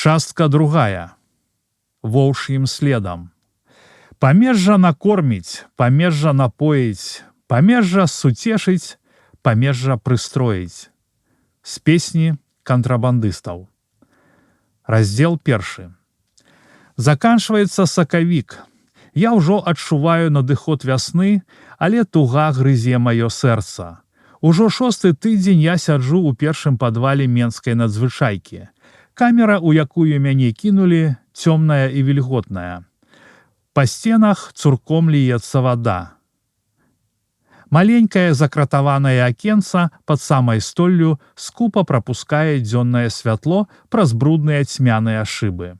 Частка другая. Воўш'ім следам. Памежжа накорміць, памежжа напоіць, памежжа суцешыць, памежжа прыстроіць. З песні кантрабандыстаў. Раздзел 1. Заканчваецца сакавік. Я ўжо адчуваю надыход вясны, але туга грызе маё сэрца. Ужо 6-й тыдзень я сяджу ў першым падвале менскай надзвычайкі. Камера, у якую мяне кінулі, цёмная і вільготная. Па сценах цурком ліецца вада. Маленькае закратаванае акенца пад самай столлю скупа прапускае дзённае святло праз брудныя цьмяныя шыбы.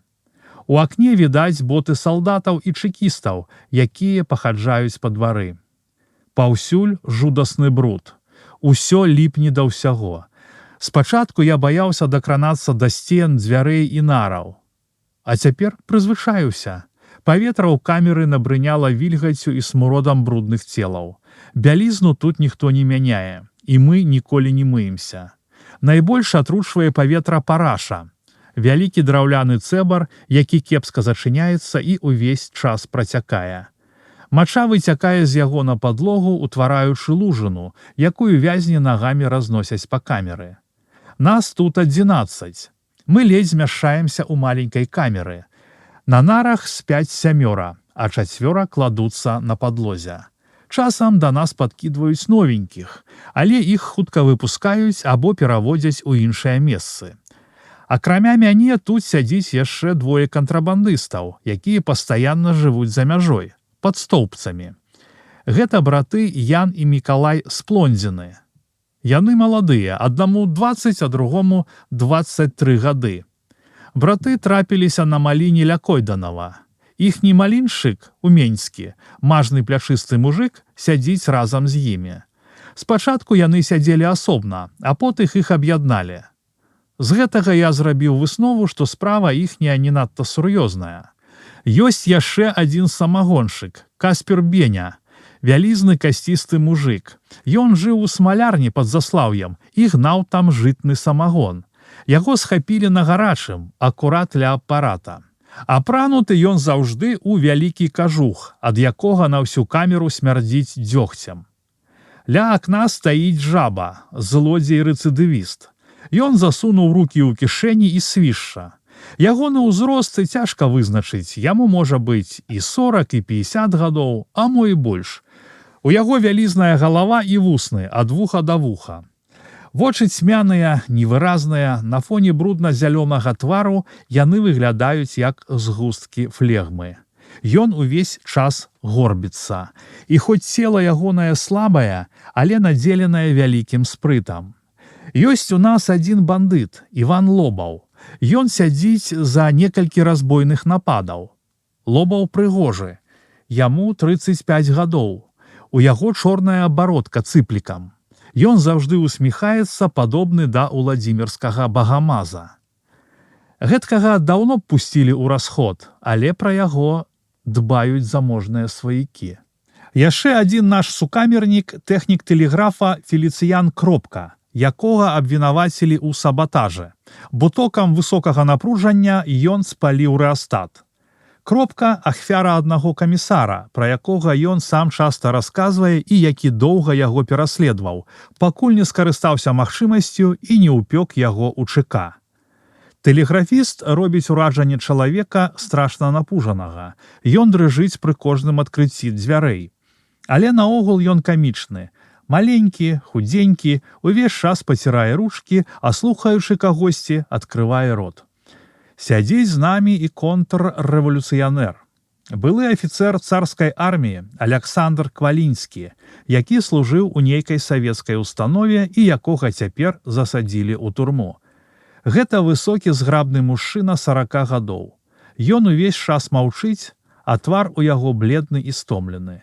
У акне відаць боты салдатаў і чэкістаў, якія пахаджаюць па двары. Паўсюль жудасны бруд. Усё ліпне да ўсяго. Спачатку я баяўся дакранацца да сцен, дзвярэй і нараў. А цяпер прызвычаюся. Паветра ў камеры набрыняла вільгаццю і смуродам брудных целаў. Бялізну тут ніхто не мяняе, і мы ніколі не мыемся. Найбольш атручвае паветра параша. Вялікі драўляны цэбар, які кепска зачыняецца і ўвесь час працякае. Мача выцякае з яго на падлогу, утвараючы лужыну, якую вязні нагамі разносяць па камеры. Нас тут 11. Мы ледзь змяшчаемся ў маленькай камеры. На нарах спяць 7, а 4 кладуцца на падлозе. Часам да нас падкідваюць новенькіх, але іх хутка выпускаюць або пераводзяць у іншыя месцы. Акрамя мяне тут сядзіць яшчэ 2 кантрабандыстаў, якія пастаянна жывуць за мяжой, пад стоўбцамі. Гэта браты Ян і Мікалай Сплондзіны. Яны маладыя, аднаму 20, а другому 23 гады. Браты трапіліся на маліне ля Койданова. Іхні маліншчык, уменьскі, мажны плячысты мужык, сядзіць разам з імі. Спачатку яны сядзелі асобна, а потым іх аб'ядналі. З гэтага я зрабіў выснову, што справа іхняя не надта сур'ёзная. Ёсць яшчэ адзін самагоншчык, Каспер Беня, вялізны касцісты мужык. Ён жыў у смалярні пад Заслаўем і гнаў там жытны самагон. Яго схапілі на гарачым, акурат ля апарата. Апрануты ён заўжды ў вялікі кажух, ад якога на ўсю камеру смярдзіць дзёгцем. Ля акна стаіць жаба, злодзей-рэцыдывіст. Ён засунуў рукі ў кішэні і свішша. Ягоны ўзрост цяжка вызначыць, яму можа быць і 40, і 50 гадоў, а мо і больш. У яго вялізная галава і вусны ад вуха да вуха. Вочы цьмяныя, невыразныя, на фоне брудна-зялёнага твару яны выглядаюць як згусткі флегмы. Ён увесь час горбіцца. І хоць цела ягонае слабае, але надзеленае вялікім спрытам. Ёсць у нас адзін бандыт, Іван Лобаў. Ён сядзіць за некалькі разбойных нападаў. Лобаў прыгожы. Яму 35 гадоў. У яго чорная абаротка цыплікам. Ён заўжды усміхаецца, падобны да уладзімірскага багамаза. Гэткага даўно б пусцілі ў расход, але пра яго дбаюць заможныя сваякі. Яшчэ адзін наш сукамернік, тэхнік тэлеграфа Феліцыян Кропка, якога абвінавацілі ў сабатажы, бо токам высокага напружання ён спаліў рэастат. Кропка – ахвяра аднаго камісара, пра якога ён сам часта расказвае і які доўга яго пераследваў, пакуль не скарыстаўся магчымасцю і не ўпёк яго ў ЧК. Тэлеграфіст робіць уражанне чалавека страшна напужанага. Ён дрыжыць пры кожным адкрыцці дзвярэй. Але наогул ён камічны. Маленькі, худзенькі, увесь час пацірае ручкі, а слухаючы кагосьці, адкрывае рот. Сядзіць з намі і контррэвалюцыянер. Былы афіцэр царскай арміі Аляксандр Квалінскі, які служыў у нейкай савецкай установе і якога цяпер засадзілі ў турму. Гэта высокі зграбны мужчына 40 гадоў. Ён увесь час маўчыць, а твар у яго бледны і стомлены.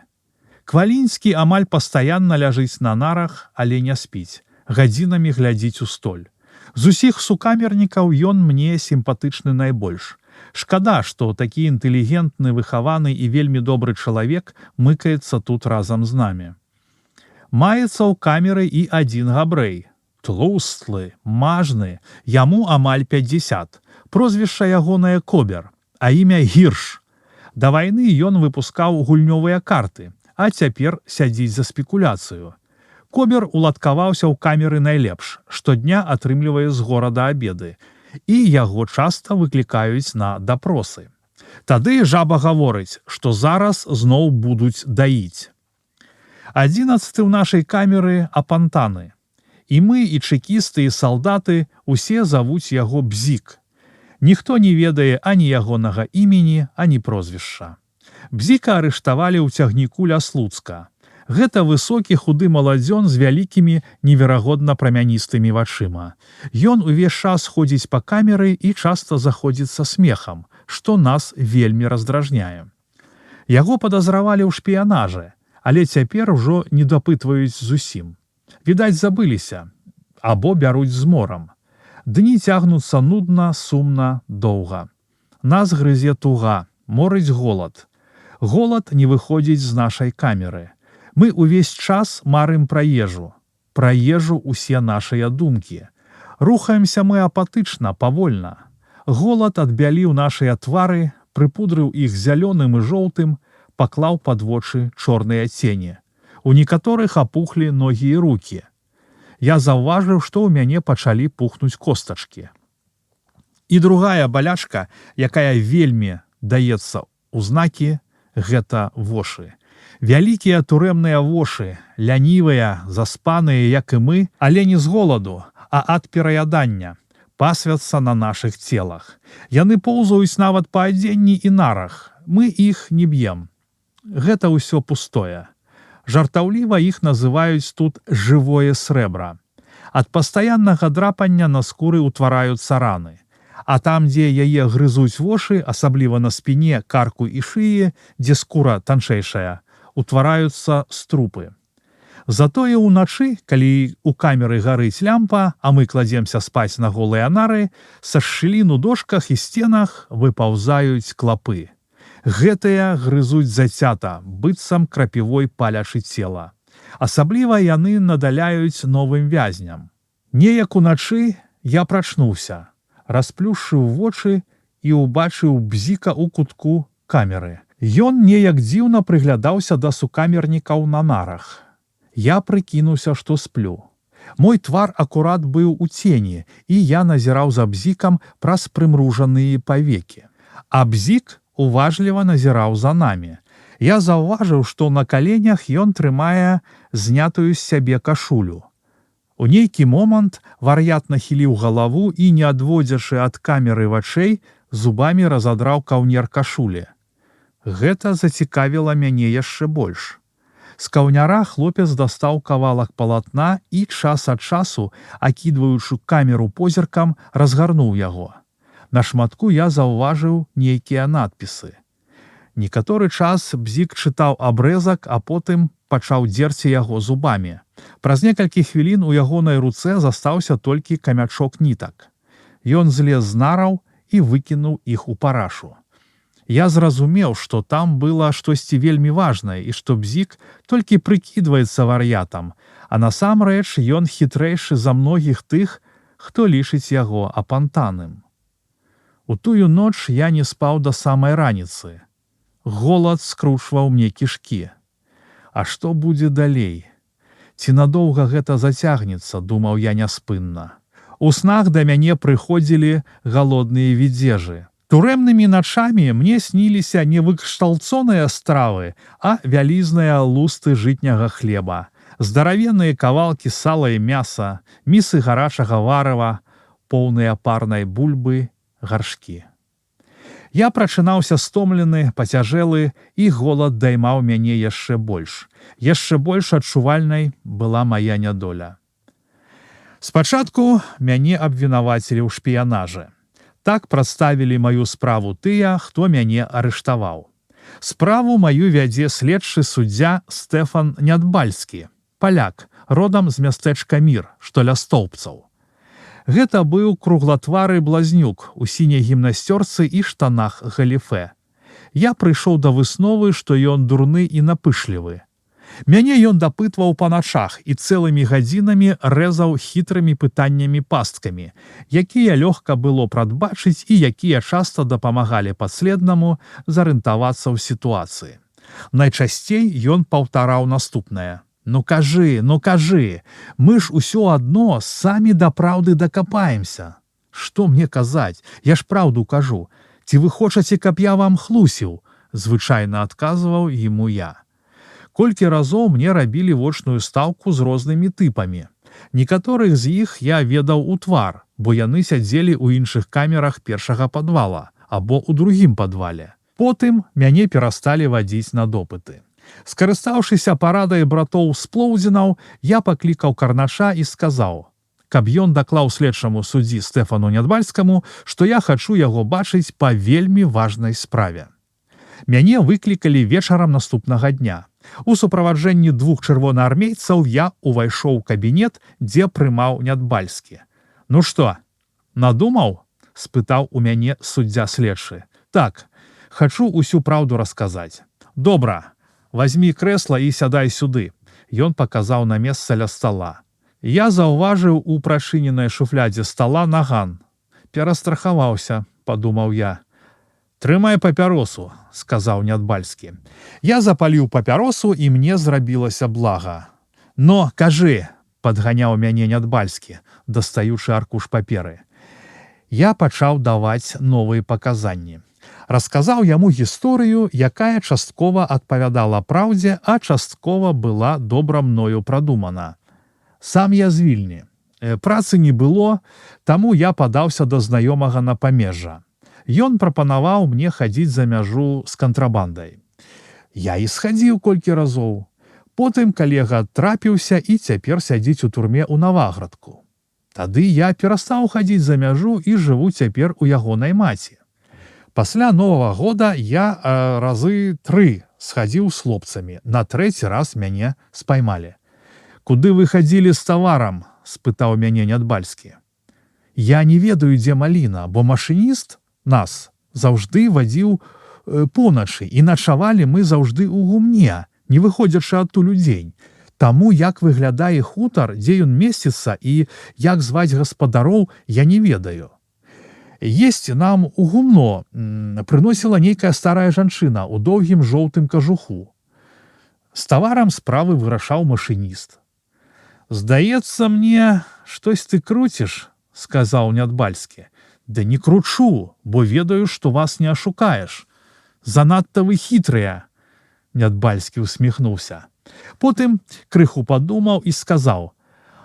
Квалінскі амаль пастаянна ляжыць на нарах, але не спіць. Гадзінамі глядзіць у столь. З усіх сукамернікаў ён мне сімпатычны найбольш. Шкада, што такі інтэлігентны, выхаваны і вельмі добры чалавек мыкаецца тут разам з намі. Маецца ў камеры і адзін габрэй. Тлустлы, мажны, яму амаль 50. Прозвішча ягонае Кобер, а імя Гірш. Да вайны ён выпускаў гульнёвыя карты, а цяпер сядзіць за спекуляцыю. Кобер уладкаваўся ў камеры найлепш, штодня атрымлівае з горада абеды, і яго часта выклікаюць на дапросы. Тады жаба гаворыць, што зараз зноў будуць даіць. 11 ў нашай камеры апантаны. І мы, і чэкісты, і салдаты усе завуць яго Бзік. Ніхто не ведае ані ягонага імені, ані прозвішча. Бзіка арыштавалі ў цягніку ля Слуцка. Гэта высокі худы маладзён з вялікімі неверагодна прамяністымі вачыма. Ён увесь час ходзіць па камеры і часта заходзіцца смехам, што нас вельмі раздражняе. Яго падазравалі ў шпіянажы, але цяпер ужо не дапытваюць зусім. Відаць, забыліся, або бяруць зморам. Дні цягнуцца нудна, сумна, доўга. Нас грызе туга, морыць голад. Голад не выходзіць з нашай камеры. Мы ўвесь час марым пра ежу. Пра ежу ўсе нашыя думкі. Рухаемся мы апатычна, павольна. Голад адбяліў нашыя твары, прыпудрыў іх зялёным і жоўтым, паклаў пад вочы чорныя цені. У некаторых апухлі ногі і рукі. Я заўважыў, што ў мяне пачалі пухнуць костачкі. І другая балячка, якая вельмі даецца ў знакі, гэта вошы. Вялікія турэмныя вошы, лянівыя, заспаныя, як і мы, але не з голаду, а ад пераядання, пасвяцца на нашых целах. Яны поўзаюць нават па адзенні і нарах. Мы іх не б'ем. Гэта ўсё пустое. Жартаўліва іх называюць тут жывое срэбра. Ад пастаяннага драпання на скуры ўтвараюцца раны. А там, дзе яе грызуць вошы, асабліва на спіне, карку і шыі, дзе скура танчэйшая, утвараюцца струпы. Затое ўначы, калі ў камеры гарыць лямпа, а мы кладземся спаць на голыя нары, са шчылін у дошках і сценах выпаўзаюць клапы. Гэтыя грызуць зацята, быццам крапівой палячы цела. Асабліва яны надаляюць новым вязням. Неяк уначы я прачнуўся, расплюшчыў вочы і ўбачыў Бзіка ў кутку камеры. Ён неяк дзіўна прыглядаўся да сукамернікаў на нарах. Я прыкінуўся, што сплю. Мой твар акурат быў у цені, і я назіраў за Бзікам праз прымружаныя павекі. А Бзік уважліва назіраў за намі. Я заўважыў, што на каленях ён трымае знятую з сябе кашулю. У нейкі момант вар'ят нахіліў галаву і, не адводзячы ад камеры вачэй, зубамі разадраў каўнер кашулі. Гэта зацікавіла мяне яшчэ больш. З каўняра хлопец дастаў кавалак палатна і час ад часу, акідваючы камеру позіркам, разгарнуў яго. На шматку я заўважыў нейкія надпісы. Некаторы час Бзік чытаў абрэзак, а потым пачаў дзерці яго зубамі. Праз некалькі хвілін у ягонай руцэ застаўся толькі камячок нітак. Ён злез з нараў і выкінуў іх у парашу. Я зразумеў, што там было штосьці вельмі важнае і што Бзік толькі прыкідваецца вар'ятам, а насамрэч ён хітрэйшы за многіх тых, хто лічыць яго апантаным. У тую ноч я не спаў да самай раніцы. Голад скручваў мне кішкі. А што будзе далей? Ці надоўга гэта зацягнецца, думаў я няспынна. У снах да мяне прыходзілі галодныя відзежы. Турэмнымі начамі мне сніліся не выкшталцоныя стравы, а вялізныя лусты жытняга хлеба, здаравенныя кавалкі сала і мяса, місы гарачага варыва, поўныя парнай бульбы, гаршкі. Я прачынаўся стомлены, пацяжэлы, і голад даймаў мяне яшчэ больш. Яшчэ больш адчувальнай была мая нядоля. Спачатку мяне абвінавацілі ў шпіянажы. Так прадставілі маю справу тыя, хто мяне арыштаваў. Справу маю вядзе следчы суддзя Стэфан Нядбальскі, паляк, родам з мястэчка Мір, што ля Столбцаў. Гэта быў круглатвары блазнюк у сіняй гімнасцёрцы і штанах галіфэ. Я прыйшоў да высновы, што ён дурны і напышлівы. Мяне ён дапытваў па начах і цэлымі гадзінамі рэзаў хітрымі пытаннямі пасткамі, якія лёгка было прадбачыць і якія часта дапамагалі падследнаму зарыентавацца ў сітуацыі. Найчасцей ён паўтараў наступнае: ну кажы, мы ж усё адно самі да праўды дакапаемся. Што мне казаць? Я ж праўду кажу. Ці вы хочаце, каб я вам хлусіў? Звычайна адказваў яму я. Колькі разоў мне рабілі вочную стаўку з рознымі тыпамі. Некаторых з іх я ведаў у твар, бо яны сядзелі ў іншых камерах першага падвала або ў другім падвале. Потым мяне перасталі вадзіць на допыты. Скарыстаўшыся парадай братоў з Плоўдзінаў, я паклікаў карнача і сказаў, каб ён даклаў следчаму суддзі Стэфану Нядбальскаму, што я хачу яго бачыць па вельмі важнай справе. Мяне выклікалі вечарам наступнага дня. У суправаджэнні 2 чырвонаармейцаў я увайшоў у кабінет, дзе прымаў Нядбальскі. Ну што, надумаў? Спытаў у мяне суддзя следчы. Так, хачу усю праўду расказаць. Добра, вазьмі крэсла і сядай сюды. Ён паказаў на месца ля стала. Я заўважыў у прачыненай шуфлядзе стала наган. Перастрахаваўся, падумаў я. Трымай папяросу, сказаў Нядбальскі. Я запаліў папяросу, і мне зрабілася блага. Но, кажы, падганяў мяне Нядбальскі, дастаючы аркуш паперы. Я пачаў даваць новыя паказанні. Расказаў яму гісторыю, якая часткова адпавядала праўдзе, а часткова была добра мною прадумана. Сам я з Вільні. Працы не было, таму я падаўся да знаёмага на памежжа. Ён прапанаваў мне хадзіць за мяжу з кантрабандай. Я і схадзіў колькі разоў. Потым калега трапіўся і цяпер сядзіць у турме ў Наваградку. Тады я перастаў хадзіць за мяжу і жыву цяпер у ягонай маці. Пасля Новага года я разы 3 схадзіў з хлопцамі. На 3-й раз мяне спаймалі. Куды вы хадзілі з таварам? Спытаў мяне Нядбальскі. Я не ведаю, дзе маліна, бо машыніст нас заўжды вадзіў поначы, і начавалі мы заўжды ў гумне, не выходзячы адтуль удзень. Таму як выглядае хутар, дзе ён месціцца і як зваць гаспадароў, я не ведаю. Есці нам у гумно прыносіла нейкая старая жанчына ў доўгім жоўтым кажуху. З таварам справы вырашаў машыніст. «Здаецца мне, штось ты круціш», — сказаў Нядбальскі. «Да не кручу, бо ведаю, што вас не ашукаеш. Занадта вы хітрыя». Нядбальскі усміхнуўся. Потым крыху падумаў і сказаў: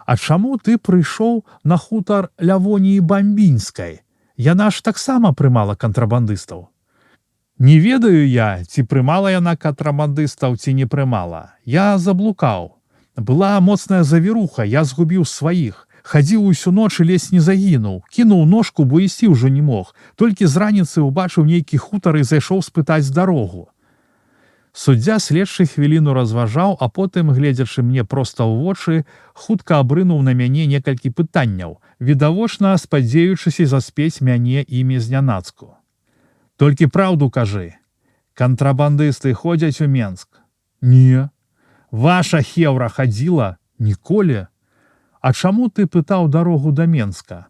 «А чаму ты прыйшоў на хутар Лявоніі Бамбінскай? Яна ж таксама прымала кантрабандыстаў». «Не ведаю я, ці прымала яна кантрабандыстаў, ці не прымала. Я заблукаў. Была моцная завіруха, я згубіў сваіх. Хадзіў усю ноч і ледзь не загінуў. Кінуў ножку, бо ісці ўжо не мог. Толькі з раніцы ўбачыў нейкі хутар і зайшоў спытаць дарогу». Суддзя следчы хвіліну разважаў, а потым, гледзячы мне проста ў вочы, хутка абрынуў на мяне некалькі пытанняў, відавочна спадзеючыся заспець мяне імі знянацку. «Толькі праўду кажы. Кантрабандысты ходзяць у Менск?» «Не». «Ваша хеўра хадзіла?» «Ніколі». «А чаму ты пытаў дарогу да Менска?»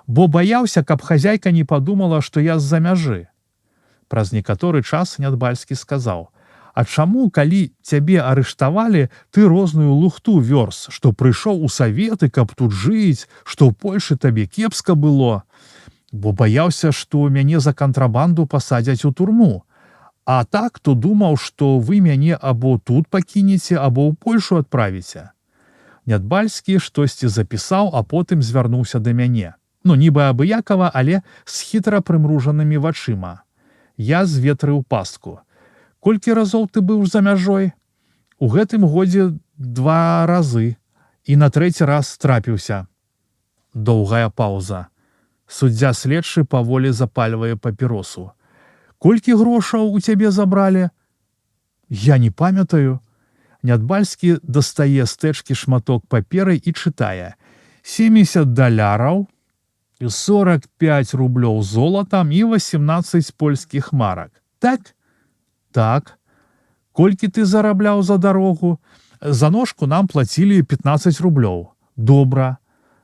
«Бо баяўся, каб хазяйка не падумала, што я з-за мяжы». Праз некаторы час Нядбальскі сказаў: «А чаму, калі цябе арыштавалі, ты розную лухту вёрз, што прыйшоў у саветы, каб тут жыць, што ў Польшы табе кепска было?» «Бо баяўся, што мяне за кантрабанду пасадзяць у турму. А так, то думаў, што вы мяне або тут пакінеце, або ў Польшу адправіце». Нядбальскі штосьці запісаў, а потым звярнуўся да мяне. Ну, нібы абыякава, але з хітра прымружанымі вачыма. Я зветрыў пастку. «Колькі разоў ты быў за мяжой?» «У гэтым годзе 2 разы. І на 3-й раз трапіўся». Доўгая паўза. Суддзя следчы паволі запальвае папіросу. «Колькі грошаў у цябе забралі?» «Я не памятаю». Нядбальскі дастае з тэчкі шматок паперы і чытае: $70, 45 рублёў золатам і 18 польскіх марак. Так? Так. Колькі ты зарабляў за дарогу? За ножку нам плацілі 15 рублёў. Добра.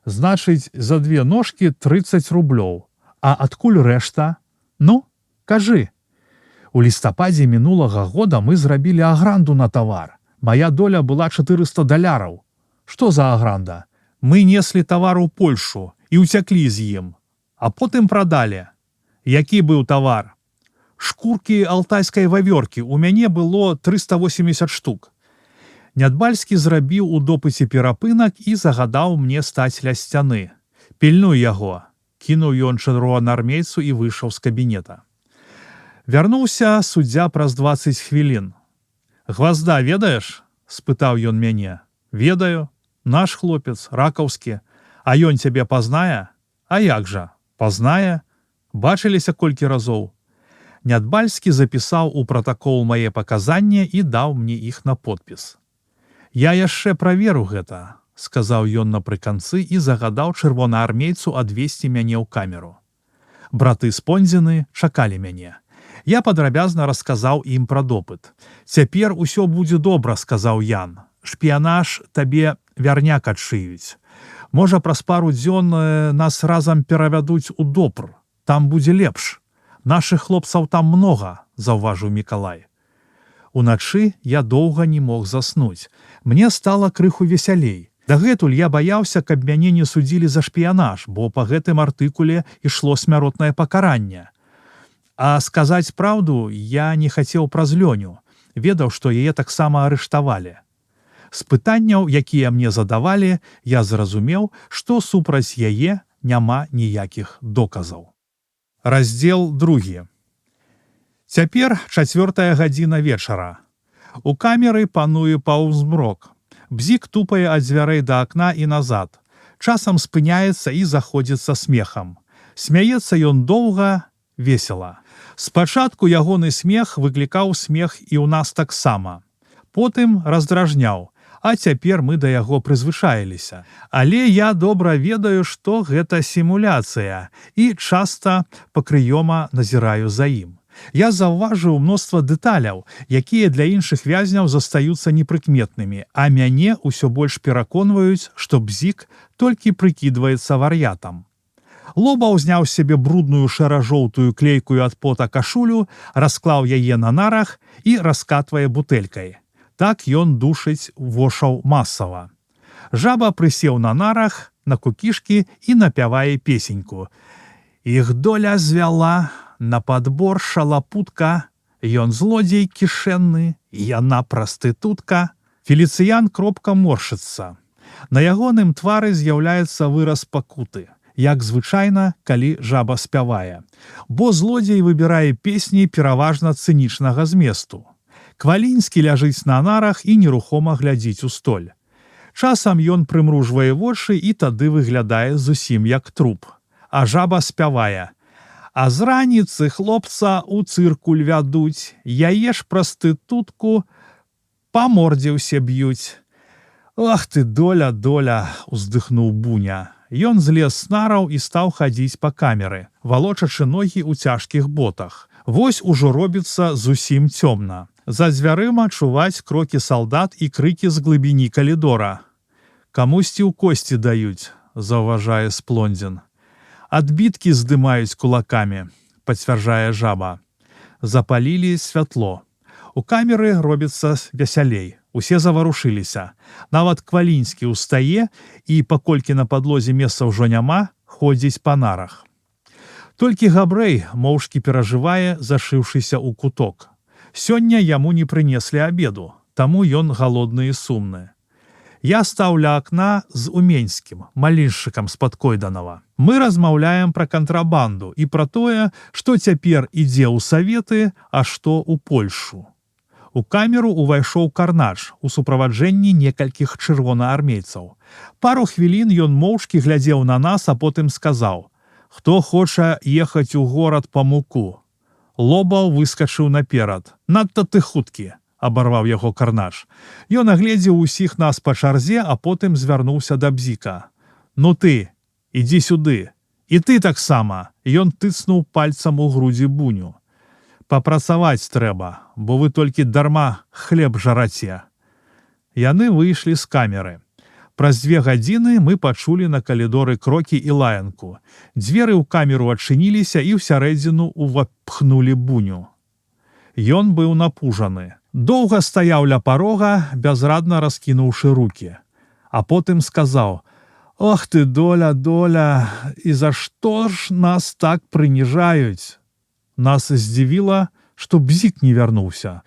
Значыць, за 2 ножкі 30 рублёў. А адкуль рэшта? Ну, кажы. У лістападзе мінулага года мы зрабілі агранду на тавар. Мая доля была 400 даляраў. Што за агранда? Мы неслі тавар у Польшу і ўцяклі з ім. А потым прадалі. Які быў тавар? Шкуркі алтайскай вавёркі. У мяне было 380 штук. Нядбальскі зрабіў у допыце перапынак і загадаў мне стаць ля сцяны. Пільнуй яго. Кінуў ён чырвонаармейцу і выйшаў з кабінета. Вярнуўся суддзя праз 20 хвілін. «Гвазда ведаеш?» – спытаў ён мяне. «Ведаю. Наш хлопец, ракаўскі. А ён цябе пазнае?» «А як жа? Пазнае. Бачыліся колькі разоў». Нядбальскі запісаў у пратакол мае паказанні і даў мне іх на подпіс. «Я яшчэ праверу гэта», – сказаў ён напрыканцы і загадаў чырвонаармейцу адвесці мяне ў камеру. Браты Спондзіны чакалі мяне. Я падрабязна расказаў ім пра допыт. «Цяпер усё будзе добра», – сказаў Ян. «Шпіянаж табе вярняк адшыюць. Можа, праз пару дзён нас разам перавядуць у Допр. Там будзе лепш. Нашых хлопцаў там многа», – заўважыў Мікалай. Уначы я доўга не мог заснуць. Мне стала крыху весялей. Дагэтуль я баяўся, каб мяне не судзілі за шпіянаж, бо па гэтым артыкуле ішло смяротнае пакаранне. А сказаць праўду я не хацеў праз Лёню, ведаў, што яе таксама арыштавалі. З пытанняў, якія мне задавалі, я зразумеў, што супраць яе няма ніякіх доказаў. Раздзел 2. Цяпер 4 гадзіна вечара. У камеры пануе паўзмрок. Бзік тупае ад дзвярэй да акна і назад. Часам спыняецца і заходзіцца смехам. Смяецца ён доўга, весела. Спачатку ягоны смех выклікаў смех і ў нас таксама. Потым раздражняў, а цяпер мы да яго прызвычаіліся. Але я добра ведаю, што гэта сімуляцыя і часта пакрыёма назіраю за ім. Я заўважыў мноства дэталяў, якія для іншых вязняў застаюцца непрыкметнымі, а мяне ўсё больш пераконваюць, што Бзік толькі прыкідваецца вар'ятам. Лоба ўзняў сябе брудную шэра-жоўтую клейкую ад пота кашулю, расклаў яе на нарах і раскатвае бутэлькай. Так ён душыць вошаў масава. Жаба прысеў на нарах, на кукішкі і напявае песеньку. «Іх доля звяла, на падбор шалапутка, ён злодзей кішэнны, яна прастытутка». Феліцыян кропка моршыцца. На ягоным твары з'яўляецца выраз пакуты, як звычайна, калі жаба спявае. Бо злодзей выбірае песні пераважна цынічнага зместу. Квалінскі ляжыць на нарах і нерухома глядзіць у столь. Часам ён прымружвае вочы і тады выглядае зусім як труп. А жаба спявае: «А з раніцы хлопца ў цыркуль вядуць, яе ж прастытутку па мордзе ўсе б'юць». «Ах ты, доля, доля!» – уздыхнуў Буня. Ён злез з нараў і стаў хадзіць па камеры, валочачы ногі ў цяжкіх ботах. Вось ужо робіцца зусім цёмна. За дзвярыма чуваць крокі салдат і крыкі з глыбіні калідора. «Камусьці ў косці даюць», – заўважае Сплондзін. «Адбіткі здымаюць кулакамі», – пацвярджае жаба. Запалілі святло. У камеры робіцца весялей. Усе заварушыліся. Нават Квалінскі ўстае і, паколькі на падлозе месца ўжо няма, ходзіць па нарах. Толькі Габрэй моўчкі перажывае, зашыўшыся ў куток. Сёння яму не прынеслі абеду, таму ён галодны і сумны. Я стаў ля акна з Уменскім, маліншчыкам з-пад Койданава. Мы размаўляем пра кантрабанду і пра тое, што цяпер ідзе ў Саветы, а што ў Польшу. У камеру ўвайшоў Карнач у суправаджэнні некалькіх чырвонаармейцаў. Пару хвілін ён моўчкі глядзеў на нас, а потым сказаў: «Хто хоча ехаць у горад па муку?» Лобаў выскачыў наперад. «Надта ты хуткі», – абарваў яго Карнач. Ён агледзеў усіх нас па чарзе, а потым звярнуўся да Бзіка. «Ну ты, ідзі сюды. І ты таксама», – ён тыцнуў пальцам у грудзі Буню. Папрацаваць трэба, бо вы толькі дарма хлеб жараце. Яны выйшлі з камеры. Праз 2 гадзіны мы пачулі на калідоры крокі і лаянку. Дзверы ў камеру адчыніліся і ўсярэдзіну увапхнулі Буню. Ён быў напужаны. Доўга стаяў ля парога, бязрадна раскінуўшы рукі. А потым сказаў: «Ох ты, доля, доля, і за што ж нас так прыніжаюць?» Нас здзівіла, што Бзік не вярнуўся.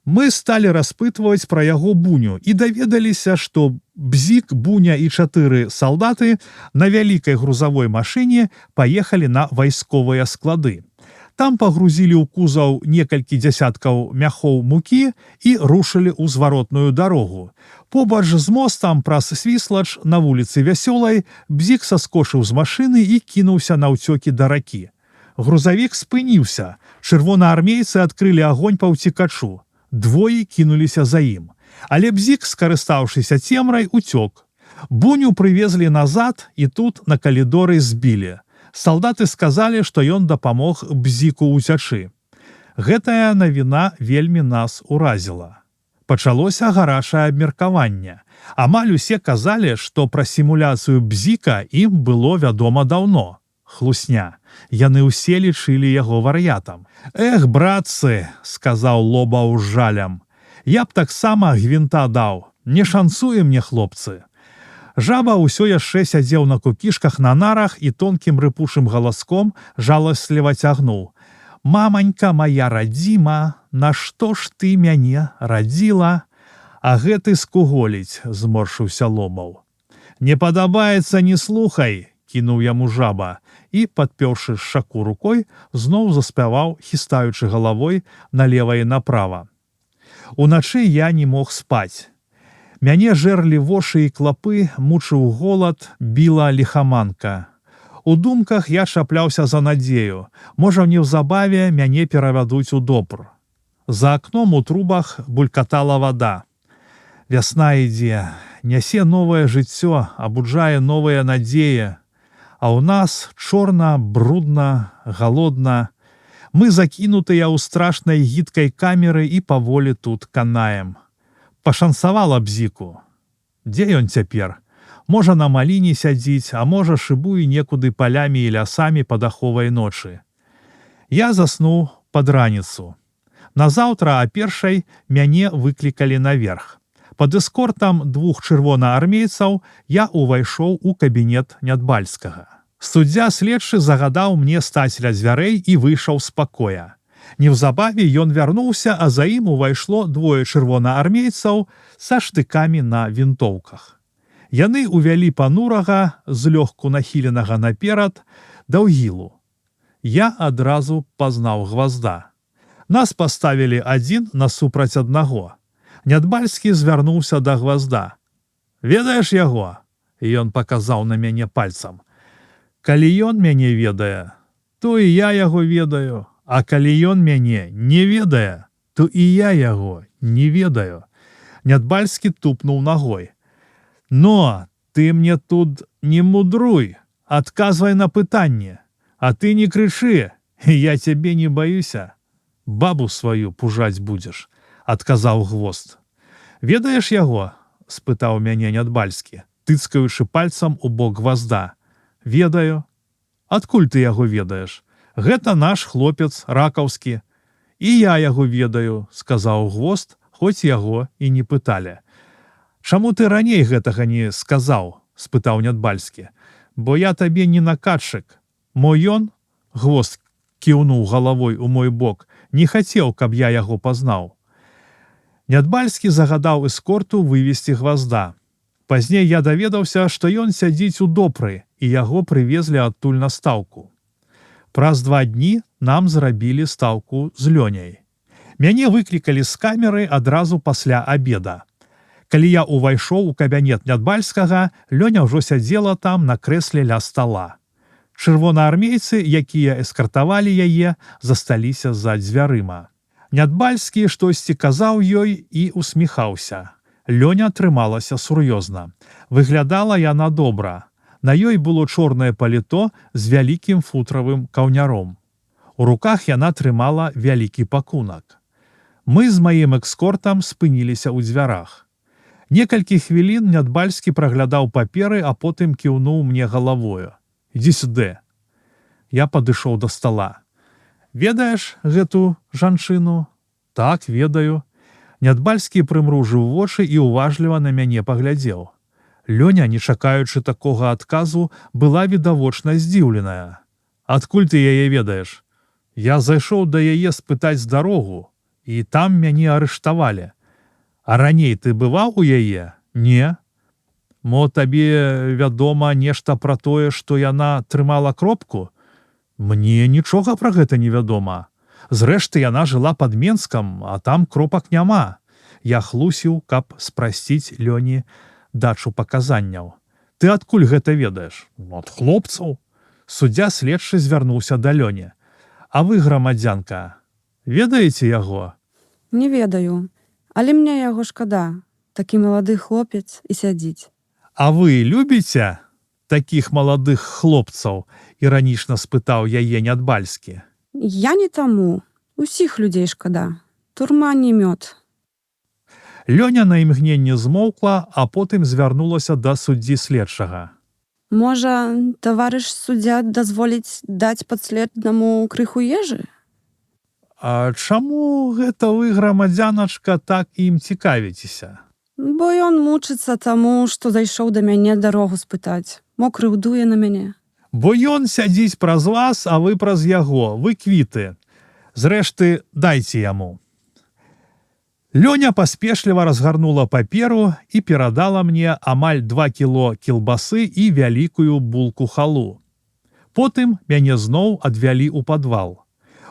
Мы сталі распытваць пра яго Буню і даведаліся, што Бзік, Буня і 4 салдаты на вялікай грузавой машыне паехалі на вайсковыя склады. Там пагрузілі ў кузаў некалькі дзясяткаў мяхоў мукі і рушылі ў зваротную дарогу. Побач з мостам праз Свіслач на вуліцы Вясёлай Бзік саскочыў з машыны і кінуўся наўцёкі да ракі. Грузавік спыніўся. Чырвонаармейцы адкрылі агонь па ўцекачу. 2 кінуліся за ім. Але Бзік, скарыстаўшыся цемрай, уцёк. Буню прывезлі назад і тут на калідоры збілі. Салдаты сказалі, што ён дапамог Бзіку ўцячы. Гэтая навіна вельмі нас уразіла. Пачалося гарачае абмеркаванне. Амаль усе казалі, што пра сімуляцыю Бзіка ім было вядома даўно. Хлусня. Яны ўсе лічылі яго вар'ятам. «Эх, братцы», — сказаў Лобаў з жалем, «я б таксама гвинта даў. Не шанцуе мне, хлопцы». Жаба ўсё яшчэ сядзеў на кукішках на нарах і тонкім рыпушым галаском жаласліва цягнуў: «Маманька моя радзіма, нашто ж ты мяне радзіла?» «А гэты скуголіць», — зморшыўся Лобаў. «Не падабаецца, не слухай», — кінуў яму жаба і, падпёршы шаку рукой, зноў заспяваў, хістаючы галавой налева і направа. Уначы я не мог спаць. Мяне жерлі вошы і клапы, мучыў голад, біла ліхаманка. У думках я чапляўся за надзею. Можа, неўзабаве мяне перавядуць у Допр. За акном у трубах булькатала вада. Вясна ідзе, нясе новае жыццё, абуджае новыя надзеі. А ў нас чорна, брудна, галодна. Мы закінутыя ў страшнай гідкай камеры і паволі тут канаем. Пашанцавала Бзіку. Дзе ён цяпер? Можа, на маліне сядзіць, а можа, шыбуе некуды палямі і лясамі пад аховай ночы. Я заснуў пад раніцу. Назаўтра, а першай, мяне выклікалі наверх. Пад эскортам 2 чырвонаармейцаў я ўвайшоў у кабінет Нядбальскага. Суддзя следчы загадаў мне стаць ля дзвярэй і выйшаў з пакоя. Неўзабаве ён вярнуўся, а за ім увайшло 2 чырвонаармейцаў са штыкамі на вінтоўках. Яны увялі панурага, злёгку нахіленага наперад, даўгілу. Я адразу пазнаў Гвазда. Нас паставілі адзін насупраць аднаго. Нядбальскі звярнуўся да Гвазда. «Ведаеш яго?» Ён паказаў на мяне пальцам. «Калі ён мяне ведае, то і я яго ведаю, а калі ён мяне не ведае, то і я яго не ведаю». Нядбальскі тупнуў нагой. «Но, ты мне тут не мудруй, адказвай на пытанне, а ты не крычы, я цябе не баюся. Бабу сваю пужаць будзеш», — адказаў Гвозд. «Ведаеш яго?» — спытаў мяне Нядбальскі, тыцкаючы пальцам у бок Гвазда. «Ведаю». «Адкуль ты яго ведаеш?» «Гэта наш хлопец, ракаўскі». «І я яго ведаю», — сказаў Гвозд, хоць яго і не пыталі. «Чаму ты раней гэтага не сказаў?» — спытаў Нядбальскі. «Бо я табе не накатчык. Мо ён?» — Гвозд кіўнуў галавой у мой бок. «Не хацеў, каб я яго пазнаў». Нядбальскі загадаў эскорту вывесці Гвазда. Пазней я даведаўся, што ён сядзіць у Допры, і яго прывезлі адтуль на стаўку. Праз 2 дні нам зрабілі стаўку з Лёняй. Мяне выклікалі з камеры адразу пасля абеда. Калі я ўвайшоў у кабінет Нядбальскага, Лёня ўжо сядзела там на крэсле ля стала. Чырвонаармейцы, якія эскартавалі яе, засталіся за дзвярыма. Нядбальскі штосьці казаў ёй і усміхаўся. Лёня трымалася сур'ёзна. Выглядала яна добра. На ёй было чорнае паліто з вялікім футравым каўняром. У руках яна трымала вялікі пакунак. Мы з маім экскортам спыніліся ў дзвярах. Некалькі хвілін Нядбальскі праглядаў паперы, а потым кіўнуў мне галавою. «Ідзі сюды». Я падышоў да стала. «Ведаеш гэту жанчыну?» «Так, ведаю». Нядбальскі прымружыў вочы і уважліва на мяне паглядзеў. Лёня, не чакаючы такога адказу, была відавочна здзіўленая. «Адкуль ты яе ведаеш?» «Я зайшоў да яе спытаць дарогу, і там мяне арыштавалі. А раней ты бываў у яе?» «Не». «Мо табе вядома нешта пра тое, што яна трымала кропку?» «Мне нічога пра гэта не вядома. Зрэшты, яна жыла пад Менскам, а там кропак няма». Я хлусіў, каб спрасціць Лёні дачу паказанняў. «Ты адкуль гэта ведаеш?» «Ад хлопцаў». Суддзя следчы звярнуўся да Лёні. «А вы, грамадзянка, ведаеце яго?» «Не ведаю, але мне яго шкада. Такі малады хлопец і сядзіць». «А вы любіце такіх маладых хлопцаў?» — іранічна спытаў яе Нядбальскі. «Я не таму. Усіх людзей шкада. Турма не мёд». Лёня на імгненне змоўкла, а потым звярнулася да суддзі следчага. «Можа, таварыш суддзя дазволіць даць падследнаму крыху ежы?» «А чаму гэта вы, грамадзяначка, так ім цікавіцеся?» «Бо ён мучыцца таму, што зайшоў да мяне дарогу спытаць. Мо крыўдуе на мяне». «Бо ён сядзіць праз вас, а вы праз яго. Вы квіты. Зрэшты, дайце яму». Лёня паспешліва разгарнула паперу і перадала мне амаль 2 кіло кілбасы і вялікую булку халу. Потым мяне зноў адвялі ў падвал.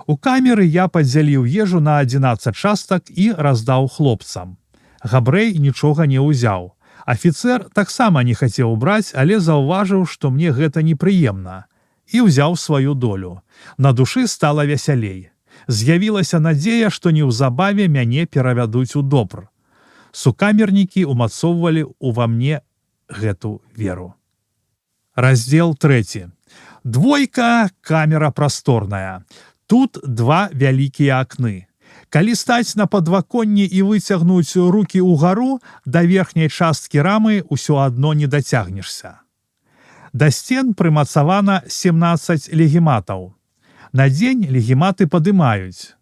У камеры я падзяліў ежу на 11 частак і раздаў хлопцам. Габрэй нічога не ўзяў. Афіцэр таксама не хацеў браць, але заўважыў, што мне гэта непрыемна, і ўзяў сваю долю. На душы стала весялей. З'явілася надзея, што неўзабаве мяне перавядуць у добр. Сукамернікі умацоўвалі ўва мне гэту веру. Раздзел 3. Двойка, камера прасторная. Тут 2 вялікія акны. Калі стаць на падваконні і выцягнуць рукі ўгару, да верхняй часткі рамы ўсё адно не дацягнешся. Да сцен прымацавана 17 легіматаў. На дзень легіматы падымаюць.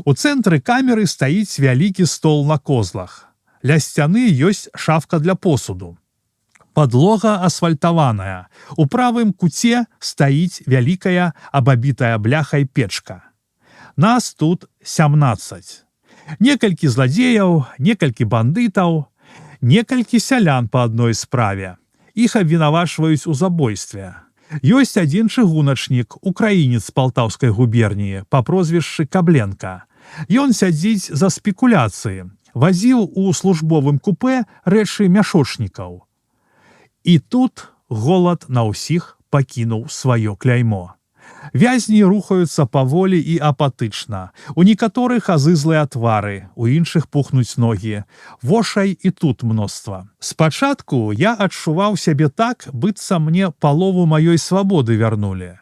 У цэнтры камеры стаіць вялікі стол на козлах. Ля сцяны ёсць шафка для посуду. Падлога асфальтаваная. У правым куце стаіць вялікая абабітая бляхай печка. Нас тут 17. Некалькі зладзеяў, некалькі бандытаў, некалькі сялян па адной справе. Іх абвінавачваюць у забойстве. Ёсць адзін чыгуначнік, украінец з Палтаўскай губерніі па прозвішчы Кабленка. Ён сядзіць за спекуляцыі, вазіў у службовым купе рэчы мяшочнікаў. І тут голад на ўсіх пакінуў сваё кляймо. Вязні рухаюцца паволі і апатычна. У некаторых азызлыя твары, у іншых пухнуць ногі. Вошай і тут мноства. Спачатку я адчуваў сябе так, быццам мне палову маёй свабоды вярнулі.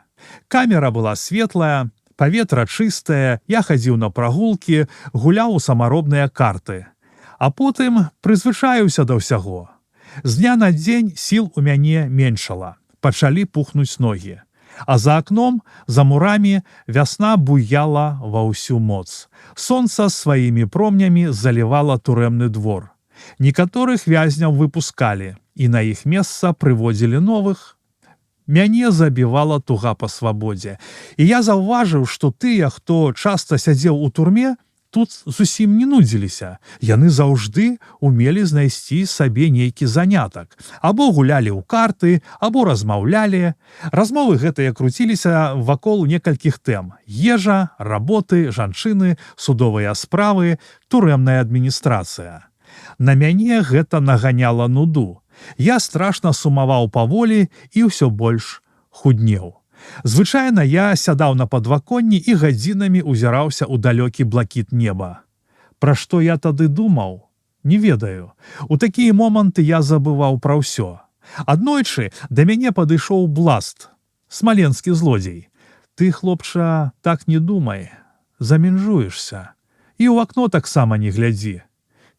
Камера была светлая, паветра чыстае, я хадзіў на прагулкі, гуляў у самаробныя карты. А потым прызвычаіўся да ўсяго. З дня на дзень сіл у мяне меншала. Пачалі пухнуць ногі. А за акном, за мурамі, вясна буяла ва ўсю моц. Сонца сваімі промнямі залівала турэмны двор. Некаторых вязняў выпускалі, і на іх месца прыводзілі новых. Мяне забівала туга па свабодзе. І я заўважыў, што тыя, хто часта сядзеў у турме, тут зусім не нудзіліся. Яны заўжды умелі знайсці сабе нейкі занятак. Або гулялі ў карты, або размаўлялі. Размовы гэтыя круціліся вакол некалькіх тэм: ежа, работы, жанчыны, судовыя справы, турэмная адміністрацыя. На мяне гэта наганяла нуду. Я страшна сумаваў паволі і ўсё больш худнеў. Звычайна я сядаў на падваконні і гадзінамі узіраўся ў далёкі блакіт неба. Пра што я тады думаў? Не ведаю. У такія моманты я забываў пра ўсё. Аднойчы да мяне падышоў Бласт, смаленскі злодзей. Ты, хлопча, так не думай, замінжуешься. І ў акно таксама не глядзі.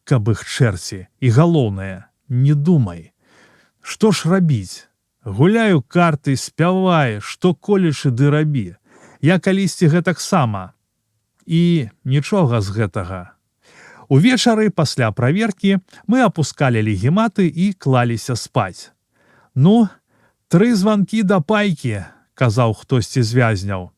Каб іх чэрці, і галоўнае, не думай. Што ж рабіць? Гуляю карты, спявай, што колечы ды рабі. Я калісьці гэтаксама. І нічога з гэтага. Увечары пасля праверкі мы апускалі легіматы і клаліся спаць. Ну, 3 званкі да пайкі, казаў хтосьці з вязняў.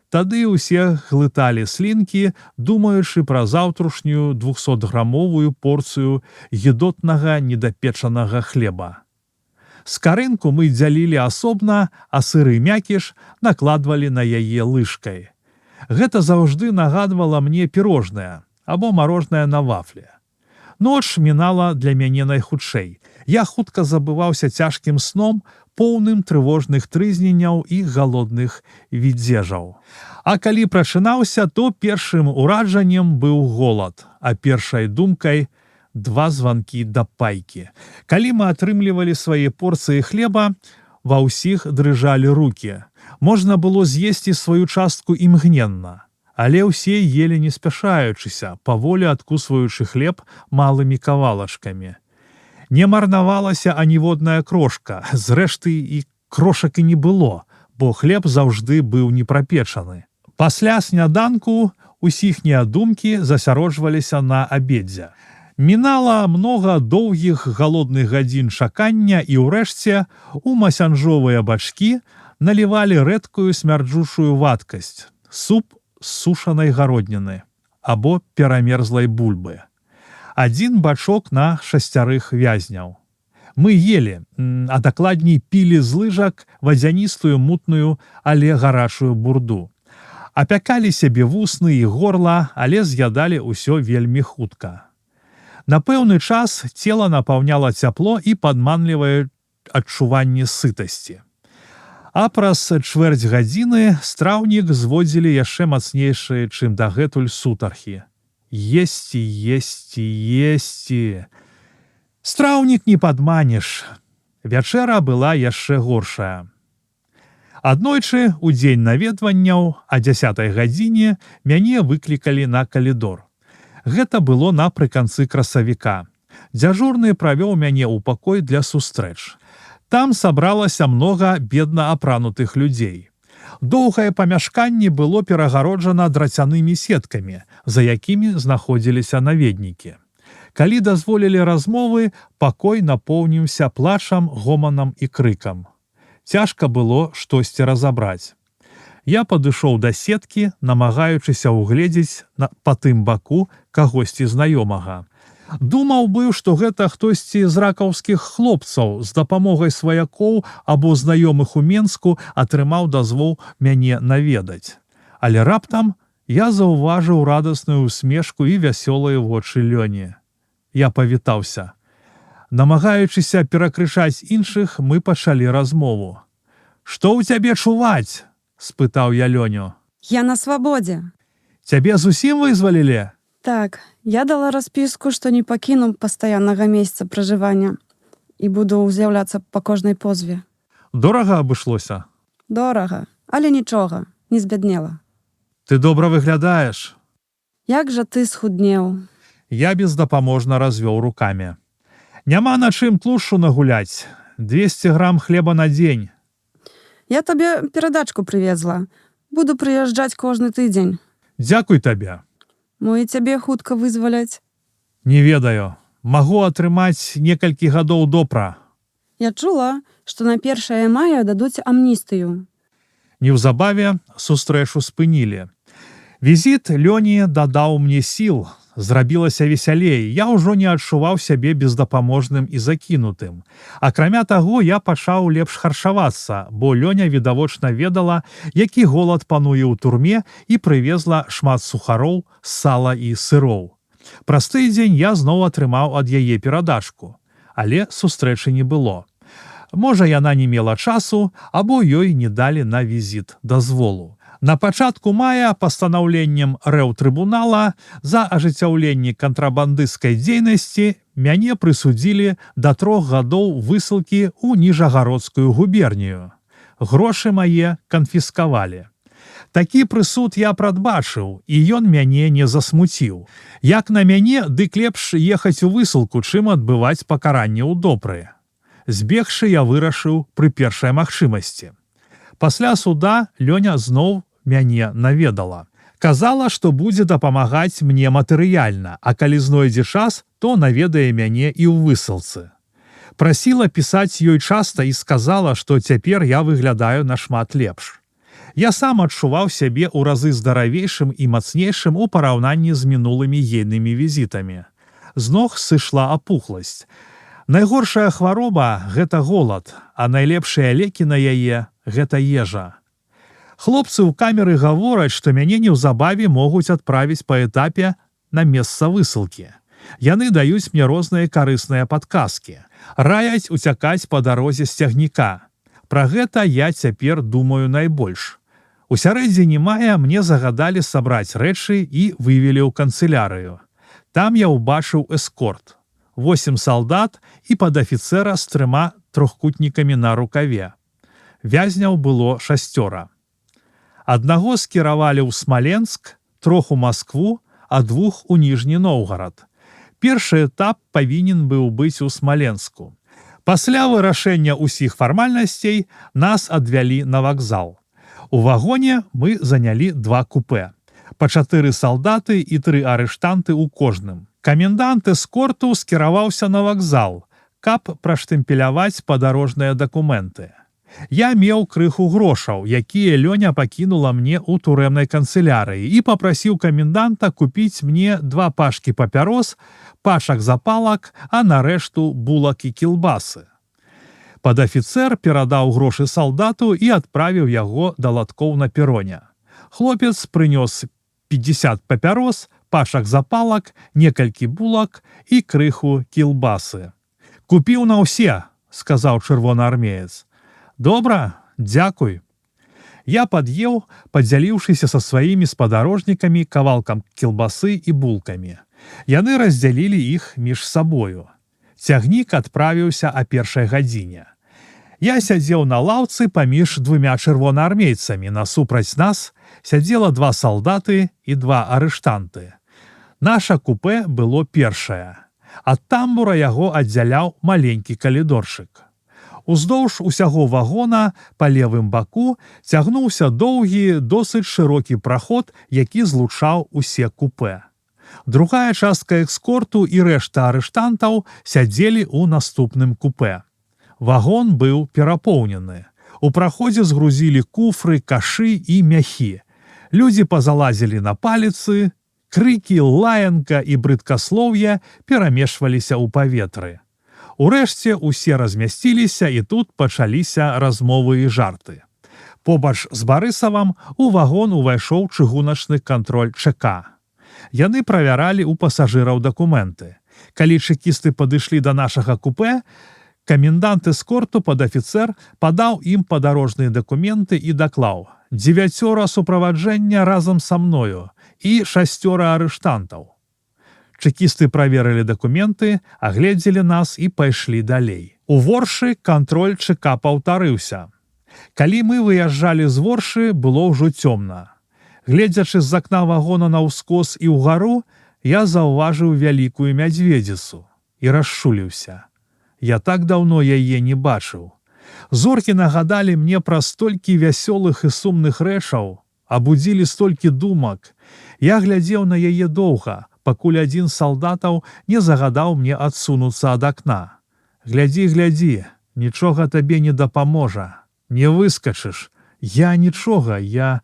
Тады ўсе глыталі слінкі, думаючы пра заўтрашнюю 200-грамовую порцыю гідотнага недапечанага хлеба. Скарынку мы дзялілі асобна, а сыры мякіш накладвалі на яе лыжкай. Гэта заўжды нагадвала мне пірожнае або марожнае на вафле. Ноч мінала для мяне найхутчэй. Я хутка забываўся цяжкім сном, поўным трывожных трызненняў і галодных відзежаў. А калі прачынаўся, то першым ураджаннем быў голад, а першай думкай – 2 званкі да пайкі. Калі мы атрымлівалі свае порцыі хлеба, ва ўсіх дрыжалі рукі. Можна было з'есці сваю частку імгненна. Але ўсе елі не спяшаючыся, паволі адкусваючы хлеб малымі кавалачкамі. Не марнавалася аніводная крошка, зрэшты і крошак і не было, бо хлеб заўжды быў непрапечаны. Пасля сняданку усіхнія думкі засяроджваліся на абедзе. Мінала многа доўгіх галодных гадзін чакання і ўрэшце у масянжовыя бачкі налівалі рэдкую смярджушую вадкасць, суп з сушанай гародніны або перамерзлай бульбы. 1 бачок на 6 вязняў. Мы елі, а дакладней пілі з лыжак вадзяністую мутную, але гарачую бурду. Апякалі сябе вусны і горла, але з'ядалі ўсё вельмі хутка. На пэўны час цела напаўняла цяпло і падманлівае адчуванне сытасці. А праз чвэрць гадзіны страўнік зводзілі яшчэ мацнейшыя, чым дагэтуль сутархі. Есці, есці, есці. Страўнік не падманеш. Вячэра была яшчэ горшая. Аднойчы, у дзень наведванняў, а 10 гадзіне мяне выклікалі на калідор. Гэта было напрыканцы красавіка. Дзяжурны правёў мяне ў пакой для сустрэч. Там сабралася многа бедна апранутых людзей. Доўгае памяшканне было перагароджана драцянымі сеткамі, за якімі знаходзіліся наведнікі. Калі дазволілі размовы, пакой напоўніўся плачам, гоманам і крыкам. Цяжка было штосьці разабраць. Я падышоў да сеткі, намагаючыся ўгледзець па тым баку кагосьці знаёмага. Думаў быў, што гэта хтосьці з ракаўскіх хлопцаў з дапамогай сваякоў або знаёмых у Менску атрымаў дазвол мяне наведаць. Але раптам я заўважыў радасную усмешку і вясёлыя вочы Лёні. Я павітаўся. Намагаючыся перакрычаць іншых, мы пачалі размову. «Што ў цябе чуваць?» – спытаў я Лёню. Я на свабодзе. Цябе зусім вызвалілі? Так, я дала распіску, што не пакіну пастаяннага месца пражывання і буду з'яўляцца па кожнай позве. Дорага абышлося? Дорага, але нічога, не збяднела. Ты добра выглядаеш. Як жа ты схуднеў? Я бездапаможна развёў рукамі. Няма на чым тлушчу нагуляць. 200 грам хлеба на дзень. Я табе перадачку прывезла. Буду прыязджаць кожны тыдзень. Дзякуй табе. Мо і цябе хутка вызваляць? Не ведаю. Магу атрымаць некалькі гадоў допра. Я чула, што на 1 мая дадуць амністыю. Неўзабаве сустрэчу спынілі. Візіт Лёні дадаў мне сіл. Зрабілася весялей, я ўжо не адчуваў сябе бездапаможным і закінутым. Акрамя таго, я пачаў лепш харчавацца, бо Лёня відавочна ведала, які голад пануе ў турме і прывезла шмат сухароў, сала і сыроў. Праз тыдзень я зноў атрымаў ад яе перадачку, але сустрэчы не было. Можа, яна не мела часу, або ёй не далі на візіт дазволу. На пачатку мая пастанаўленнем рэўтрыбунала за ажыццяўленне кантрабандысцкай дзейнасці мяне прысудзілі да 3 гадоў высылкі ў Ніжагародскую губернію. Грошы мае канфіскавалі. Такі прысуд я прадбачыў, і ён мяне не засмуціў. Як на мяне, дык лепш ехаць у высылку, чым адбываць пакаранне ў добрыя. Збегшы я вырашыў пры першай магчымасці. Пасля суда Лёня зноў мяне наведала. Казала, што будзе дапамагаць мне матэрыяльна, а калі знойдзе час, то наведае мяне і ў высылцы. Прасіла пісаць ёй часта і сказала, што цяпер я выглядаю нашмат лепш. Я сам адчуваў сябе ў разы здаравейшым і мацнейшым у параўнанні з мінулымі ейнымі візітамі. З ног сышла апухласць. Найгоршая хвароба – гэта голад, а найлепшыя лекі на яе – гэта ежа. Хлопцы ў камеры гавораць, што мяне неўзабаве могуць адправіць па этапе на месца высылкі. Яны даюць мне розныя карысныя падказкі. Раяць уцякаць па дарозе з цягніка. Пра гэта я цяпер думаю найбольш. У сярэдзіне мая мне загадалі сабраць рэчы і вывелі ў канцылярыю. Там я ўбачыў эскорт. 8 салдат і падафіцэра з 3 трохкутнікамі на рукаве. Вязняў было 6. Аднаго скіравалі ў Смаленск, 3 у Маскву, а 2 у Ніжні Новгарад. Першы этап павінен быў быць у Смаленску. Пасля вырашэння ўсіх фармальнасцей нас адвялі на вакзал. У вагоне мы занялі 2 купе. Па 4 салдаты і 3 арыштанты ў кожным. Камендант эскорту скіраваўся на вакзал, каб праштэмпеляваць падарожныя дакументы. Я меў крыху грошаў, якія Лёня пакінула мне ў турэмнай канцылярыі і папрасіў каменданта купіць мне 2 пашкі папярос, пашак запалак, а нарэшту булак і кілбасы. Падафіцэр перадаў грошы салдату і адправіў яго да латкоў на пероне. Хлопец прынёс 50 папярос, пашак запалак, некалькі булак і крыху кілбасы. «Купіў на ўсе», – сказаў чырвонаармеец. «Добра, дзякуй». Я пад'еў, падзяліўшыся са сваімі спадарожнікамі кавалкам кілбасы і булкамі. Яны раздзялілі іх між сабою. Цягнік адправіўся о 1 гадзіне. Я сядзеў на лаўцы паміж 2 чырвонаармейцамі. Насупраць нас сядзела 2 салдаты і 2 арыштанты. Наша купе было першае. Ад тамбура яго аддзяляў маленькі калідорчык. Уздоўж усяго вагона па левым баку цягнуўся доўгі, досыць шырокі праход, які злучаў усе купе. Другая частка экскорту і рэшта арыштантаў сядзелі ў наступным купе. Вагон быў перапоўнены. У праходзе згрузілі куфры, кашы і мяхі. Людзі пазалазілі на паліцы, крыкі, лаянка і брыдкаслоўе перамешваліся ў паветры. Урэшце усе размясціліся, і тут пачаліся размовы і жарты. Побач з Барысавам у вагон увайшоў чыгуначны кантроль ЧК. Яны правяралі ў пасажыраў дакументы. Калі чэкісты падышлі да нашага купе, камендант эскорту падафіцэр падаў ім падарожныя дакументы і даклаў: 9 суправаджэння разам са мною і 6 арыштантаў. Чэкісты праверылі дакументы, агледзелі нас і пайшлі далей. У Воршы кантроль ЧК паўтарыўся. Калі мы выязджалі з Воршы, было ўжо цёмна. Гледзячы з акна вагона на ўскос і ўгару, я заўважыў вялікую мядзведзіцу і расшуліўся. Я так даўно яе не бачыў. Зоркі нагадалі мне пра столькі вясёлых і сумных рэчаў, абудзілі столькі думак. Я глядзеў на яе доўга, пакуль адзін з салдатаў не загадаў мне адсунуцца ад акна. «Глядзі, глядзі, нічога табе не дапаможа, не выскачыш». Я нічога, я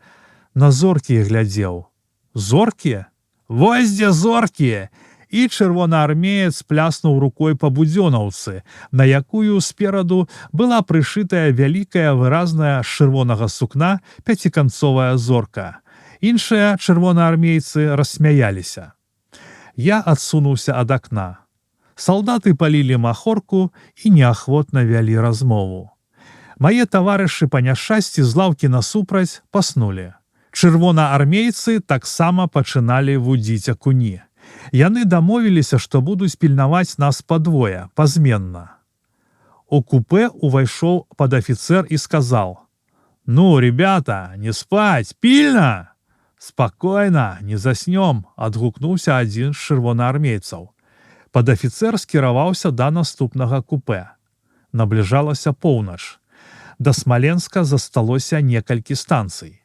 на зоркі глядзеў. «Зоркі? Вось дзе зоркі!» І чырвонаармеец пляснуў рукой па будзёнаўцы, на якую спераду была прышытая вялікая выразная з чырвонага сукна пяціканцовая зорка. Іншыя чырвонаармейцы рассмяяліся. Я адсунуўся ад акна. Салдаты палілі махорку і неахвотна вялі размову. Мае таварышы па няшчасці з лаўкі насупраць паснулі. Чырвонаармейцы таксама пачыналі вудзіць акуні. Яны дамовіліся, што будуць пільнаваць нас падвое, пазменна. У купе увайшоў падафіцэр і сказаў: «Ну, ребята, не спать, пільна!» «Спакойна, не заснём», — адгукнуўся адзін з чырвонаармейцаў. Падафіцэр скіраваўся да наступнага купе. Набліжалася поўнач. Да Смаленска засталося некалькі станцый.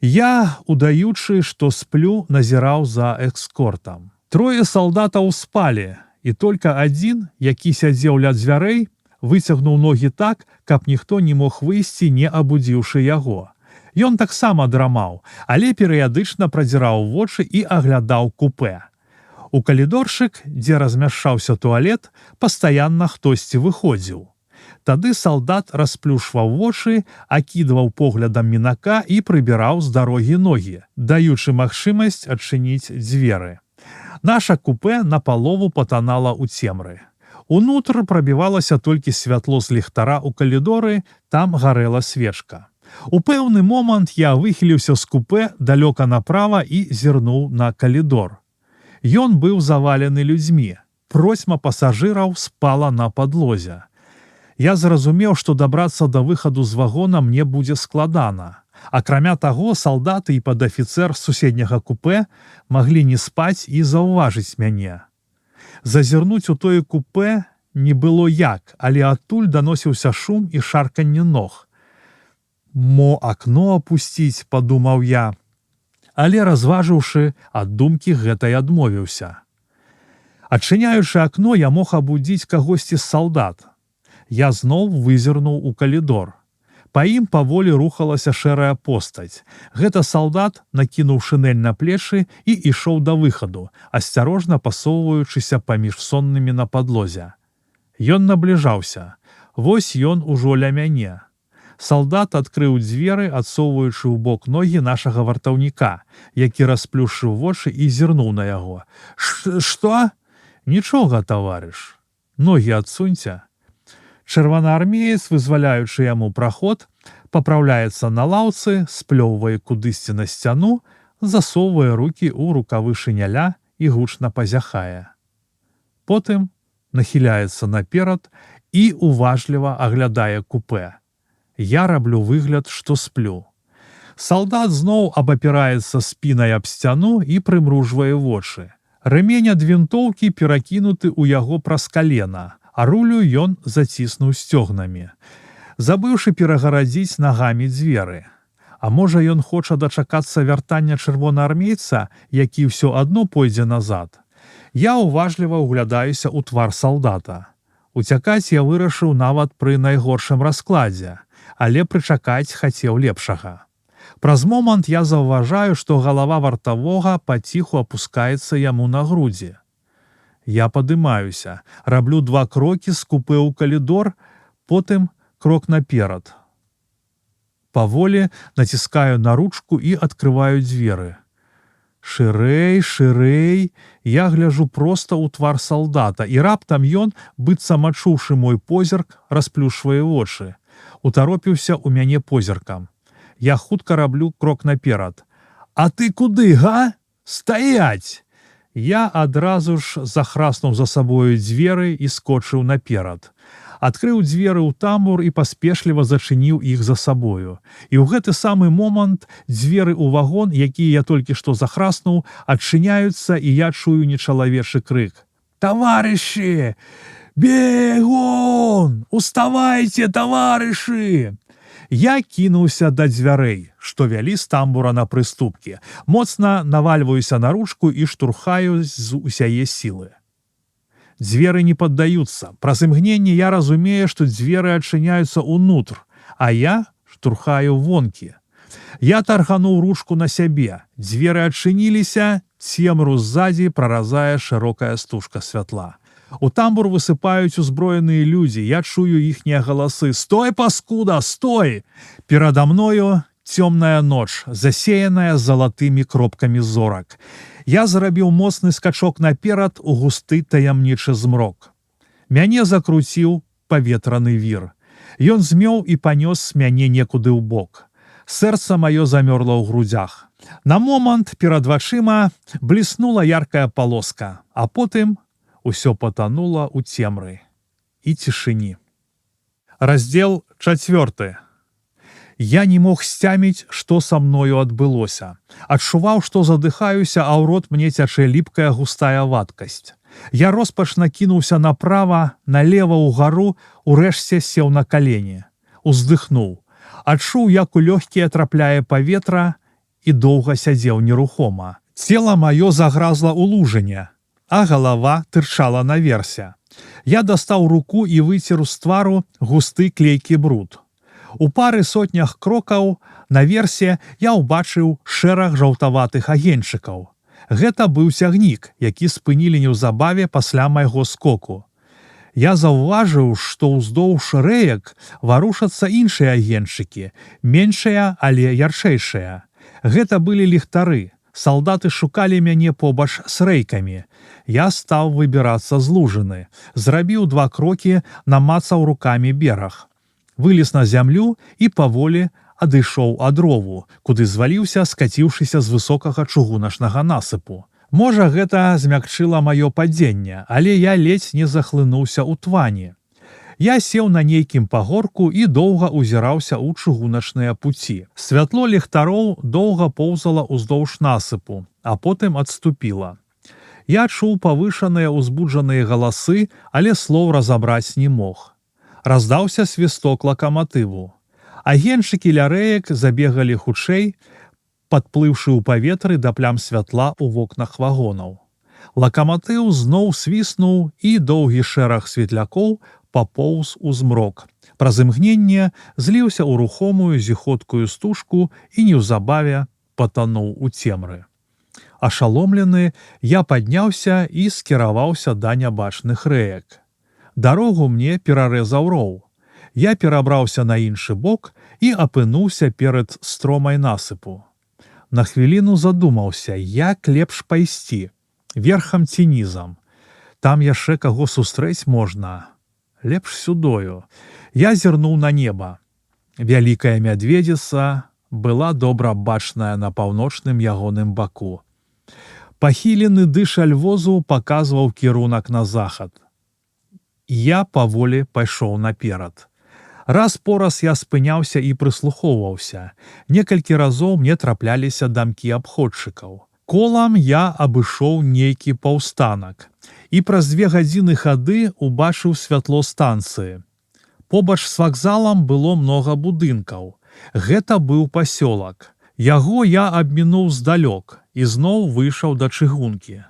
Я, удаючы, што сплю, назіраў за экскортам. Трое салдатаў спалі, і толькі адзін, які сядзеў ля дзвярэй, выцягнуў ногі так, каб ніхто не мог выйсці, не абудзіўшы яго. Ён таксама драмаў, але перыядычна прадзіраў вочы і аглядаў купе. У калідорчык, дзе размяшчаўся туалет, пастаянна хтосьці выходзіў. Тады салдат расплюшваў вочы, акідваў поглядам мінака і прыбіраў з дарогі ногі, даючы магчымасць адчыніць дзверы. Наша купе напалову патанала ў цемры. Унутр прабівалася толькі святло з ліхтара ў калідоры, там гарэла свечка. У пэўны момант я выхіліўся з купе далёка направа і зірнуў на калідор. Ён быў завалены людзьмі. Процьма пасажыраў спала на падлозе. Я зразумеў, што дабрацца да выхаду з вагона мне будзе складана. Акрамя таго, салдаты і падафіцэр з суседняга купе маглі не спаць і заўважыць мяне. Зазірнуць у тое купе не было як, але адтуль даносіўся шум і шарканне ног. «Мо акно апусціць», — падумаў я, але, разважыўшы, ад думкі гэтай адмовіўся. Адчыняючы акно, я мог абудзіць кагосьці з салдат. Я зноў вызірнуў у калідор. Па ім паволі рухалася шэрая постаць. Гэта салдат, накінуў шынель на плечы і ішоў да выхаду, асцярожна пасоўваючыся паміж соннымі на падлозе. Ён набліжаўся. Вось ён ужо ля мяне. Салдат адкрыў дзверы, адсоўваючы ў бок ногі нашага вартаўніка, які расплюшыў вочы і зірнуў на яго. «Што?» «Нічога, таварыш. Ногі адсуньце». Чырвонаармеец, вызваляючы яму праход, папраўляецца на лаўцы, сплёўвае кудысьці на сцяну, засоўвае рукі ў рукавы шыняля і гучна пазяхае. Потым нахіляецца наперад і уважліва аглядае купе. Я раблю выгляд, што сплю. Салдат зноў абапіраецца спінай аб сцяну і прымружвае вочы. Рэмень ад вінтоўкі перакінуты ў яго праз калена, а рулю ён заціснуў сцёгнамі, забыўшы перагарадзіць нагамі дзверы. А можа, ён хоча дачакацца вяртання чырвонаармейца, які ўсё адно пойдзе назад. Я уважліва ўглядаюся ў твар салдата. Уцякаць я вырашыў нават пры найгоршым раскладзе, але прычакаць хацеў лепшага. Праз момант я заўважаю, што галава вартавога паціху апускаецца яму на грудзі. Я падымаюся, раблю 2 крокі з купе ў калідор, потым крок наперад. Паволі націскаю на ручку і адкрываю дзверы. Шырэй, шырэй, я гляжу проста ў твар салдата, і раптам ён, быццам ачуўшы мой позірк, расплюшвае вочы. Утаропіўся ў мяне позіркам. Я хутка раблю крок наперад. «А ты куды, га? Стаять!» Я адразу ж захраснуў за сабою дзверы і скочыў наперад. Адкрыў дзверы ў тамбур і паспешліва зачыніў іх за сабою. І ў гэты самы момант дзверы ў вагон, якія я толькі што захраснуў, адчыняюцца, і я чую нечалавечы крык. «Таварышы! Бегон! Уставайце, таварышы!» Я кінуўся да дзвярэй, што вялі з тамбура на прыступкі. Моцна навальваюся на ручку і штурхаю з усяе сілы. Дзверы не паддаюцца. Праз імгненне я разумею, што дзверы адчыняюцца ўнутр, а я штурхаю вонкі. Я таргануў ручку на сябе. Дзверы адчыніліся, цемру ззадзі праразае шырокая стужка святла. У тамбур высыпаюць узброеныя людзі, я чую іхнія галасы. «Стой, паскуда, стой!» Перада мною цёмная ноч, засеяная залатымі кропкамі зорак. Я зрабіў моцны скачок наперад у густы таямнічы змрок. Мяне закруціў паветраны вір. Ён змёў і панёс мяне некуды ў бок. Сэрца маё замёрла ў грудзях. На момант перад вачыма бліснула яркая палоска, а потым усё патанула ў цемры і цішыні. Раздзел 4. Я не мог сцяміць, што са мною адбылося. Адчуваў, што задыхаюся, а ў рот мне цячэ ліпкая густая вадкасць. Я роспачна кінуўся направа, налева, угару, урэшце сеў на калені. Уздыхнуў. Адчуў, як у лёгкія трапляе паветра, і доўга сядзеў нерухома. Цела маё загразла ў лужыне, а галава тырчала наверсе. Я дастаў руку і выцер з твару густы клейкі бруд. У пары сотнях крокаў наверсе я ўбачыў шэраг жаўтаватых агеньчыкаў. Гэта быў цягнік, які спынілі неўзабаве пасля майго скоку. Я заўважыў, што ўздоўж рэек варушацца іншыя агеньчыкі, меншыя, але ярчэйшыя. Гэта былі ліхтары. Салдаты шукалі мяне побач з рэйкамі. Я стаў выбірацца з лужыны. Зрабіў 2 крокі, намацаў рукамі бераг. Вылез на зямлю і паволі адышоў ад рову, куды зваліўся, скаціўшыся з высокага чыгуначнага насыпу. Можа, гэта змякчыла маё падзенне, але я ледзь не захлынуўся ў твані. Я сеў на нейкім пагорку і доўга ўзіраўся ў чыгуначныя пуці. Святло ліхтароў доўга поўзала ўздоўж насыпу, а потым адступіла. Я чуў павышаныя ўзбуджаныя галасы, але слоў разабраць не мог. Раздаўся свісток лакаматыву. Агеньчыкі ля рэек забегалі хутчэй, падплыўшы ў паветры да плям святла ў вокнах вагонаў. Лакаматыў зноў свіснуў, і доўгі шэраг светлякоў папоўз у змрок. Праз імгненне зліўся ў рухомую зіходкую стужку і неўзабаве патануў у цемры. Ашаломлены, я падняўся і скіраваўся да нябачных рэек. Дарогу мне перарэзаў роў. Я перабраўся на іншы бок і апынуўся перад стромай насыпу. На хвіліну задумаўся, як лепш пайсці, верхам ці нізам. Там яшчэ каго сустрэць можна. Лепш сюдою. Я зірнуў на неба. Вялікая мядведзіца была добра бачная на паўночным ягоным баку. Пахілены дышаль возу паказваў кірунак на захад. Я паволі пайшоў наперад. Раз-пораз я спыняўся і прыслухоўваўся. Некалькі разоў мне трапляліся дамкі абходчыкаў. Колам я абышоў нейкі паўстанак. І праз 2 гадзіны хады убачыў святло станцыі. Побач з вакзалам было многа будынкаў. Гэта быў пасёлак. Яго я абмінуў здалёк і зноў выйшаў да чыгункі.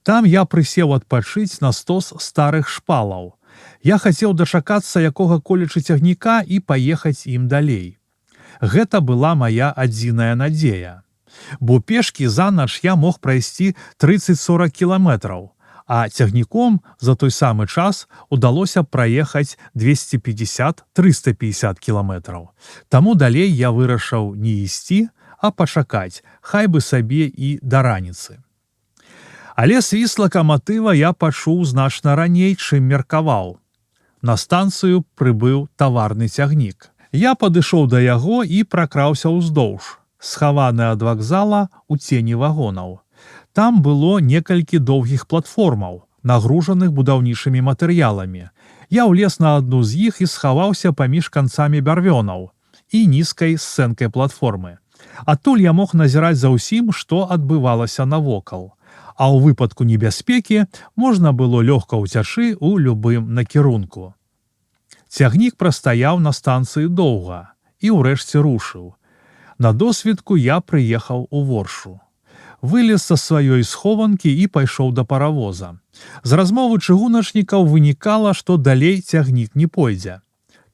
Там я прысеў адпачыць на стос старых шпалаў. Я хацеў дачакацца якога-колечы цягніка і паехаць ім далей. Гэта была мая адзіная надзея. Бо пешкі за ноч я мог прайсці 30-40 кіламетраў, а цягніком за той самы час удалося праехаць 250-350 кіламетраў. Таму далей я вырашыў не ісці, а пачакаць, хай бы сабе і да раніцы. Але свіст лакаматыва я пачуў значна раней, чым меркаваў. На станцыю прыбыў таварны цягнік. Я падышоў да яго і пракраўся ўздоўж, схаваны ад вакзала ў цені вагонаў. Там было некалькі доўгіх платформаў, нагружаных будаўнічымі матэрыяламі. Я ўлез на адну з іх і схаваўся паміж канцамі бярвёнаў і нізкай сцэнкай платформы. Адтуль я мог назіраць за ўсім, што адбывалася навокал. А ў выпадку небяспекі можна было лёгка ўцячы ў любым накірунку. Цягнік прастаяў на станцыі доўга і ўрэшце рушыў. На досведку я прыехаў у Воршу. Вылез са сваёй схованкі і пайшоў да паравоза. З размовы чыгуначнікаў вынікала, што далей цягнік не пойдзе.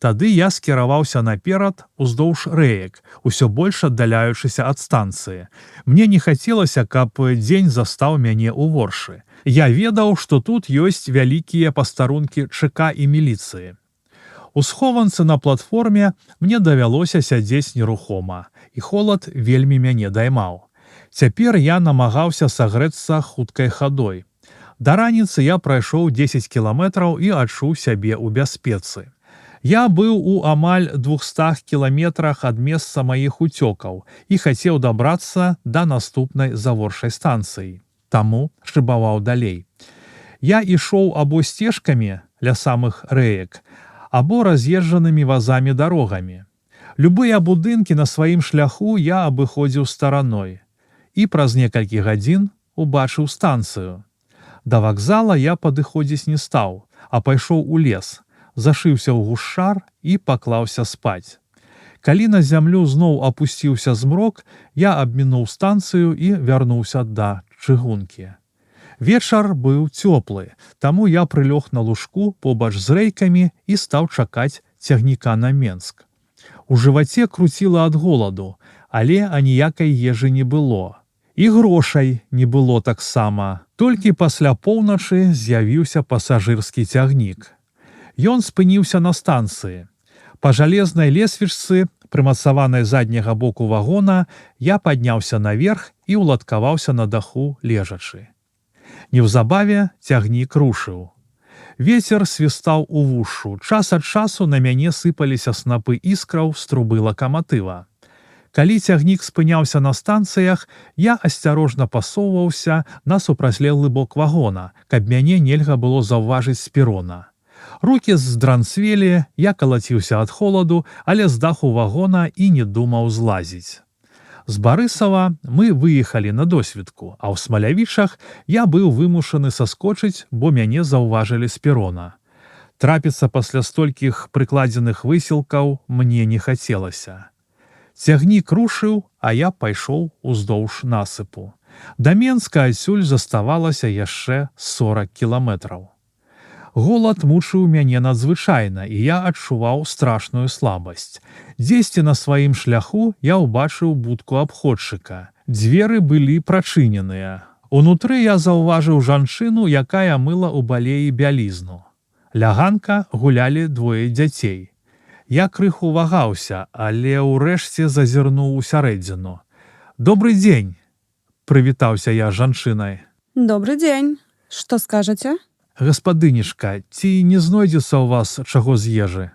Тады я скіраваўся наперад уздоўж рэек, усё больш аддаляючыся ад станцыі. Мне не хацелася, каб дзень застаў мяне ў Воршы. Я ведаў, што тут ёсць вялікія пастарункі ЧК і міліцыі. У схованцы на платформе мне давялося сядзець нерухома, і холад вельмі мяне даймаў. Цяпер я намагаўся сагрэцца хуткай хадой. Да раніцы я прайшоў 10 кіламетраў і адчуў сябе ў бяспецы. Я быў у амаль 200 кіламетрах ад месца маіх уцёкаў і хацеў дабрацца да наступнай заворшай станцыі. Таму шыбаваў далей. Я ішоў або сцежкамі ля самых рэек, або раз'езджанымі вазамі дарогамі. Любыя будынкі на сваім шляху я абыходзіў стараной. І праз некалькі гадзін убачыў станцыю. Да вакзала я падыходзіць не стаў, а пайшоў у лес, зашыўся ў гушчар і паклаўся спаць. Калі на зямлю зноў апусціўся змрок, я абмінуў станцыю і вярнуўся да чыгункі. Вечар быў цёплы, таму я прылёг на лужку побач з рэйкамі і стаў чакаць цягніка на Менск. У жываце круціла ад голаду, але аніякай ежы не было. І грошай не было таксама. Толькі пасля поўначы з'явіўся пасажырскі цягнік. Ён спыніўся на станцыі. Па жалезнай лесвічцы, прымацаванай задняга боку вагона, я падняўся наверх і ўладкаваўся на даху лежачы. Неўзабаве цягнік рушыў. Вецер свістаў увушшу, час ад часу на мяне сыпаліся снапы іскраў з трубы лакаматыва. Калі цягнік спыняўся на станцыях, я асцярожна пасоўваўся на супрацьлеглы бок вагона, каб мяне нельга было заўважыць з перона. Рукі здранцвелі, я калаціўся ад холаду, але з даху вагона і не думаў злазіць. З Барысава мы выехалі на досведку, а ў Смалявічах я быў вымушаны саскочыць, бо мяне заўважылі з перона. Трапіцца пасля столькіх прыкладзеных высілкаў мне не хацелася. Цягнік рушыў, а я пайшоў уздоўж насыпу. Да Менска адсюль заставалася яшчэ 40 кіламетраў. Голад мучыў мяне надзвычайна, і я адчуваў страшную слабасць. Дзесьці на сваім шляху я ўбачыў будку абходчыка. Дзверы былі прачыненыя. Унутры я заўважыў жанчыну, якая мыла ў балеі бялізну. Ля ганка гулялі двое дзяцей. Я крыху вагаўся, але ўрэшце зазірнуў усярэдзіну. «Добрый дзень!» – прывітаўся я з жанчынай. Добрый дзень. Што скажаце? «Гаспадынішка, ці не знойдзецца ў вас чаго з ежы?»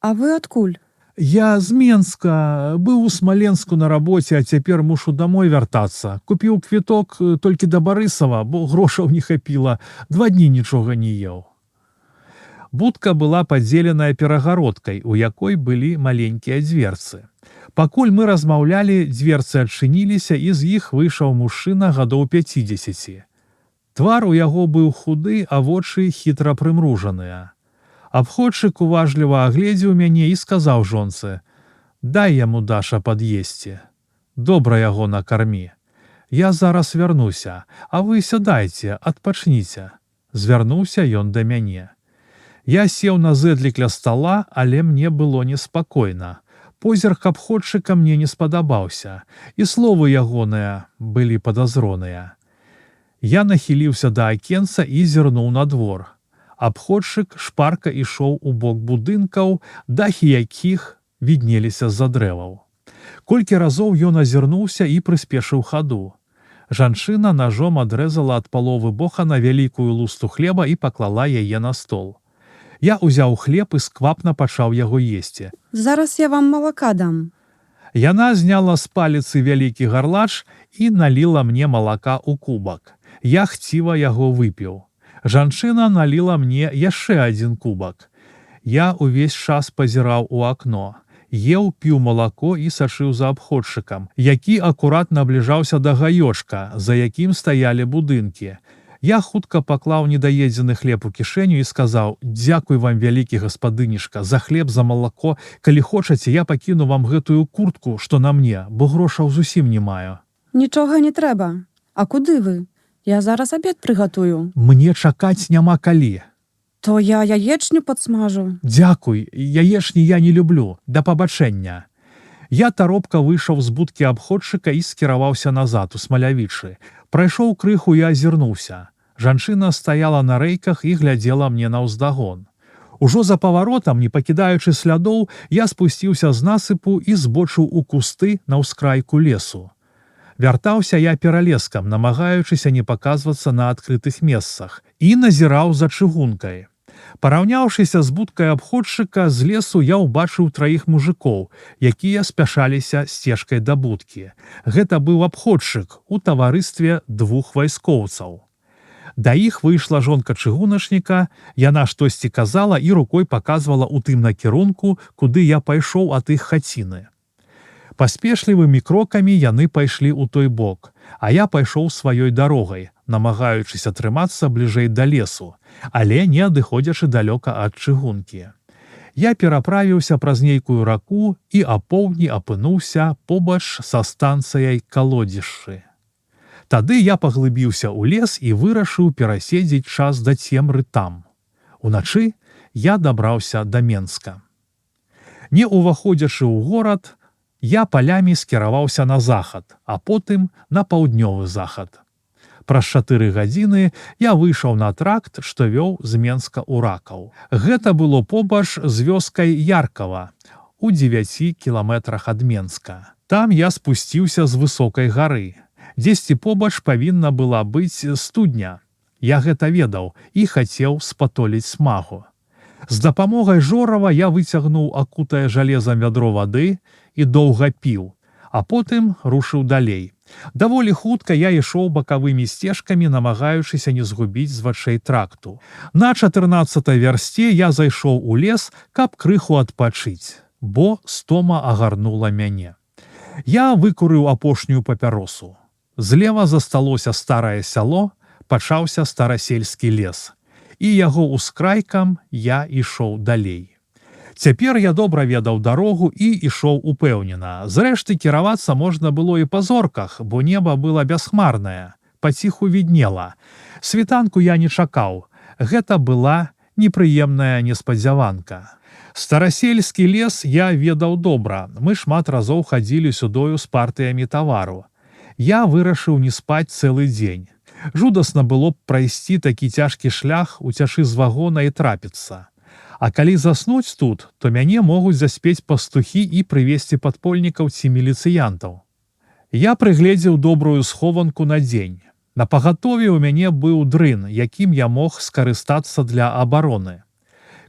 А вы адкуль? «Я з Менска, быў у Смаленску на рабоце, а цяпер мушу дамой вяртацца. Купіў квіток толькі да Барысава, бо грошаў не хапіла, 2 дні нічога не еў». Будка была падзеленая перагародкай, у якой былі маленькія дзверцы. Пакуль мы размаўлялі, дзверцы адчыніліся, і з іх выйшаў мужчына гадоў 50. Твар у яго быў худы, а вочы хітра прымружаныя. Абходчык уважліва агледзеў мяне і сказаў жонцы: «Дай яму, Даша, пад'есці. Добра яго накармі. Я зараз вярнуся, а вы сядайце, адпачніце». Звярнуўся ён да мяне. Я сеў на зэдлік ля стала, але мне было неспакойна. Позірк абходчыка мне не спадабаўся, і словы ягоныя былі падазроныя. Я нахіліўся да акенца і зірнуў на двор. Абходчык шпарка ішоў у бок будынкаў, дахі якіх віднеліся з-за дрэваў. Колькі разоў ён азірнуўся і прыспешыў хаду. Жанчына нажом адрэзала ад паловы бохана вялікую лусту хлеба і паклала яе на стол. Я ўзяў хлеб і сквапна пачаў яго есці. Зараз я вам малака дам. Яна зняла з паліцы вялікі гарлач і наліла мне малака ў кубак. Я хціва яго выпіў. Жанчына наліла мне яшчэ 1 кубак. Я ўвесь час пазіраў у акно. Еў, піў малако і сачыў за абходчыкам, які акурат набліжаўся да гаёчка, за якім стаялі будынкі. Я хутка паклаў недаедзены хлеб у кішэню і сказаў: «Дзякуй вам, вялікі гаспадынішка, за хлеб, за малако. Калі хочаце, я пакіну вам гэтую куртку, што на мне, бо грошаў зусім не маю». Нічога не трэба. А куды вы? Я зараз абед прыгатую. Мне чакаць няма калі. То я яечню падсмажу. Дзякуй, яечні я не люблю, да пабачэння. Я таропка выйшаў з будкі абходчыка і скіраваўся назад у Смалявічы. Прайшоў крыху і азірнуўся. Жанчына стаяла на рэйках і глядзела мне наўздагон. Ужо за паваротам, не пакідаючы слядоў, я спусціўся з насыпу і збочыў у кусты на ўскрайку лесу. Вяртаўся я пералескам, намагаючыся не паказвацца на адкрытых месцах, і назіраў за чыгункай. Параўняўшыся з будкай абходчыка, з лесу я ўбачыў 3 мужыкоў, якія спяшаліся сцежкай да будкі. Гэта быў абходчык у таварыстве 2 вайскоўцаў. Да іх выйшла жонка чыгуначніка, яна штосьці казала і рукой паказвала ў тым накірунку, куды я пайшоў ад іх хаціны. Паспешлівымі крокамі яны пайшлі ў той бок, а я пайшоў сваёй дарогай, намагаючыся трымацца бліжэй да лесу, але не адыходзячы далёка ад чыгункі. Я пераправіўся праз нейкую раку і апоўдні апынуўся побач са станцыяй Калодзішчы. Тады я паглыбіўся ў лес і вырашыў пераседзець час да цемры там. Уначы я дабраўся да Менска. Не ўваходзячы ў горад, я палямі скіраваўся на захад, а потым на паўднёвы захад. Праз 4 гадзіны я выйшаў на тракт, што вёў з Менска ў Ракаў. Гэта было побач з вёскай Яркава, у 9 кіламетрах ад Менска. Там я спусціўся з высокай гары. Дзесьці побач павінна была быць студня. Я гэта ведаў і хацеў спатоліць смагу. З дапамогай жорава я выцягнуў акутае жалезам вядро вады і доўга піў, а потым рушыў далей. Даволі хутка я ішоў бакавымі сцежкамі, намагаючыся не згубіць з вачэй тракту. На 14-й вярсце я зайшоў у лес, каб крыху адпачыць, бо стома агарнула мяне. Я выкурыў апошнюю папяросу. Злева засталося старае сяло, пачаўся старасельскі лес. І яго ускрайкам я ішоў далей. Цяпер я добра ведаў дарогу і ішоў упэўнена. Зрэшты, кіравацца можна было і па зорках, бо неба было бясхмарнае, паціху віднела. Світанку я не чакаў. Гэта была непрыемная неспадзяванка. Старасельскі лес я ведаў добра. Мы шмат разоў хадзілі сюдою з партыямі тавару. Я вырашыў не спаць цэлы дзень. Жудасна было б прайсці такі цяжкі шлях, уцячы з вагона і трапіцца. А калі заснуць тут, то мяне могуць заспець пастухі і прывесці падпольнікаў ці міліцыянтаў. Я прыгледзеў добрую схованку на дзень. На пагатове ў мяне быў дрын, якім я мог скарыстацца для абароны.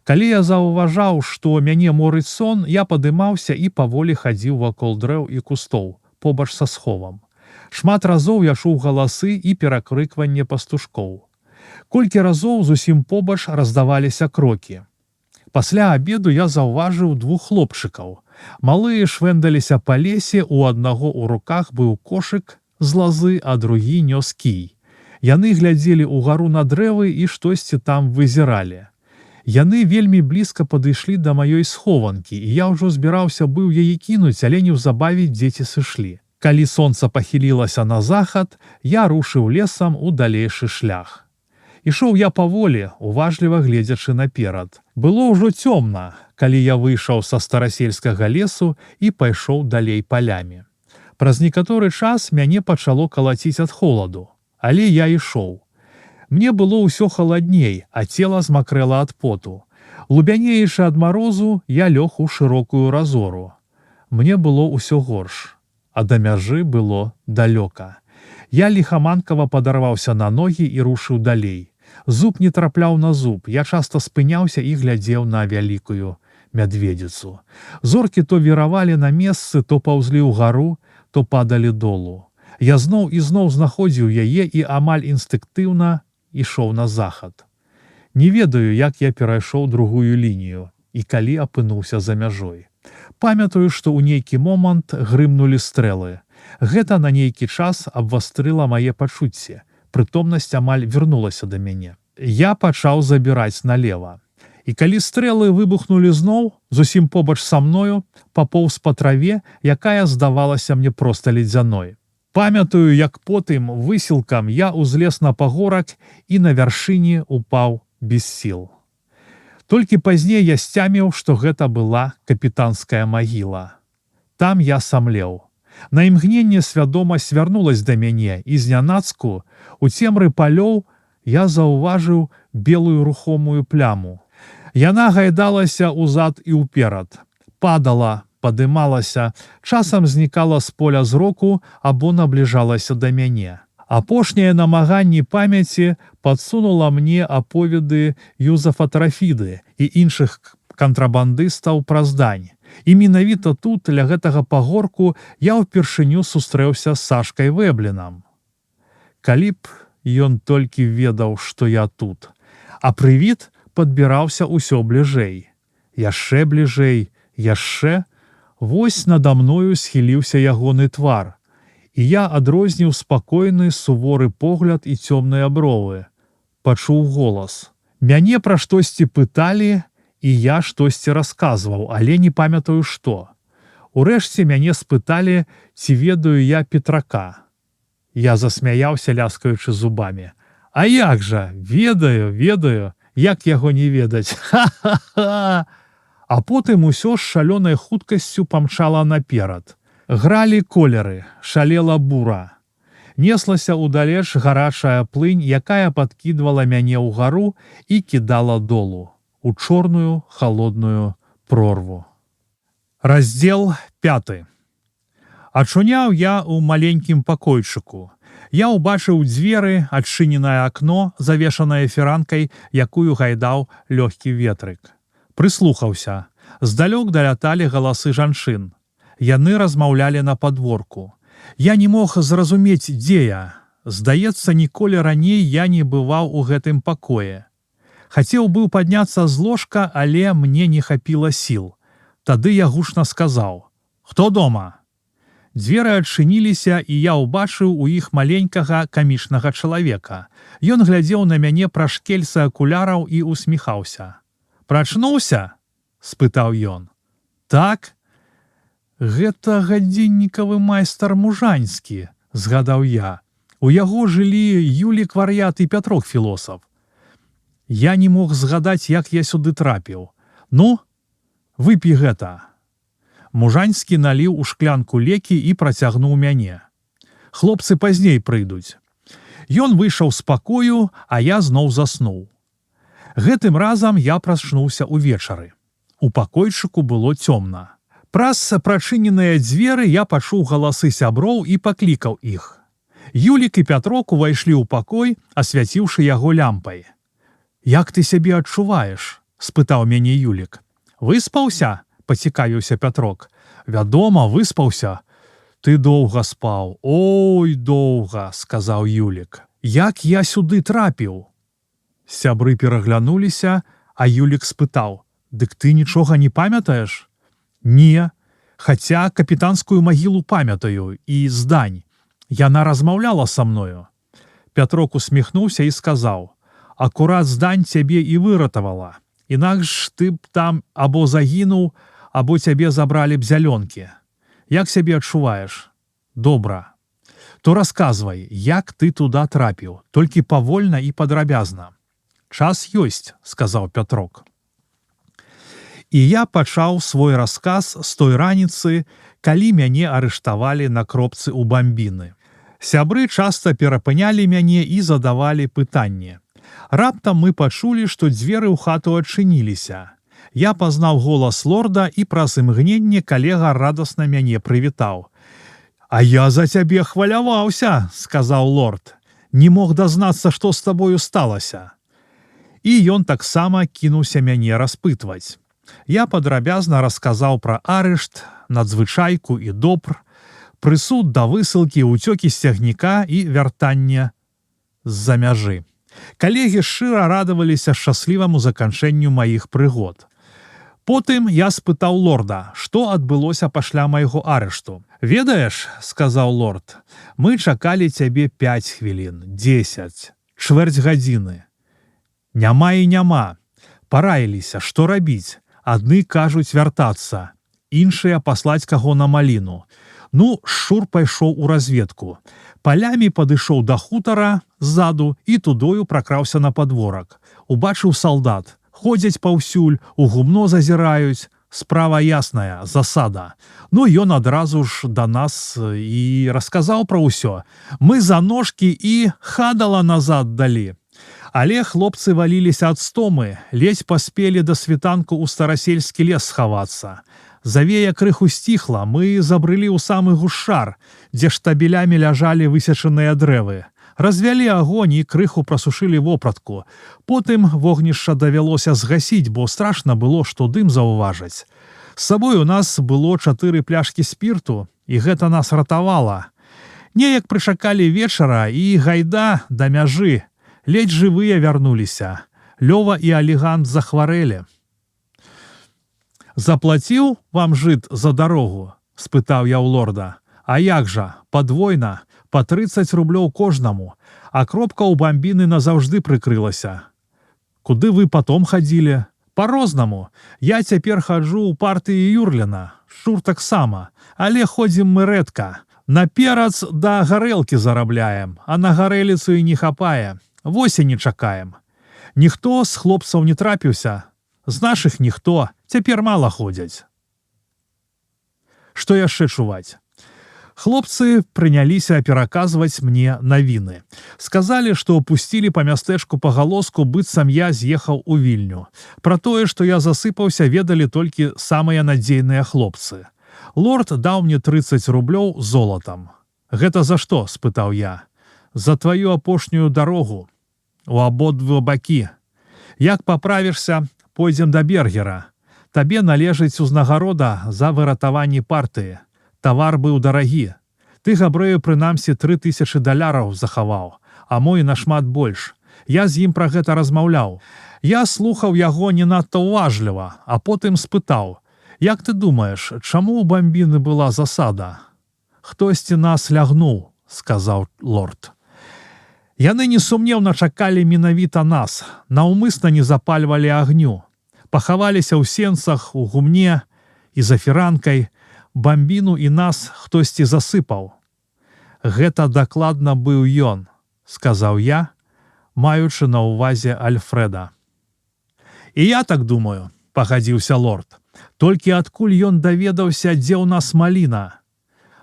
Калі я заўважаў, што мяне морыць сон, я падымаўся і паволі хадзіў вакол дрэў і кустоў, побач са сховам. Шмат разоў я чуў галасы і перакрыкванне пастушкоў. Колькі разоў зусім побач раздаваліся крокі. Пасля абеду я заўважыў 2 хлопчыкаў. Малыя швэндаліся па лесе, у аднаго ў руках быў кошык з лазы, а другі нёс кій. Яны глядзелі ўгару на дрэвы і штосьці там вызіралі. Яны вельмі блізка падышлі да маёй схованкі, і я ўжо збіраўся быў яе кінуць, але неўзабаве дзеці сышлі. Калі сонца пахілілася на захад, я рушыў лесам у далейшы шлях. Ішоў я паволі, уважліва гледзячы наперад. Было ўжо цёмна, калі я выйшаў са старасельскага лесу і пайшоў далей палямі. Праз некаторы час мяне пачало калаціць ад холаду, але я ішоў. Мне было ўсё халадней, а цела змакрэла ад поту. Лубянеючы ад марозу, я лёг у шырокую разору. Мне было ўсё горш, а да мяжы было далёка. Я ліхаманкава падарваўся на ногі і рушыў далей. Зуб не трапляў на зуб, я часта спыняўся і глядзеў на вялікую мядведзіцу. Зоркі то віравалі на месцы, то паўзлі ўгару, то падалі долу. Я зноў і зноў знаходзіў яе і амаль інстынктыўна ішоў на захад. Не ведаю, як я перайшоў другую лінію і калі апынуўся за мяжой. Памятаю, што ў нейкі момант грымнулі стрэлы. Гэта на нейкі час абвастрыла мае пачуцці. Прытомнасць амаль вярнулася да мяне. Я пачаў забіраць налева. І калі стрэлы выбухнулі зноў, зусім побач са мною, папоўз па траве, якая здавалася мне проста ледзяной. Памятаю, як потым высілкам я ўзлез на пагорак і на вяршыні упаў без сіл. Толькі пазней я сцяміў, што гэта была капітанская магіла. Там я самлеў. На імгненне свядомасць вярнулась да мяне, і знянацку, у цемры палёў, я заўважыў белую рухомую пляму. Яна гайдалася ўзад і ўперад, падала, падымалася, часам знікала з поля зроку або набліжалася да мяне. Апошняе намаганне памяці падсунула мне аповеды Юзафа Трафіды і іншых кантрабандыстаў праз дань. І менавіта тут, ля гэтага пагорку, я ўпершыню сустрэўся з Сашкай Вэблінам. Калі б Ён толькі ведаў, што я тут. А прывід падбіраўся ўсё бліжэй. Яшчэ бліжэй, яшчэ. Вось нада мною схіліўся ягоны твар. І я адрозніў спакойны, суворы погляд і цёмныя бровы. Пачуў голас. Мяне пра штосьці пыталі, і я штосьці расказваў, але не памятаю што. Урэшце мяне спыталі, ці ведаю я Петрака. Я засмяяўся, ляскаючы зубамі. А як жа, ведаю, як яго не ведаць. Ха-ха-ха! А потым усё з шалёнай хуткасцю памчала наперад. Гралі колеры, шалела бура. Неслася ўдалеч гарачая плынь, якая падкідвала мяне ўгару і кідала долу, у чорную халодную прорву. Раздзел 5. Ачуняў я ў маленькім пакойчыку. Я ўбачыў дзверы, адчыненае акно, завешанае фіранкай, якую гайдаў лёгкі ветрык. Прыслухаўся. Здалёк даляталі галасы жанчын. Яны размаўлялі на падворку. Я не мог зразумець, дзе я. Здаецца, ніколі раней я не бываў у гэтым пакоі. Хацеў быў падняцца з ложка, але мне не хапіла сіл. Тады я гучна сказаў: «Хто дома?» Дзверы адчыніліся, і я ўбачыў у іх маленькага камічнага чалавека. Ён глядзеў на мяне праз шкельцы акуляраў і усміхаўся. «Прачнуўся?» – спытаў ён. «Так?» «Гэта гадзіннікавы майстар Мужанскі», – згадаў я. «У яго жылі Юлік Вар'ят і Пятрок філосаф». Я не мог згадаць, як я сюды трапіў. «Ну, выпі гэта». Мужанскі наліў у шклянку лекі і працягнуў мяне. «Хлопцы пазней прыйдуць». Ён выйшаў з пакою, а я зноў заснуў. Гэтым разам я прачнуўся ўвечары. У пакойчыку было цёмна. Праз прачыненыя дзверы я пачуў галасы сяброў і паклікаў іх. Юлік і Пятрок увайшлі ў пакой, асвяціўшы яго лямпай. «Як ты сябе адчуваеш?» – спытаў мяне Юлік. «Выспаўся?» – пацікавіўся Пятрок. «Вядома, выспаўся». «Ты доўга спаў, ой, доўга», – сказаў Юлік. «Як я сюды трапіў?» Сябры пераглянуліся, а Юлік спытаў: «Дык ты нічога не памятаеш?» «Не, хаця капітанскую магілу памятаю і здань. Яна размаўляла са мною». Пятрок усміхнуўся і сказаў: «Акурат здань цябе і выратавала. Інакш ты б там або загінуў, або цябе забралі б зялёнкі. Як сябе адчуваеш?» «Добра». «То расказвай, як ты туда трапіў, толькі павольна і падрабязна». «Час ёсць», – сказаў Пятрок. І я пачаў свой расказ з той раніцы, калі мяне арыштавалі на кропцы ў бамбіны. Сябры часта перапынялі мяне і задавалі пытанні. Раптам мы пачулі, што дзверы ў хату адчыніліся. Я пазнаў голас лорда, і праз імгненне калега радасна мяне прывітаў. «А я за цябе хваляваўся», – сказаў лорд. «Не мог дазнацца, што з табою сталася». І ён таксама кінуўся мяне распытваць. Я падрабязна расказаў пра арышт, надзвычайку і допр, прысуд да высылкі, уцёкі з цягніка і вяртання з-за мяжы. Калегі шчыра радаваліся шчасліваму заканчэнню маіх прыгод. Потым я спытаў лорда, што адбылося пасля майго арышту. «Ведаеш, – сказаў лорд, – мы чакалі цябе 5 хвілін, 10, чвэрць гадзіны. Няма і няма. Параіліся, што рабіць. Адны кажуць вяртацца, іншыя паслаць каго на маліну. Ну, шчур пайшоў у разведку. Палямі падышоў да хутара ззаду і тудою пракраўся на падворак. Убачыў салдат. Ходзяць паўсюль, у гумно зазіраюць. Справа ясная, засада. Ну, ён адразу ж да нас і расказаў пра ўсё. Мы за ножкі і хадала назад далі. Але хлопцы валіліся ад стомы, ледзь паспелі да світанку ў старасельскі лес схавацца. Завея крыху сціхла, мы забрылі ў самы гушчар, дзе штабелямі ляжалі высечаныя дрэвы. Развялі агонь і крыху прасушылі вопратку. Потым вогнішча давялося згасіць, бо страшна было, што дым заўважаць. З сабой у нас было 4 пляшкі спірту, і гэта нас ратавала. Неяк прычакалі вечара і гайда да мяжы. Ледзь жывыя вярнуліся. Лёва і Алігант захварэлі. «Заплаціў вам жыт за дарогу?» – спытаў я ў лорда. «А як жа, падвойна, па 30 рублёў кожнаму, а кропка ў бамбіны назаўжды прыкрылася». «Куды вы потом хадзілі?» «Па-рознаму. Я цяпер хаджу ў партыі Юрліна, Шур таксама, але ходзім мы рэдка. Наперац да гарэлкі зарабляем, а на гарэліцу і не хапае. Восені чакаем. Ніхто з хлопцаў не трапіўся. З нашых ніхто, цяпер мала ходзяць». Што яшчэ чуваць? Хлопцы прыняліся пераказваць мне навіны. Сказалі, што пусцілі па мястэчку пагалоску, быццам я з'ехаў у Вільню. Пра тое, што я засыпаўся, ведалі толькі самыя надзейныя хлопцы. Лорд даў мне 30 рублёў золатам. «Гэта за што?» – спытаў я. «За тваю апошнюю дарогу. У абодва бакі. Як паправішся, пойдзем да Бергера. Табе належыць узнагарода за выратаванне партыі. Тавар быў дарагі. Ты габрэю прынамсі 3000 даляраў захаваў, а мой нашмат больш. Я з ім пра гэта размаўляў. Я слухаў яго не надта ўважліва, а потым спытаў: «Як ты думаеш, чаму ў бамбіны была засада?» «Хтосьці нас лягнуў», – сказаў лорд. «Яны несумнеўна чакалі менавіта нас, наўмысна не запальвалі агню. Пахаваліся ў сенцах, у гумне і за фіранкай. Бамбіну і нас хтосьці засыпаў». «Гэта дакладна быў ён», – сказаў я, маючы на ўвазе Альфрэда. «І я так думаю», – пагадзіўся лорд. «Толькі адкуль ён даведаўся, дзе ў нас маліна?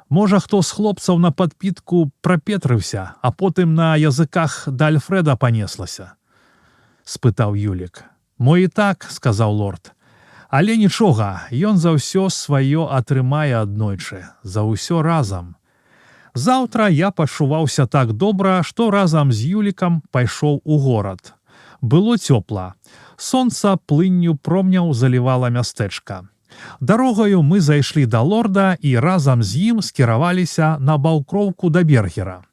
Можа, хто з хлопцаў на падпітку прапетрыўся, а потым на языках да Альфрэда панеслася?» – спытаў Юлік. «Мо і так», – сказаў лорд. «Але нічога, ён за ўсё сваё атрымае аднойчы, за ўсё разам». Заўтра я пачуваўся так добра, што разам з Юлікам пайшоў у горад. Было цёпла. Сонца плынню промняў залівала мястэчка. Дарогаю мы зайшлі да лорда і разам з ім скіраваліся на баўкроўку да Бергера.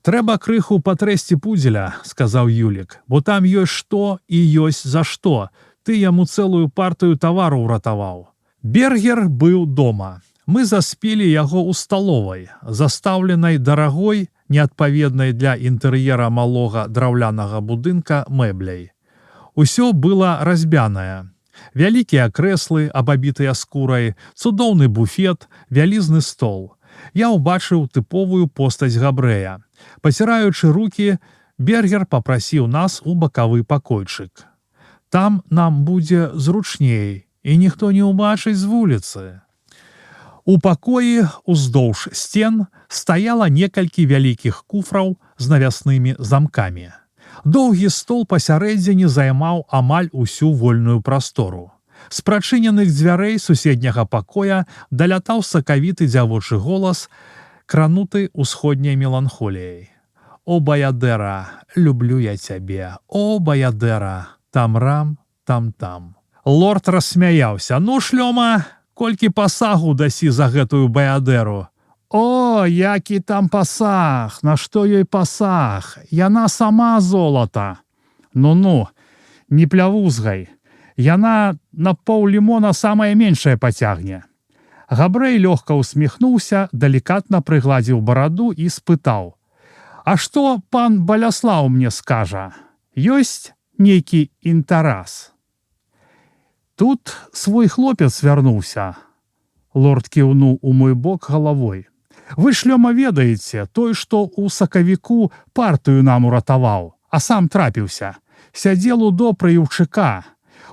«Трэба крыху патрэсці пудзеля», – сказаў Юлік, «бо там ёсць што і ёсць за што. Ты яму цэлую партыю тавару ўратаваў». Бергер быў дома. Мы заспелі яго ў сталовай, застаўленай дарагой, неадпаведнай для інтэр'ера малога драўлянага будынка мэбляй. Усё было разьбянае. Вялікія крэслы, абабітыя скурай, цудоўны буфет, вялізны стол. Я ўбачыў тыповую постаць габрэя. Паціраючы рукі, Бергер папрасіў нас у бакавы пакойчык. «Там нам будзе зручней, і ніхто не ўбачыць з вуліцы». У пакоі уздоўж сцен стаяла некалькі вялікіх куфраў з навяснымі замкамі. Доўгі стол пасярэдзіне займаў амаль усю вольную прастору. З прачыненых дзвярэй суседняга пакоя далятаў сакавіты дзявочы голас, крануты усходняй меланхоліяй. «О, Баядэра, люблю я цябе, о, Баядэра, там-рам, там-там». Лорд рассмяяўся. «Ну, шлёма, колькі пасагу дасі за гэтую Баядэру?» «О, які там пасаг, на што ёй пасаг? Яна сама золата». «Ну-ну, не плявузгай. Яна на паўлімона самае меншае пацягне». Габрэй лёгка усміхнуўся, далікатна прыгладзіў бараду і спытаў: «А што пан Баляслаў мне скажа? Ёсць нейкі інтарас?» «Тут свой хлопец вярнуўся». Лорд кіўнуў у мой бок галавой. «Вы, шлёма, ведаеце, той, што ў сакавіку партыю нам уратаваў, а сам трапіўся. Сядзел у допры і ў ЧК.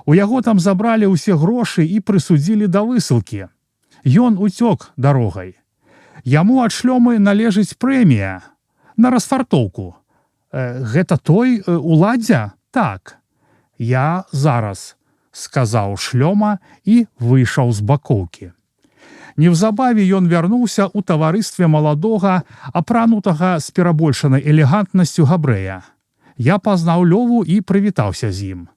У яго там забралі ўсе грошы і прысудзілі да высылкі. Ён уцёк дарогай. Яму ад шлёмы належыць прэмія на расфартоўку. Гэта той уладдзя? Так. Я зараз», – сказаў шлёма і выйшаў з бакоўкі. Неўзабаве ён вярнуўся ў таварыстве маладога, апранутага з перабольшанай элегантнасцю габрэя. Я пазнаў Лёву і прывітаўся з ім.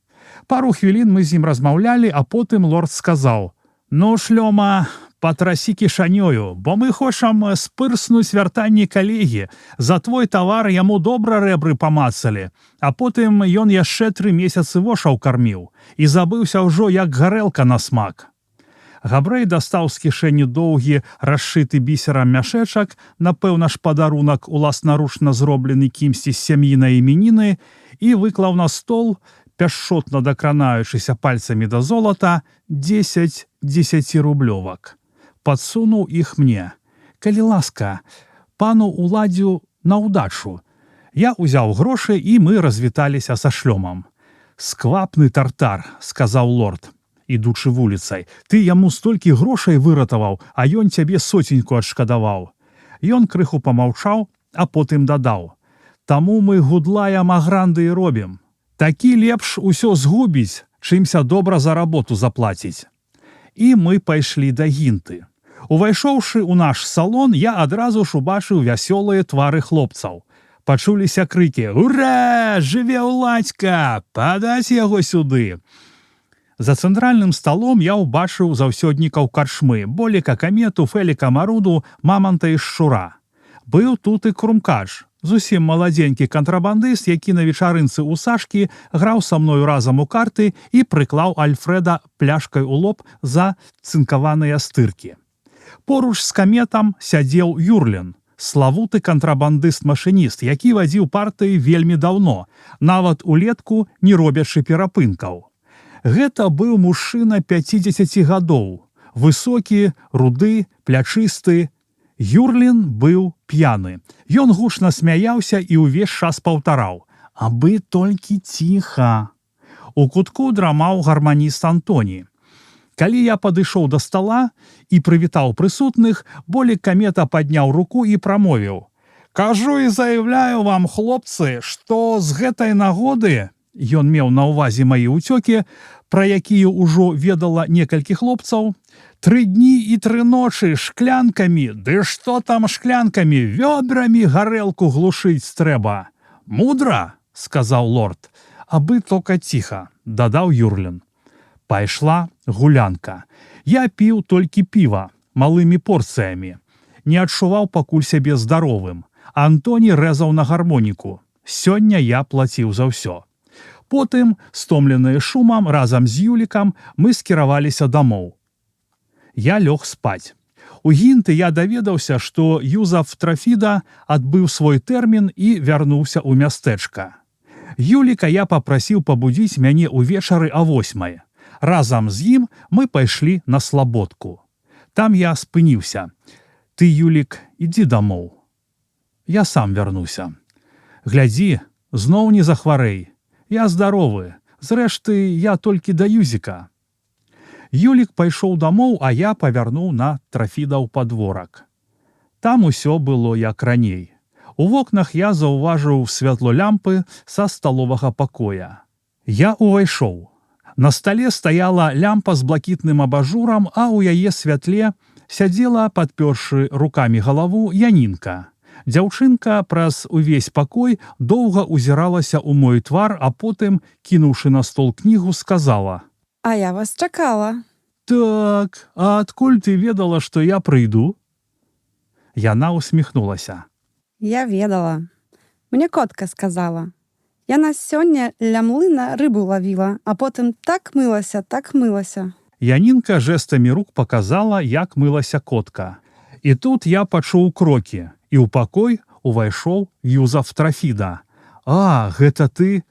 Пару хвілін мы з ім размаўлялі, а потым лорд сказаў: «Ну, шлёма, патрасі кішанёю, бо мы хочам спырснуць вяртанне калегі. За твой тавар яму добра рэбры памацалі, а потым ён яшчэ 3 месяцы вошаў карміў і забыўся ўжо, як гарэлка на смак. Габрэй дастаў з кішэні доўгі, расшыты бісерам мяшэчак, напэўна ж падарунак уласнаручна зроблены кімсьці з сям'і на імяніны, і выклаў на стол, пяшчотна дакранаючыся пальцамі да золата, 10 10-рублёвак. Падсунуў іх мне. Калі ласка, пану уладзю на ўдачу. Я ўзяў грошы, і мы развіталіся са шлёмам. «Сквапны тартар», — сказаў лорд, ідучы вуліцай. «Ты яму столькі грошай выратаваў, а ён цябе соценьку адшкадаваў». Ён крыху памаўчаў, а потым дадаў: «Таму мы гудлая магранды і робім. Такі лепш усё згубіць, чымся добра за работу заплаціць». І мы пайшлі да гінты. Увайшоўшы ў наш салон, я адразу ж убачыў вясёлыя твары хлопцаў. Пачуліся крыкі: «Ура! Жыве ўладзька! Падаць яго сюды!» За цэнтральным сталом я ўбачыў заўсёднікаў карчмы: Боліка, Камету, Феліка, Маруду, Маманта і Шчура. Быў тут і Крумкач, зусім маладзенькі кантрабандыст, які на вечарынцы ў Сашкі граў са мною разам у карты і прыклаў Альфрэда пляшкай у лоб за цынкаваныя стыркі. Поруч з Каметам сядзеў Юрлін, славуты кантрабандыст-машыніст, які вадзіў партыі вельмі даўно, нават улетку не робячы перапынкаў. Гэта быў мужчына 50 гадоў, высокі, руды, плячысты. Юрлін быў п'яны. Ён гучна смяяўся і ўвесь час паўтараў: «Абы толькі ціха». У кутку драмаў гарманіст Антоні. Калі я падышоў да стала і прывітаў прысутных, Болік Камета падняў руку і прамовіў: «Кажу і заяўляю вам, хлопцы, што з гэтай нагоды», ён меў на ўвазе мае ўцёкі, пра якія ўжо ведала некалькі хлопцаў, 3 дні і 3 ночы шклянкамі, ды што там шклянкамі, вёдрамі гарэлку глушыць трэба». «Мудра», — сказаў лорд. «Абы тока ціха», — дадаў Юрлін. Пайшла гулянка. Я піў толькі піва, малымі порцыямі. Не адчуваў пакуль сябе здаровым. Антоні рэзаў на гармоніку. Сёння я плаціў за ўсё. Потым, стомленыя шумам, разам з Юлікам мы скіраваліся дамоў. Я лёг спаць. У гінты я даведаўся, што Юзаф Трафіда адбыў свой тэрмін і вярнуўся ў мястэчка. Юліка я папрасіў пабудзіць мяне ўвечары а 8. Разам з ім мы пайшлі на слабодку. Там я спыніўся. «Ты, Юлік, ідзі дамоў. Я сам вярнуся. Глядзі, зноў не захварэй. Я здаровы. Зрэшты, я толькі да Юзіка». Юлік пайшоў дамоў, а я павярнуў на Трафідаў падворак. Там усё было як раней. У вокнах я заўважыў святло лямпы са сталовага пакоя. Я увайшоў. На стале стаяла лямпа з блакітным абажурам, а ў яе святле сядзела, падпёршы рукамі галаву, Янінка. Дзяўчынка праз увесь пакой доўга ўзіралася ў мой твар, а потым, кінуўшы на стол кнігу, сказала: «А я вас чакала». «Так, а адкуль ты ведала, што я прыйду?» Яна усміхнулася. «Я ведала. Мне котка сказала. Яна сёння ля млына рыбу лавіла, а потым так мылася, так мылася». Янінка жэстамі рук паказала, як мылася котка. І тут я пачуў крокі, і ў пакой увайшоў Юзаф Трафіда. «А, гэта ты?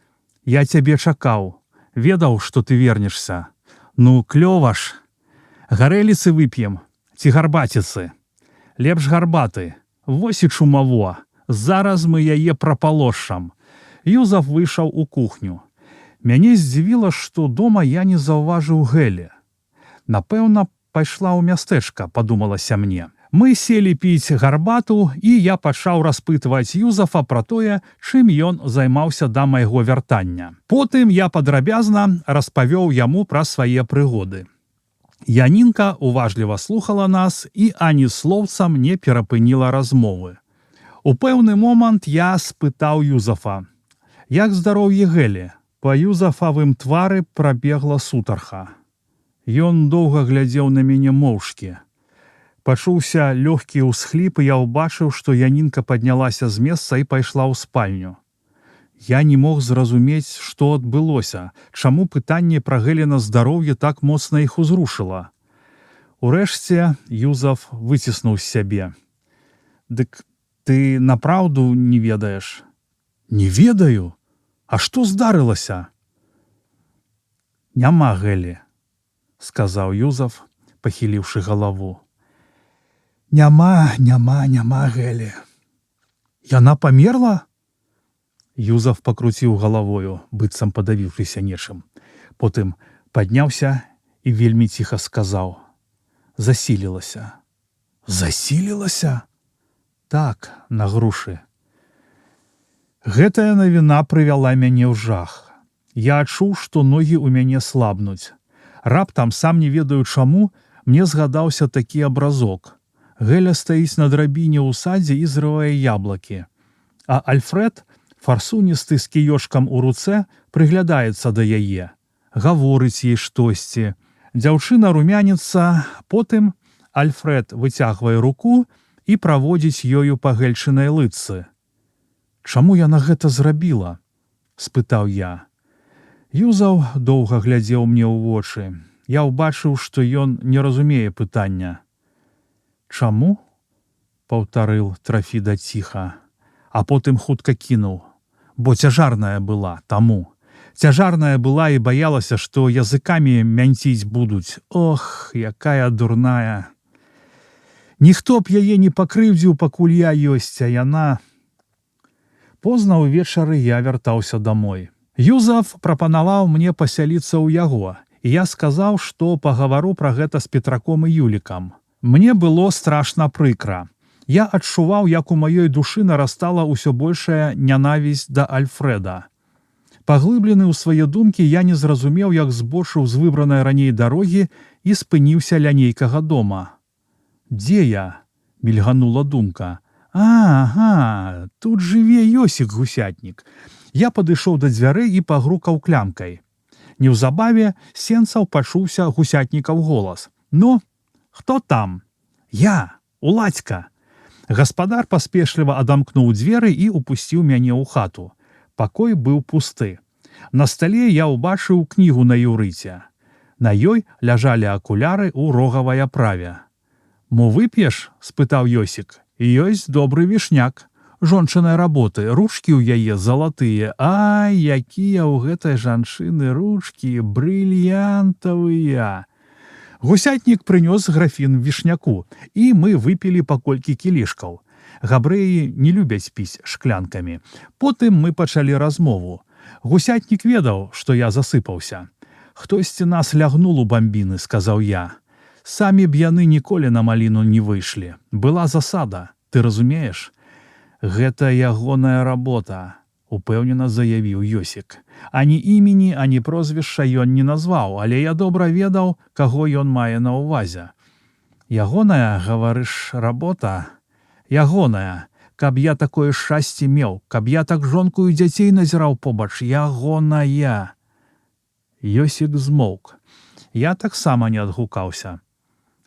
Я цябе чакаў. Ведаў, што ты вернешся. Ну, клёва ж. Гарэліцы вып'ем, ці гарбаціцы? Лепш гарбаты. Вось і чумаво. Зараз мы яе прапалошчам». Юзаф выйшаў у кухню. Мяне здзівіла, што дома я не заўважыў Гэлі. Напэўна, пайшла ў мястэчка, падумалася мне. Мы селі піць гарбату, і я пачаў распытваць Юзафа пра тое, чым ён займаўся да майго вяртання. Потым я падрабязна распавёў яму пра свае прыгоды. Янінка уважліва слухала нас і ані слоўцам не перапыніла размовы. У пэўны момант я спытаў Юзафа: «Як здароўе Гэлі?» Па Юзафавым твары прабегла сутарха. Ён доўга глядзеў на мяне моўчкі. Пачуўся лёгкі ўсхліп, і я ўбачыў, што Янінка паднялася з месца і пайшла ў спальню. Я не мог зразумець, што адбылося, чаму пытанне пра Гэліна здароўе так моцна іх узрушыла. Урэшце Юзаф выціснуў з сябе: «Дык ты напраўду не ведаеш?» «Не ведаю? А што здарылася?» «Няма Гэлі», – сказаў Юзаф, пахіліўшы галаву. «Няма Гэлі». «Яна памерла?» Юзаф пакруціў галавою, быццам падавіўшыся нечым. Потым падняўся і вельмі ціха сказаў: «Засілілася». «Засілілася?» «Так, на грушы». Гэтая навіна прывяла мяне ў жах. Я адчуў, што ногі ў мяне слабнуць. Раптам, сам не ведаю чаму, мне згадаўся такі абразок. Гэля стаіць на драбіне ў садзе і зрывае яблыкі. А Альфред, фарсуністы з кіёчкам у руцэ, прыглядаецца да яе. Гаворыць ей штосьці. Дзяўчына румяніцца, потым Альфред выцягвае руку і праводзіць ёю па Гэльчынай лытцы. «Чаму яна гэта зрабіла?» – спытаў я. Юзаў доўга глядзеў мне ў вочы. Я ўбачыў, што ён не разумее пытання. «Чаму?» – паўтарыў Трафіда ціха, а потым хутка кінуў. «Бо цяжарная была, таму. Цяжарная была і баялася, што языкамі мянціць будуць. Ох, якая дурная! Ніхто б яе не пакрыўдзіў, пакуль я ёсць, а яна...» Позна ўвечары я вяртаўся дамой. Юзаф прапанаваў мне пасяліцца ў яго, і я сказаў, што пагавару пра гэта з Петраком і Юлікам. Мне было страшна прыкра. Я адчуваў, як у маёй душы нарастала ўсё большая нянавісць да Альфрэда. Паглыблены ў свае думкі, я не зразумеў, як збочыў з выбранай раней дарогі і спыніўся ля нейкага дома. «Дзе я?» – мільганула думка. «Ага, тут жыве Ёсік Гусятнік». Я падышоў да дзвярэй і пагрукаў клямкай. Неўзабаве сенцаў пачуўся Гусятнікаў голас. «Ну, хто там?» «Я, Уладзька». Гаспадар паспешліва адамкнуў дзверы і ўпусціў мяне ў хату. Пакой быў пусты. На стале я ўбачыў кнігу на іўрыце. На ёй ляжалі акуляры ў рогавай аправе. «Мо вып'еш?» – спытаў Ёсік. «Ёсць добры вішняк. Жончынай работы, ручкі ў яе залатыя. Ай, якія ў гэтай жанчыны ручкі, брыльянтавыя!» Гусятнік прынёс графін вішняку, і мы выпілі па колькі кілішкаў. Габрэі не любяць піць шклянкамі. Потым мы пачалі размову. Гусятнік ведаў, што я засыпаўся. «Хтосьці нас лягнул у бамбіны», – сказаў я. «Самі б яны ніколі на маліну не выйшлі. Была засада, ты разумееш?» «Гэта ягоная работа», – упэўнена заявіў Ёсік. Ані імені, ані прозвішча ён не назваў, але я добра ведаў, каго ён мае на ўвазе. «Ягоная, гаварыш, работа?» «Ягоная. Каб я такое шчасце меў, каб я так жонку і дзяцей назіраў побач. Ягоная!» Ёсік змоўк. Я таксама не адгукаўся.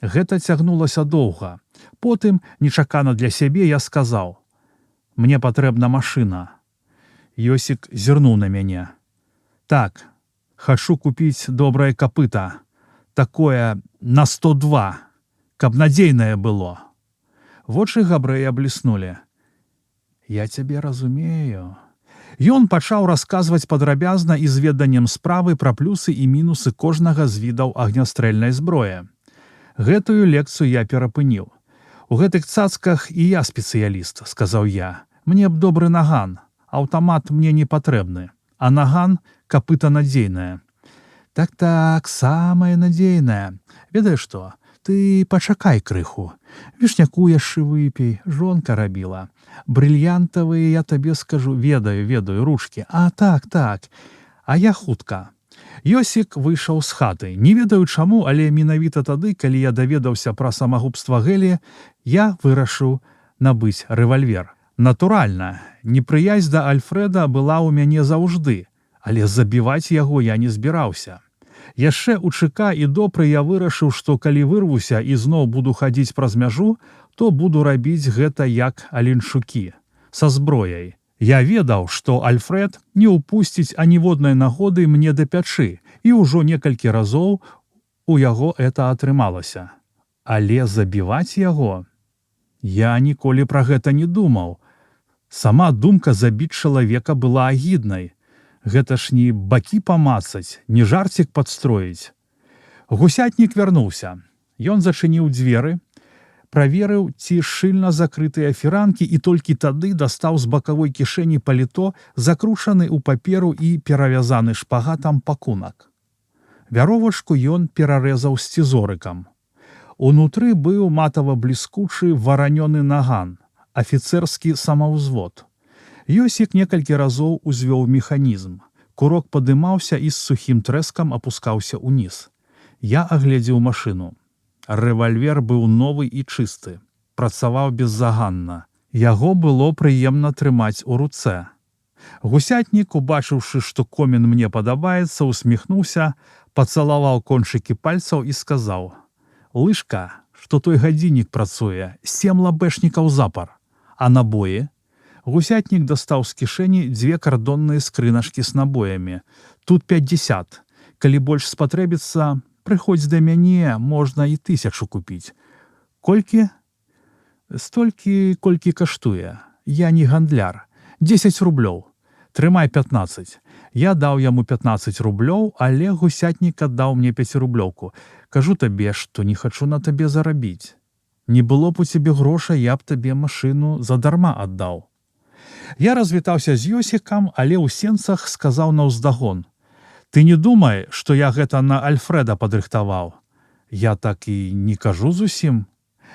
Гэта цягнулася доўга. Потым, нечакана для сябе, я сказаў: «Мне патрэбна машына». Ёсік зірнуў на мяне. «Так, хачу купіць добрае капыта. Такое на 102, каб надзейнае было». Вочы габрэя бліснулі. «Я цябе разумею». Ён пачаў расказваць падрабязна і з веданнем справы пра плюсы і мінусы кожнага з відаў агнястрэльнай зброі. Гэтую лекцыю я перапыніў. «У гэтых цацках і я спецыяліст», – сказаў я. «Мне б добры наган. Аўтамат мне не патрэбны. А наган – капыта надзейнае». «Так-так, самае надзейнае. Ведаеш што? Ты пачакай крыху. Вішняку яшчэ выпей, жонка рабіла. Брыльянтавыя, я табе скажу, ведаю, ручкі. А так. А я хутка». Ёсік выйшаў з хаты. Не ведаю чаму, але менавіта тады, калі я даведаўся пра самагубства Гэлі, я вырашыў набыць рэвальвер. Натуральна, непрыязь да Альфрэда была ў мяне заўжды, але забіваць яго я не збіраўся. Яшчэ ў ЧК і допры я вырашыў, што калі вырвуся і зноў буду хадзіць праз мяжу, то буду рабіць гэта як аленшукі, са зброяй. Я ведаў, што Альфред не ўпусціць аніводнай нагоды мне да пячы, і ўжо некалькі разоў у яго это атрымалася. Але забіваць яго? Я ніколі пра гэта не думаў. Сама думка забіць чалавека была агіднай. Гэта ж не бакі памацаць, не жарцік падстроіць. Гусятнік вярнуўся. Ён зачыніў дзверы, праверыў, ці шчыльна закрытыя фіранкі, і толькі тады дастаў з бакавой кішэні паліто, закручаны ў паперу і перавязаны шпагатам пакунак. Вяровачку ён перарэзаў сцізорыкам. Унутры быў матава-бліскучы варанёны наган, афіцэрскі самаўзвод. Ёсік некалькі разоў узвёў механізм. Курок падымаўся і з сухім трэскам апускаўся ўніз. Я агледзеў машыну. Рэвальвер быў новы і чысты. Працаваў беззаганна. Яго было прыемна трымаць у руцэ. Гусятнік, убачыўшы, што комін мне падабаецца, усміхнуўся, пацалаваў кончыкі пальцаў і сказаў: «Лыжка, што той гадзіннік працуе, 7 лабэшнікаў запар. А набоі?» Гусятнік дастаў з кішэні 2 кардонныя скрыначкі з набоямі. Тут 50. Калі больш спатрэбіцца, прыходзь да мяне, можна і 1000 купіць. Колькі? Столькі, колькі каштуе. Я не гандляр. 10 рублёў. Трымай 15. Я даў яму 15 рублёў, але гусятнік аддаў мне 5-рублёўку. Кажу табе, што не хачу на табе зарабіць. Не было б у цябе грошай, я б табе машыну задарма аддаў. Я развітаўся з Ёсікам, але ў сенцах сказаў наўздагон: «Ты не думай, што я гэта на Альфреда падрыхтаваў. Я так і не кажу зусім.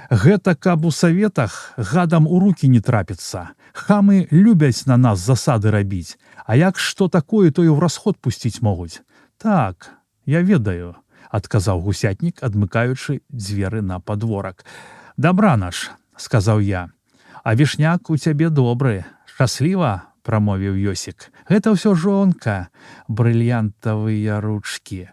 Гэта каб у саветах гадам у рукі не трапіцца. Хамы любяць на нас засады рабіць, а як што такое, то і ў расход пусціць могуць». «Так, я ведаю», – адказаў гусятнік, адмыкаючы дзверы на падворак. «Дабра наш», – сказаў я. «А вішняк у цябе добры. Шчасліва», – прамовіў Ёсік. «Гэта ўсё жонка, брыльянтавыя ручкі».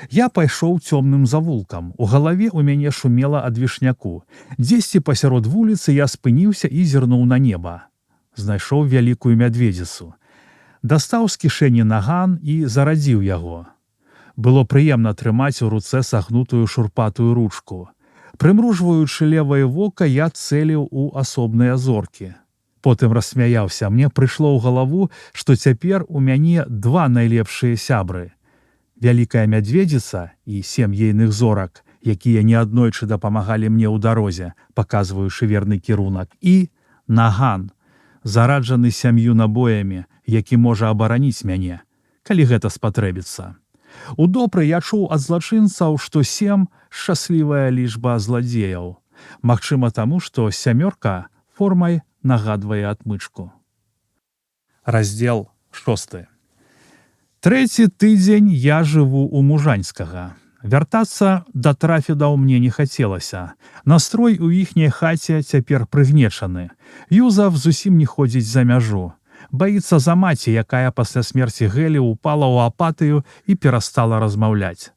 Я пайшоў цёмным завулкам. У галаве ў мяне шумела ад вішняку. Дзесьці пасярод вуліцы я спыніўся і зірнуў на неба. Знайшоў вялікую мядведзіцу. Дастаў з кішэні наган і зарадзіў яго. Было прыемна трымаць у руцэ сагнутую шурпатую ручку. Прымружваючы левае вока, я цэліў у асобныя зоркі. Потым рассмяяўся. Мне прыйшло ў галаву, што цяпер у мяне 2 найлепшыя сябры. Вялікая мядведзіца і 7 ейных зорак, якія неаднойчы дапамагалі мне ў дарозе, паказваючы верны кірунак, і наган, зараджаны 7 набоямі, які можа абараніць мяне, калі гэта спатрэбіцца. У допры я чуў ад злачынцаў, што 7 – шчаслівая лічба зладзеяў. Магчыма таму, што 7 формай нагадвае адмычку. Раздзел 6. Трэці тыдзень я жыву ў Мужанскага. Вяртацца да трафідаў мне не хацелася. Настрой у іхняй хаце цяпер прыгнечаны. Юзаф зусім не ходзіць за мяжу. Баіцца за маці, якая пасля смерці Гэлі ўпала ў апатыю і перастала размаўляць.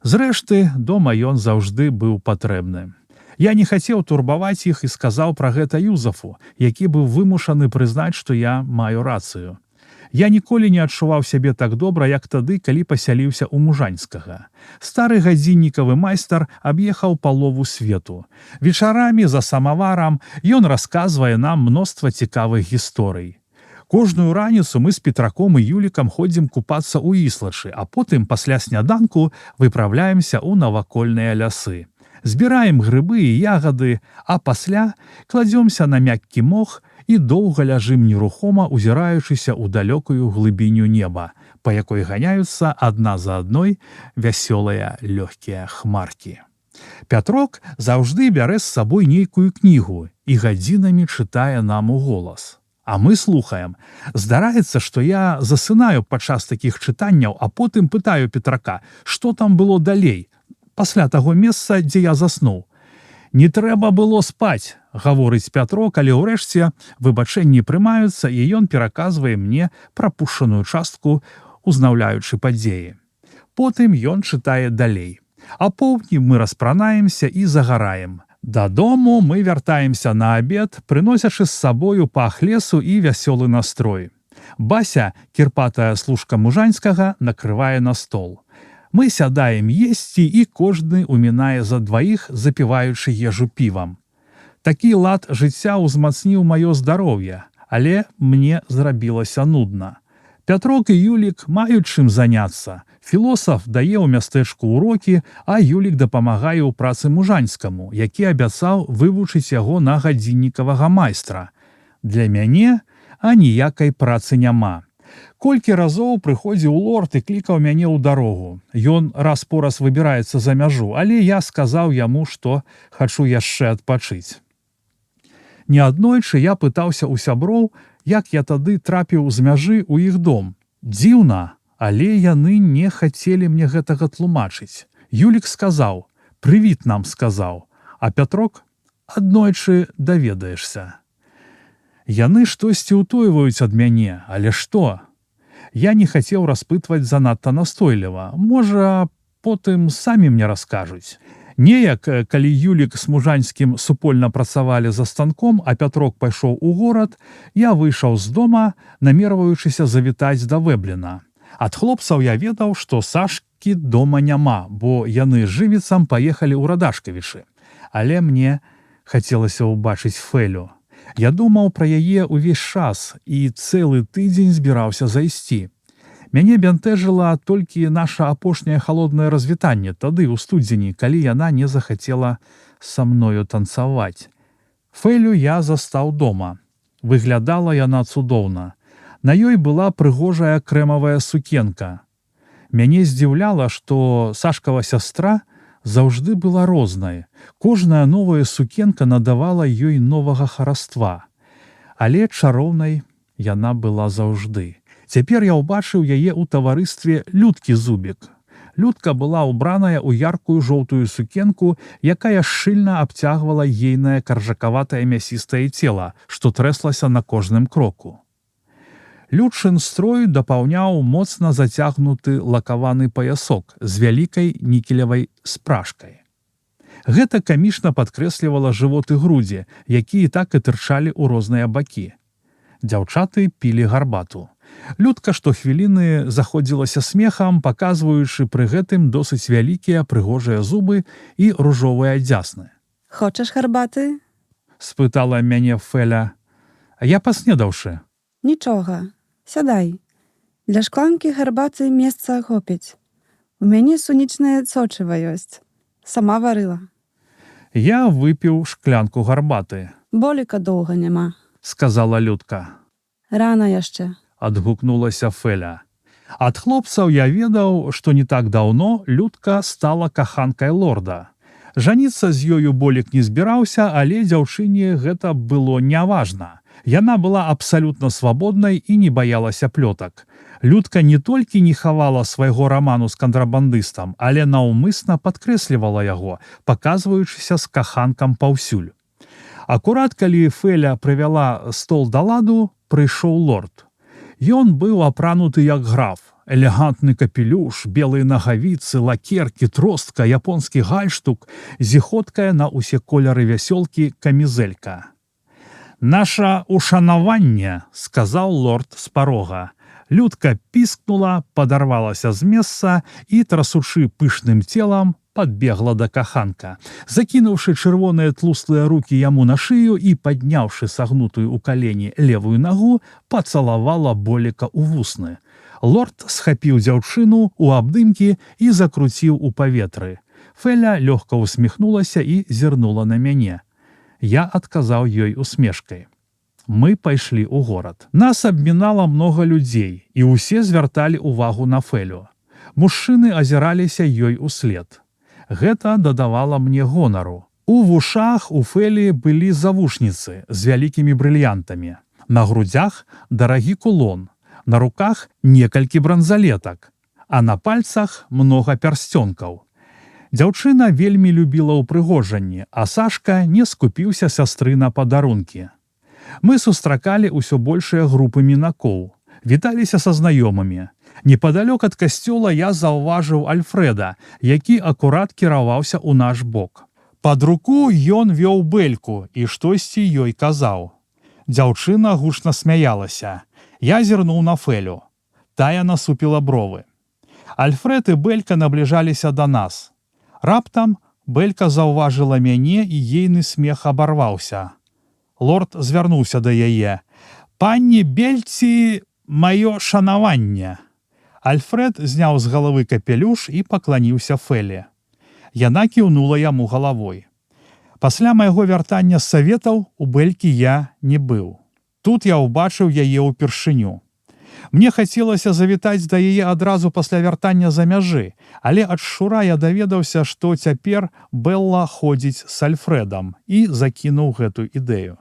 Зрэшты, дома ён заўжды быў патрэбны. Я не хацеў турбаваць іх і сказаў пра гэта Юзафу, які быў вымушаны прызнаць, што я маю рацыю. Я ніколі не адчуваў сябе так добра, як тады, калі пасяліўся ў Мужанскага. Стары гадзіннікавы майстар аб'ехаў палову свету. Вечарамі за самаварам ён расказвае нам мноства цікавых гісторый. Кожную раніцу мы з Петраком і Юлікам ходзім купацца ў Іслачы, а потым пасля сняданку выпраўляемся ў навакольныя лясы. Збіраем грыбы і ягады, а пасля кладзёмся на мяккі мох і доўга ляжым нерухома, узіраючыся ў далёкую глыбіню неба, па якой ганяюцца адна за адной вясёлыя лёгкія хмаркі. Пятрок заўжды бярэ з сабой нейкую кнігу і гадзінамі чытае нам у голас. А мы слухаем. Здараецца, што я засынаю падчас такіх чытанняў, а потым пытаю Петрака, што там было далей, пасля таго месца, дзе я заснуў. «Не трэба было спаць», – гаворыць Пятро, калі ўрэшце выбачэнні прымаюцца, і ён пераказвае мне прапушчаную частку, узнаўляючы падзеі. Потым ён чытае далей. Апоўдні мы распранаемся і загараем. Дадому мы вяртаемся на абед, прыносячы з сабою пах лесу і вясёлы настрой. Бася, кірпатая служка мужанскага, накрывае на стол. Мы сядаем есці, і кожны умінае за дваіх, запіваючы ежу півам. Такі лад жыцця ўзмацніў маё здароўе, але мне зрабілася нудна. Пятрок і Юлік маюць чым заняцца. Філосаф дае ў мястэчку урокі, а Юлік дапамагае ў працы мужанскаму, які абяцаў вывучыць яго на гадзіннікавага майстра. Для мяне аніякай працы няма. Колькі разоў прыходзіў лорд і клікаў мяне ў дарогу. Ён раз-пораз выбіраецца за мяжу, але я сказаў яму, што хачу яшчэ адпачыць. Неаднойчы я пытаўся ў сяброў, як я тады трапіў з мяжы ў іх дом. Дзіўна, але яны не хацелі мне гэтага тлумачыць. Юлік сказаў, прывіт нам сказаў, а Пятрок аднойчы даведаешся. Яны штосьці ўтойваюць ад мяне, але што? Я не хацеў распытваць занадта настойліва. Можа, потым самі мне раскажуць. Неяк, калі Юлік з мужанскім супольна працавалі за станком, а Пятрок пайшоў у горад, я выйшаў з дома, намерваючыся завітаць да Вэбліна. Ад хлопцаў я ведаў, што Сашкі дома няма, бо яны з жывіцам паехалі ў Радашкавічы. Але мне хацелася ўбачыць Фэлю. Я думаў пра яе ўвесь час і цэлы тыдзень збіраўся зайсці. Мяне бянтэжыла толькі наша апошняе халоднае развітанне тады ў студзені, калі яна не захацела са мною танцаваць. Фэлю я застаў дома. Выглядала яна цудоўна. На ёй была прыгожая крэмавая сукенка. Мяне здзіўляла, што Сашкава сястра заўжды была рознай. Кожная новая сукенка надавала ёй новага хараства. Але чароўнай яна была заўжды. Цяпер я ўбачыў яе ў таварыстве Людкі Зубік. Людка была ўбраная ў яркую жоўтую сукенку, якая шчыльна абцягвала ейнае каржакаватае мясістае цела, што трэслася на кожным кроку. Людшын строй дапаўняў моцна зацягнуты лакаваны паясок з вялікай нікелевай спражкай. Гэта камічна падкрэслівала жывот і грудзі, якія так і тырчалі ў розныя бакі. Дзяўчаты пілі гарбату. Людка штохвіліны заходзілася смехам, паказваючы пры гэтым досыць вялікія прыгожыя зубы і ружовыя дзясны. Хочаш гарбаты? Спытала мяне Фэля. Я паснедаўшы. Нічога, сядай. Для шкланкі гарбаты месца хопіць. У мяне сунічнае сочыва ёсць. Сама варыла. Я выпіў шклянку гарбаты. Боліка доўга няма, сказала Людка. Рана яшчэ. Адгукнулася Фэля. Ад хлопцаў я ведаў, што не так даўно Людка стала каханкай лорда. Жаніцца з ёю Болік не збіраўся, але дзяўчыне гэта было няважна. Яна была абсалютна свабоднай і не баялася плётак. Людка не толькі не хавала свайго раману з кантрабандыстам, але наўмысна падкрэслівала яго, паказваючыся з каханкам паўсюль. Акурат, калі Фэля прывяла стол да ладу, прыйшоў лорд. Ён быў апрануты як граф. Элегантны капелюш, белыя нагавіцы, лакеркі, тростка, японскі гальштук, зіходкая на ўсе колеры вясёлкі камізэлька. «Наша ушанаванне», – сказаў лорд з парога. Людка піскнула, падарвалася з месца і, трасучы пышным целам, падбегла да каханка. Закінуўшы чырвоныя тлустыя рукі яму на шыю і падняўшы сагнутую ў калені левую нагу, пацалавала Боліка ў вусны. Лорд схапіў дзяўчыну ў абдымкі і закруціў у паветры. Фэля лёгка усміхнулася і зірнула на мяне. Я адказаў ёй усмешкай. Мы пайшлі ў горад. Нас абмінала многа людзей, і ўсе звярталі ўвагу на Фэлю. Мужчыны азіраліся ёй услед. Гэта дадавала мне гонару. У вушах у Фэлі былі завушніцы з вялікімі брыльянтамі. На грудзях дарагі кулон, на руках некалькі бранзалетак, а на пальцах многа пярсцёнкаў. Дзяўчына вельмі любіла ўпрыгожанні, а Сашка не скупіўся сястры на падарункі. Мы сустракалі ўсё большыя групы мінакоў, віталіся са знаёмымі. Непадалёк ад касцёла я заўважыў Альфрэда, які акурат кіраваўся ў наш бок. Пад руку ён вёў бэльку і штосьці ёй казаў. Дзяўчына гучна смяялася. Я зірнуў на Фелю. Тая насупіла бровы. Альфрэд і бэлька набліжаліся да нас. Раптам бэлька заўважыла мяне, і ейны смех абарваўся. Лорд звярнуўся да яе. «Панні Бельці, маё шанаванне!» Альфрэд зняў з галавы капелюш і пакланіўся Фелі. Яна кіўнула яму галавой. Пасля майго вяртання з саветаў у бэлькі я не быў. Тут я ўбачыў яе ўпершыню. Мне хацелася завітаць да яе адразу пасля вяртання за мяжы, але ад Шура я даведаўся, што цяпер Бэлла ходзіць з Альфрэдам, і закінуў гэту ідэю.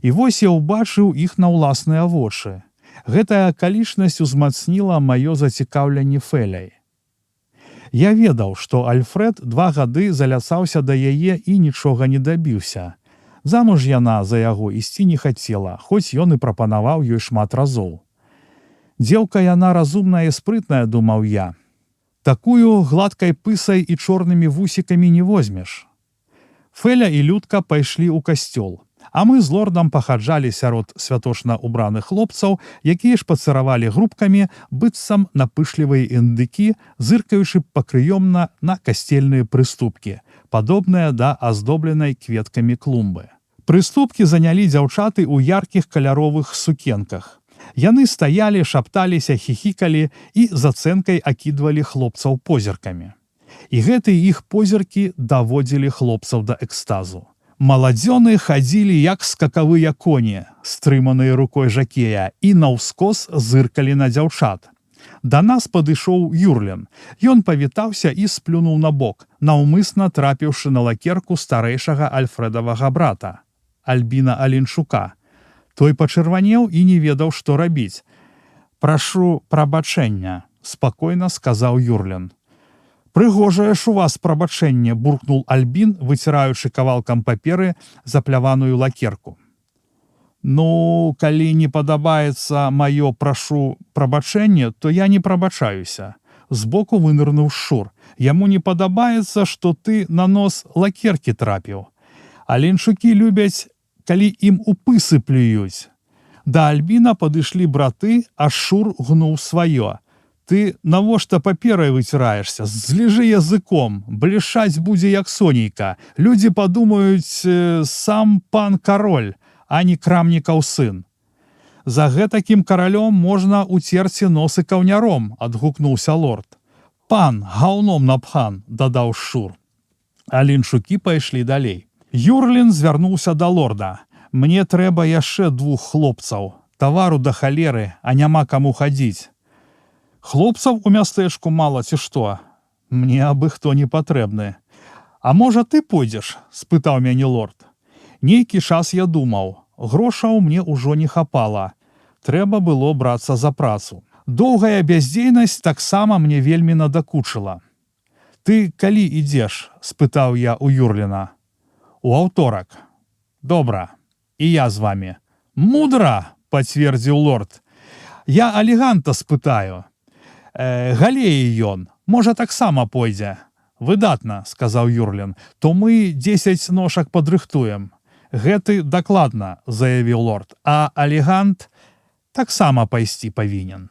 І вось я ўбачыў іх на ўласныя вочы. Гэтая акалічнасць узмацніла маё зацікаўленне Феляй. Я ведаў, што Альфрэд 2 гады заляцаўся да яе і нічога не дабіўся. Замуж яна за яго ісці не хацела, хоць ён і прапанаваў ёй шмат разоў. Дзеўка яна разумная і спрытная, думаў я. Такую гладкай пысай і чорнымі вусікамі не возьмеш. Феля і Людка пайшлі ў касцёл, а мы з лордам пахаджалі сярод святочна убраных хлопцаў, якія шпацыравалі групкамі, быццам напышлівыя індыкі, зыркаючы пакрыёмна на касцельныя прыступкі, падобныя да аздобленай кветкамі клумбы. Прыступкі занялі дзяўчаты ў яркіх каляровых сукенках. Яны стаялі, шапталіся, хіхікалі і з ацэнкай акідвалі хлопцаў позіркамі. І гэтыя іх позіркі даводзілі хлопцаў да экстазу. Маладзёны хадзілі як скакавыя коні, стрыманыя рукой жакея, і наўскос зыркалі на дзяўчат. Да нас падышоў Юрлін. Ён павітаўся і сплюнуў на бок, наўмысна трапіўшы на лакерку старэйшага Альфрэдавага брата, Альбіна Аленчука. Той пачырванеў і не ведаў, што рабіць. «Прашу прабачэння», – спакойна сказаў Юрлін. «Прыгожае ж у вас прабачэнне», – буркнул Альбін, выціраючы кавалкам паперы запляваную лакерку. «Ну, калі не падабаецца маё прашу прабачэнне, то я не прабачаюся». Збоку вынырнуў Шур. «Яму не падабаецца, што ты на нос лакеркі трапіў. Аленчукі любяць, калі ім у пысы плююць». Да Альбіна падышлі браты, а Шур гнуў сваё. «Ты навошта паперай выціраешся? Зліжы языком, блішаць будзе як сонейка. Людзі падумаюць, сам пан кароль, а не крамнікаў сын». «За гэтакім каралём можна уцерці носы каўняром», – адгукнуўся лорд. «Пан, гаўном напхан», – дадаў Шур. Аленчукі пайшлі далей. Юрлін звярнуўся да лорда. «Мне трэба яшчэ 2 хлопцаў. Тавару да халеры, а няма каму хадзіць». «Хлопцаў у мястэчку мала ці што? Мне абы хто не патрэбны». «А можа, ты пойдзеш?» – спытаў мяне лорд. Нейкі час я думаў. Грошаў мне ўжо не хапала. Трэба было брацца за працу. Доўгая бяздзейнасць таксама мне вельмі надакучыла. «Ты калі ідзеш?» – спытаў я у Юрліна. «У аўторак». «Добра, і я з вамі». «Мудра!» – пацвердзіў лорд. «Я алеганта спытаю. Галеі ён, можа, таксама пойдзе». «Выдатна», – сказаў Юрлін, – «то мы 10 ношак падрыхтуем». «Гэты дакладна», – заявіў лорд, – «а алегант таксама пайсці павінен».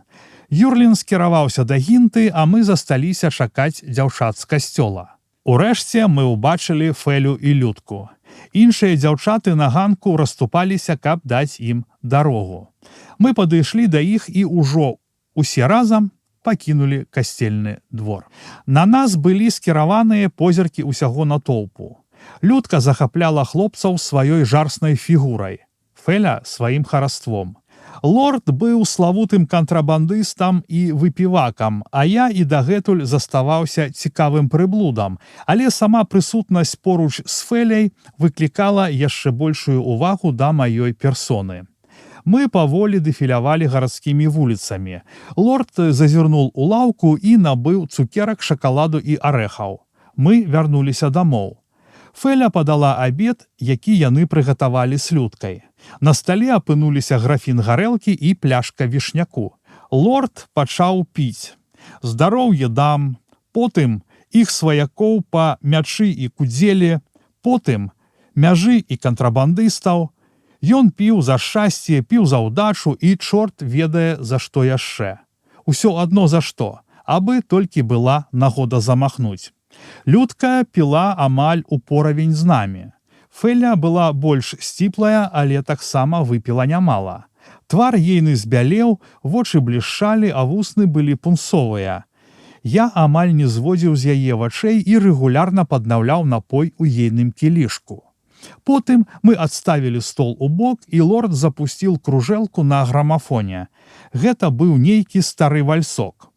Юрлін скіраваўся да гінты, а мы засталіся чакаць дзяўчат з касцёла. Урэшце мы ўбачылі Фелю і Людку. Іншыя дзяўчаты на ганку расступаліся, каб даць ім дарогу. Мы падышлі да іх і ўжо усе разам пакінулі касцельны двор. На нас былі скіраваныя позіркі ўсяго натоўпу. Людка захапляла хлопцаў сваёй жарснай фігурай, Феля сваім хараством. Лорд быў славутым кантрабандыстам і выпівакам, а я і дагэтуль заставаўся цікавым прыблудам, але сама прысутнасць поруч з Феляй выклікала яшчэ большую ўвагу да маёй персоны. Мы паволі дэфілявалі гарадскімі вуліцамі. Лорд зазірнуў у лаўку і набыў цукерак, шакаладу і арэхаў. Мы вярнуліся дамоў. Феля падала абед, які яны прыгатавалі з Людкай. На стале апынуліся графін гарэлкі і пляшка вішняку. Лорд пачаў піць. Здароўе дам, потым іх сваякоў па мячы і кудзелі, потым мяжы і кантрабандыстаў. Ён піў за шчасце, піў за ўдачу і чорт ведае за што яшчэ. Усё адно за што, абы толькі была нагода замахнуць. Людка піла амаль у поравень з намі. Фэля была больш сціплая, але таксама выпіла нямала. Твар ейны збялеў, вочы блішчалі, а вусны былі пунцовыя. Я амаль не зводзіў з яе вачэй і рэгулярна паднаўляў напой у ейным кілішку. Потым мы адставілі стол у бок, і лорд запусціў кружэлку на грамафоне. Гэта быў нейкі стары вальсок.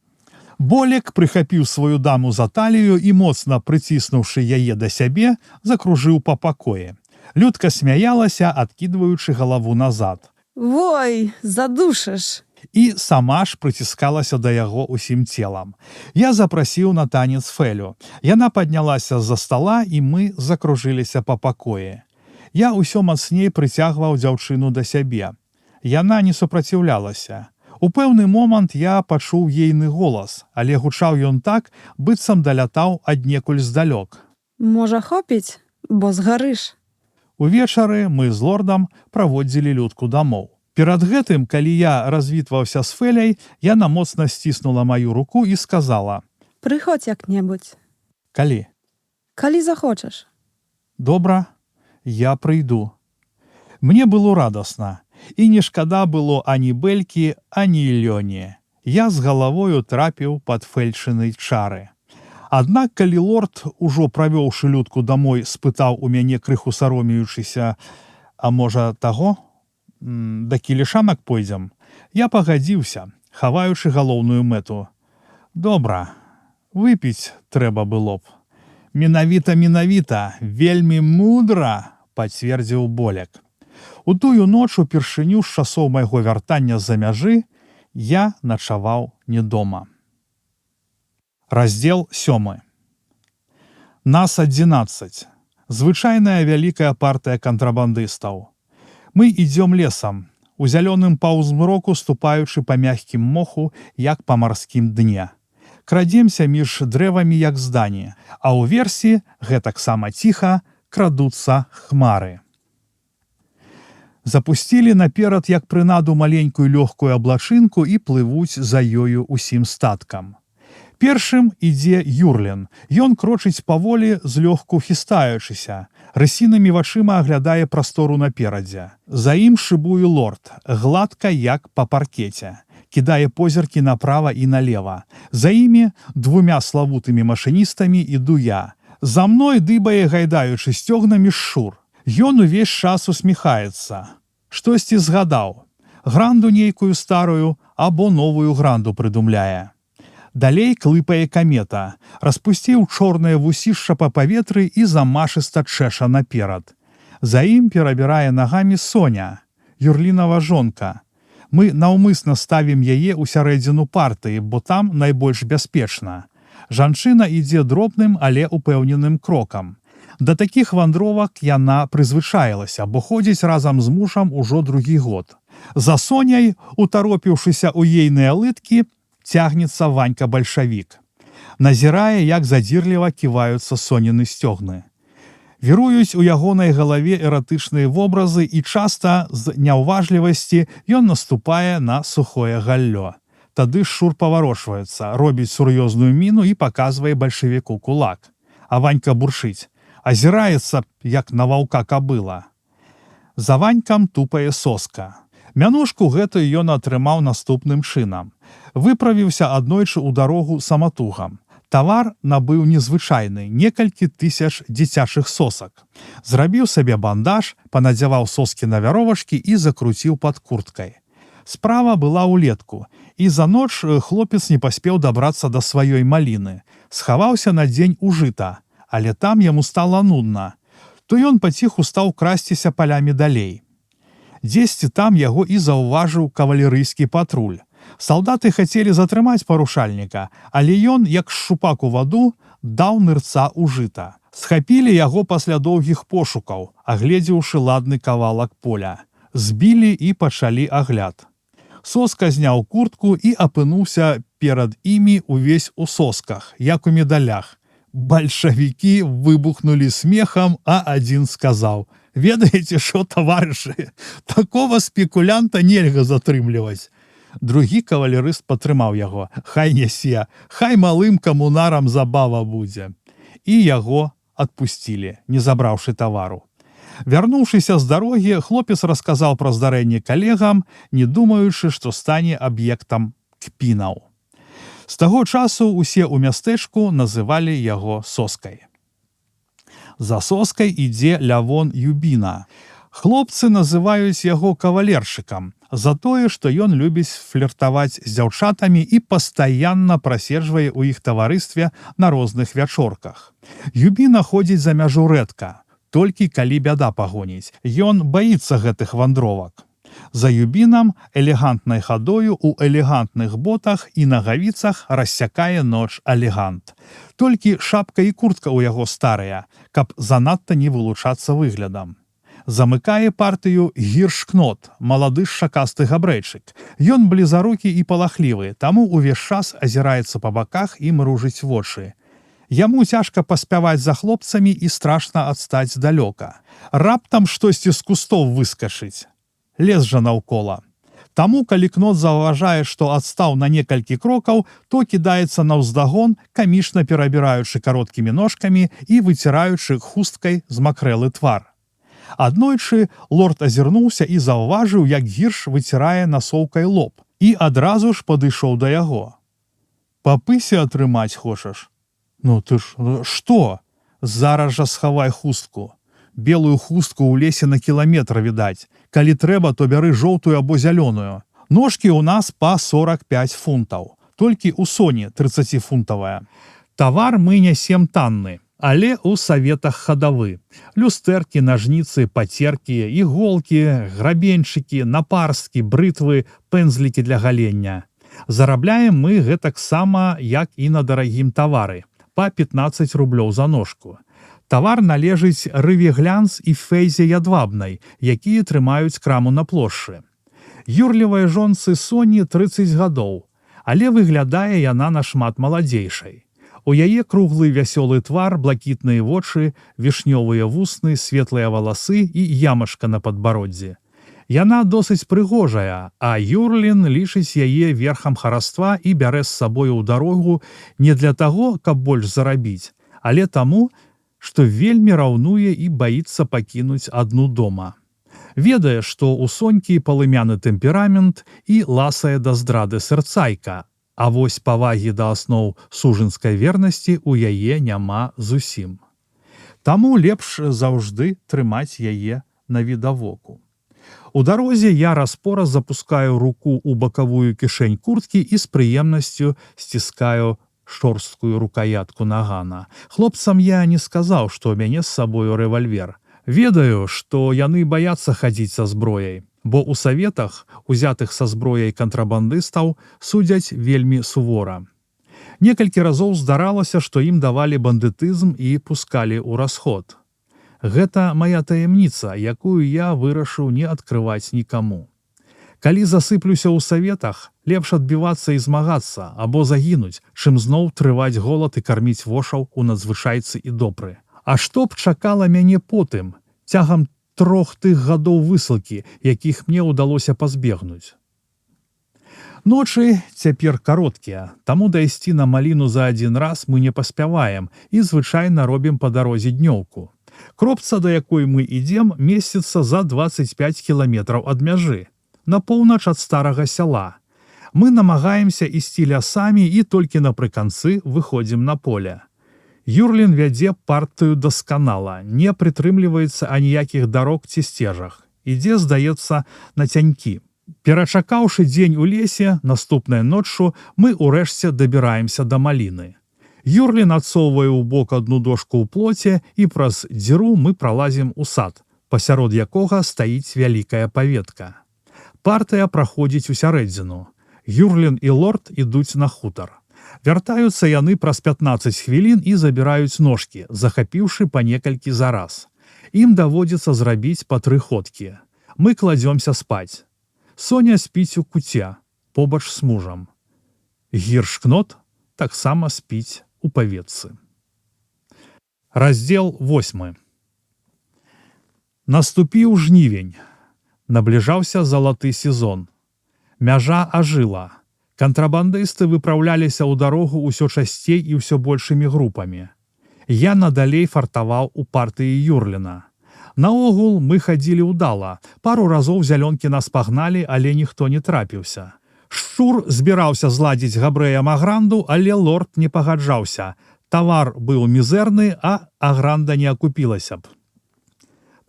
Болек прыхапіў сваю даму за талію і, моцна прыціснуўшы яе да сябе, закружыў па пакоі. Людка смяялася, адкідваючы галаву назад. Вой, задушыш! І сама ж прыціскалася да яго ўсім целам. Я запрасіў на танец Фэлю. Яна паднялася з-за стала, і мы закружыліся па пакоі. Я ўсё мацней прыцягваў дзяўчыну да сябе. Яна не супраціўлялася. У пэўны момант я пачуў ейны голас, але гучаў ён так, быццам далятаў аднекуль здалёк. Можа, хопіць, бо згарыш. Увечары мы з лордам праводзілі Людку дамоў. Перад гэтым, калі я развітваўся з Фэляй, яна моцна сціснула маю руку і сказала: Прыходзь як-небудзь. Калі? Калі захочаш. Добра, я прыйду. Мне было радасна, і не шкада было ані Бэлькі, ані Лёні. Я з галавою трапіў пад фэльчыны чары. Аднак, калі лорд, ужо правёўшы Людку дамой, спытаў у мяне, крыху саромеючыся: а можа таго? Да кілішанак пойдзем. Я пагадзіўся, хаваючы галоўную мэту. Добра, выпіць трэба было б. Менавіта, вельмі мудра, пацвердзіў Болек. У тую ноч упершыню з часоў майго вяртання з-за мяжы я начаваў не дома. Раздзел 7. Нас 11. Звычайная вялікая партыя кантрабандыстаў. Мы ідзём лесам, у зялёным паўзмроку ступаючы па мягкім моху, як па марскім дне. Крадземся між дрэвамі, як здані, а ўверсе, гэтаксама ціха, крадуцца хмары. Запусцілі наперад, як прынаду, маленькую лёгкую аблачынку і плывуць за ёю усім статкам. Першым ідзе Юрлін. Ён крочыць паволі, злёгку хістаючыся. Рысінымі вачыма аглядае прастору наперадзе. За ім шыбуе лорд, гладка, як па паркеце. Кідае позіркі направа і налева. За імі, двумя славутымі машыністамі, іду я. За мной дыбае, гайдаючы сцёгнамі, Шур. Ён увесь час усміхаецца. Штосьці згадаў. Гранду нейкую старую або новую гранду прыдумляе. Далей клыпае камета, распусціў чорнае вусішча па паветры і замашыста чэша наперад. За ім перабірае нагамі Соня, Юрлінава жонка. Мы наўмысна ставім яе ў сярэдзіну партыі, бо там найбольш бяспечна. Жанчына ідзе дробным, але упэўненым крокам. Да такіх вандровак яна прызвычаілася, бо ходзіць разам з мужам ужо другі год. За Соняй, утаропіўшыся ў ейныя лыткі, цягнецца Ванька-бальшавік. Назірае, як задзірліва ківаюцца Соніны сцёгны. Віруюць у ягонай галаве эратычныя вобразы, і часта з няўважлівасці ён наступае на сухое галлё. Тады Шур паварочваецца, робіць сур'ёзную міну і паказвае бальшавіку кулак. А Ванька бурчыць, азіраецца, як на ваўка кабыла. За Ванькам тупае Соска. Мянушку гэтую ён атрымаў наступным чынам. Выправіўся аднойчы ў дарогу саматугам. Тавар набыў незвычайны, некалькі тысяч дзіцячых сосак. Зрабіў сабе бандаж, панадзяваў соскі на вяровачкі і закруціў пад курткай. Справа была ўлетку, і за ноч хлопец не паспеў дабрацца да сваёй маліны. Схаваўся на дзень у жыта, але там яму стала нудна. То ён паціху стаў красціся палямі далей. Дзесьці там яго і заўважыў кавалерыйскі патруль. Салдаты хацелі затрымаць парушальніка, але ён, як шчупак у ваду, даў нырца ў жыта. Схапілі яго пасля доўгіх пошукаў, агледзеўшы ладны кавалак поля. Збілі і пачалі агляд. Соска зняў куртку і апынуўся перад імі увесь у сосках, як у медалях. Бальшавікі выбухнулі смехам, а адзін сказаў: «Ведаеце што, таварышы, такого спекулянта нельга затрымліваць». Другі кавалерыст падтрымаў яго: «Хай нясе, хай малым камунарам забава будзе». І яго адпусцілі, не забраўшы тавару. Вярнуўшыся з дарогі, хлопец расказаў пра здарэнне калегам, не думаючы, што стане аб'ектам кпінаў. З таго часу ўсе ў мястэчку называлі яго Соскай. За Соскай ідзе Лявон Юбіна. Хлопцы называюць яго кавалершыкам за тое, што ён любіць фліртаваць з дзяўчатамі і пастаянна праседжвае ў іх таварыстве на розных вячорках. Юбіна ходзіць за мяжу рэдка, толькі калі бяда пагоніць. Ён баіцца гэтых вандровак. За Юбінам элегантнай хадою у элегантных ботах і нагавіцах рассякае ноч алегант. Толькі шапка і куртка ў яго старыя, каб занадта не вылучацца выглядам. Замыкае партыю гіршкнот, малады шчакасты габрэйчык. Ён блізарукі і палахлівы, таму ўвесь час азіраецца па баках і мружыць вочы. Яму цяжка паспяваць за хлопцамі і страшна адстаць далёка. Раптам штосьці з кустоў выскачыць. Лес жа наўкола. Таму, калі кнот заўважае, што адстаў на некалькі крокаў, то кідаецца наўздагон, камічна перабіраючы кароткімі ножкамі і выціраючы хусткай змакрэлы твар. Аднойчы лорд азірнуўся і заўважыў, як гірш выцірае насоўкай лоб, і адразу ж падышоў да яго. «Па пысе атрымаць хочаш?» «Ну ты ж, што? Зараз жа схавай хустку. Белую хустку ў лесе на кіламетр відаць. Калі трэба, то бяры жоўтую або зялёную. Ножкі ў нас па 45 фунтаў. Толькі ў Соні 30-фунтавая. Тавар мы нясем танны, але ў саветах хадавы. Люстэркі, нажніцы, пацеркі, іголкі, грабеньчыкі, напарсткі, брытвы, пэнзлікі для галення. Зарабляем мы гэтаксама, як і на дарагім тавары, па 15 рублёў за ножку. Тавар належыць Рыве Глянц і Фэйзе Ядвабнай, якія трымаюць краму на плошчы. Юрлівай жонцы Соні 30 гадоў, але выглядае яна нашмат маладзейшай. У яе круглы вясёлы твар, блакітныя вочы, вішнёвыя вусны, светлыя валасы і ямашка на падбароддзі. Яна досыць прыгожая, а Юрлін лічыць яе верхам хараства і бярэ з сабою ў дарогу не для таго, каб больш зарабіць, але таму, што вельмі раўнуе і баіцца пакінуць адну дома. Ведае, што ў Сонькі палымяны тэмперамент і ласая да здрады сэрцайка, а вось павагі да асноў сужынскай вернасці ў яе няма зусім. Таму лепш заўжды трымаць яе на відавоку. У дарозе я раз-пораз запускаю руку ў бакавую кішэнь курткі і з прыемнасцю сціскаю шорсткую рукоятку нагана. Хлопцам я не сказаў, што ў мяне з сабою рэвальвер. Ведаю, што яны баяцца хадзіць са зброяй, бо ў саветах, узятых са зброяй кантрабандыстаў, судзяць вельмі сувора. Некалькі разоў здаралася, што ім давалі бандытызм і пускалі ў расход. Гэта мая таямніца, якую я вырашыў не адкрываць нікаму. Калі засыплюся ў саветах, лепш адбівацца і змагацца, або загінуць, чым зноў трываць голад і карміць вошаў у надзвычайцы і допры. А што б чакала мяне потым, цягам 3 тых гадоў высылкі, якіх мне ўдалося пазбегнуць? Ночы цяпер кароткія, таму дайсці на маліну за адзін раз мы не паспяваем і звычайна робім па дарозе днёўку. Кропца, да якой мы ідзем, месціцца за 25 кіламетраў ад мяжы, на поўнач ад старага сяла. Мы намагаемся ісці лясамі і толькі напрыканцы выходзім на поле. Юрлін вядзе партыю дасканала, не прытрымліваецца аніякіх дарог ці сцежах. Ідзе, здаецца, на цянькі. Перачакаўшы дзень у лесе, наступнай ноччу мы ўрэшце дабіраемся да маліны. Юрлін адсоўвае ў бок адну дошку ў плоце, і праз дзіру мы пралазім у сад, пасярод якога стаіць вялікая паветка. Партыя праходзіць у сярэдзіну. Юрлін і лорд ідуць на хутар. Вяртаюцца яны праз 15 хвілін і забіраюць ножкі, захапіўшы па некалькі за раз. Ім даводзіцца зрабіць па 3 ходкі. Мы кладзёмся спаць. Соня спіць у куце, побач з мужам. Гіршкнот таксама спіць у паветцы. Раздзел 8. Наступіў жнівень. Набліжаўся залаты сезон. Мяжа ажыла. Кантрабандысты выпраўляліся ў дарогу ўсё часцей і ўсё большымі групамі. Я надалей фартаваў у партыі Юрліна. Наогул мы хадзілі ўдала. Пару разоў зялёнкі нас пагналі, але ніхто не трапіўся. Шчур збіраўся зладзіць габрэя Магранду, але лорд не пагаджаўся. Тавар быў мізэрны, а агранда не акупілася б.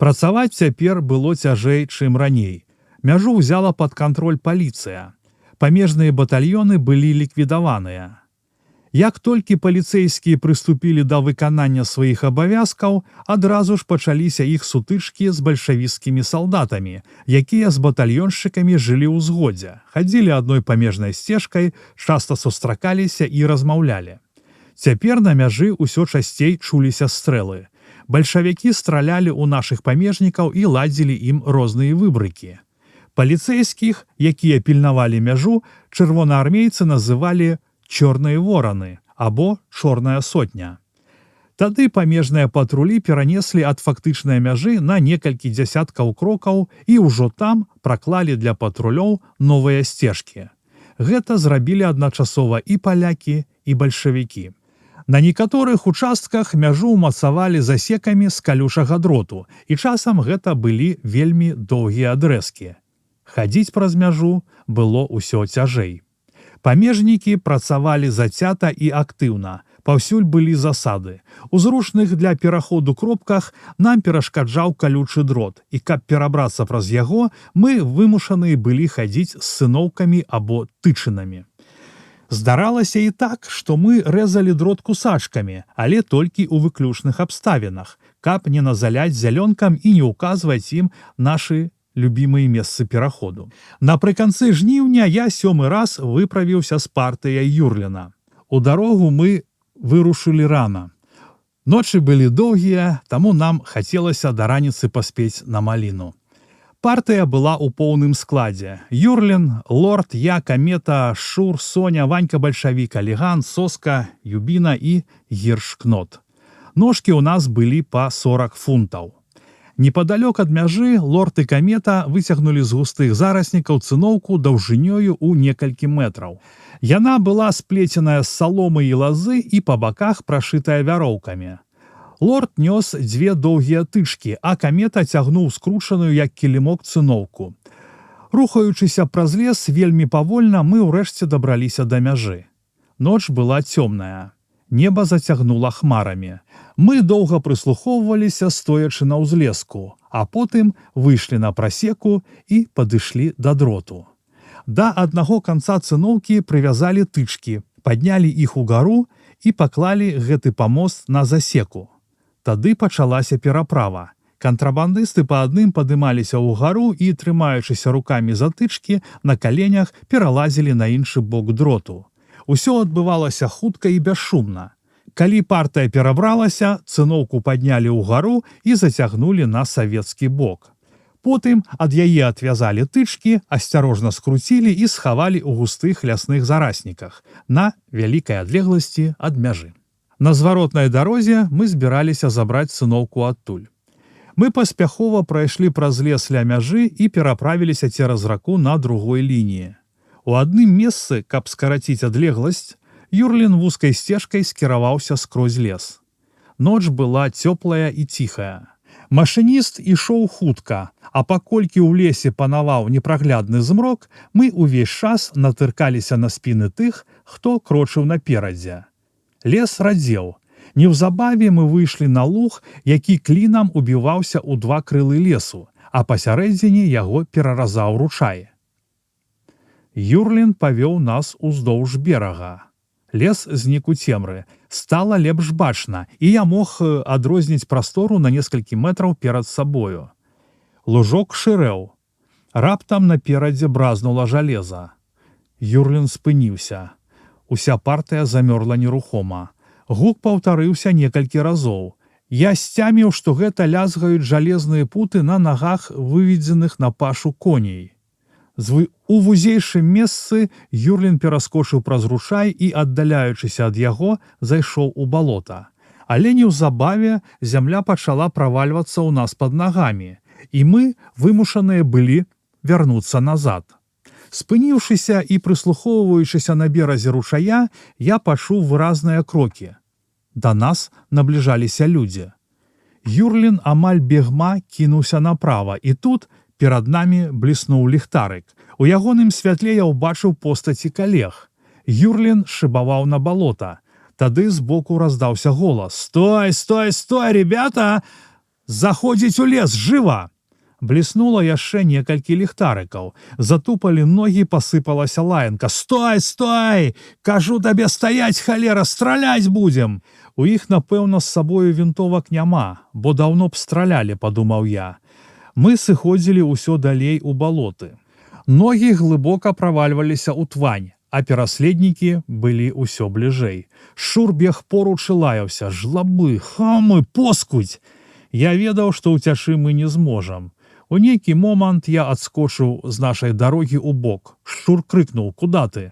Працаваць цяпер было цяжэй, чым раней. Мяжу ўзяла пад кантроль паліцыя. Памежныя батальёны былі ліквідаваныя. Як толькі паліцэйскія прыступілі да выканання сваіх абавязкаў, адразу ж пачаліся іх сутычкі з бальшавіцкімі салдатамі, якія з батальёншчыкамі жылі ў згодзе, хадзілі адной памежнай сцежкай, часта сустракаліся і размаўлялі. Цяпер на мяжы ўсё часцей чуліся стрэлы. Бальшавікі стралялі ў нашых памежнікаў і ладзілі ім розныя выбрыкі. Паліцэйскіх, якія пільнавалі мяжу, чырвонаармейцы называлі «чорныя вораны» або «чорная сотня». Тады памежныя патрулі перанеслі ад фактычнай мяжы на некалькі дзясяткаў крокаў і ўжо там праклалі для патрулёў новыя сцежкі. Гэта зрабілі адначасова і палякі, і бальшавікі. На некаторых участках мяжу ўмацавалі засекамі з калючага дроту, і часам гэта былі вельмі доўгія адрэзкі. Хадзіць праз мяжу было ўсё цяжэй. Памежнікі працавалі зацята і актыўна, паўсюль былі засады. У зручных для пераходу кропках нам перашкаджаў калючы дрот, і каб перабрацца праз яго, мы вымушаныя былі хадзіць з сыноўкамі або тычынамі. Здаралася і так, што мы рэзалі дрот кусачкамі, але толькі ў выключных абставінах, каб не назаляць зялёнкам і не ўказваць ім нашы любімыя месцы пераходу. Напрыканцы жніўня я 7-й раз выправіўся з партыяй Юрліна. У дарогу мы вырушылі рана. Ночы былі доўгія, таму нам хацелася да раніцы паспець на маліну. Партыя была ў поўным складзе. Юрлін, лорд, я, камета, Шур, Соня, Ванька бальшавік, Аліган, Соска, Юбіна і Гіршкнот. Ножкі ў нас былі па 40 фунтаў. Непадалёк ад мяжы лорд і камета выцягнулі з густых зараснікаў цыноўку даўжынёю ў некалькі метраў. Яна была сплеценая з саломы і лазы і па баках прашытая вяроўкамі. Лорд нёс 2 доўгія тычкі, а камета цягнуў скручаную, як кілімок, цыноўку. Рухаючыся праз лес вельмі павольна, мы ўрэшце дабраліся да мяжы. Ноч была цёмная. Неба зацягнула хмарамі. Мы доўга прыслухоўваліся, стоячы на ўзлеску, а потым выйшлі на прасеку і падышлі да дроту. Да аднаго канца цыноўкі прывязалі тычкі, паднялі іх угару і паклалі гэты памост на засеку. Тады пачалася пераправа. Кантрабандысты па адным падымаліся ўгару і, трымаючыся рукамі за тычкі, на каленях пералазілі на іншы бок дроту. Усё адбывалася хутка і бясшумна. Калі партыя перабралася, цыноўку паднялі ўгару і зацягнулі на савецкі бок. Потым ад яе адвязалі тычкі, асцярожна скруцілі і схавалі ў густых лясных зарасніках на вялікай адлегласці ад мяжы. На зваротнай дарозе мы збіраліся забраць цыноўку адтуль. Мы паспяхова прайшлі праз лес ля мяжы і пераправіліся цераз раку на другой лініі. У адным месцы, каб скараціць адлегласць, Юрлін вузкай сцежкай скіраваўся скрозь лес. Ноч была цёплая і ціхая. Машыніст ішоў хутка, а паколькі ў лесе панаваў непраглядны змрок, мы ўвесь час натыркаліся на спіны тых, хто крочыў наперадзе. Лес радзеў. Неўзабаве мы выйшлі на луг, які клінам убіваўся ў 2 крылы лесу, а пасярэдзіне яго пераразаў ручай. Юрлін павёў нас уздоўж берага. Лес знік у цемры. Стала лепш бачна, і я мог адрозніць прастору на некалькі метраў перад сабою. Лужок шырэў. Раптам наперадзе бразнула жалеза. Юрлін спыніўся. Уся партыя замёрла нерухома. Гук паўтарыўся некалькі разоў. Я сцяміў, што гэта лязгаюць жалезныя путы на нагах выведзеных на пашу коней. У вузейшым месцы Юрлін пераскочыў праз ручай і, аддаляючыся ад яго, зайшоў у балота. Але неўзабаве зямля пачала правальвацца ў нас пад нагамі, і мы вымушаныя былі вярнуцца назад. Спыніўшыся і прыслухоўваючыся на беразе ручая, я пачуў выразныя крокі. Да нас набліжаліся людзі. Юрлін амаль бегма кінуўся направа, і тут перад намі бліснуў ліхтарык. У ягоным святле я ўбачыў постаці калег. Юрлін шыбаваў на балота. Тады збоку раздаўся голас: «Стой, стой, стой, ребята! Заходзіць у лес, жыва!» Бліснула яшчэ некалькі ліхтарыкаў. Затупалі ногі, пасыпалася лаянка: «Стой, стой! Кажу табе стаяць, халера, страляць будзем!» У іх, напэўна, з сабою вінтовак няма, бо даўно б стралялі, падумаў я. Мы сыходзілі ўсё далей у балоты. Ногі глыбока правальваліся ў твань, а пераследнікі былі ўсё бліжэй. Шур бег поруч і лаяўся: «Жлабы, хамы, поскудзь!» Я ведаў, што ўцячы мы не зможам. У нейкі момант я адскочыў з нашай дарогі ў бок. Шур крыкнуў: «Куда ты?»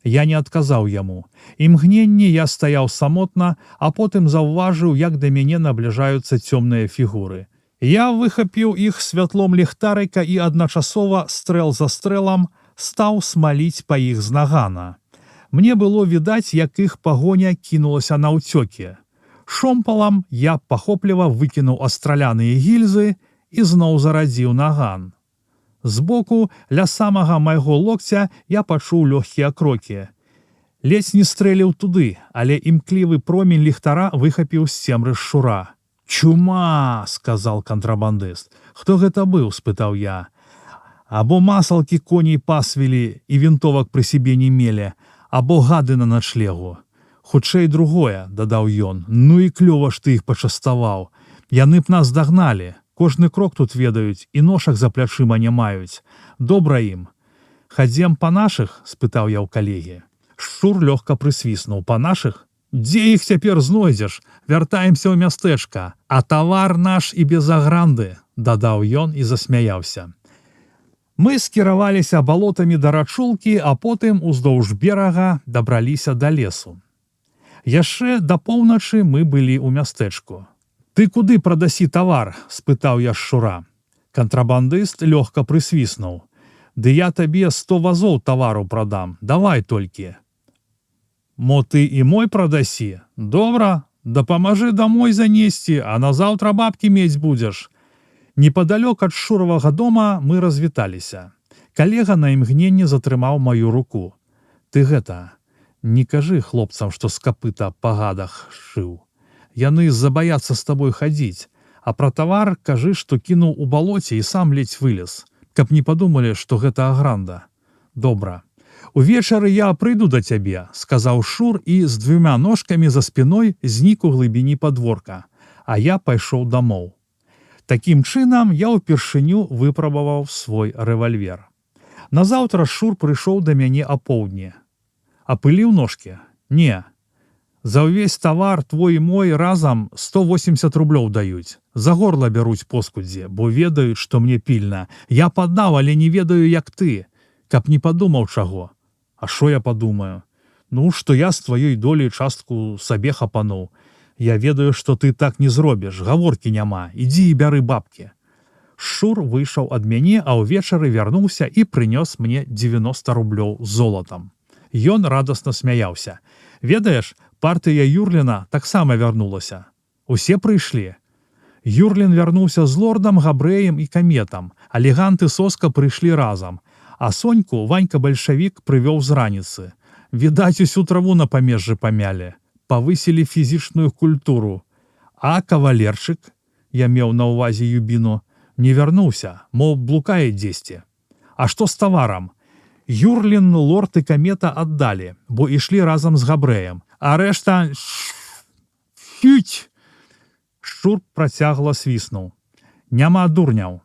Я не адказаў яму. Імгненне я стаяў самотна, а потым заўважыў, як да мяне набліжаюцца цёмныя фігуры. Я выхапіў іх святлом ліхтарыка і адначасова, стрэл за стрэлам, стаў смаліць па іх з нагана. Мне было відаць, як іх пагоня кінулася на ўцёкі. Шомпалам я пахопліва выкінуў астраляныя гільзы і зноў зарадзіў наган. Збоку, ля самага майго локця, я пачуў лёгкія крокі. Ледзь не стрэліў туды, але імклівы промень ліхтара выхапіў з цемры шчура. «Чума!» — сказал кантрабандыст. «Хто гэта быў?» — спытаў я. «Або масалкі коней пасвілі і вінтовак пры сябе не мелі, або гады на начлегу. Хутчэй другое», — дадаў ён. «Ну і клёва ж ты іх пачаставаў. Яны б нас дагналі. Кожны крок тут ведаюць і ношак за плячыма не маюць. Добра ім». «Хадзем па нашых?» — спытаў я ў калегі. Шчур лёгка прысвіснуў. «Па нашых? Дзе іх цяпер знойдзеш? Вяртаемся ў мястэчка. А тавар наш і без агранды», — дадаў ён і засмяяўся. Мы скіраваліся балотамі да рачулкі, а потым уздоўж берага дабраліся да лесу. Яшчэ да поўначы мы былі ў мястэчку. «Ты куды прадасі тавар?» — спытаў я шчура. Кантрабандыст лёгка прысвіснуў. «Ды я табе 100 вазоў тавару прадам, давай толькі». «Мо ты і мой прадасі? Добра, дапамажы дамой занесці, а назаўтра бабкі мець будзеш». Непадалёк ад шуравага дома мы развіталіся. Калега на імгненне затрымаў маю руку. «Ты гэта, не кажы хлопцам, што з капыта па гадах шыў. Яны забаяцца з табой хадзіць, а пра тавар кажы, што кінуў у балоце і сам ледзь вылез, каб не падумалі, што гэта агранда». «Добра. Увечары я прыйду да цябе», — сказаў Шур і з 2 ножкамі за спіной знік у глыбіні падворка, а я пайшоў дамоў. Такім чынам я ўпершыню выпрабаваў свой рэвальвер. Назаўтра Шур прыйшоў да мяне апоўдні. «Апыліў ножкі?» «Не. За ўвесь тавар твой і мой разам 180 рублёў даюць. За горла бяруць поскудзі, бо ведаюць, што мне пільна. Я паддаў, але не ведаю, як ты. Каб не падумаў чаго». «А шо я падумаю? Ну, што я з тваёй долей частку сабе хапануў. Я ведаю, што ты так не зробіш, гаворкі няма. Ідзі і бяры бабкі». Шур выйшаў ад мяне, а ўвечары вярнуўся і прынёс мне 90 рублёў золатам. Ён радасна смяяўся. «Ведаеш, партыя Юрліна таксама вярнулася. Усе прыйшлі». Юрлін вярнуўся з лордам, Габрэем і Каметам, а леганты Соска прыйшлі разам, а Соньку Ванька-бальшавік прывёў з раніцы. Відаць, усю траву на памежжы памялі, павысілі фізічную культуру. А кавалерчык, я меў на ўвазе Юбіну, не вярнуўся, мол, блукае дзесьці. А што з таварам? Юрлін, лорд і Камета аддалі, бо ішлі разам з Габрэем, а рэшта... Фють! Шур працягла свіснуў. «Няма дурняў».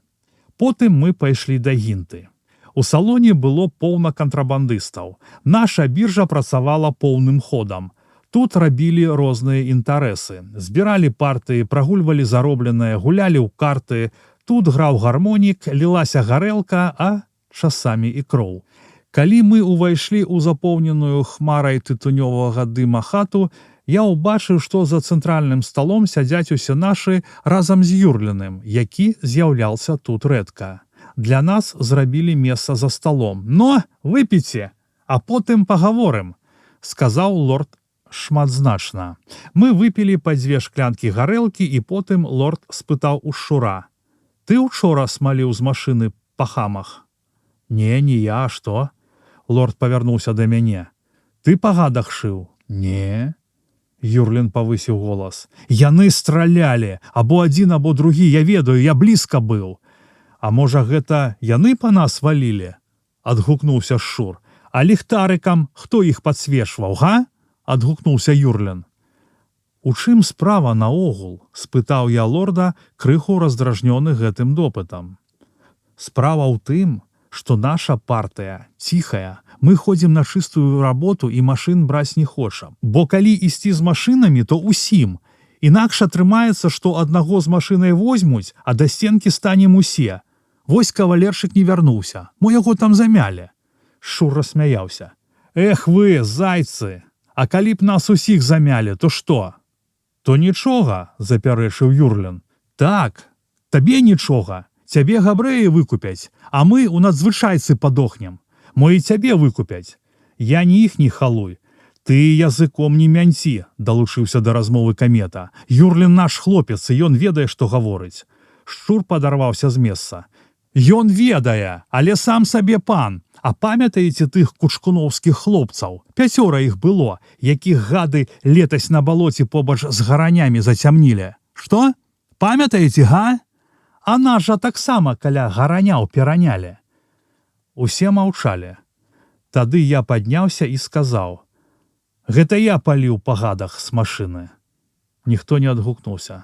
Потым мы пайшлі да Гінты. У салоне было поўна кантрабандыстаў. Наша біржа працавала поўным ходам. Тут рабілі розныя інтарэсы. Збіралі партыі, прагульвалі заробленае, гулялі ў карты. Тут граў гармонік, лілася гарэлка, а часамі і кроў. Калі мы ўвайшлі ў запоўненую хмарай тытунёвага дыма хату, я ўбачыў, што за цэнтральным сталом сядзяць усе нашы разам з Юрліным, які з'яўляўся тут рэдка. Для нас зрабілі месца за сталом. «Но, выпіце, а потым пагаворым», – сказаў лорд шматзначна. Мы выпілі па 2 шклянкі гарэлкі, і потым лорд спытаў у Шура: «Ты учора смаліў з машыны па хамах?» «Не, не я, а што?» Лорд павярнуўся да мяне. «Ты па гадах шыў?» «Не». Юрлін павысіў голас. «Яны стралялі, або адзін, або другі, я ведаю, я блізка быў». «А можа, гэта яны па нас валілі?» – адгукнуўся Шур. «А ліхтарыкам хто іх падсвечваў, га?» – адгукнуўся Юрлін. «У чым справа наогул?» – спытаў я лорда, крыху раздражнёны гэтым допытам. «Справа ў тым, што наша партыя ціхая, мы ходзім на чыстую работу і машын браць не хочам. Бо калі ісці з машынамі, то ўсім. Інакш атрымаецца, што аднаго з машынай возьмуць, а да сценкі станем усе. Вось кавалерчык не вярнуўся, мо яго там замялі». Шур рассмяяўся. «Эх вы, зайцы! А калі б нас усіх замялі, то што?» «То нічога», – запярэчыў Юрлін. «Так, табе нічога. Цябе габрэі выкупяць, а мы ў надзвычайцы падохнем. Мо і цябе выкупяць. Я не іхні халуй. Ты языком не мянці», – далучыўся да размовы камета. «Юрлін наш хлопец, і ён ведае, што гаворыць». Шур падарваўся з месца. «Ён ведае, але сам сабе пан. А памятаеце тых кучкуноўскіх хлопцаў? 5 іх было, якіх гады летась на балоце побач з гаранямі зацямнілі. Што? Памятаеце, га? А нас жа таксама каля гараняў перанялі». Усе маўчалі. Тады я падняўся і сказаў: «Гэта я паліў па гадах з машыны». Ніхто не адгукнуўся.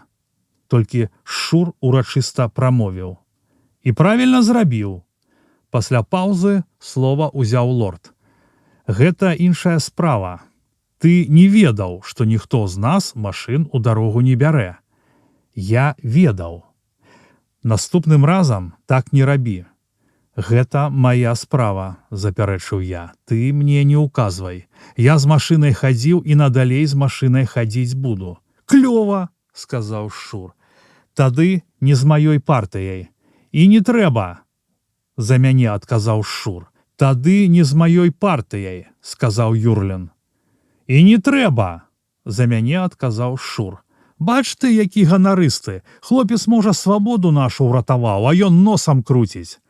Толькі Шур урачыста прамовіў: «І правільна зрабіў». Пасля паўзы слова ўзяў лорд. «Гэта іншая справа. Ты не ведаў, што ніхто з нас машын у дарогу не бярэ». «Я ведаў». «Наступным разам так не рабі». «Гэта мая справа», – запярэчыў я. «Ты мне не ўказвай. Я з машынай хадзіў і надалей з машынай хадзіць буду». «Клёва», – сказаў Шур. «Тады не з маёй партыяй». «І не трэба», – за мяне адказаў Шур. «Тады не з маёй партыяй», – сказаў Юрлін. «І не трэба», – за мяне адказаў Шур. «Бач ты, які ганарысты, хлопец, можа, свабоду нашу ўратаваў, а ён носам круціць».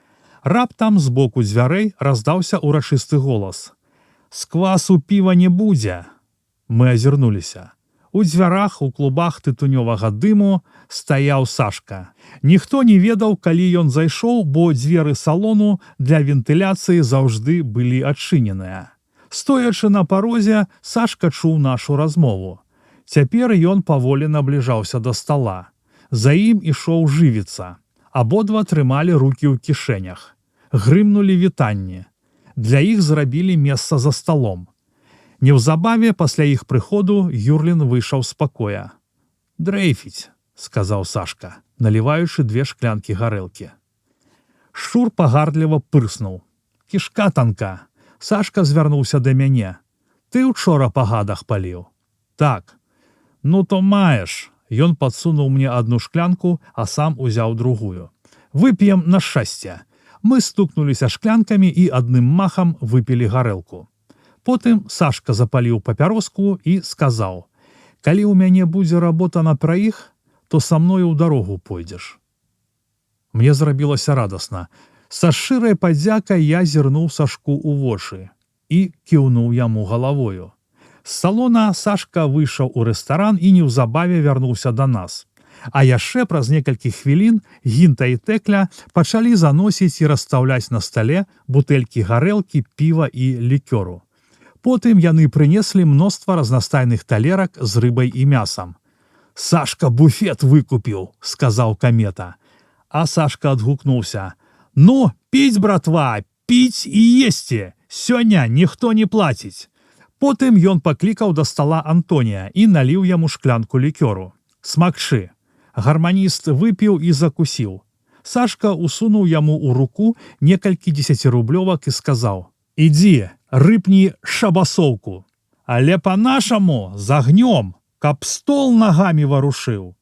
Раптам збоку дзвярэй раздаўся урачысты голас. «З квасу піва не будзе». Мы азірнуліся. У дзвярах у клубах тытунёвага дыму стаяў Сашка. Ніхто не ведаў, калі ён зайшоў, бо дзверы салону для вентыляцыі заўжды былі адчыненыя. Стоячы на парозе, Сашка чуў нашу размову. Цяпер ён паволі набліжаўся да стала. За ім ішоў жывіца. Абодва трымалі рукі ў кішэнях. Грымнулі вітанні. Для іх зрабілі месца за сталом. Неўзабаве пасля іх прыходу Юрлін выйшаў з пакоя. «Дрэйфіць», – сказаў Сашка, наліваючы 2 шклянкі гарэлкі. Шур пагардліва пырснуў. «Кішка танка». Сашка звярнуўся да мяне. «Ты учора па гадах паліў?» «Так». «Ну то маеш». Ён падсунуў мне 1 шклянку, а сам узяў другую. «Вып'ем на шчасце». Мы стукнуліся шклянкамі і адным махам выпілі гарэлку. Потым Сашка запаліў папяроску і сказаў: «Калі ў мяне будзе работа на траіх, то са мною ў дарогу пойдзеш». Мне зрабілася радасна. Са шчырай падзякай я зірнуў Сашку ў вочы і кіўнуў яму галавою. З салона Сашка выйшаў у рэстаран і неўзабаве вярнуўся да нас. А яшчэ праз некалькі хвілін Гінта і Тэкля пачалі заносіць і расстаўляць на стале бутэлькі гарэлкі, піва і лікёру. Потым яны прынеслі мноства разнастайных талерак з рыбай і мясам. «Сашка буфет выкупіў», – сказаў камета. А Сашка адгукнуўся: «Ну, піць, братва, піць і есці! Сёння ніхто не плаціць». Потым ён паклікаў да стала Антонія і наліў яму шклянку лікёру. «Смакчы». Гарманіст выпіў і закусіў. Сашка усунуў яму ў руку некалькі дзесяцірублёвак і сказаў: «Ідзі, рыпні шабасоўку, але па-нашаму з агнём, каб стол нагамі варушыў».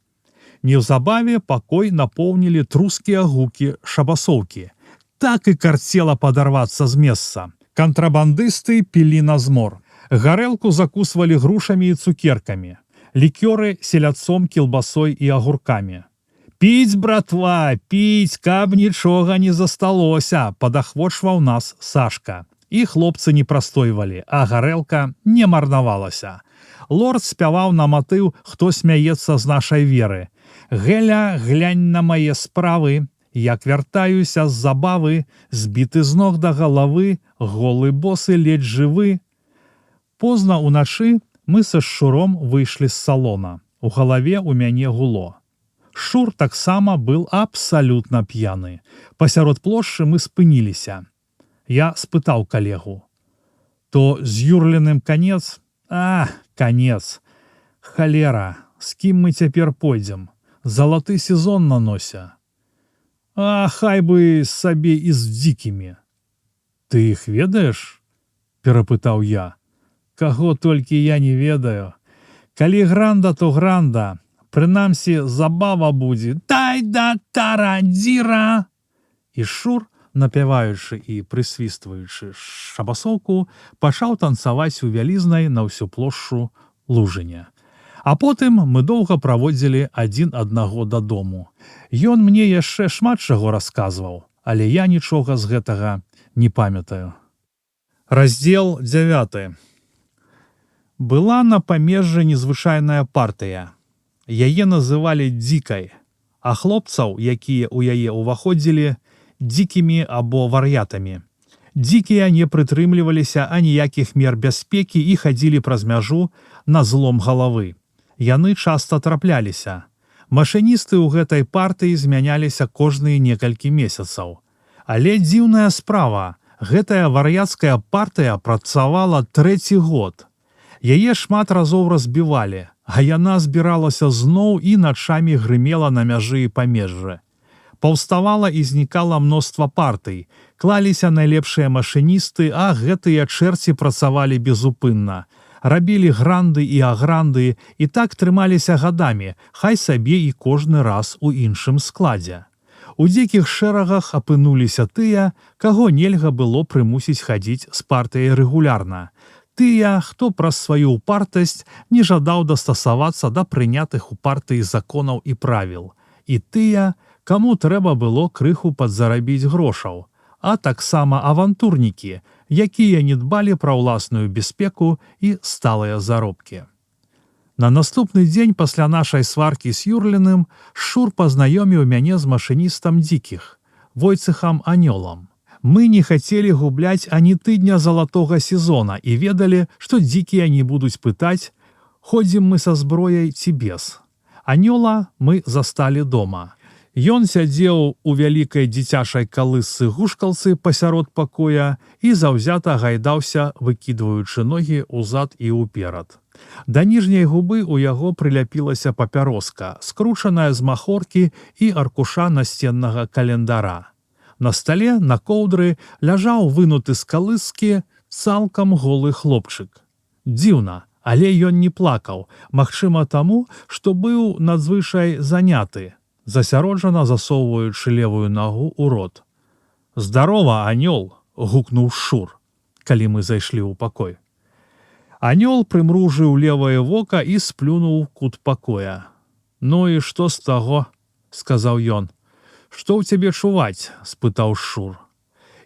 Неўзабаве пакой напоўнілі трускія гукі шабасоўкі. Так і карцела падарвацца з месца. Кантрабандысты пілі на змор. Гарэлку закусвалі грушамі і цукеркамі. Лікёры селядцом, кілбасой і агуркамі. «Піць, братва, піць, каб нічога не засталося», падахвочваў нас Сашка. І хлопцы не прастойвалі, а гарэлка не марнавалася. Лорд спяваў на матыў «Хто смяецца з нашай веры». «Геля, глянь на мае справы, як вяртаюся з забавы, збіты з ног да галавы, голы босы ледзь жывы». Позна ўначы мы са Шуром выйшлі з салона. У галаве ў мяне гуло. Шур таксама быў абсалютна п'яны. Пасярод плошчы мы спыніліся. Я спытаў калегу: «То з Юрліным канец?» Канец. Халера, з кім мы цяпер пойдзем? Залаты сезон на носе». «Хай бы сабе і з дзікімі». «Ты іх ведаеш?» – перапытаў я. «Каго толькі я не ведаю. Калі гранда, то гранда. Прынамсі, забава будзе. Тай-да-тара-дзіра!» І Шур, напяваючы і прысвістваючы шабасоўку, пачаў танцаваць у вялізнай на ўсю плошчу лужыне. А потым мы доўга праводзілі адзін аднаго дадому. Ён мне яшчэ шмат чаго расказваў, але я нічога з гэтага не памятаю. Раздзел 9. Была на памежжы незвычайная партыя. Яе называлі дзікай, а хлопцаў, якія ў яе ўваходзілі, дзікімі або вар'ятамі. Дзікія не прытрымліваліся аніякіх мер бяспекі і хадзілі праз мяжу на злом галавы. Яны часта трапляліся. Машыністы ў гэтай партыі змяняліся кожныя некалькі месяцаў. Але дзіўная справа, гэтая вар'яцкая партыя працавала 3-й год. Яе шмат разоў разбівалі, а яна збіралася зноў і начамі грымела на мяжы і памежжы. Паўставала і знікала мноства партый, клаліся найлепшыя машыністы, а гэтыя чэрці працавалі безупынна. Рабілі гранды і агранды і так трымаліся гадамі, хай сабе і кожны раз у іншым складзе. У дзікіх шэрагах апынуліся тыя, каго нельга было прымусіць хадзіць з партыяй рэгулярна. Тыя, хто праз сваю ўпартасць не жадаў дастасавацца да прынятых у партыі законаў і правіл. І тыя, каму трэба было крыху падзарабіць грошаў, а таксама авантурнікі, якія не дбалі пра ўласную бяспеку і сталыя заробкі. На наступны дзень пасля нашай сваркі з Юрліным Шур пазнаёміў мяне з машыністам дзікіх, Войцехам Анёлам. Мы не хацелі губляць ані тыдня залатога сезона і ведалі, што дзікія не будуць пытаць, ходзім мы са зброяй ці без. Анёла мы засталі дома. Ён сядзеў у вялікай дзіцячай калысцы-гушкалцы пасярод пакоя і заўзята гайдаўся, выкідваючы ногі ўзад і ўперад. Да ніжняй губы ў яго прыляпілася папяроска, скручаная з махоркі і аркуша насценнага календара. На стале, на коўдры, ляжаў вынуты з калыскі цалкам голы хлопчык. Дзіўна, але ён не плакаў, магчыма таму, што быў надзвычай заняты, засяроджана засоўваючы левую нагу ў рот. «Здарова, Анёл!» – гукнуў Шур, калі мы зайшлі ў пакой. Анёл прымружыў левае вока і сплюнуў кут пакоя. «Ну і што з таго?» – сказаў ён. «Што ў цябе чуваць?» – спытаў Шур.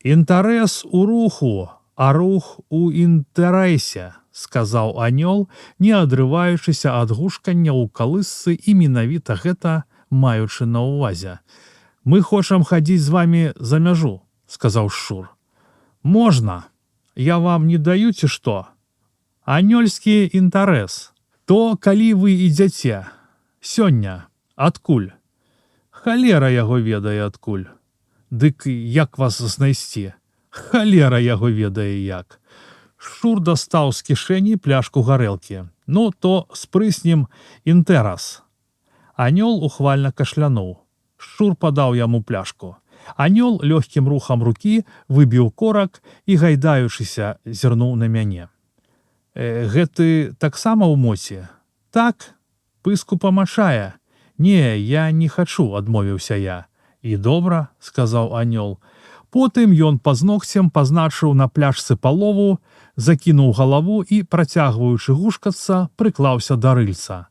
«Інтарэс у руху, а рух у інтарэсе», – сказаў Анёл, не адрываючыся ад гушкання ў калысцы і менавіта гэта маючы на ўвазе. «Мы хочам хадзіць з вамі за мяжу», – сказаў Шур. «Можна. Я вам не даю ці што? Анёльскі інтарэс. То, калі вы ідзяце. Сёння. Адкуль?» «Халера яго ведае адкуль». «Дык як вас знайсці?» «Халера яго ведае як». Шур дастаў з кішэні пляшку гарэлкі. «Ну, то спрыснем інтэрас». Анёл ухвальна кашлянуў. Шчур падаў яму пляшку. Анёл лёгкім рухам рукі выбіў корак і, гайдаючыся, зірнуў на мяне. Гэты таксама ў моці? Так, пыску памашае. Не, я не хачу, адмовіўся я. І добра, сказаў анёл. Потым ён пазногцем пазначыў на пляшцы палову, закінуў галаву і, працягваючы гушкацца, прыклаўся да рыльца.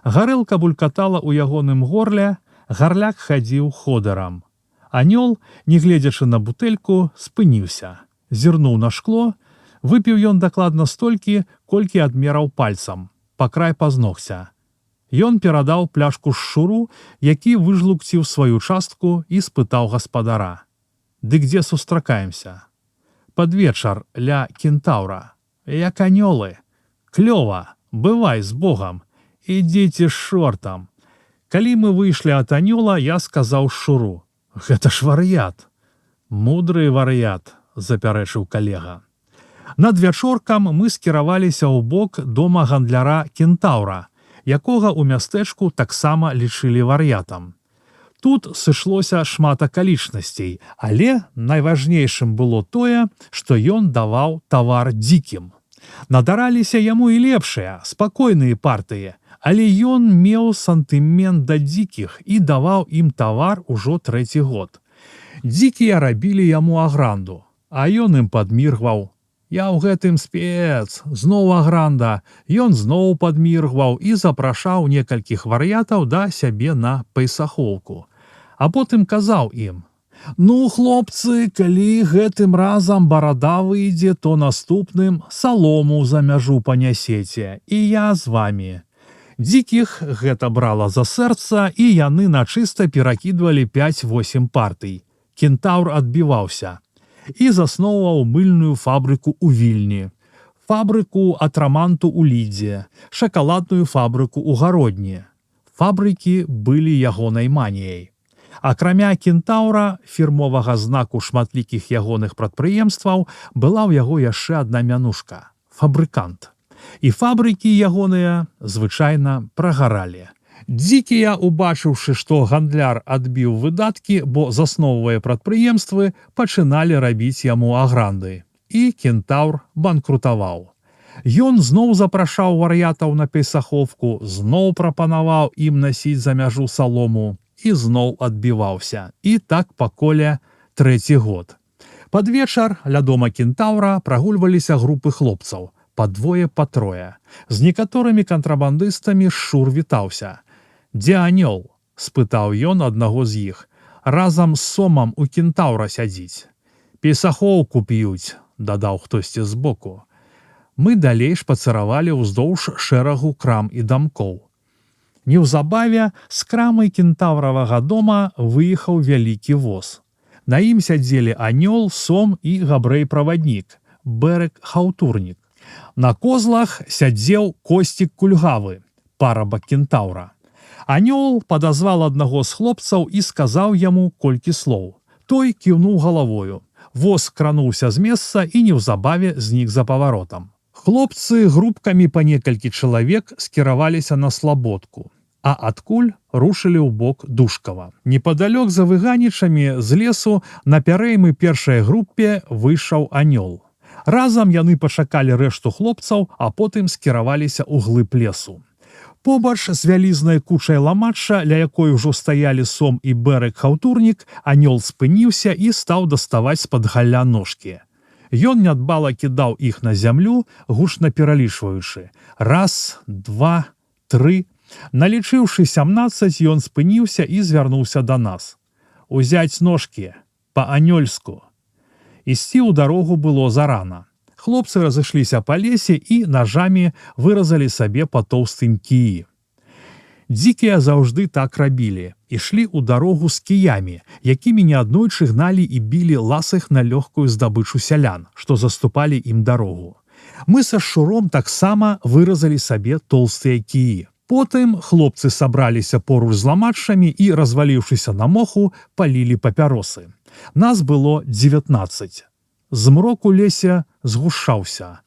Гарэлка булькатала ў ягоным горле, гарляк хадзіў ходырам. Анёл, не гледзячы на бутэльку, спыніўся. Зірнуў на шкло, выпіў ён дакладна столькі, колькі адмераў пальцам, па край пазногця. Ён перадаў пляшку шчуру, які выжлукціў сваю частку і спытаў гаспадара. Ды дзе сустракаемся? Пад вечар ля кентаўра. Як анёлы. Клёва, бывай з Богам. Ідзіце з шортам. Калі мы выйшлі ад анёла, я сказаў шчуру. Гэта ж вар'ят. Мудры вар'ят, запярэчыў калега. Над вячоркам мы скіраваліся ў бок дома гандляра кентаўра, якога ў мястэчку таксама лічылі вар'ятам. Тут сышлося шмат акалічнасцей, але найважнейшым было тое, што ён даваў тавар дзікім. Надараліся яму і лепшыя, спакойныя партыі, але ён меў сантымент да дзікіх і даваў ім тавар ужо 3-й год. Дзікія рабілі яму агранду, а ён ім падміргваў. Я ў гэтым спец, зноў агранда. Ён зноў падміргваў і запрашаў некалькіх вар'ятаў да сябе на пейсахоўку. А потым казаў ім: «Ну, хлопцы, калі гэтым разам барада выйдзе, то наступным салому за мяжу панясеце, і я з вамі». Дзікіх гэта брала за сэрца, і яны начыста перакідвалі 5-8 партый. Кентаўр адбіваўся і засноўваў мыльную фабрыку ў Вільні, фабрыку атраманту ў Лідзе, шакаладную фабрыку ў Гародні. Фабрыкі былі ягонай маніяй. Акрамя кентаўра, фірмовага знаку шматлікіх ягоных прадпрыемстваў, была ў яго яшчэ адна мянушка – фабрыкант. І фабрыкі ягоныя звычайна прагаралі. Дзікія, убачыўшы, што гандляр адбіў выдаткі, бо засноўвае прадпрыемствы, пачыналі рабіць яму агранды. І кентаўр банкрутаваў. Ён зноў запрашаў вар'ятаў на пейсаховку, зноў прапанаваў ім насіць за мяжу салому і зноў адбіваўся. І так паколе 3-й год. Пад вечар ля дома кентаўра прагульваліся групы хлопцаў, па двое, па трое. З некаторымі кантрабандыстамі шчур вітаўся. «Дзе анёл?» – спытаў ён аднаго з іх. «Разам з сомам у кентаўра сядзіць». «Пейсахоўку п'юць», – дадаў хтосьці збоку. Мы далей шпацыравалі ўздоўж шэрагу крам і дамкоў. Неўзабаве з крамы кентаўравага дома выехаў вялікі воз. На ім сядзелі анёл, сом і габрэй-праваднік, бэрэк-хаўтурнік. На козлах сядзеў Косцік Кульгавы, парабак кентаўра. Анёл падазваў аднаго з хлопцаў і сказаў яму колькі слоў. Той кіўнуў галавою. Воз крануўся з месца і неўзабаве знік за паваротам. Хлопцы групкамі па некалькі чалавек скіраваліся на Слабодку, а адкуль рушылі ў бок Душкава. Непадалёк за выганічамі з лесу на пярэймы першай групе выйшаў анёл. Разам яны пачакалі рэшту хлопцаў, а потым скіраваліся ў глыб лесу. Побач з вялізнай кучай ламачча, ля якой ужо стаялі сом і бэрэк-хаўтурнік, анёл спыніўся і стаў даставаць з-пад галля ножкі. Ён нядбала кідаў іх на зямлю, гучна пералічваючы. 1, 2, 3. Налічыўшы 17, ён спыніўся і звярнуўся да нас. «Узяць ножкі, па-анёльску». Ісці ў дарогу было зарана. Хлопцы разышліся па лесе і нажамі выразалі сабе па тоўстым кіі. Дзікія заўжды так рабілі, ішлі ў дарогу з кіямі, якімі неаднойчы гналі і білі ласых на лёгкую здабычу сялян, што заступалі ім дарогу. Мы са шчуром таксама выразалі сабе тоўстыя кіі. Потым хлопцы сабраліся поруч з ламаччамі і, разваліўшыся на моху, палілі папяросы. Нас было 19. Змрок у лесе згушаўся.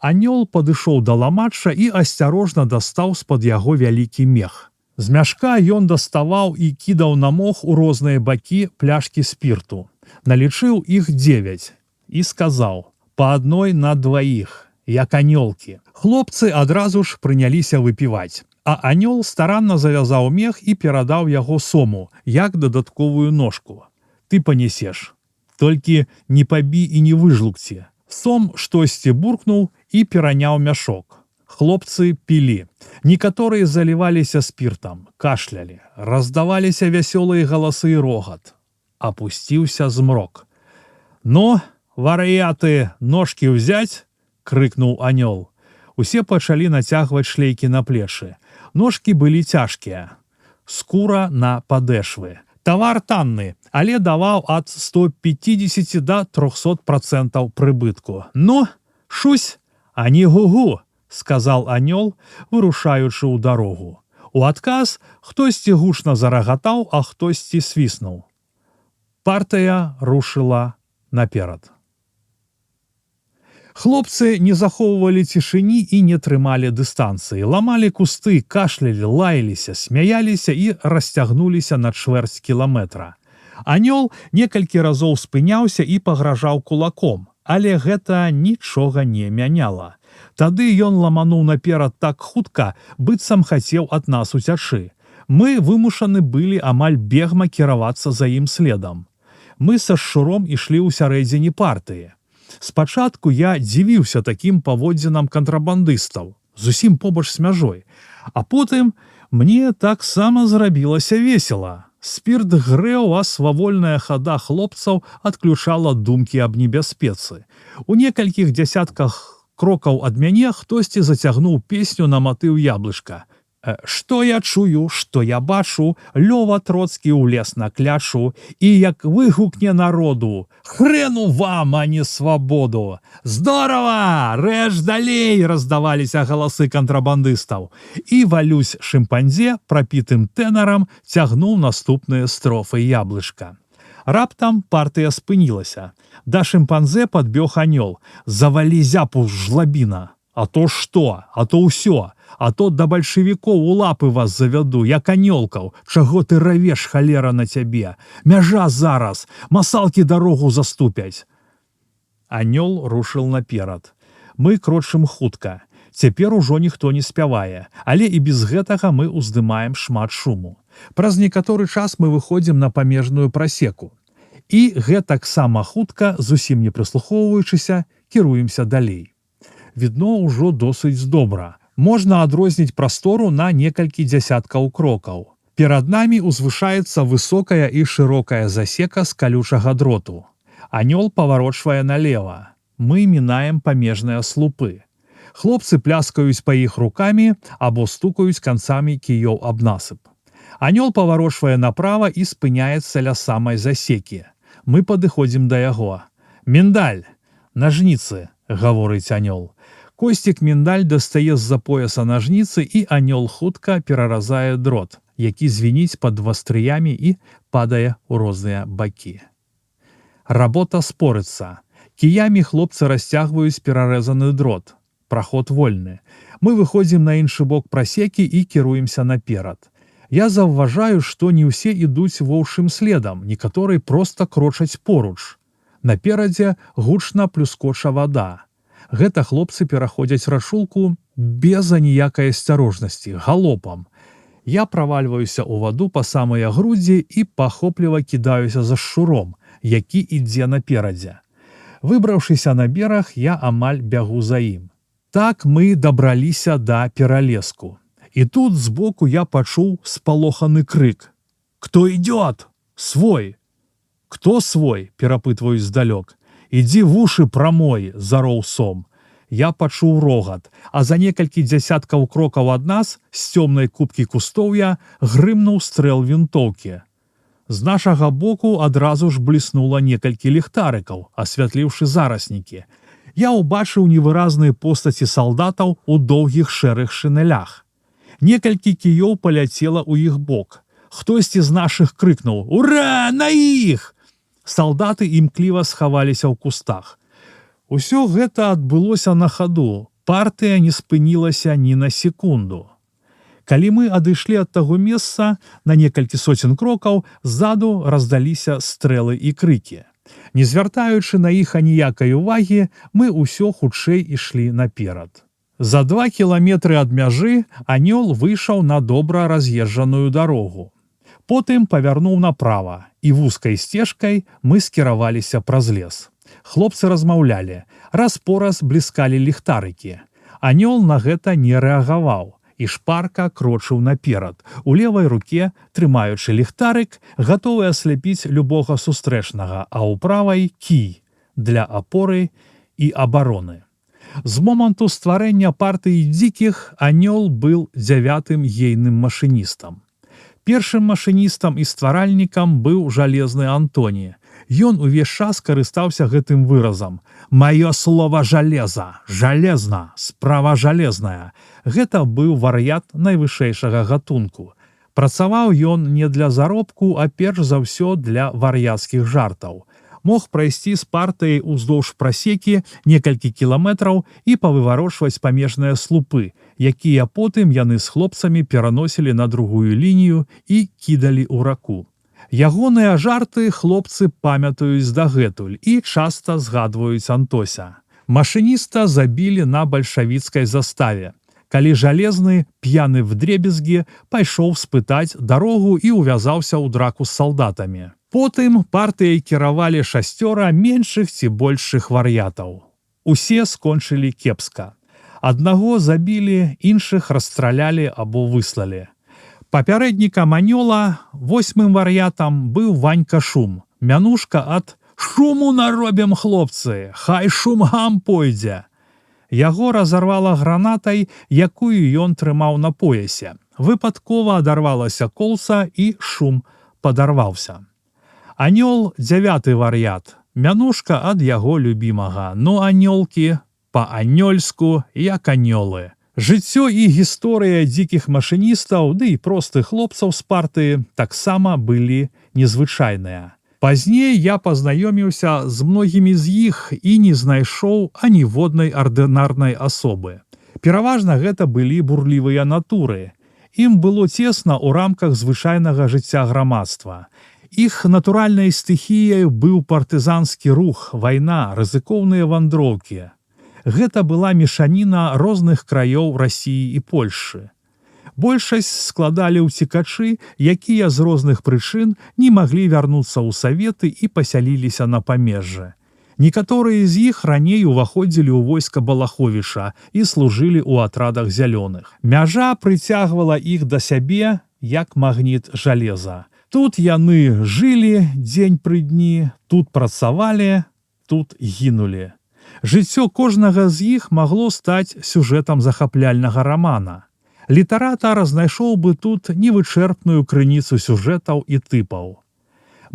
Анёл падышоў да ламачча і асцярожна дастаў з-пад яго вялікі мех. З мяшка ён даставаў і кідаў на мох у розныя бакі пляшкі спірту. Налічыў іх 9 і сказаў: «Па адной на дваіх, як анёлкі». Хлопцы адразу ж прыняліся выпіваць, а анёл старанна завязаў мех і перадаў яго Сому, як дадатковую ножку. «Ты панесеш, толькі не пабі і не выжлукці». Сом штосьці буркнуў і пераняў мяшок. Хлопцы пілі. Некаторыя заліваліся спіртам, кашлялі, раздаваліся вясёлыя галасы і рогат. Апусціўся змрок. «Ну, вар'яты, ножкі ўзяць!» — крыкнуў анёл. Усе пачалі нацягваць шлейкі на плешы. Ножкі былі цяжкія. Скура на падэшвы. Тавар танны, але даваў ад 150 до 300% прыбытку. «Ну, шусь, а не гугу!» — сказал анёл, вырушаючы ў дарогу. У адказ хтосьці гучна зарагатаў, а хтосьці свіснуў. Партыя рушыла наперад. Хлопцы не захоўвалі цішыні і не трымалі дыстанцыі, ламалі кусты, кашлялі, лаяліся, смяяліся і расцягнуліся на чвэрць кіламетра. Анёл некалькі разоў спыняўся і пагражаў кулаком, але гэта нічога не мяняла. Тады ён ламануў наперад так хутка, быццам хацеў ад нас уцячы. Мы вымушаны былі амаль бегма кіравацца за ім следам. Мы са шчуром ішлі ў сярэдзіне партыі. Спачатку я дзівіўся такім паводзінам кантрабандыстаў, зусім побач з мяжой, а потым мне таксама зрабілася весела. Спірт грэў, а свавольная хада хлопцаў адключала думкі аб небяспецы. У некалькіх дзясятках крокаў ад мяне хтосьці зацягнуў песню на матыў яблычка. «Што я чую, што я бачу, Лёва Троцкі ў лес на кляшу, і як выгукне народу: хрэну вам, а не свабоду! Здорава! Рэж далей!» — раздаваліся галасы кантрабандыстаў. І Валюсь шымпанзе прапітым тэнарам цягнуў наступныя строфы яблычка. Раптам партыя спынілася. Да шымпанзе падбег анёл. «Завалі зяпу, жлабіна! А то што? А то ўсё! А то да бальшавікоў у лапы вас завяду, як анёлкаў! Чаго ты равеш, халера, на цябе? Мяжа зараз! Масалкі дарогу заступяць!» Анёл рушыў наперад. Мы крочым хутка. Цяпер ужо ніхто не спявае, але і без гэтага мы ўздымаем шмат шуму. Праз некаторы час мы выходзім на памежную прасеку. І гэтаксама хутка, зусім не прыслухоўваючыся, кіруемся далей. Відно ўжо досыць добра. Можна адрозніць прастору на некалькі дзясяткаў крокаў. Перад намі узвышаецца высокая і шырокая засека з калючага дроту. Анёл паварочвае налева. Мы мінаем памежныя слупы. Хлопцы пляскаюць па іх рукамі або стукаюць канцамі кіёў аб насып. Анёл паварочвае направа і спыняецца ля самай засекі. Мы падыходзім да яго. «Міндаль! Нажніцы!» — гаворыць анёл. Косцік Міндаль дастае з-за пояса нажніцы, і анёл хутка пераразае дрот, які звініць пад вастрыямі і падае ў розныя бакі. Работа спорыцца. Кіямі хлопцы расцягваюць перарэзаны дрот. Праход вольны. Мы выходзім на іншы бок прасекі і кіруемся наперад. Я заўважаю, што не ўсе ідуць воўчым следам, некаторыя проста крочаць поруч. Наперадзе гучна плюскоча вада. Гэта хлопцы пераходзяць рашулку без аніякай асцярожнасці, галопам. Я правальваюся ў ваду па самыя грудзі і пахопліва кідаюся за шчуром, які ідзе наперадзе. Выбраўшыся на бераг, я амаль бягу за ім. Так мы дабраліся да пералеску. І тут збоку я пачуў спалоханы крык. «Кто идёт? Свой!» «Кто свой?» — перапытваюсь здалёк. «Ідзі вушы прамой!» — зароў Сом. Я пачуў рогат, а за некалькі дзясяткаў крокаў ад нас з цёмнай купкі кустоўя грымнуў стрэл вінтоўкі. З нашага боку адразу ж бліснула некалькі ліхтарыкаў, асвятліўшы зараснікі. Я ўбачыў невыразныя постаці салдатаў у доўгіх шэрых шынелях. Некалькі кіёў паляцела ў іх бок. Хтосьці з нашых крыкнуў: «Ура! На іх!» Салдаты імкліва схаваліся ў кустах. Усё гэта адбылося на хаду. Партыя не спынілася ні на секунду. Калі мы адышлі ад таго месца на некалькі соцень крокаў, ззаду раздаліся стрэлы і крыкі. Не звяртаючы на іх аніякай увагі, мы ўсё хутчэй ішлі наперад. За 2 кіламетры ад мяжы анёл выйшаў на добра раз'езджаную дарогу. Потым павярнуў направа, і вузкай сцежкай мы скіраваліся праз лес. Хлопцы размаўлялі, раз-пораз бліскалі ліхтарыкі. Анёл на гэта не рэагаваў і шпарка крочыў наперад, у левай руке трымаючы ліхтарык, гатовы асляпіць любога сустрэчнага, а ў правай кій для апоры і абароны. З моманту стварэння партыі дзікіх анёл быў 9-м ейным машыністам. Першым машыністам і стваральнікам быў жалезны Антоні. Ён увесь час карыстаўся гэтым выразам. «Маё слова жалеза, жалезна, справа жалезная». Гэта быў вар'ят найвышэйшага гатунку. Працаваў ён не для заробку, а перш за ўсё для вар'яцкіх жартаў. Мог прайсці з партыяй уздоўж прасекі некалькі кіламетраў і павыварочваць памежныя слупы, якія потым яны з хлопцамі пераносілі на другую лінію і кідалі ў раку. Ягоныя жарты хлопцы памятаюць дагэтуль і часта згадваюць Антося. Машыніста забілі на бальшавіцкай заставе, калі жалезны, п'яны вдребезгі, пайшоў спытаць дарогу і увязаўся ў драку з салдатамі. Потым партыяй кіравалі 6 меншых ці большых вар'ятаў. Усе скончылі кепска. Аднаго забілі, іншых расстралялі або выслалі. Папярэднікам анёла, 8-м вар'ятам, быў Ванька Шум. Мянушка ад «Шуму наробім, хлопцы, хай шум гам пойдзе». Яго разарвала гранатай, якую ён трымаў на поясе. Выпадкова адарвалася колса і шум падарваўся. Анёл 9-й вар'ят, мянушка ад яго любімага, ну анёлкі па-анёльску, як анёлы. Жыццё і гісторыя дзікіх машыністаў, ды і простых хлопцаў з партыі таксама былі незвычайныя. Пазней я пазнаёміўся з многімі з іх і не знайшоў аніводнай ардынарнай асобы. Пераважна гэта былі бурлівыя натуры. Ім было цесна ў рамках звычайнага жыцця грамадства. Іх натуральнай стыхіяй быў партызанскі рух, вайна, рызыкоўныя вандроўкі. Гэта была мешаніна розных краёў Расіі і Польшчы. Большасць складалі ўцекачы, якія з розных прычын не маглі вярнуцца ў саветы і пасяліліся на памежжы. Некаторыя з іх раней уваходзілі ў войска Балаховіча і служылі ў атрадах зялёных. Мяжа прыцягвала іх да сябе, як магніт жалеза. Тут яны жылі дзень пры дні, тут працавалі, тут гінулі. Жыццё кожнага з іх магло стаць сюжэтам захапляльнага рамана. Літаратар знайшоў бы тут невычэрпную крыніцу сюжэтаў і тыпаў.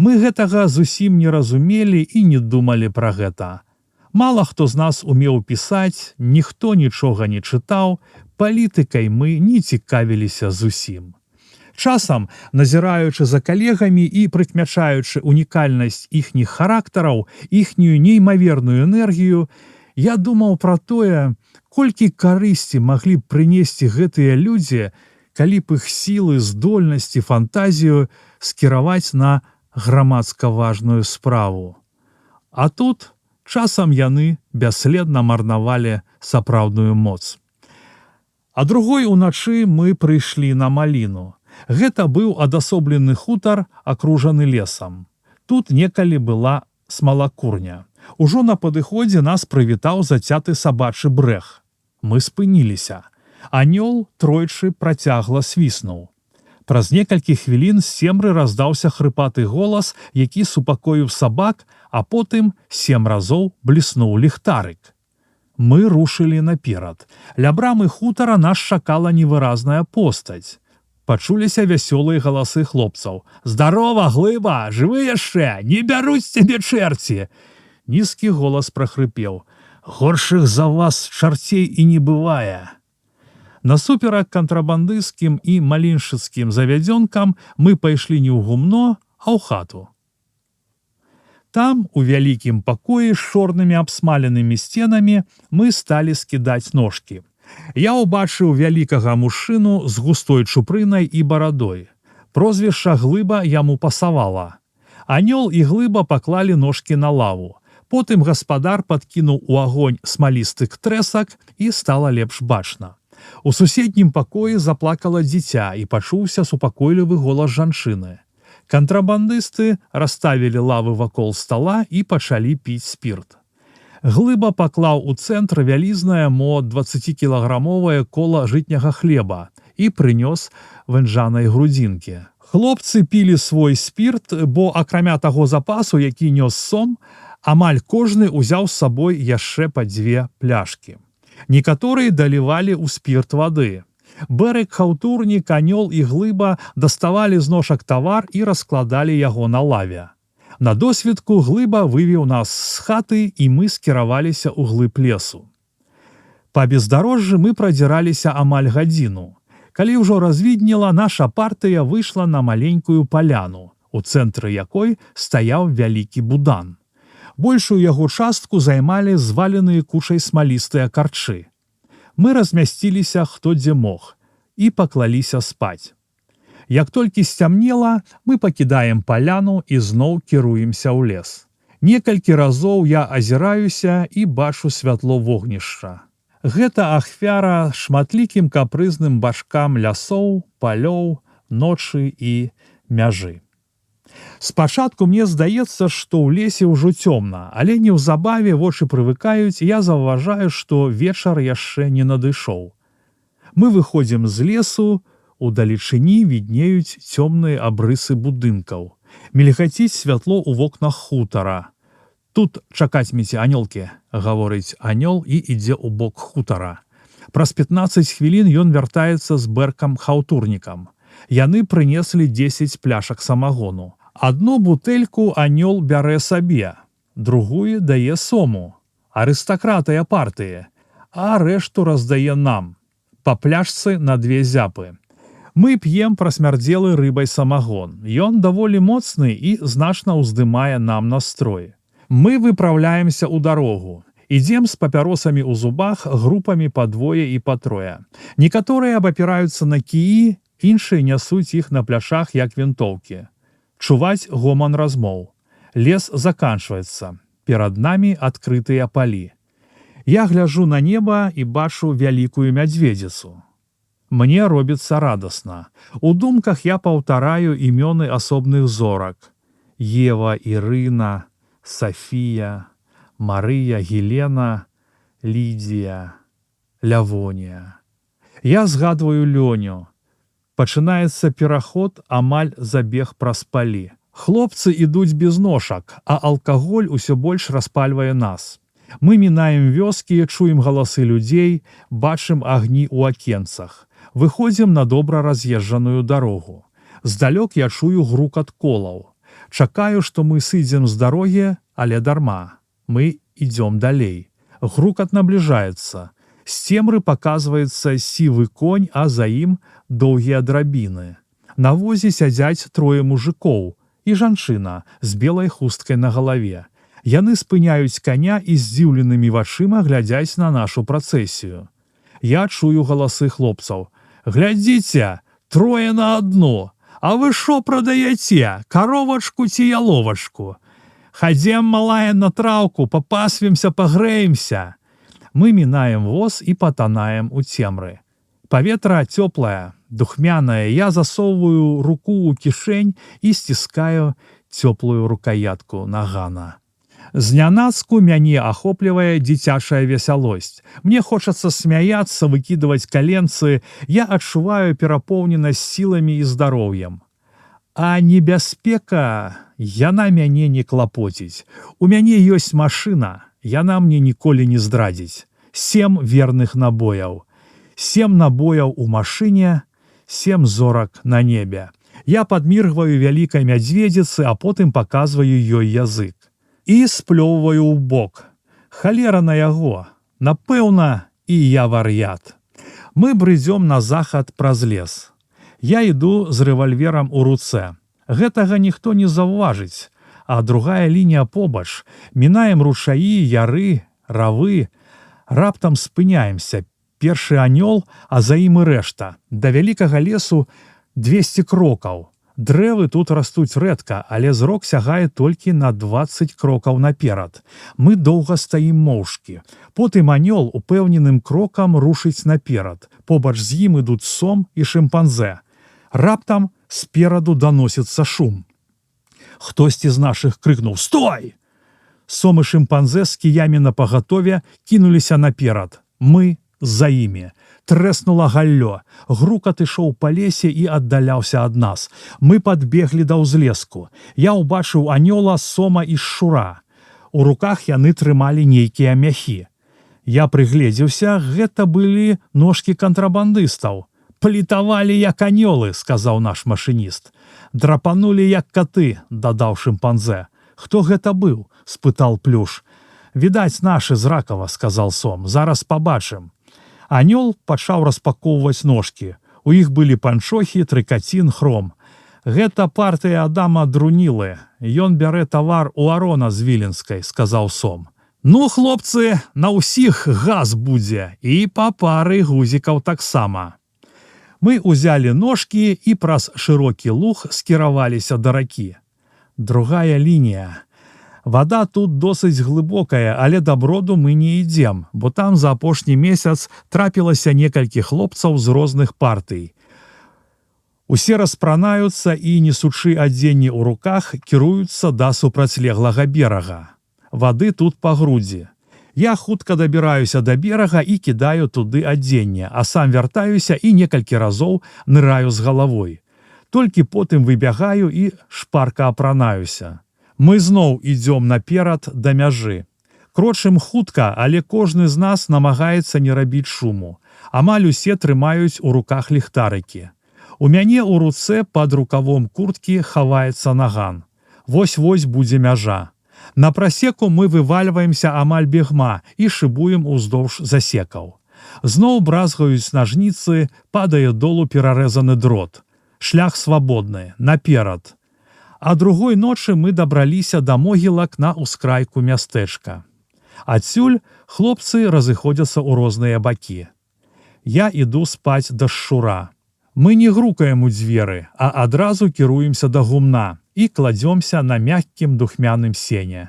Мы гэтага зусім не разумелі і не думалі пра гэта. Мала хто з нас умеў пісаць, ніхто нічога не чытаў, палітыкай мы не цікавіліся зусім. Часам, назіраючы за калегамі і прыкмячаючы унікальнасць іхніх характараў, іхнюю неймаверную энергію, я думаў пра тое, колькі карысці маглі б прынесці гэтыя людзі, калі б іх сілы, здольнасці, фантазію скіраваць на грамадска важную справу. А тут часам яны бясследна марнавалі сапраўдную моц. А другой уначы мы прыйшлі на Маліну. Гэта быў адасоблены хутар, акружаны лесам. Тут некалі была смалакурня. Ужо на падыходзе нас прывітаў зацяты сабачы брэх. Мы спыніліся. Анёл тройчы працягла свіснуў. Праз некалькі хвілін з цемры раздаўся хрыпаты голас, які супакоіў сабак, а потым 7 разоў бліснуў ліхтарык. Мы рушылі наперад. Ля брамы хутара нас чакала невыразная постаць. Пачуліся вясёлыя галасы хлопцаў. «Здарова, глыба! Жывы яшчэ! Не бяруць цябе чэрці!» Нізкі голас прахрыпеў. «Горшых за вас чарцей і не бывае!» Насуперак кантрабандысцкім і маліншыцкім завядзёнкам мы пайшлі не ў гумно, а ў хату. Там, у вялікім пакоі з чорнымі абсмаленымі сценамі, мы сталі скідаць ножкі. Я ўбачыў вялікага мужчыну з густой чупрынай і барадой. Прозвішча Глыба яму пасавала. Анёл і Глыба паклалі ножкі на лаву. Потым гаспадар падкінуў у агонь смалістых трэсак і стала лепш бачна. У суседнім пакоі заплакала дзіця і пачуўся супакойлівы голас жанчыны. Кантрабандысты расставілі лавы вакол стала і пачалі піць спірт. Глыба паклаў у цэнтр вялізнае мо 20-кілаграмовае кола жытняга хлеба і прынёс вэнджанай грудзінкі. Хлопцы пілі свой спірт, бо акрамя таго запасу, які нёс сом, амаль кожны ўзяў з сабой яшчэ па 2 пляшкі. Некаторыя далівалі ў спірт вады. Бэрык, хаўтурнік, Анёл і Глыба даставалі з ножак тавар і раскладалі яго на лаве. На досвідку Глыба вывеў нас з хаты, і мы скіраваліся ў глыб лесу. Па бездарожжы мы прадзіраліся амаль гадзіну. Калі ўжо развіднела, наша партыя выйшла на маленькую паляну, у цэнтры якой стаяў вялікі будан. Большую яго частку займалі зваленыя кучай смалістыя карчы. Мы размясціліся хто дзе мог і паклаліся спаць. Як толькі сцямнела, мы пакідаем паляну і зноў кіруемся ў лес. Некалькі разоў я азіраюся і бачу святло вогнішча. Гэта ахвяра шматлікім капрызным башкам лясоў, палёў, ночы і мяжы. Спачатку мне здаецца, што ў лесе ўжо цёмна, але неўзабаве вочы прывыкаюць, і я заўважаю, што вечар яшчэ не надышоў. Мы выходзім з лесу, удалечыні віднеюць цёмныя абрысы будынкаў. Мільгаціць святло ў вокнах хутара. «Тут чакаць меце, анёлкі», — гаворыць Анёл і ідзе ў бок хутара. Праз 15 хвілін ён вяртаецца з бэркам-хаўтурнікам. Яны прынеслі 10 пляшак самагону. Адну бутэльку Анёл бярэ сабе, другую дае сому, арыстакратыя партыі, а рэшту раздае нам, па пляшцы на 2 зяпы. Мы п'ем прасмярдзелы рыбай самагон. Ён даволі моцны і значна ўздымае нам настрой. Мы выпраўляемся ў дарогу. Ідзем з папяросамі ў зубах групамі па 2 і па 3. Некаторыя абапіраюцца на кіі, іншыя нясуць іх на пляшах як вінтоўкі. Чуваць гоман размоў. Лес заканчваецца. Перад намі адкрытыя палі. Я гляджу на неба і бачу вялікую мядзведзіцу. Мне робіцца радасна. У думках я паўтараю імёны асобных зорак. Ева, Ірына, Сафія, Марыя, Гелена, Лідія, Лявонія. Я згадваю Лёню. Пачынаецца пераход, амаль забег праз палі. Хлопцы ідуць без ножак, а алкаголь усё больш распальвае нас. Мы мінаем вёскі, чуем галасы людзей, бачым агні ў акенцах. Выходзім на добра раз'езджаную дарогу. Здалёк я чую грукат колаў. Чакаю, што мы сыдзем з дарогі, але дарма. Мы ідзём далей. Грукат набліжаецца. З цемры паказваецца сівы конь, а за ім доўгія драбіны. На возе сядзяць 3 мужыкоў і жанчына з белай хусткай на галаве. Яны спыняюць каня і здзіўленымі вачыма глядзяць на нашу працэсію. Я чую галасы хлопцаў. «Глядзіце, 3 на 1! А вы шо прадаяце, каровачку ці яловачку? Хадзем, малая, на траўку, папасвімся, пагрэемся». Мы мінаем воз і патанаем у цемры. Паветра цёплае, духмянае, я засоўваю руку ў кішэнь і сціскаю цёплую рукаятку нагана. Знянацку мяне ахоплівае дзіцячая весялосць. Мне хочацца смяяцца, выкідваць каленцы, я адчуваю перапоўненасць сіламі і здароўем. А небяспека, яна мяне не клапоціць. У мяне ёсць машына, яна мне ніколі не здрадзіць. 7 верных набояў. 7 набояў у машыне, 7 зорак на небе. Я падміргваю вялікай мядзведзіцы, а потым паказваю ёй язык. І сплёўваю ў бок. Халера на яго. Напэўна, і я вар'ят. Мы брыдзём на захад праз лес. Я іду з рэвальверам у руцэ. Гэтага ніхто не заўважыць. А другая лінія побач. Мінаем ручаі, яры, равы. Раптам спыняемся. Першы анёл, а за ім і рэшта. Да вялікага лесу 200 крокаў. Дрэвы тут растуць рэдка, але зрок сягае толькі на 20 крокаў наперад. Мы доўга стаім моўчкі. Потым анёл упэўненым крокам рушыць наперад. Побач з ім ідуць сом і шымпанзэ. Раптам спераду даносіцца шум. Хтосьці з нашых крыкнуў: «Стой!» Сом і шымпанзэ з кіямі напагатове кінуліся наперад. Мы за імі. Трэснула галлё. Грукат ішоў па лесе і аддаляўся ад нас. Мы падбеглі да ўзлеску. Я ўбачыў анёла, сома і шчура. У руках яны трымалі нейкія мяхі. Я прыгледзеўся, гэта былі ножкі кантрабандыстаў. «Плітавалі як анёлы», — сказаў наш машыніст. «Драпанулі як каты», — дадаў шымпанзэ. «Хто гэта быў?» — спытаў Плюш. «Відаць, нашы з Ракава», — сказаў сом. «Зараз пабачым». Анёл пачаў распакоўваць ножкі. У іх былі панчохі, трыкацін, хром. «Гэта партыя Адама Друнілы. Ён бярэ тавар у Арона з Віленскай», — сказаў сом. «Ну, хлопцы, на ўсіх газ будзе, і па пары гузікаў таксама». Мы ўзялі ножкі і праз шырокі луг скіраваліся да ракі. Другая лінія. Вада тут досыць глыбокая, але да броду мы не ідзем, бо там за апошні месяц трапілася некалькі хлопцаў з розных партый. Усе распранаюцца і, несучы адзенне ў руках, кіруюцца да супрацьлеглага берага. Вады тут па грудзі. Я хутка дабіраюся да берага і кідаю туды адзенне, а сам вяртаюся і некалькі разоў ныраю з галавой. Толькі потым выбягаю і шпарка апранаюся. Мы зноў ідзём наперад да мяжы. Крочым хутка, але кожны з нас намагаецца не рабіць шуму. Амаль усе трымаюць у руках ліхтарыкі. У мяне ў руцэ пад рукавом курткі хаваецца наган. Вось-вось будзе мяжа. На прасеку мы вывальваемся амаль бегма і шыбуем уздоўж засекаў. Зноў бразгаюць нажніцы, падае долу перарэзаны дрот. Шлях свабодны, наперад. А другой ночы мы дабраліся да могілак на ўскрайку мястэчка. Адсюль хлопцы разыходзяцца ў розныя бакі. Я іду спаць да шчура. Мы не грукаем у дзверы, а адразу кіруемся да гумна і кладзёмся на мяккім духмяным сене.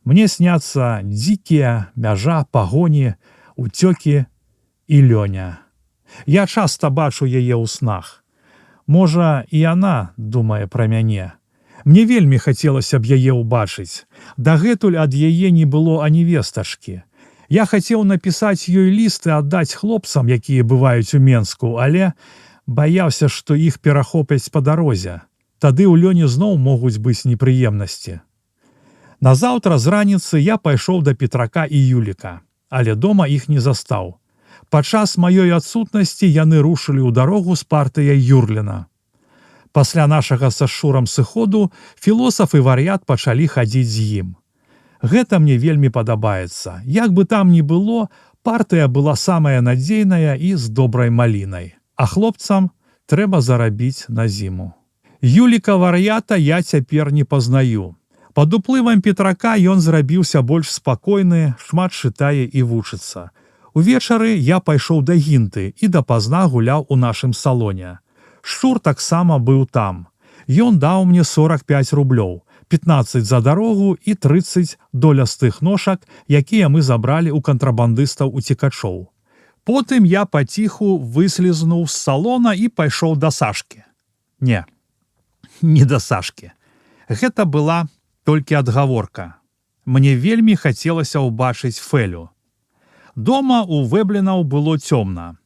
Мне сняцца дзікія, мяжа, пагоні, уцёкі і Лёня. Я часта бачу яе ў снах. Можа, і яна думае пра мяне. Мне вельмі хацелася б яе ўбачыць. Дагэтуль ад яе не было ані вестачкі. Я хацеў напісаць ёй ліст і аддаць хлопцам, якія бываюць у Менску, але баяўся, што іх перахопяць па дарозе. Тады ў Лёні зноў могуць быць непрыемнасці. Назаўтра з раніцы я пайшоў да Петрака і Юліка, але дома іх не застаў. Падчас маёй адсутнасці яны рушылі ў дарогу з партыяй Юрліна. Пасля нашага са Шурам сыходу філосаф і вар'ят пачалі хадзіць з ім. Гэта мне вельмі падабаецца. Як бы там ні было, партыя была самая надзейная і з добрай малінай. А хлопцам трэба зарабіць на зіму. Юліка вар'ята я цяпер не пазнаю. Пад уплывам Петрака ён зрабіўся больш спакойны, шмат чытае і вучыцца. Увечары я пайшоў да Гінты і дапазна гуляў у нашым салоне. Шчур таксама быў там. Ён даў мне 45 рублёў, 15 за дарогу і 30 долястых ножак, якія мы забралі ў кантрабандыстаў-уцекачоў. Потым я паціху выслізнуў з салона і пайшоў да Сашкі. Не да Сашкі. Гэта была толькі адгаворка. Мне вельмі хацелася ўбачыць Фэлю. Дома у Вэблінаў было цёмна.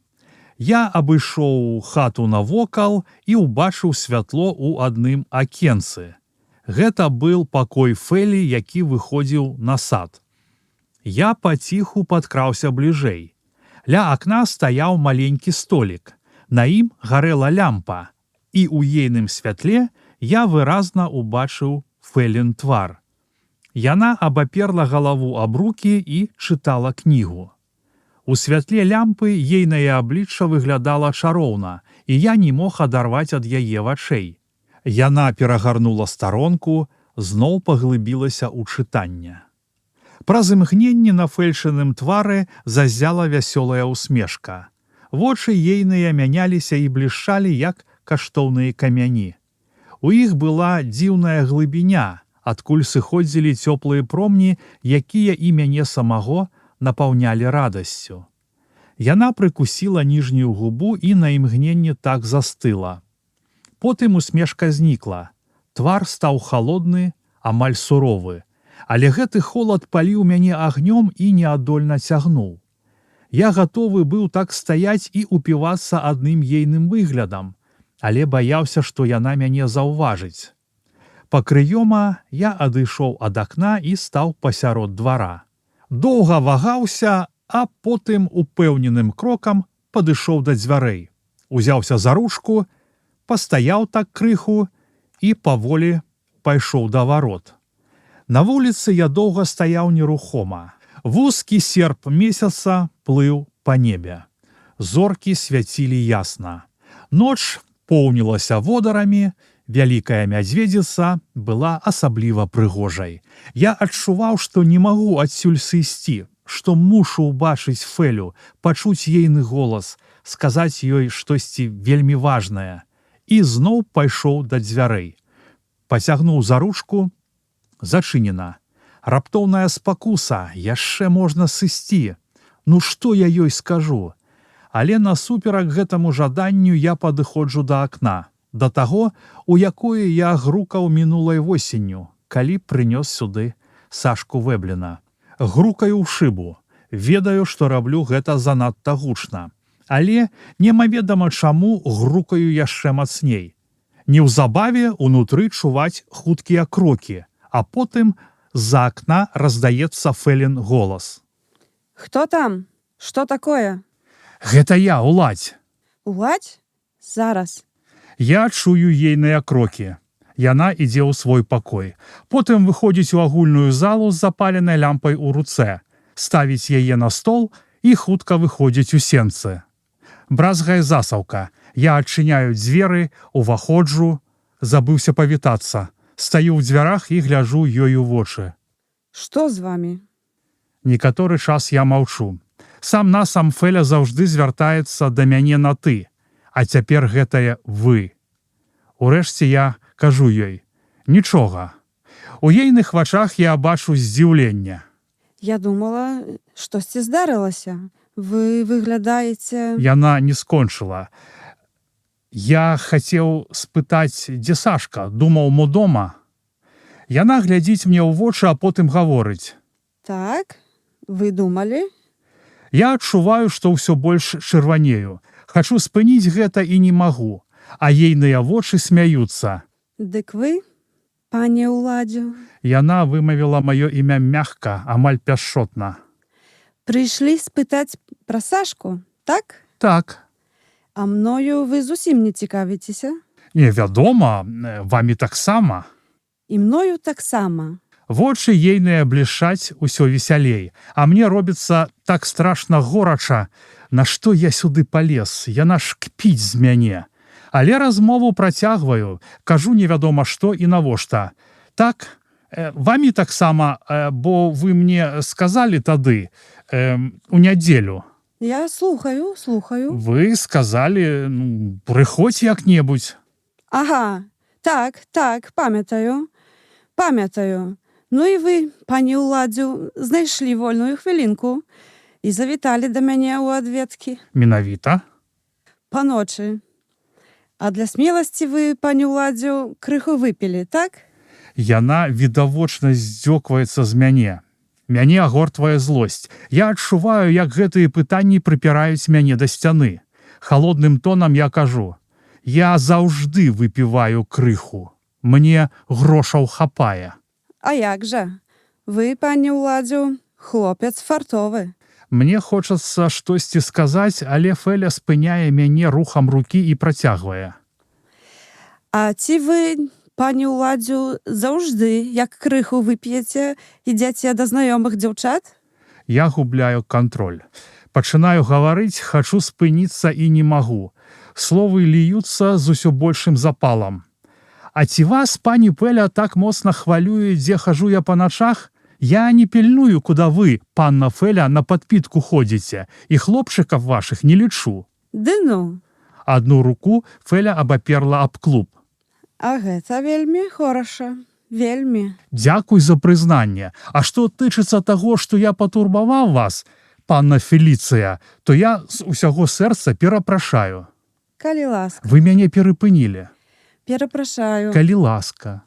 Я абышоў хату навокал і ўбачыў святло ў адным акенцы. Гэта быў пакой Фэлі, які выходзіў на сад. Я паціху падкраўся бліжэй. Ля акна стаяў маленькі столік. На ім гарэла лямпа, і ў ейным святле я выразна ўбачыў Фэлін твар. Яна абаперла галаву аб рукі і чытала кнігу. У святле лямпы ейнае аблічча выглядала чароўна, і я не мог адарваць ад яе вачэй. Яна перагарнула старонку, зноў паглыбілася ў чытанне. Праз імгненне на фельчыным твары зазяла вясёлая усмешка. Вочы ейныя мяняліся і блішчалі, як каштоўныя камяні. У іх была дзіўная глыбіня, адкуль сыходзілі цёплыя промні, якія і мяне самого напаўнялі радасцю. Яна прыкусіла ніжнюю губу і на імгненне так застыла. Потым усмешка знікла. Твар стаў халодны, амаль суровы, але гэты холад паліў мяне агнём і неадольна цягнуў. Я гатовы быў так стаяць і упівацца адным ейным выглядам, але баяўся, што яна мяне заўважыць. Пакрыёма я адышоў ад акна і стаў пасярод двара. Доўга вагаўся, а потым упэўненым крокам падышоў да дзвярэй. Узяўся за ручку, пастаяў так крыху і паволі пайшоў да варот. На вуліцы я доўга стаяў нерухома. Вузкі серп месяца плыў па небе. Зоркі свяцілі ясна. Ноч поўнілася водарамі, вялікая мядзведзіца была асабліва прыгожай. Я адчуваў, што не магу адсюль сысці, што мушу ўбачыць Фелю, пачуць ейны голас, сказаць ёй штосьці вельмі важнае. І зноў пайшоў да дзвярэй. Пацягнуў за ручку, зачынена. Раптоўная спакуса, яшчэ можна сысці. Ну што я ёй скажу? Але насуперак гэтаму жаданню я падыходжу да акна, да таго, у якое я грукаў мінулай восенню, калі прынёс сюды Сашку Вэбліна. Грукаю ў шыбу. Ведаю, што раблю гэта занадта гучна. Але немаведама чаму грукаю яшчэ мацней. Неўзабаве ўнутры чуваць хуткія крокі, а потым з-за акна раздаецца Фэлін голас. Хто там? Што такое? Гэта я, Уладзь. Уладзь? Зараз. Я чую ейныя крокі. Яна ідзе ў свой пакой. Потым выходзіць у агульную залу з запаленай лямпай у руцэ, ставіць яе на стол і хутка выходзіць у сенцы. Бразгае засаўка. Я адчыняю дзверы, уваходжу, забыўся павітацца. Стаю ў дзвярах і гляджу ёй у вочы. Што з вамі? Некаторы час я маўчу. Сам-насам Фэля заўжды звяртаецца да мяне на ты, а цяпер гэтае вы. Урэшце я кажу ёй: нічога. У ейных вачах я бачу здзіўленне. Я думала, штосьці здарылася. Вы выглядаеце... Яна не скончыла. Я хацеў спытаць, дзе Сашка, думаў, мо дома. Яна глядзіць мне ў вочы, а потым гаворыць. Так, вы думалі? Я адчуваю, што ўсё больш чырванею. Хачу спыніць гэта і не магу, а ейныя вочы смяюцца. Дык вы, пане Уладзю? Яна вымавіла маё імя мякка, амаль пяшчотна. Прыйшлі спытаць пра Сашку, так? Так. А мною вы зусім не цікавіцеся? Невядома, вамі таксама. І мною таксама. Вочы ейныя блішаць усё весялей, а мне робіцца так страшна горача, на што я сюды палез, яна ж кпіць з мяне. Але размову працягваю, кажу невядома што і навошта. Так, вамі таксама, бо вы мне сказалі тады, у нядзелю. Я слухаю. Вы сказалі, прыходзь як-небудзь. Ага, так, памятаю. Ну і вы, пані Уладзю, знайшлі вольную хвілінку і завіталі да мяне ў адведкі. Менавіта. Паночы. А для смеласці вы, пані Уладзю, крыху выпілі, так? Яна відавочна здзёкваецца з мяне. Мяне агортвае злосць. Я адчуваю, як гэтыя пытанні прыпіраюць мяне да сцяны. Халодным тонам я кажу: я заўжды выпіваю крыху. Мне грошаў хапае. А як жа? Вы, пані Уладзю, хлопец фартовы. Мне хочацца штосьці сказаць, але Фэля спыняе мяне рухам рукі і працягвае. А ці вы, пані Уладзю, заўжды, як крыху вып'еце, ідзяце да знаёмых дзяўчат? Я губляю кантроль. Пачынаю гаварыць, хачу спыніцца і не магу. Словы ліюцца з усё большым запалам. А ці вас, пані Пэля, так моцна хвалюе, дзе хажу я па начах? Я не пільную, куда вы, панна Феля, на подпитку ходите, и хлопчиков ваших не лечу. Ды ну, Одну руку Феля абаперла аб клуб. а гэта вельмі хораша, вельмі. Дзякуй за прызнанне. А што тычыцца таго, што я патурбаваў вас, панна Феліцыя, то я з усяго сэрца перапрашаю. Калі ласка, Вы мяне перапынілі. перапрашаю. Калі ласка.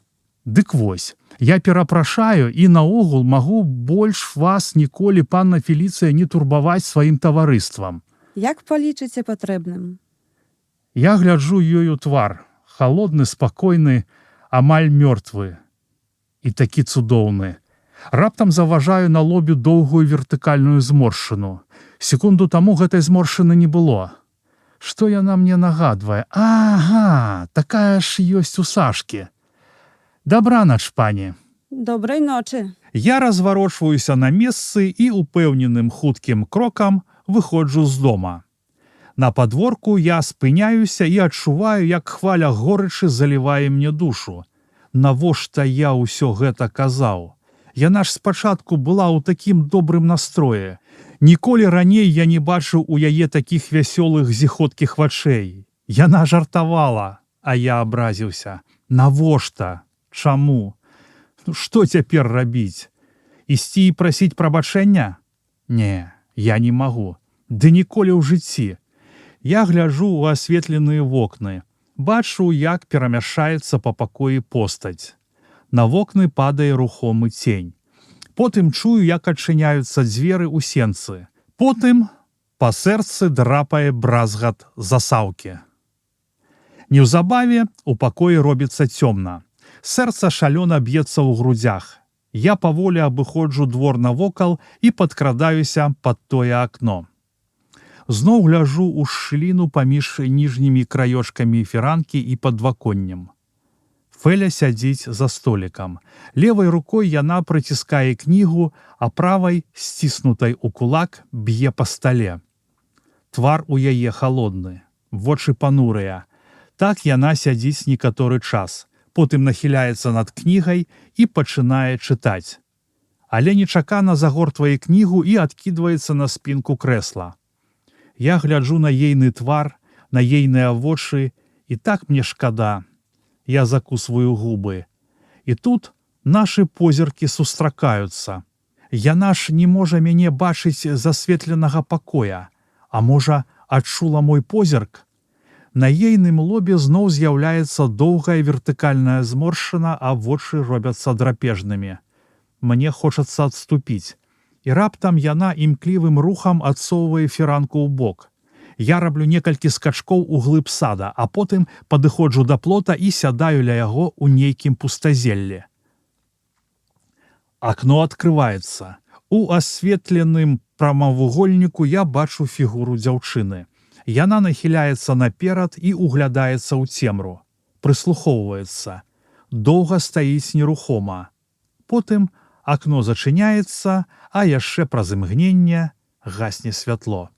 Дык вось, я перапрашаю і наогул магу больш вас ніколі, панна Феліцыя, не турбаваць сваім таварыствам. Як палічыце патрэбным? Я гляджу ёй у твар, халодны, спакойны, амаль мёртвы. І такі цудоўны. Раптам заўважаю на лобе доўгую вертыкальную зморшчыну. Секунду таму гэтай зморшчыны не было. Што яна мне нагадвае? Ага, такая ж ёсць у Сашкі. Дабранач, пані. Добрай ночы. Я разварочваюся на месцы і упэўненым хуткім крокам выходжу з дома. На падворку я спыняюся і адчуваю, як хваля горычы залівае мне душу. Навошта я ўсё гэта казаў? Яна ж спачатку была ў такім добрым настроі. Ніколі раней я не бачыў у яе такіх вясёлых зіхоткіх вачэй. Яна жартавала, а я абразіўся. Навошта? Чаму? Ну, што цяпер рабіць? Ісці і прасіць прабачэння? Не, я не магу. Ды ніколі ў жыцці. Я гляджу ў асветленыя вокны. Бачу, як перамяшаецца па пакоі постаць. На вокны падае рухомы цень. Потым чую, як адчыняюцца дзверы ў сенцы. Потым па сэрцы драпае бразгат засаўкі. Неўзабаве у пакоі робіцца цёмна. Сэрца шалёна б'ецца ў грудзях. Я паволі абыходжу двор навокал і падкрадаюся пад тое акно. Зноў гляжу ў шчыліну паміж ніжнімі краёчкамі фіранкі і падваконнем. Феля сядзіць за столікам. Левай рукой яна прыціскае кнігу, а правай, сціснутай у кулак, б'е па стале. Твар у яе халодны, вочы панурыя. Так яна сядзіць некаторы час. Потым нахіляецца над кнігай і пачынае чытаць. Але нечакана загортвае кнігу і адкідваецца на спінку крэсла. Я гляджу на ейны твар, на ейныя вочы, і так мне шкада. Я закусваю губы. І тут нашы позіркі сустракаюцца. Яна ж не можа мяне бачыць з асветленага пакоя. А можа, адчула мой позірк? На ейным лобе зноў з'яўляецца доўгая вертыкальная зморшчына, а вочы робяцца драпежнымі. Мне хочацца адступіць. І раптам яна імклівым рухам адсоўвае фіранку ў бок. Я раблю некалькі скачкоў у глыб сада, а потым падыходжу да плота і сядаю ля яго ў нейкім пустазеллі. Акно адкрываецца. У асветленым прамавугольніку я бачу фігуру дзяўчыны. Яна нахіляецца наперад і углядаецца ў цемру. Прыслухоўваецца. Доўга стаіць нерухома. Потым акно зачыняецца, а яшчэ праз імгненне гасне святло.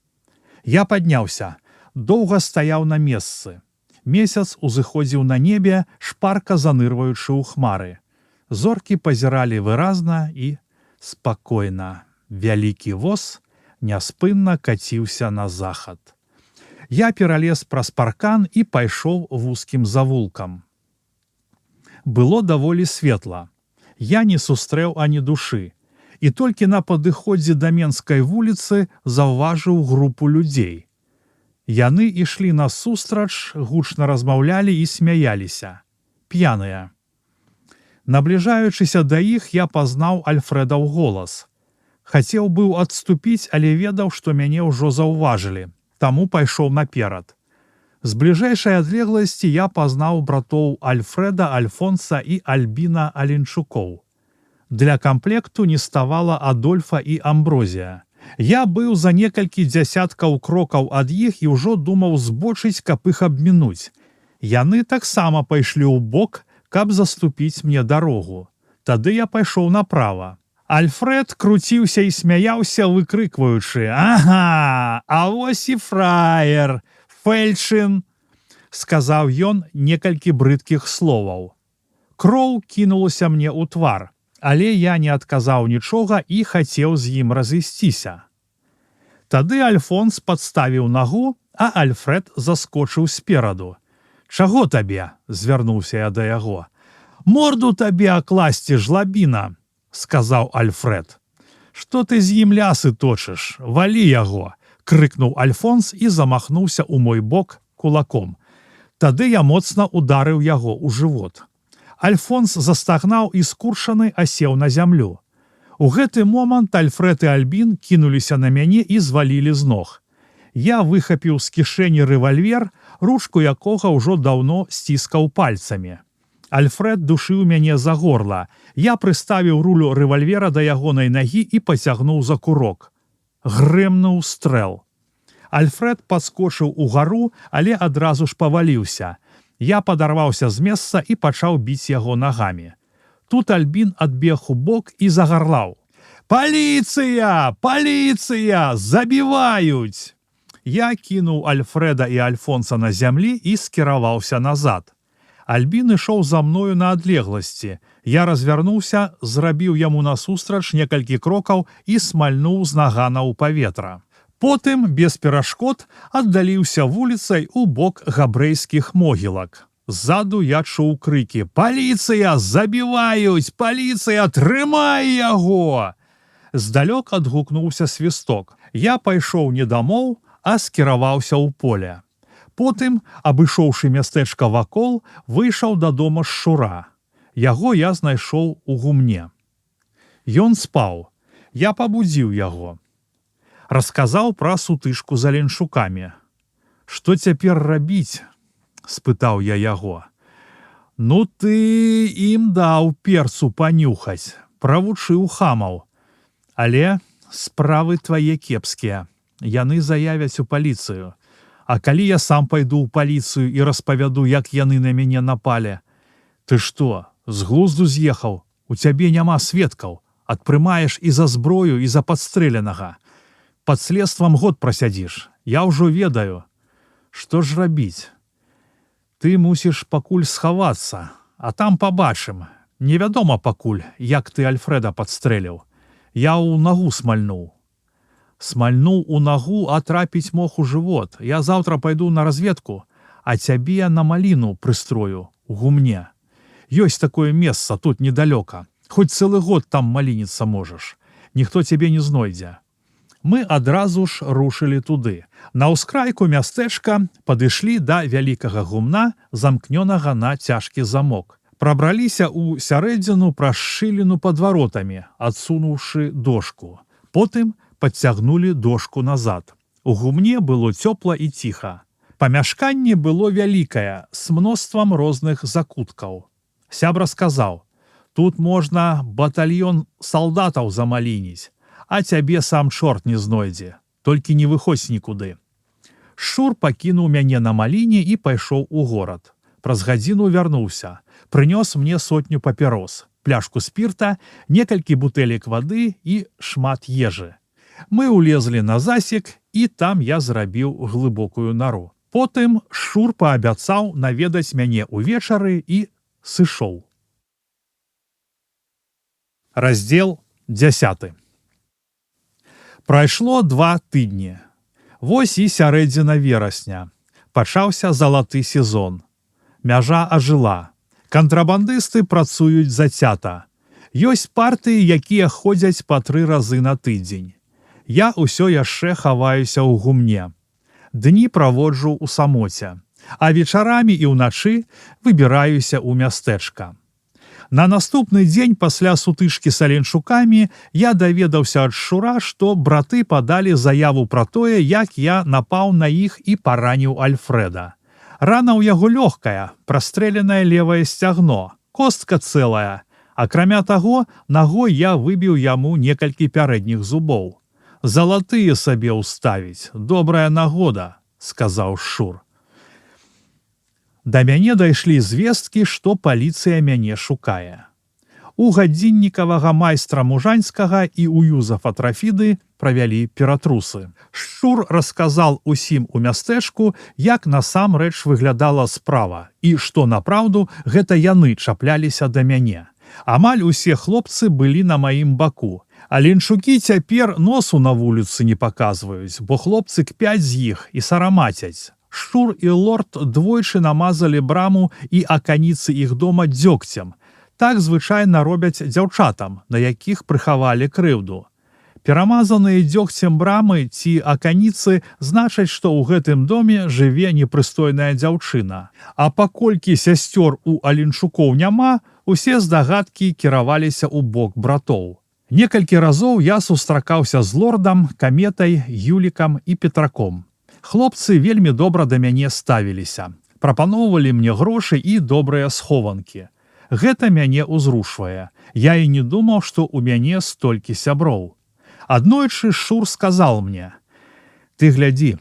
Я падняўся. Доўга стаяў на месцы. Месяц узыходзіў на небе, шпарка занырваючы ў хмары. Зоркі пазіралі выразна і спакойна. Вялікі воз няспынна каціўся на захад. Я пералез праз паркан і пайшоў вузкім завулкам. Было даволі светла. Я не сустрэў ані душы. І толькі на падыходзе да Менскай вуліцы заўважыў групу людзей. Яны ішлі насустрач, гучна размаўлялі і смяяліся. П'яныя. Набліжаючыся да іх, я пазнаў Альфрэдаў голас. Хацеў быў адступіць, але ведаў, што мяне ўжо заўважылі. Таму пайшоў наперад. З бліжэйшай адлегласці я пазнаў братоў Альфрэда, Альфонса і Альбіна Аленчукоў. Для камплекту не ставала Адольфа і Амброзія. Я быў за некалькі дзясяткаў крокаў ад іх і ўжо думаў збочыць, каб іх абмінуць. Яны таксама пайшлі ў бок, каб заступіць мне дарогу. Тады я пайшоў направа. Альфрэд круціўся і смяяўся, выкрыкваючы: «Ага, а вось і фраер, фельчын!» сказаў ён некалькі брыдкіх словаў. Кроў кінулася мне ў твар. Але я не адказаў нічога і хацеў з ім разысціся. Тады Альфонс падставіў нагу, а Альфред заскочыў спераду. «Чаго табе?» – звярнуўся я да яго. «Морду табе акласці, жлабіна!» – сказаў Альфред. «Што ты з ім лясы точыш? Валі яго!» – крыкнуў Альфонс і замахнуўся ў мой бок кулаком. Тады я моцна ударыў яго ў жывот. Альфонс застагнаў і скуршаны асеў на зямлю. У гэты момант Альфред і Альбін кінуліся на мяне і звалілі з ног. Я выхапіў з кішэні рэвальвер, ручку якога ўжо даўно сціскаў пальцамі. Альфред душыў мяне за горла. Я прыставіў рулю рэвальвера да ягонай нагі і пацягнуў за курок. Грэмнуў стрэл. Альфред падскочыў угару, але адразу ж паваліўся. Я падарваўся з месца і пачаў біць яго нагамі. Тут Альбін адбег у бок і загарлаў. «Паліцыя! Паліцыя! Забіваюць!» Я кінуў Альфреда і Альфонса на зямлі і скіраваўся назад. Альбін ішоў за мною на адлегласці. Я развярнуўся, зрабіў яму насустрач некалькі крокаў і смальнуў з нагана ў паветра. Потым, без перашкод, аддаліўся вуліцай у бок габрэйскіх могілак. Ззаду я чуў крыкі: «Паліцыя! Забіваюць! Паліцыя! Трымай яго!» Здалёк адгукнуўся свісток. Я пайшоў не дамоў, а скіраваўся ў поле. Потым, абышоўшы мястэчка вакол, выйшаў да дома Шчура. Яго я знайшоў у гумне. Ён спаў. Я пабудзіў яго. Расказаў пра сутычку з аленьчукамі. «Што цяпер рабіць?» – спытаў я яго. «Ну ты ім даў перцу панюхаць, правучыў хамаў. Але справы твае кепскія. Яны заявяць у паліцыю. А калі я сам пайду ў паліцыю і распавяду, як яны на мяне напалі? Ты што, з глузду з'ехаў? У цябе няма сведкаў. Адпрымаеш і за зброю, і за падстрэленага. Пад следствам год прасядзіш. Я ўжо ведаю. Што ж рабіць? Ты мусіш пакуль схавацца, а там пабачым. Невядома пакуль, як ты Альфреда падстрэліў. Я ў нагу смальнуў. Смальнуў у нагу, а трапіць мог у жывот. Я заўтра пайду на разведку, а цябе на маліну прыстрою, у гумне. Ёсць такое месца тут недалёка. Хоць цэлы год там малініцца можаш. Ніхто цябе не знойдзе. Мы адразу ж рушылі туды. На ўскрайку мястэчка падышлі да вялікага гумна, замкнёнага на цяжкі замок. Прабраліся ў сярэдзіну праз шчыліну пад варотамі, адсунуўшы дошку. Потым падцягнулі дошку назад. У гумне было цёпла і ціха. Памяшканне было вялікае, з мноствам розных закуткаў. Сябра сказаў: «Тут можна батальён салдатаў замалініць, а цябе сам чорт не знойдзе, толькі не выходзь нікуды». Шчур пакінуў мяне на маліне і пайшоў у горад. Праз гадзіну вярнуўся, прынёс мне 100 папярос, пляшку спірта, некалькі бутэлек вады і шмат ежы. Мы ўлезлі на засек, і там я зрабіў глыбокую нару. Потым Шчур паабяцаў наведаць мяне ўвечары і сышоў. Раздзел 10. Прайшло 2 тыдні. Вось і сярэдзіна верасня. Пачаўся залаты сезон. Мяжа ажыла. Кантрабандысты працуюць зацята. Ёсць партыі, якія ходзяць па 3 разы на тыдзень. Я ўсё яшчэ хаваюся ў гумне. Дні праводжу ў самоце, а вечарамі і ўначы выбіраюся ў мястэчка. На наступны дзень пасля сутычкі з аленьчукамі я даведаўся ад Шчура, што браты падалі заяву пра тое, як я напаў на іх і параніў Альфреда. Рана ў яго лёгкая, прастрэленае левае сцягно, костка цэлая. Акрамя таго, нагой я выбіў яму некалькі пярэдніх зубоў. «Залатыя сабе ўставіць, добрая нагода», – сказаў Шчур. Да мяне дайшлі звесткі, што паліцыя мяне шукае. У гадзіннікавага майстра Мужанскага і ў Юзафа Трафіды правялі ператрусы. Шчур расказал усім у мястэчку, як насамрэч выглядала справа і што напраўду гэта яны чапляліся да мяне. Амаль усе хлопцы былі на маім баку. Аленчукі цяпер носу на вуліцы не паказваюць, бо хлопцы к 5 з іх і сарамацяць. Шур і лорд двойчы намазалі браму і аканіцы іх дома дзёгцем. Так звычайна робяць дзяўчатам, на якіх прыхавалі крыўду. Перамазаныя дзёгцем брамы ці аканіцы значаць, што ў гэтым доме жыве непрыстойная дзяўчына. А паколькі сясцёр у Аленчукоў няма, усе здагадкі кіраваліся ў бок братоў. Некалькі разоў я сустракаўся з лордам, каметай, Юлікам і Петраком. Хлопцы вельмі добра да мяне ставіліся. Прапаноўвалі мне грошы і добрыя схованкі. Гэта мяне ўзрушвае. Я і не думаў, што ў мяне столькі сяброў. Аднойчы Шур сказал мне: «Ты глядзі,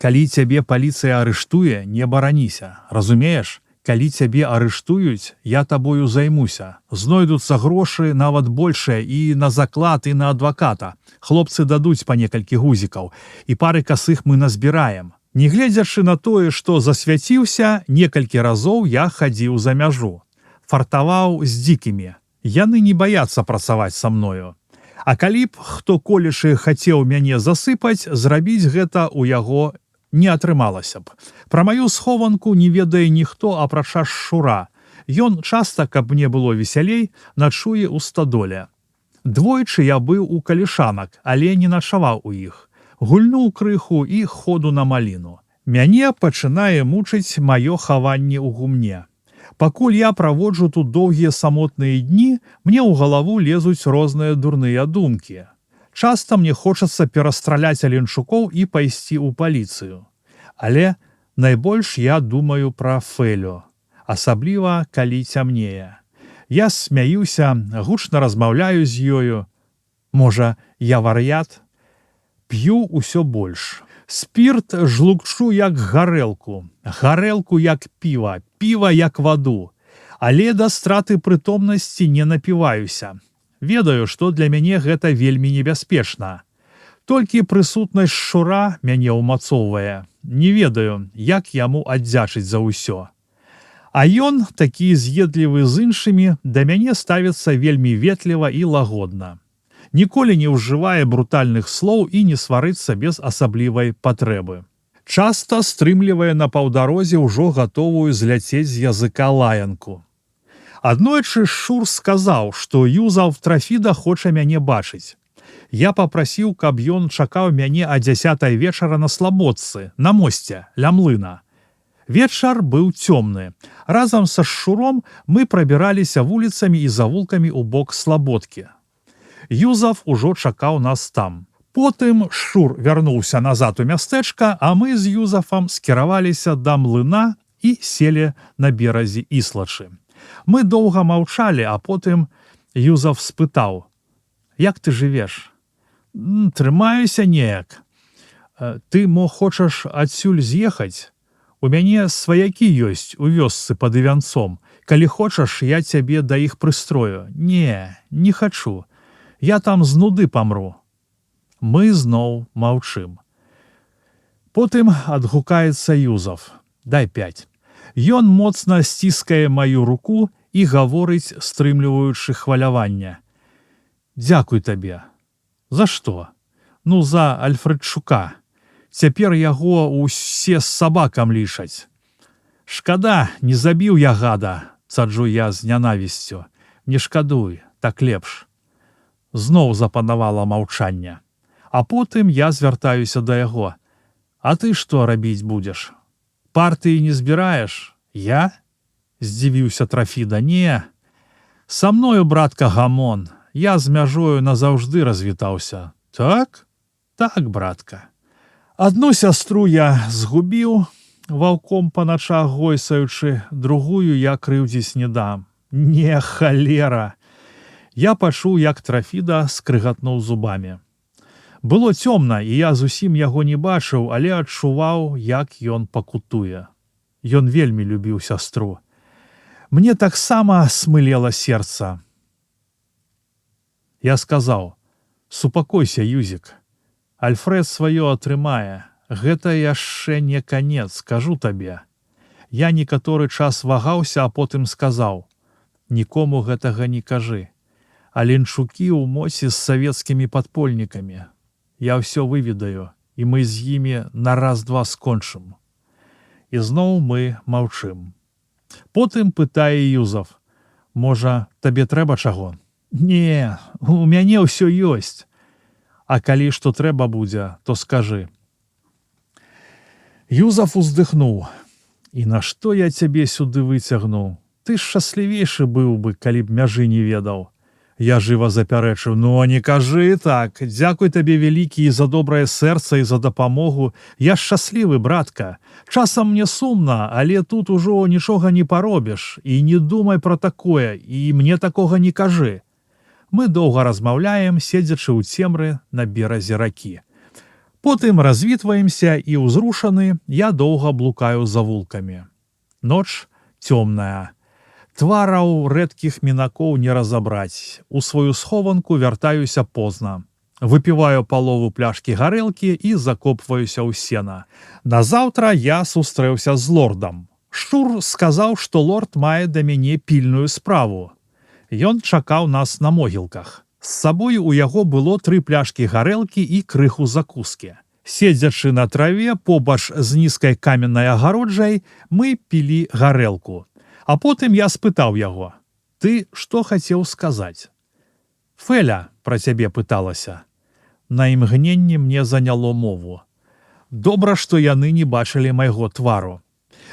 калі цябе паліцыя арыштуе, не бараніся. Разумееш? Калі цябе арыштуюць, я табою займуся. Знойдуцца грошы нават большыя і на заклад, і на адваката. Хлопцы дадуць па некалькі гузікаў, і пары касых мы назбіраем». Нягледзячы на тое, што засвяціўся, некалькі разоў я хадзіў за мяжу. Фартаваў з дзікімі. Яны не баяцца працаваць са мною. А калі б хто колечы хацеў мяне засыпаць, зрабіць гэта ў яго не атрымалася б. Пра маю схованку не ведае ніхто, апрача Шура. Ён часта, каб мне было весялей, начуе ў стадоле. Двойчы я быў у калішанак, але не начаваў у іх. Гульнуў крыху і ходу на маліну. Мяне пачынае мучыць маё хаванне ў гумне. Пакуль я праводжу тут доўгія самотныя дні, мне ў галаву лезуць розныя дурныя думкі. Часта мне хочацца перастраляць Аленчукоў і пайсці ў паліцыю. Але найбольш я думаю пра Фэлю, асабліва калі цямнее. Я смяюся, гучна размаўляю з ёю. Можа, я вар'ят? П'ю ўсё больш. Спірт жлукчу як гарэлку, гарэлку як піва, піва як ваду. Але да страты прытомнасці не напіваюся. Ведаю, што для мяне гэта вельмі небяспечна. Толькі прысутнасць Шура мяне ўмацоўвае. Не ведаю, як яму аддзячыць за ўсё. А ён, такі з'едлівы з іншымі, да мяне ставіцца вельмі ветліва і лагодна. Ніколі не ўжывае брутальных слоў і не сварыцца без асаблівай патрэбы. Часта стрымлівае на паўдарозе ўжо гатовую зляцець з языка лаянку. Аднойчы Шур сказаў, што Юзав Трафіда хоча мяне бачыць. Я папрасіў, каб ён чакаў мяне о 10 вечара на Слабодцы, на мосце, ля млына. Вечар быў цёмны. Разам са Шуром мы прабіраліся вуліцамі і завулкамі ў бок Слабодкі. Юзав ужо чакаў нас там. Потым Шур вярнуўся назад у мястэчка, а мы з Юзафам скіраваліся да млына і селі на беразе Іслачы. Мы доўга маўчалі, а потым Юзаф спытаў: «Як ты жывеш?» «Трымаюся неяк. Ты, мо, хочаш адсюль з'ехаць? У мяне сваякі ёсць у вёсцы пад Івянцом. Калі хочаш, я цябе да іх прыстрою». «Не, не хачу. Я там з нуды памру». Мы зноў маўчым. Потым адгукаецца Юзаф: «Дай 5». Ён моцна сціскае маю руку і гаворыць, стрымліваючы хваляванне: «Дзякуй табе». «За што?» «Ну, за Альфрэдчука. Цяпер яго ўсе з сабакам лічаць». «Шкада, не забіў я гада», цаджу я з нянавісцю. «Не шкадуй, так лепш». Зноў запанавала маўчанне. А потым я звяртаюся да яго: «А ты што рабіць будзеш? Партыі не збіраеш?» «Я?» – здзівіўся Трафіда. «Не. Са мною, братка, гамон. Я з мяжою назаўжды развітаўся». «Так?» «Так, братка. Адну сястру я згубіў, ваўком па начах гойсаючы, другую я крыўдзіць не дам». «Не, халера!» Я пачуў, як Трафіда скрыгатнуў зубамі. Было цёмна, і я зусім яго не бачыў, але адчуваў, як ён пакутуе. Ён вельмі любіў сястру. Мне таксама смылела сердца. Я сказаў: «Супакойся, Юзік. Альфрэд сваё атрымае. Гэта яшчэ не канец, скажу табе». Я некаторы час вагаўся, а потым сказаў: Нікому гэтага не кажы. Аленчукі ў моці з савецкімі падпольнікамі. Я ўсё выведаю, і мы з імі на раз-два скончым. І зноў мы маўчым. Потым пытае Юзаф: «Можа, табе трэба чаго?» «Не, у мяне ўсё ёсць. А калі што трэба будзе, то скажы». Юзаф уздыхнуў: «І нашто я цябе сюды выцягнуў? Ты ж шчаслівейшы быў бы, калі б мяжы не ведаў». Я жыва запярэчыў: «Ну, не кажы так. Дзякуй табе вялікі і за добрае сэрца, і за дапамогу. Я шчаслівы, братка. Часам мне сумна, але тут ужо нічога не паробіш. І не думай пра такое, і мне такога не кажы». Мы доўга размаўляем, седзячы ў цемры на беразе ракі. Потым развітваемся, і ўзрушаны я доўга блукаю завулкамі. Ноч цёмная. Твараў рэдкіх мінакоў не разабраць. У сваю схованку вяртаюся позна. Выпіваю палову пляшкі гарэлкі і закопваюся ў сена. Назаўтра я сустрэўся з лордам. Шчур сказаў, што лорд мае да мяне пільную справу. Ён чакаў нас на могілках. З сабой у яго было 3 пляшкі гарэлкі і крыху закускі. Седзячы на траве побач з нізкай каменнай агароджай, мы пілі гарэлку. А потым я спытаў яго: «Ты што хацеў сказаць?» «Фэля пра цябе пыталася». На імгненне мне заняло мову. Добра, што яны не бачылі майго твару.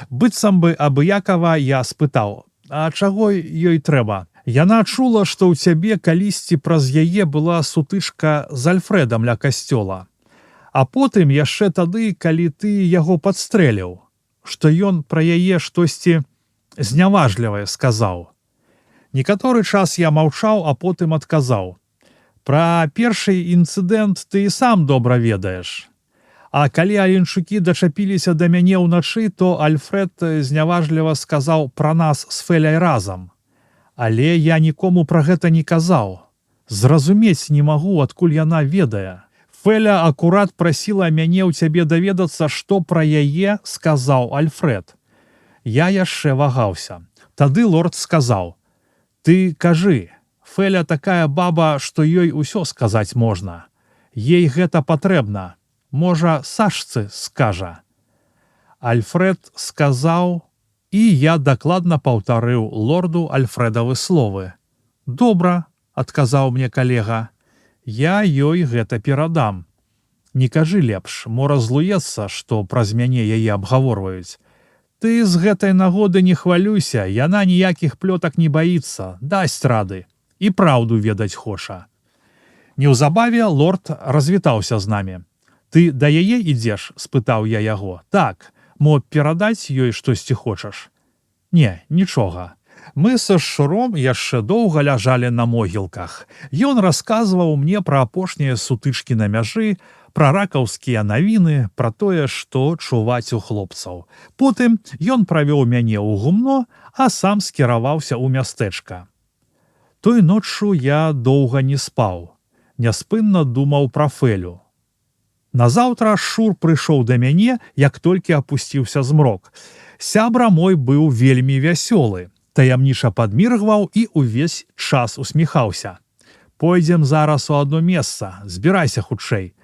Быццам бы абыякава я спытаў: «А чаго ёй трэба?» Яна чула, што ў цябе калісьці праз яе была сутычка з Альфрэдам ля касцёла. А потым яшчэ тады, калі ты яго падстрэліў, што ён пра яе штосьці зняважлівае сказаў. Некаторы час я маўчаў, а потым адказаў: «Пра першы інцыдэнт ты і сам добра ведаеш. А калі аленчукі дачапіліся да мяне ўначы, то Альфрэд зняважліва сказаў пра нас з Фэляй разам. Але я нікому пра гэта не казаў. Зразумець не магу, адкуль яна ведае. Фэля акурат прасіла мяне ў цябе даведацца, што пра яе сказаў Альфрэд». Я яшчэ вагаўся. Тады лорд сказаў: «Ты кажы, Фэля такая баба, што ёй усё сказаць можна. Ей гэта патрэбна. Можа, Сашцы скажа». Альфрэд сказаў, і я дакладна паўтарыў лорду Альфрэдавы словы. «Добра», — адказаў мне калега, — «я ёй гэта перадам. Не кажы лепш, мо разлуецца, што праз мяне яе абгаворваюць. Ты з гэтай нагоды не хвалюйся, яна ніякіх плётак не баіцца, дасць рады, і праўду ведаць хоча». Неўзабаве лорд развітаўся з намі. «Ты да яе ідзеш?» — спытаў я яго. «Так, мо перадаць ёй штосьці хочаш?» «Не, нічога». Мы са Шуром яшчэ доўга ляжалі на могілках. Ён расказваў мне пра апошнія сутычкі на мяжы, пра ракаўскія навіны, пра тое, што чуваць у хлопцаў. Потым ён правёў мяне ў гумно, а сам скіраваўся ў мястэчка. Той ноччу я доўга не спаў, няспынна думаў пра Фэлю. Назаўтра Шур прыйшоў да мяне, як толькі апусціўся змрок. Сябра мой быў вельмі вясёлы, таямніша падміргваў і ўвесь час усміхаўся. «Пойдзем зараз у адно месца, збірайся хутчэй».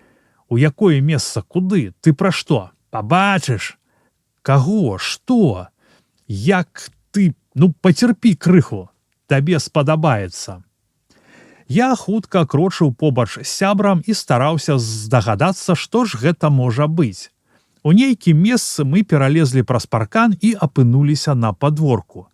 «У якое месца? Куды? Ты пра што? Пабачыш». «Каго? Што? Як ты? Ну, пацярпі крыху. Табе спадабаецца». Я хутка крочыў побач з сябрам і стараўся здагадацца, што ж гэта можа быць. У нейкім месцы мы пералезлі праз паркан і апынуліся на падворку.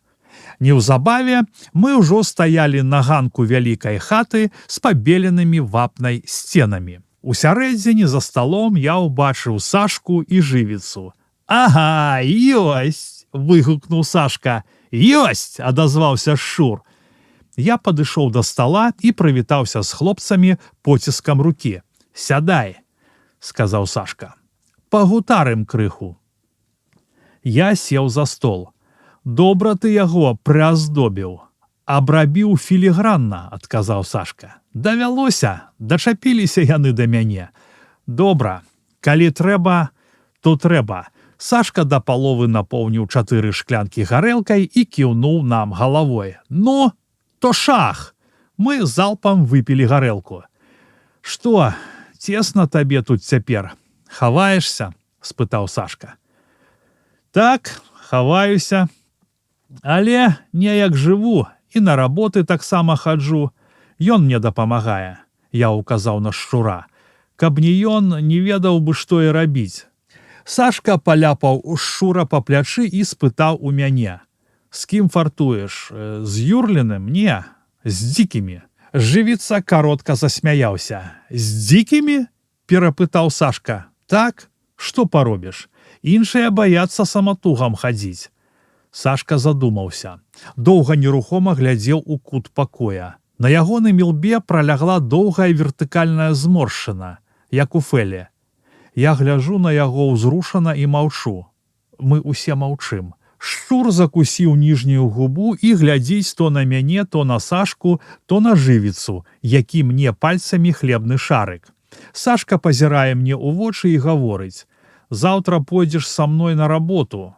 Неўзабаве мы ўжо стаялі на ганку вялікай хаты з пабеленымі вапнай сценамі. Усярэдзіне за сталом я ўбачыў Сашку і жывіцу. «Ага, ёсць!» — выгукнуў Сашка. «Ёсць!» — адазваўся Шур. Я падышоў да стала і прывітаўся з хлопцамі поціскам рукі. «Сядай!» — сказаў Сашка. «Пагутарым крыху». Я сеў за стол. «Добра ты яго прыаздобіў». «Абрабіў філігранна», — адказаў Сашка. «Давялося, дачапіліся яны да мяне». «Добра, калі трэба, то трэба. Сашка да паловы напоўніў 4 шклянкі гарэлкай і кіўнуў нам галавой. Ну, то шах! Мы залпам выпілі гарэлку. Што, цесна табе тут цяпер? Хаваешся? Спытаў Сашка. Так, хаваюся. Але неяк жыву і на работы таксама хаджу. Ён мне дапамагае, я ўказаў на шчура. Каб не ён, не ведаў бы, што і рабіць. Сашка паляпаў у шчура па плячы і спытаў у мяне. З кім фартуеш? З Юрліным? Не, з дзікімі. Жывіца каротка засмяяўся. З дзікімі? Перапытаў Сашка. Так, што паробіш? Іншыя баяцца саматугам хадзіць. Сашка задумаўся. Доўга нерухома глядзеў у кут пакоя. На ягоным ілбе пролягла доўгая вертыкальная зморшчына, як у фэле. Я гляджу на яго ўзрушана і маўчу. Мы усе маўчым. Шчур закусіў ніжнюю губу і глядзіць то на мяне, то на Сашку, то на жывіцу, які мне пальцамі хлебны шарык. Сашка пазірае мне ў вочы і гаворыць: «Заўтра пойдзеш са мной на работу».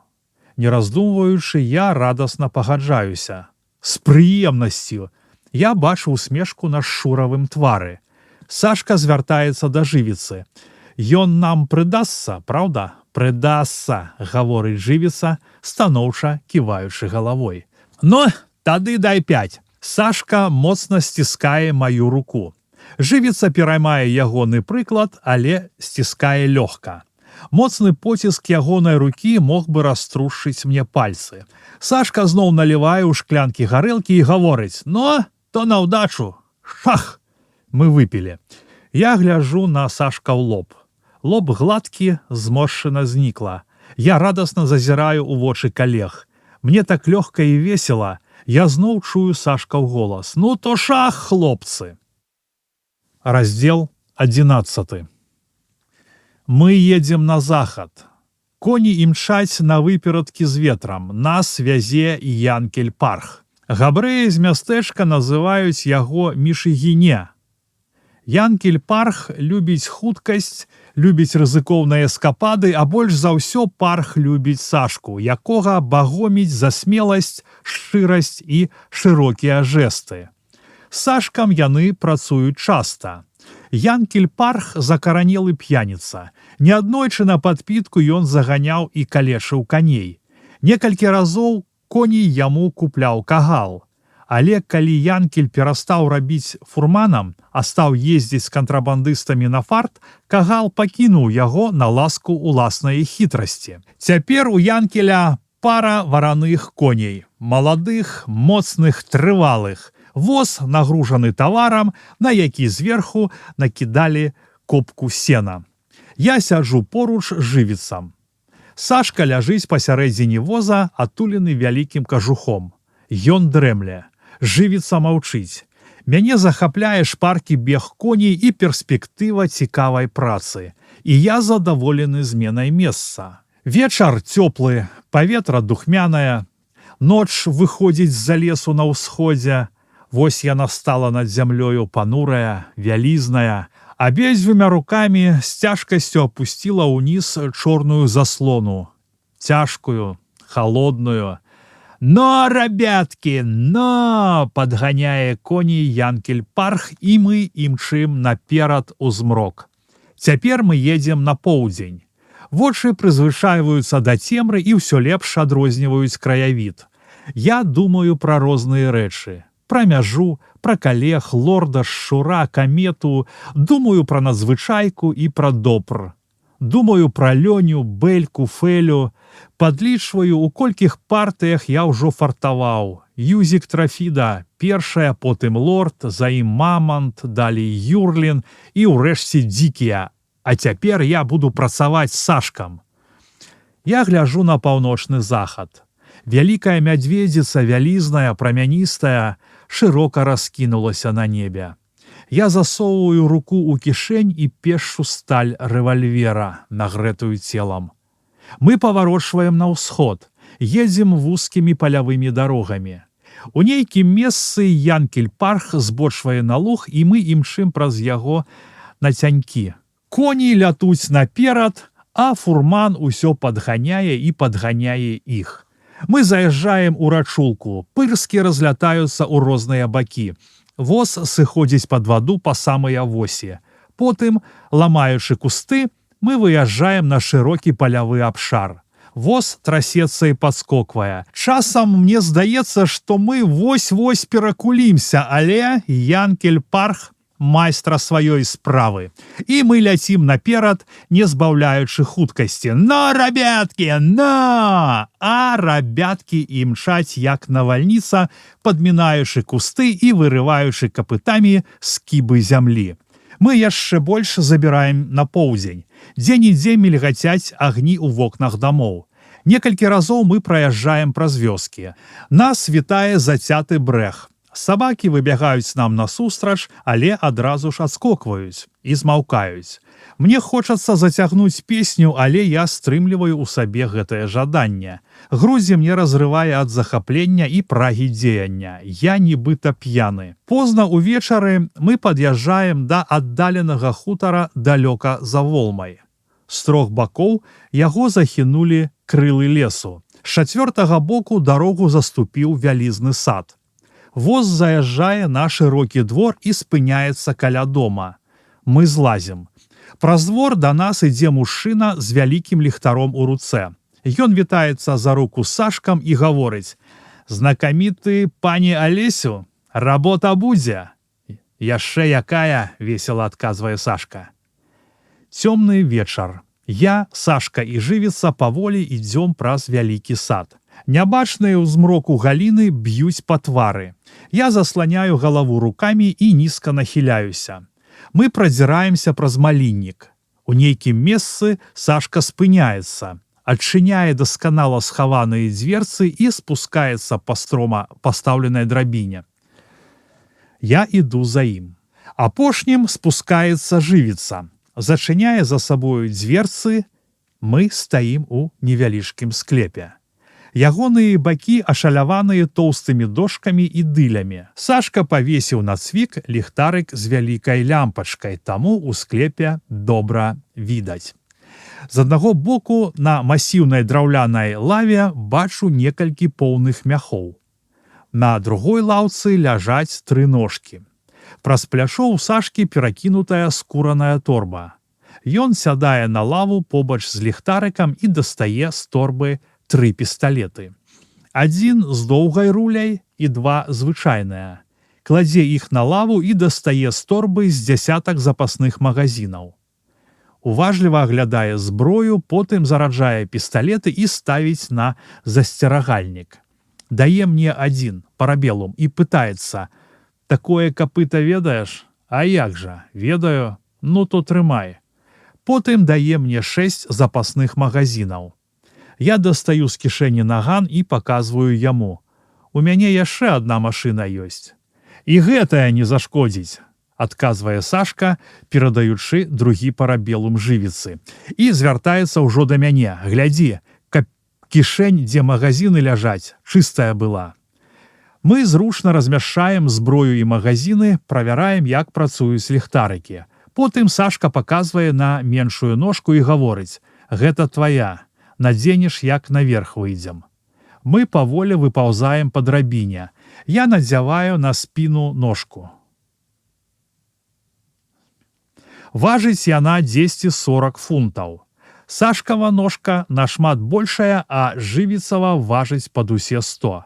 Не раздумваючы, я радасна пагаджаюся. З прыемнасцю. Я бачу усмешку на шчуравым твары. Сашка звяртаецца да жывіцы. Ён нам прыдасца, праўда? Прыдасца, гаворыць жывіца, станоўча ківаючы галавой. Ну, тады дай 5. Сашка моцна сціскае маю руку. Жывіца пераймае ягоны прыклад, але сціскае лёгка. Моцны поціск ягонай рукі мог бы раструшчыць мне пальцы. Сашка зноў налівае ў шклянкі гарэлкі і гаворыць: «Ну, то на ўдачу! Шах!» Мы выпілі. Я гляджу на Сашка ў лоб. Лоб гладкі, зморшчына знікла. Я радасна зазіраю ў вочы калег. Мне так лёгка і весела. Я зноў чую Сашкаў голас. «Ну то шах, хлопцы!» Раздзел 11. Мы едзем на захад. Коні імчаць на выперадкі з ветрам. Нас вязе Янкель-Парх. Габрэі з мястэчка называюць яго Мішыгіне. Янкель-Парх любіць хуткасць, любіць рызыкоўныя эскапады, а больш за ўсё Парх любіць Сашку, якога багоміць за смеласць, шчырасць і шырокія жэсты. З Сашкам яны працуюць часта. Янкель-Парх закаранелы п'яніца. Неаднойчы на падпітку ён заганяў і калечыў каней. Некалькі разоў коней яму купляў кагал. Але калі Янкель перастаў рабіць фурманам, а стаў ездзіць з кантрабандыстамі на фарт, кагал пакінуў яго на ласку уласнай хітрасці. Цяпер у Янкеля пара вараных коней, маладых, моцных, трывалых. Воз нагружаны таварам, на які зверху накідалі копку сена. Я сяджу поруч з жывіцам. Сашка ляжыць пасярэдзіне воза, атулены вялікім кажухом. Ён дрэмле. Жывіца маўчыць. Мяне захапляе шпаркі бег коней і перспектыва цікавай працы. І я задаволены зменай месца. Вечар цёплы, паветра духмянае. Ноч выходзіць з-за лесу на ўсходзе. Вось яна стала над зямлёю панурая, вялізная. Абедзвюма рукамі з цяжкасцю апусціла ўніз чорную заслону. Цяжкую, халодную. «Но, ребятки, но!» – падганяе коней Янкель-Парх, і мы імчым наперад у змрок. Цяпер мы едзем на поўдзень. Вочы прызвычайваюцца да цемры і ўсё лепш адрозніваюць краявід. Я думаю пра розныя рэчы. Пра мяжу, пра калег, лорда, шчура, камету. Думаю пра надзвычайку і пра допр. Думаю пра Лёню, Бэльку, Фэлю. Падлічваю, у колькіх партыях я ўжо фартаваў. Юзік Трафіда, першая, потым лорд, за ім Мамант, далей Юрлін і ўрэшце дзікія. А цяпер я буду працаваць з Сашкам. Я гляджу на паўночны захад. Вялікая мядзведзіца, вялізная, прамяністая, шырока раскінулася на небе. Я засоўваю руку ў кішэнь і пешшу сталь рэвальвера, нагрэтую целам. Мы паварочваем на ўсход, едзем вузкімі палявымі дарогамі. У нейкім месцы Янкель-Парх збочвае на луг, і мы імчым праз яго на цянькі. Коні лятуць наперад, а фурман усё падганяе і падганяе іх. Мы заязджаем у рачулку, пырскі разлятаюцца ў розныя бакі. Воз сыходзіць пад ваду па самыя восі. Потым, ламаючы кусты, мы выязджаем на шырокі палявы абшар. Воз трасецца і падскоквае. Часам мне здаецца, што мы вось-вось перакулімся, але янкель парх майстра сваёй справы. І мы ляцім наперад, не збаўляючы хуткасці. «Но, рабяткі, но!» А рабяткі імчаць, як навальніца, падмінаючы кусты і вырываючы капытамі скібы зямлі. Мы яшчэ больш забіраем на поўдзень. Дзе-нідзе мільгацяць агні ў вокнах дамоў. Некалькі разоў мы праязджаем праз вёскі. Нас вітае зацяты брэх. Сабакі выбягаюць нам насустрач, але адразу ж адскокваюць і змаўкаюць. Мне хочацца зацягнуць песню, але я стрымліваю ў сабе гэтае жаданне. Грудзі мне разрывае ад захаплення і прагі дзеяння. Я нібыта п'яны. Позна ўвечары мы пад'язджаем да аддаленага хутара далёка за Волмай. З трох бакоў яго захінулі крылы лесу. З чацвёртага боку дарогу заступіў вялізны сад. Воз заязджае на шырокі двор і спыняецца каля дома. Мы злазім. Праз двор да нас ідзе мужчына з вялікім ліхтаром у руцэ. Ён вітаецца за руку з Сашкам і гаворыць: «Знакаміты пані Алесю, работа будзе». «Яшчэ якая», весела адказвае Сашка. Цёмны вечар. Я, Сашка і жывіца паволі ідзём праз вялікі сад. Нябачныя ў змроку галіны б'юць па твары. Я засланяю галаву рукамі і нізка нахіляюся. Мы прадзіраемся праз маліннік. У нейкім месцы Сашка спыняецца, адчыняе дасканала схаваныя дзверцы і спускаецца па строма пастаўленай драбіне. Я іду за ім. Апошнім спускаецца жывіца. Зачыняе за сабою дзверцы, мы стаім у невялічкім склепе. Ягоныя бакі ашаляваныя тоўстымі дошкамі і дылямі. Сашка павесіў на цвік ліхтарык з вялікай лямпачкай, таму ў склепе добра відаць. З аднаго боку на масіўнай драўлянай лаве бачу некалькі поўных мяхоў. На другой лаўцы ляжаць тры ножкі. Праз плячо ў Сашкі перакінутая скураная торба. Ён сядае на лаву побач з ліхтарыкам і дастае з торбы тры пісталеты. Адзін з доўгай руляй і два звычайныя. Кладзе іх на лаву і дастае з торбы з дзясятак запасных магазінаў. Уважліва аглядае зброю, потым зараджае пісталеты і ставіць на засцерагальнік. Дае мне адзін, парабелум, і пытаецца: «Такое капыта ведаеш?» «А як жа, ведаю, ну то трымай». Потым дае мне 6 запасных магазінаў. Я дастаю з кішэні наган і паказваю яму. У мяне яшчэ адна машына ёсць. «І гэтая не зашкодзіць», адказвае Сашка, перадаючы другі парабелум жывіцы. І звяртаецца ўжо да мяне: «Глядзі, каб кішэнь, дзе магазіны ляжаць, чыстая была». Мы зручна размяшчаем зброю і магазіны, правяраем, як працуюць ліхтарыкі. Потым Сашка паказвае на меншую ножку і гаворыць: «Гэта твая. Надзенеш, як наверх выйдзем». Мы паволі выпаўзаем па драбіне. Я надзяваю на спіну ножку. Важыць яна 10-40 фунтаў. Сашкава ножка нашмат большая, а жывіцава важыць пад усе 100.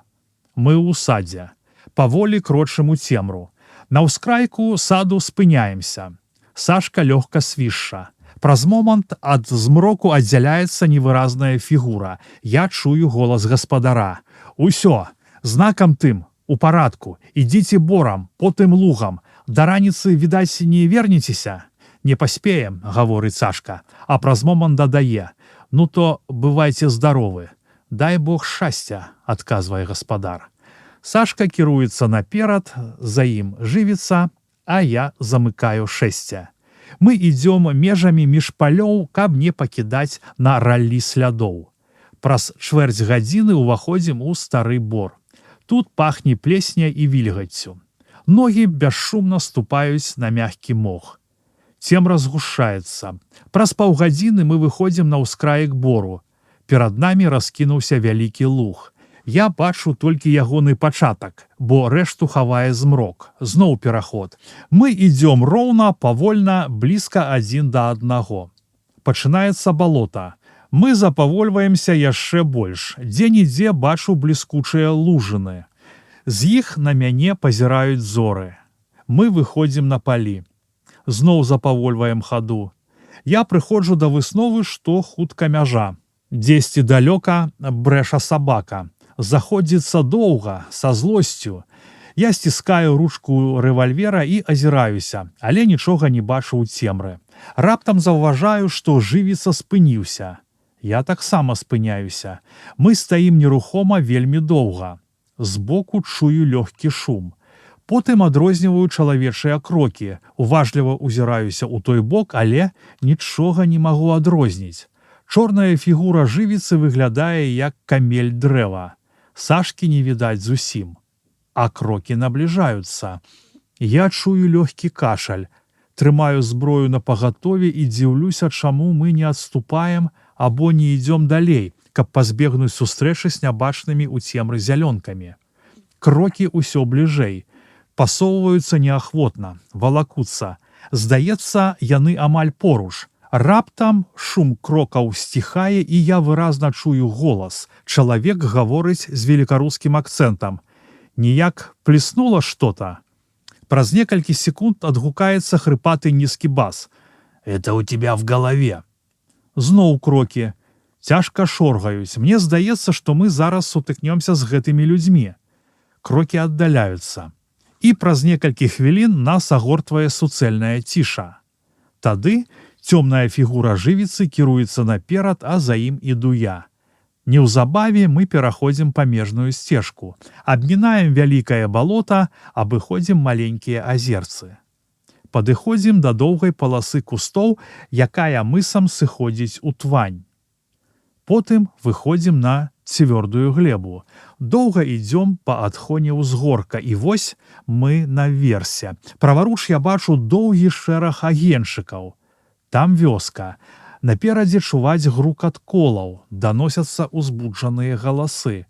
Мы ў садзе. Паволі крочым у цемру. На ўскрайку саду спыняемся. Сашка лёгка свішша. Праз момант ад змроку аддзяляецца невыразная фігура. Я чую голас гаспадара: «Усё, знакам тым, у парадку, ідзіце борам, потым лугам. Да раніцы, відаць, не вернецеся?» «Не паспеем», гаворыць Сашка, а праз момант дадае: «Ну то бывайце здаровы». «Дай Бог шчасця», адказвае гаспадар. Сашка кіруецца наперад, за ім жывіца, а я замыкаю шэсця. Мы ідзём межамі між палёў, каб не пакідаць на раллі слядоў. Праз чвэрць гадзіны ўваходзім у стары бор. Тут пахне плесня і вільгаццю. Ногі бесшумна ступаюць на мяккі мох. Цемра згушаецца. Праз паўгадзіны мы выходзім на ўскраек бору. Перад намі раскінуўся вялікі луг. Я бачу толькі ягоны пачатак, бо рэшту хавае змрок. Зноў пераход. Мы ідзём роўна, павольна, блізка адзін да аднаго. Пачынаецца балота. Мы запавольваемся яшчэ больш. Дзе-нідзе бачу бліскучыя лужыны. З іх на мяне пазіраюць зоры. Мы выходзім на палі. Зноў запавольваем хаду. Я прыходжу да высновы, што хутка мяжа. Дзесьці далёка брэша сабака. Заходзіцца доўга, са злосцю. Я сціскаю ручку рэвальвера і азіраюся, але нічога не бачу ў цемры. Раптам заўважаю, што жывіца спыніўся. Я таксама спыняюся. Мы стаім нерухома вельмі доўга. Збоку чую лёгкі шум. Потым адрозніваю чалавечыя крокі. Уважліва ўзіраюся ў той бок, але нічога не магу адрозніць. Чорная фігура жывіцы выглядае як камель дрэва. Сашкі не відаць зусім. А крокі набліжаюцца. Я чую лёгкі кашаль. Трымаю зброю на пагатове і дзіўлюся, чаму мы не адступаем або не ідзём далей, каб пазбегнуць сустрэчы з нябачнымі ў цемры зялёнкамі. Крокі ўсё бліжэй. Пасоўваюцца неахвотна, валакуцца. Здаецца, яны амаль поруч. Раптам шум крокаў сціхае, і я выразна чую голас. Чалавек гаворыць з велікарускім акцэнтам. Ніяк плеснула што-то. Праз некалькі секунд адгукаецца хрыпаты нізкі бас. «Это у тебя в голове». Зноў крокі. Цяжка шоргаюць. Мне здаецца, што мы зараз сутыкнёмся з гэтымі людзьмі. Крокі аддаляюцца. І праз некалькі хвілін нас агортвае суцэльная ціша. Тады цёмная фігура жывіцы кіруецца наперад, а за ім іду я. Неўзабаве мы пераходзім памежную сцежку, абмінаем вялікае балота, абыходзім маленькія азерцы. Падыходзім да доўгай паласы кустоў, якая мысам сыходзіць у твань. Потым выходзім на цвёрдую глебу. Доўга ідзём па адхоне ўзгорка, і вось мы наверсе. Праваруч я бачу доўгі шэраг агеньчыкаў. Там вёска. Наперадзе чуваць грукат колаў, даносяцца ўзбуджаныя галасы.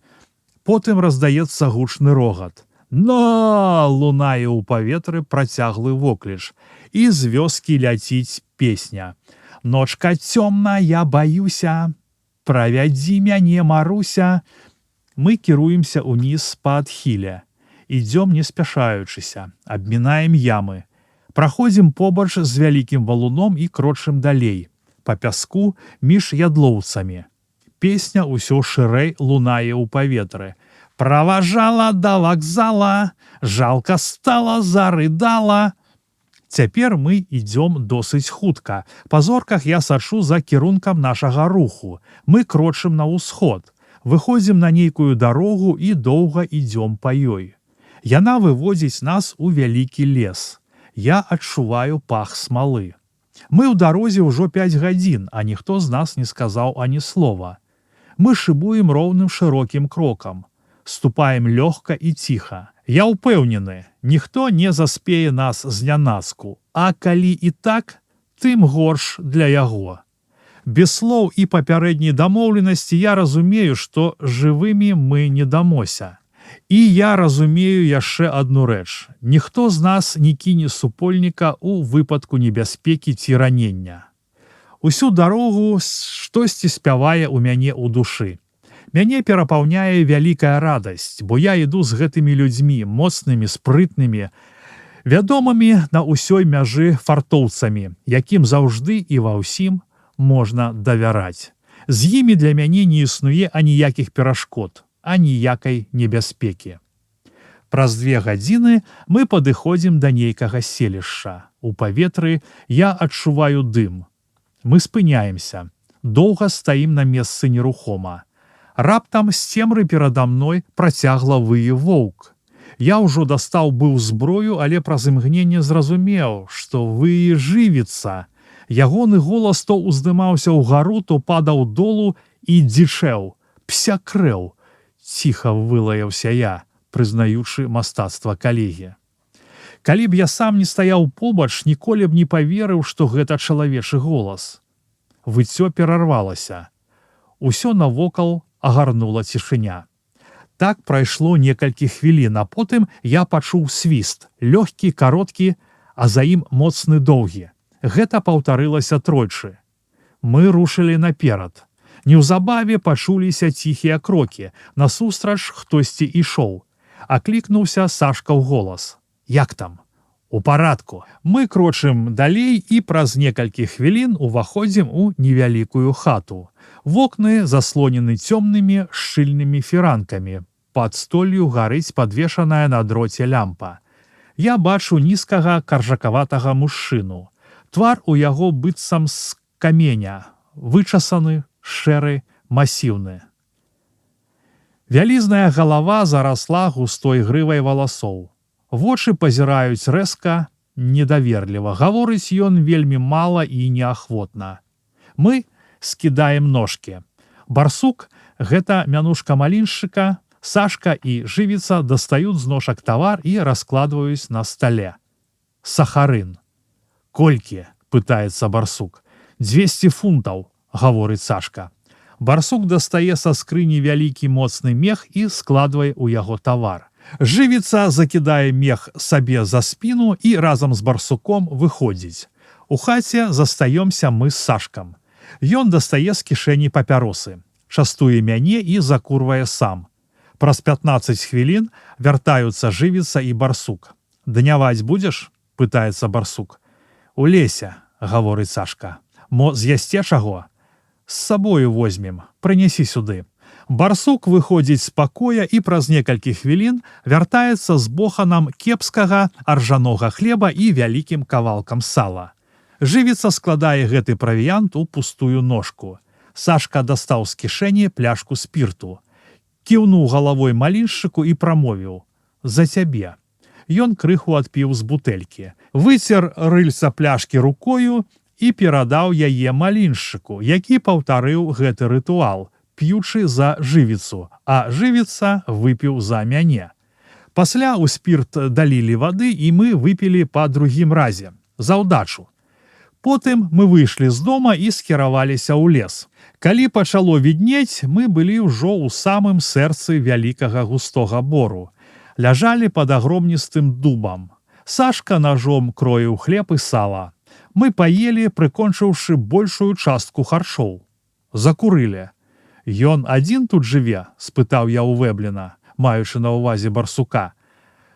Потым раздаецца гучны рогат. «На!» лунае ў паветры працяглы вокліч. І з вёскі ляціць песня. «Ночка цёмна, я баюся, правядзі мяне, Маруся». Мы кіруемся ўніз па адхіле. Ідзём не спяшаючыся, абмінаем ямы. Праходзім побач з вялікім валуном і крочым далей. Па пяску між ядлоўцамі. Песня ўсё шырэй лунае ў паветры. «Праважала да вакзала, жалка стала, зарыдала». Цяпер мы ідзём досыць хутка. Па зорках я сачу за кірункам нашага руху. Мы крочым на ўсход. Выходзім на нейкую дарогу і доўга ідзём па ёй. Яна выводзіць нас у вялікі лес. Я адчуваю пах смалы. Мы ў дарозе ўжо 5 гадзін, а ніхто з нас не сказаў ані слова. Мы шыбуем роўным шырокім крокам. Ступаем лёгка і ціха. Я ўпэўнены, ніхто не заспее нас знянацку, а калі і так, тым горш для яго. Без слоў і папярэдняй дамоўленасці я разумею, што жывымі мы не дамося. І я разумею яшчэ адну рэч. Ніхто з нас не кіне супольніка ў выпадку небяспекі ці ранення. Усю дарогу штосьці спявае ў мяне ў душы. Мяне перапаўняе вялікая радасць, бо я іду з гэтымі людзьмі, моцнымі, спрытнымі, вядомымі на ўсёй мяжы фартоўцамі, якім заўжды і ва ўсім можна давяраць. З імі для мяне не існуе аніякіх перашкод, аніякай небяспекі. Праз 2 гадзіны мы падыходзім да нейкага селішча. У паветры я адчуваю дым. Мы спыняемся. Доўга стаім на месцы нерухома. Раптам з цемры перада мной працягла вые воўк. Я ўжо дастаў быў зброю, але праз імгненне зразумеў, што вые жывіца. Ягоны голас то ўздымаўся ўгару, то падаў долу і дзічэў. «Псякрэў!» ціха вылаяўся я, прызнаючы мастацтва калегі. Калі б я сам не стаяў побач, ніколі б не паверыў, што гэта чалавечы голас. Выццё перарвалася. Усё навокал агарнула цішыня. Так прайшло некалькі хвілін, а потым я пачуў свіст, лёгкі, кароткі, а за ім моцны доўгі. Гэта паўтарылася тройчы. Мы рушылі наперад. Неўзабаве пачуліся ціхія крокі. Насустрач хтосьці ішоў. Аклікнуўся Сашка ў голас. Як там? У парадку. Мы крочым далей і праз некалькі хвілін уваходзім у невялікую хату. Вокны заслонены цёмнымі шчыльнымі фіранкамі. Пад столлю гарыць падвешаная на дроце лямпа. Я бачу нізкага каржакаватага мужчыну. Твар у яго быццам з каменя, вычасаны, шэры, масіўны. Вялізная галава зарасла густой грывай валасоў. Вочы пазіраюць рэзка, недаверліва. Гаворыць ён вельмі мала і неахвотна. Мы скідаем ножкі. Барсук – гэта мянушка маліншчыка, Сашка і жывіца дастаюць з ножак тавар і раскладваюць на стале. Сахарын. Колькі? Пытаецца барсук. 200 фунтаў, гаворыць Сашка. Барсук дастае са скрыні вялікі моцны мех і складвае ў яго тавар. Жывіца закідае мех сабе за спіну і разам з барсуком выходзіць. У хаце застаёмся мы з Сашкам. Ён дастае з кішэні папяросы, частуе мяне і закурвае сам. Праз 15 хвілін вяртаюцца жывіца і барсук. «Дняваць будзеш?» – пытаецца барсук. «У лесе», – гаворыць Сашка. «Мо з'ясце чаго?» «З сабою возьмем, прынясі сюды». Барсук выходзіць з пакоя і праз некалькі хвілін вяртаецца з боханам кепскага аржанога хлеба і вялікім кавалкам сала. Жывіца складае гэты правіянт у пустую ножку. Сашка дастаў з кішэні пляшку спірту. Кіўнуў галавой маліншчыку і прамовіў: «За цябе». Ён крыху адпіў з бутэлькі. Выцер рыльца пляшкі рукою і перадаў яе маліншчыку, які паўтарыў гэты рытуал, п'ючы за жывіцу, а жывіца выпіў за мяне. Пасля ў спірт далілі вады, і мы выпілі па другім разе, за ўдачу. Потым мы выйшлі з дома і скіраваліся ў лес. Калі пачало віднець, мы былі ўжо ў самым сэрцы вялікага густога бору. Ляжалі пад агромністым дубам. Сашка ножом кроіў хлеб і сала. Мы паелі, прыкончыўшы большую частку харчоў. Закурылі. «Ён адзін тут жыве?» – спытаў я ў Вэбліна, маючы на ўвазе барсука.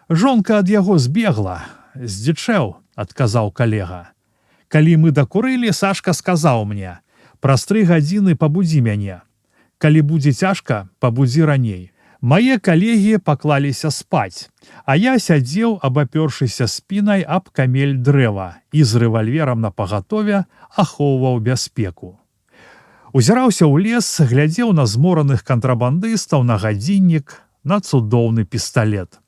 «Жонка ад яго збегла. Здзічэў», – адказаў калега. Калі мы дакурылі, Сашка сказаў мне: «Праз 3 гадзіны пабудзі мяне. Калі будзе цяжка, пабудзі раней». Мае калегі паклаліся спаць, а я сядзеў, абапёршыся спінай аб камель дрэва і з рэвальверам напагатове ахоўваў бяспеку. Узіраўся ў лес, глядзеў на змораных кантрабандыстаў, на гадзіннік, на цудоўны пісталет.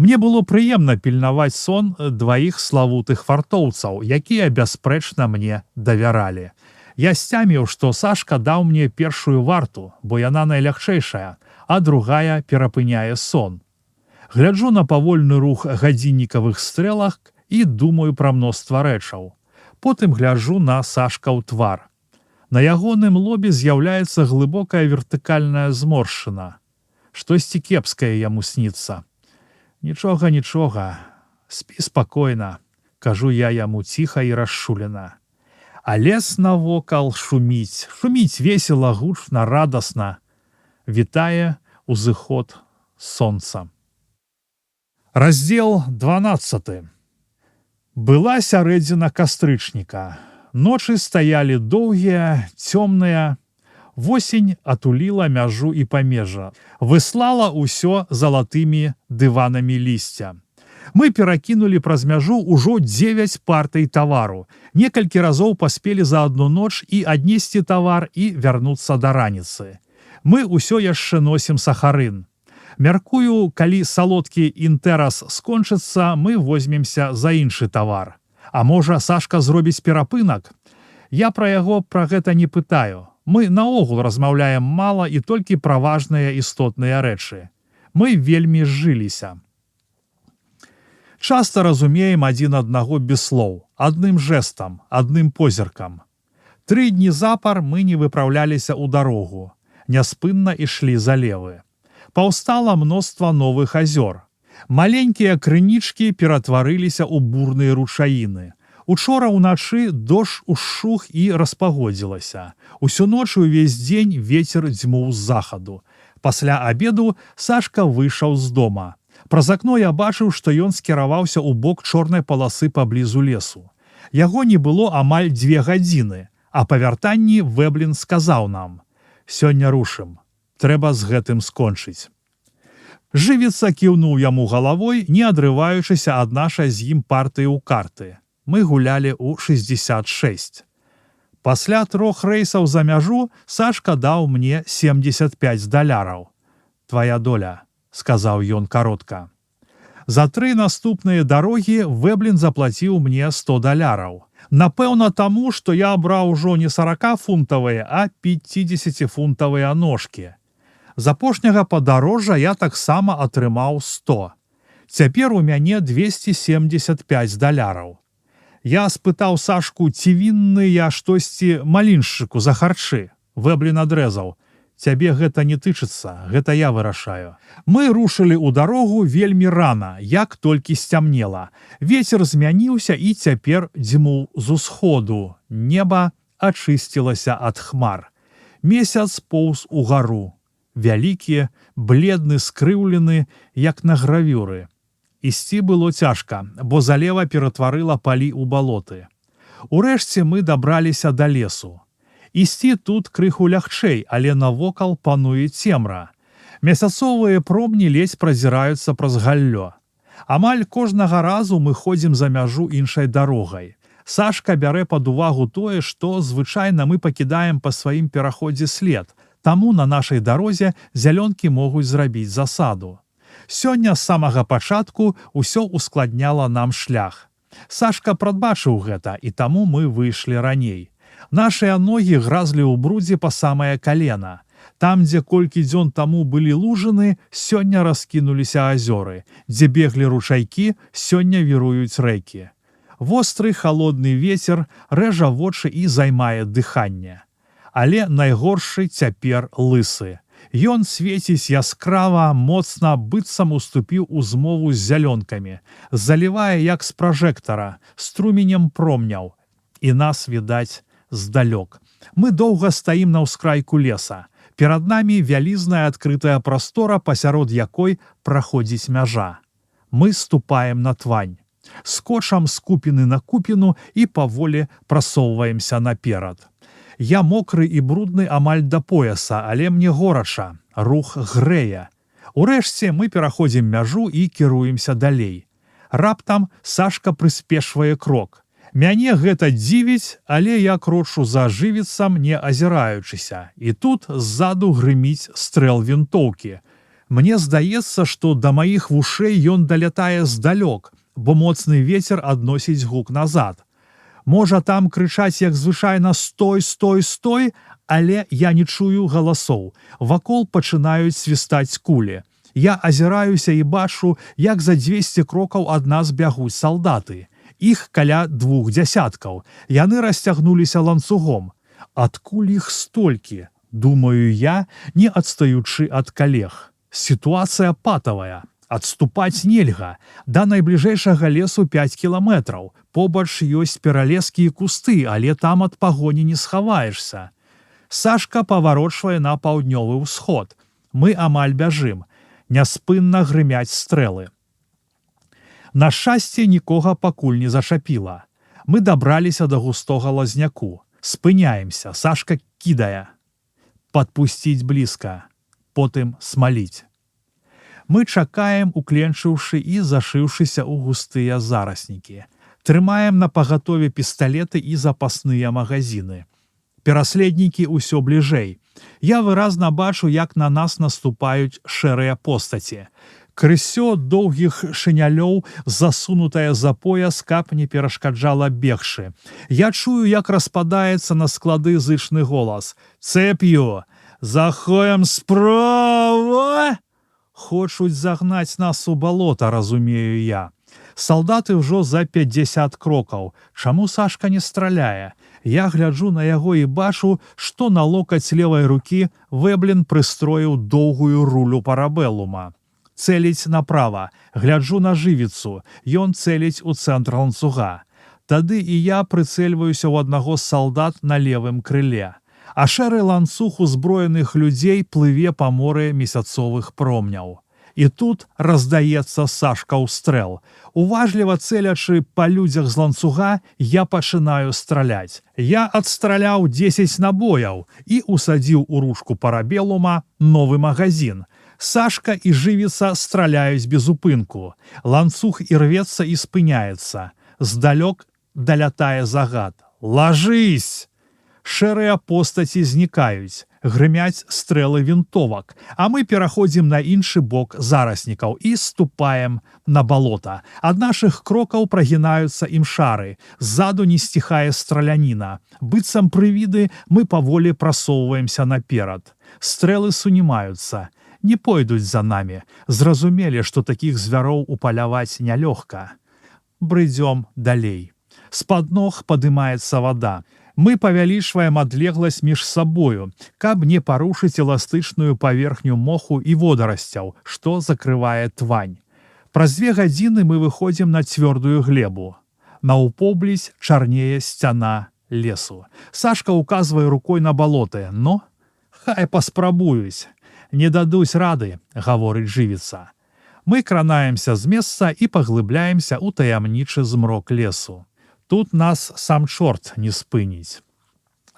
Мне было прыемна пільнаваць сон 2 славутых фартоўцаў, якія бясспрэчна мне давяралі. Я сцяміў, што Сашка даў мне першую варту, бо яна найлягчэйшая, а другая перапыняе сон. Гляджу на павольны рух гадзіннікавых стрэлах і думаю пра мноства рэчаў. Потым гляджу на Сашкаў твар. На ягоным лобе з'яўляецца глыбокая вертыкальная зморшчына. Штосьці кепскае яму сніцца. «Нічога, нічога, спі спакойна», – кажу я яму ціха і расшулена. А лес навокал шуміць, шуміць весела, гучна, радасна. Вітае узыход сонца. Раздзел 12. Была сярэдзіна кастрычніка. Ночы стаялі доўгія, цёмныя. Восень атуліла мяжу і памежа. Выслала ўсё залатымі дыванамі лісця. Мы перакінулі праз мяжу ўжо 9 партый тавару. Некалькі разоў паспелі за адну ноч і аднесці тавар і вярнуцца да раніцы. Мы ўсё яшчэ носім сахарын. Мяркую, калі салодкі інтэрас скончыцца, мы возьмемся за іншы тавар. А можа, Сашка зробіць перапынак? Я пра яго пра гэта не пытаю. Мы наогул размаўляем мала і толькі пра важныя істотныя рэчы. Мы вельмі зжыліся. Часта разумеем адзін аднаго без слоў, адным жэстам, адным позіркам. 3 дні запар мы не выпраўляліся ў дарогу, няспынна ішлі за левы. Паўстала мноства новых азёр. Маленькія крынічкі ператварыліся ў бурныя ручаіны. Учора ўначы дождж ушух і распагодзілася. Усю ноч і ўвесь дзень вецер дзьмуў з захаду. Пасля абеду Сашка выйшаў з дома. Праз акно я бачыў, што ён скіраваўся ў бок чорнай паласы паблізу лесу. Яго не было амаль 2 гадзіны, а па вяртанні Вэблін сказаў нам: «Сёння рушым, трэба з гэтым скончыць». Жывіца кіўнуў яму галавой, не адрываючыся ад нашай з ім партыі ў карты. Мы гулялі ў 66. Пасля 3 рэйсаў за мяжу Сашка даў мне $75. «Твая доля», — сказаў ён каротка. За 3 наступныя дарогі Вэблін заплаціў мне $100. Напэўна таму, што я браў ужо не 40-фунтавыя, а 50-фунтавыя ножкі. З апошняга падарожжа я таксама атрымаў 100. Цяпер у мяне $275. Я спытаў Сашку, ці вінны я штосьці маліншчыку за харчы. Вэблін адрэзаў: «Цябе гэта не тычыцца, гэта я вырашаю». Мы рушылі ў дарогу вельмі рана, як толькі сцямнела. Вецер змяніўся і цяпер дзьмуў з усходу. Неба ачысцілася ад хмар. Месяц поўз угару. Вялікі, бледны, скрыўлены, як на гравюры. Ісці было цяжка, бо залева ператварыла палі ў балоты. Урэшце мы дабраліся да лесу. Ісці тут крыху лягчэй, але навокал пануе цемра. Месяцовыя промні ледзь празіраюцца праз галлё. Амаль кожнага разу мы ходзім за мяжу іншай дарогай. Сашка бярэ пад увагу тое, што звычайна мы пакідаем па сваім пераходзе след, таму на нашай дарозе зялёнкі могуць зрабіць засаду. Сёння з самага пачатку ўсё ускладняла нам шлях. Сашка прадбачыў гэта, і таму мы выйшлі раней. Нашыя ногі гразлі ў брудзе па самае калена. Там, дзе колькі дзён таму былі лужыны, сёння раскінуліся азёры. Дзе беглі ручайкі, сёння віруюць рэкі. Востры халодны вецер рэжа вочы і займае дыханне. Але найгоршы цяпер лысы. Ён свеціць яскрава, моцна, быццам уступіў у змову з зялёнкамі, залівае як з пражэктара, струменем промняў. І нас відаць здалёк. Мы доўга стаім на ўскрайку леса. Перад намі вялізная адкрытая прастора, пасярод якой праходзіць мяжа. Мы ступаем на твань. Скочам з купіны на купіну і паволі прасоўваемся наперад. Я мокры і брудны амаль да пояса, але мне горача, рух грэе. Урэшце мы пераходзім мяжу і кіруемся далей. Раптам Сашка прыспешвае крок. Мяне гэта дзівіць, але я крочу за жывіцам, не азіраючыся. І тут ззаду грыміць стрэл вінтоўкі. Мне здаецца, што да маіх вушэй ён далятае здалёк, бо моцны вецер адносіць гук назад. Можа там крычаць, як звычайна «Стой, стой, стой», але я не чую галасоў. Вакол пачынаюць свістаць кулі. Я азіраюся і бачу, як за 200 крокаў ад нас бягуць салдаты. Іх каля 2 дзясяткаў. Яны расцягнуліся ланцугом. Адкуль іх столькі? Думаю я, не адстаючы ад калег. Сітуацыя патавая. Адступаць нельга. Да найбліжэйшага лесу 5 кіламетраў. Побач ёсць пералескі і кусты, але там ад пагоні не схаваешся. Сашка паварочвае на паўднёвы ўсход. Мы амаль бяжым. Няспынна грымяць стрэлы. На шчасце, нікога пакуль не зачапіла. Мы дабраліся да густога лазняку. Спыняемся. Сашка кідае. Падпусціць блізка. Потым смаліць. Мы чакаем, укленчыўшы і зашыўшыся ў густыя зараснікі. Трымаем на пагатове пісталеты і запасныя магазіны. Пераследнікі ўсё бліжэй. Я выразна бачу, як на нас наступаюць шэрыя постаці. Крысё доўгіх шынялёў, засунутае за пояс, каб не перашкаджала бегшы. Я чую, як распадаецца на склады зычны голас. «Цэп'ю! Заходзім справа!» Хочуць загнаць нас у балота, разумею я. Салдаты ўжо за 50 крокаў. Чаму Сашка не страляе? Я гляджу на яго і бачу, што на локаць левай рукі Вэблін прыстроіў доўгую рулю парабеллума. Цэліць направа, гляджу на жывіцу, ён цэліць у цэнтр ланцуга. Тады і я прыцэльваюся ў аднаго з салдат на левым крыле. А шэры ланцуг узброеных людзей плыве па моры месяцовых промняў. І тут раздаецца Сашка стрэл. Уважліва цэлячы па людзях з ланцуга, я пачынаю страляць. Я адстраляў 10 набояў і усадзіў у ручку парабеллума новы магазин. Сашка і жывіца страляюць без упынку. Ланцуг ірвецца і спыняецца. Здалёк далятае загад. «Ложись!» Шэрыя постаці знікаюць, грымяць стрэлы вінтовак, а мы пераходзім на іншы бок зараснікаў і ступаем на балота. Ад нашых крокаў прагінаюцца імшары, ззаду не сціхае страляніна. Быццам прывіды мы паволі прасоўваемся наперад. Стрэлы сунімаюцца, не пойдуць за намі. Зразумелі, што такіх звяроў упаляваць нялёгка. Брыдзём далей. З-пад ног падымаецца вада. Мы павялічваем адлегласць між сабою, каб не парушыць эластычную паверхню моху і водарасцяў, што закрывае твань. Праз 2 гадзіны мы выходзім на цвёрдую глебу. Наўпоблізь чарнее сцяна лесу. Сашка указвае рукой на балоты. «Ну, хай паспрабуюць. Не дадуць рады», — гаворыць жывіца. Мы кранаемся з месца і паглыбляемся ў таямнічы змрок лесу. Тут нас сам чорт не спыніць.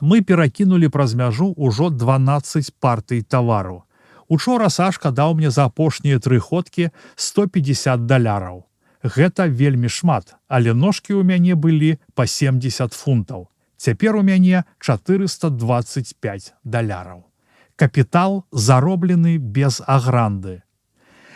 Мы перакінулі праз мяжу ўжо 12 партый тавару. Учора Сашка даў мне за апошнія 3 ходкі $150. Гэта вельмі шмат, але ножкі ў мяне былі па 70 фунтаў. Цяпер у мяне $425. Капітал зароблены без агранды.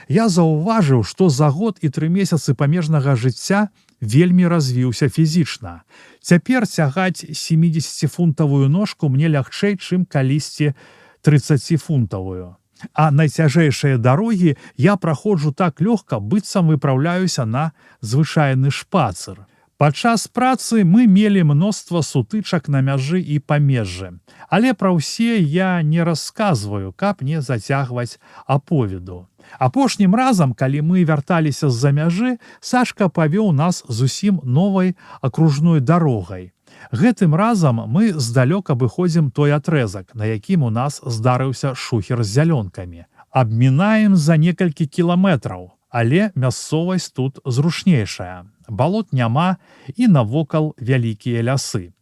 Я заўважыў, што за год і 3 месяцы памежнага жыцця вельмі развіўся фізічна. Цяпер цягаць 70-фунтавую ножку мне лягчэй, чым калісьці 30-фунтавую. А найцяжэйшыя дарогі я праходжу так лёгка, быццам выпраўляюся на звычайны шпацыр. Падчас працы мы мелі мноства сутычак на мяжы і памежжы. Але пра ўсе я не расказваю, каб не зацягваць аповеду. Апошнім разам, калі мы вярталіся з-за мяжы, Сашка павёў нас зусім новай акружной дарогай. Гэтым разам мы здалёк абыходзім той атрэзак, на якім у нас здарыўся шухер з зялёнкамі. Абмінаем за некалькі кіламетраў, але мясцовасць тут зручнейшая. Балот няма і навокал вялікія лясы.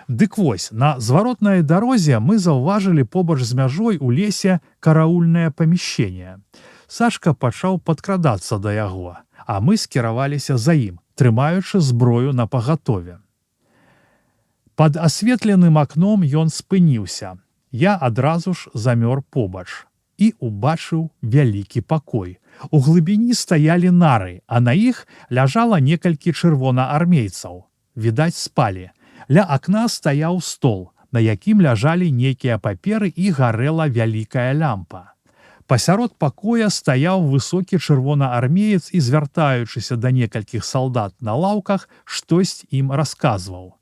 Дык вось, на зваротнай дарозе мы заўважылі побач з мяжой у лесе караульнае памяшчэнне. Сашка пачаў падкрадацца да яго, а мы скіраваліся за ім, трымаючы зброю напагатове. Пад асветленым акном ён спыніўся. Я адразу ж замёр побач і убачыў вялікі пакой. У глыбіні стаялі нары, а на іх ляжала некалькі чырвонаармейцаў. Відаць, спалі. Ля акна стаяў стол, на якім ляжалі нейкія паперы і гарэла вялікая лямпа. Пасярод пакоя стаяў высокі чырвонаармеец і, звяртаючыся да некалькіх салдат на лаўках, штось ім расказваў.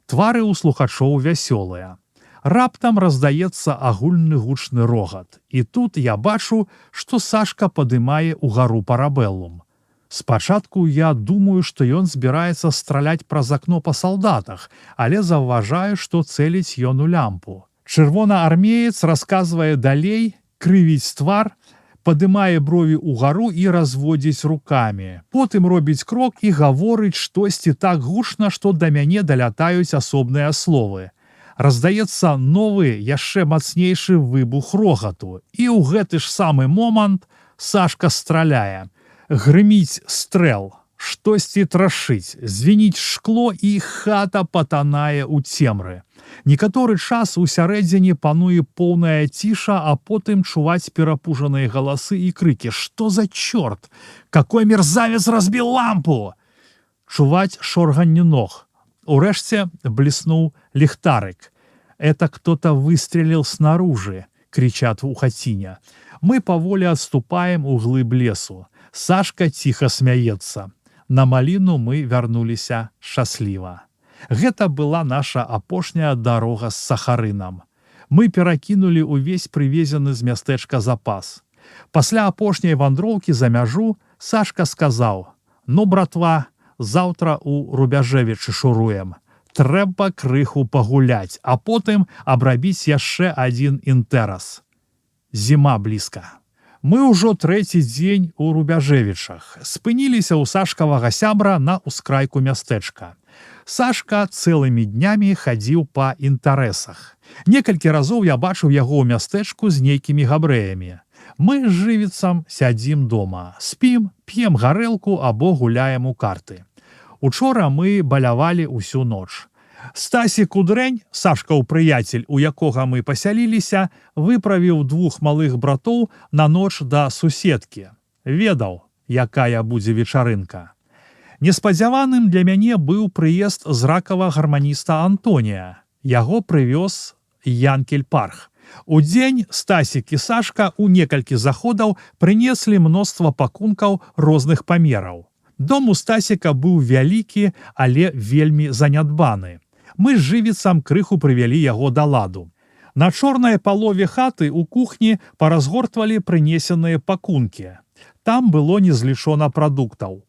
Твары ў слухачоў вясёлыя. Раптам раздаецца агульны гучны рогат. І тут я бачу, што Сашка падымае ўгару парабеллум. Спачатку я думаю, што ён збіраецца страляць праз акно па салдатах, але заўважаю, што цэліць ён у лямпу. Чырвонаармеец расказвае далей, крывіць твар, падымае брові ўгару і разводзіць рукамі. Потым робіць крок і гаворыць штосьці так гучна, што да мяне далятаюць асобныя словы. Раздаецца новы, яшчэ мацнейшы выбух рогату. І ў гэты ж самы момант Сашка страляе. Грыміць стрэл, штосьці трашыць, звініць шкло і хата патанае ў цемры. Некаторы час усярэдзіне пануе поўная ціша, а потым чуваць перапужаныя галасы і крыкі. «Што за чорт? Какой мерзавец разбіл лампу?» Чуваць шорганне ног. Урэшце блеснуў ліхтарык. «Это кто-то выстрелил снаружи», — кричат у хаціне. Мы паволі адступаем у глыб лесу. Сашка ціха смяецца. На маліну мы вярнуліся шчасліва. Гэта была наша апошняя дарога з сахарынам. Мы перакінулі ўвесь прывезены з мястэчка запас. Пасля апошняй вандроўкі за мяжу Сашка сказаў: «Ну, братва, заўтра у Рубяжэвічы шуруем. Трэба крыху пагуляць, а потым абрабіць яшчэ адзін інтэрас. Зіма блізка». Мы ўжо трэці дзень у Рубяжэвічах. Спыніліся ў Сашкавага сябра на ўскрайку мястэчка. Сашка цэлымі днямі хадзіў па інтарэсах. Некалькі разоў я бачыў яго ў мястэчку з нейкімі габрэямі. Мы з жывіцам сядзім дома, спім, п'ем гарэлку або гуляем у карты. Учора мы балявалі ўсю ноч. Стасік Удрэнь, Сашкаў прыяцель, у якога мы пасяліліся, выправіў 2 малых братоў на ноч да суседкі. Ведаў, якая будзе вечарынка. Неспадзяваным для мяне быў прыезд зракава гарманіста Антонія. Яго прывёз Янкель Парх. Удзень Стасік і Сашка ў некалькі заходаў прынеслі мноства пакункаў розных памераў. Дом у Стасіка быў вялікі, але вельмі занядбаны. Мы з жывіцам крыху прывялі яго да ладу. На чорнай палове хаты ў кухні паразгортвалі прынесеныя пакункі. Там было незлічона прадуктаў.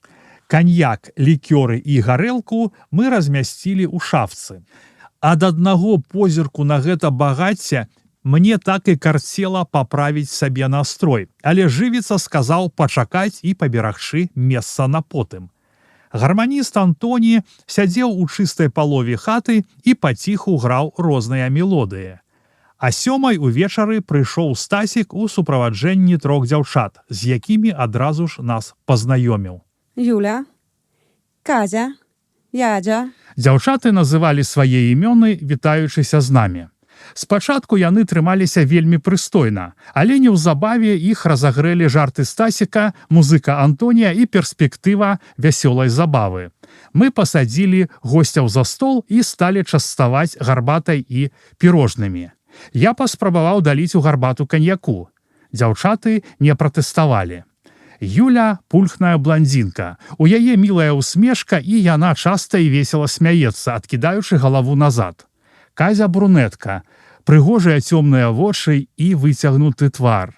Каньяк, лікёры і гарэлку мы размясцілі ў шафцы. Ад аднаго позірку на гэта багацце мне так і карцела паправіць сабе настрой, але жывіца сказаў пачакаць і паберагчы месца на потым. Гарманіст Антоні сядзеў у чыстай палове хаты і паціху граў розныя мелодыі. А 7:00 увечары прыйшоў Стасік у суправаджэнні 3 дзяўчат, з якімі адразу ж нас пазнаёміў. Юля, Казя, Ядзя. Дзяўчаты называлі свае імёны, вітаючыся з намі. Спачатку яны трымаліся вельмі прыстойна, але неўзабаве іх разагрэлі жарты Стасіка, музыка Антонія і перспектыва вясёлай забавы. Мы пасадзілі госцяў за стол і сталі частаваць гарбатай і пірожнымі. Я паспрабаваў даліць у гарбату каньяку. Дзяўчаты не пратэставалі. Юля – пульхная блондзінка. У яе мілая усмешка, і яна часта і весела смяецца, адкідаючы галаву назад. Казя – брунетка, прыгожыя цёмныя вочы і выцягнуты твар.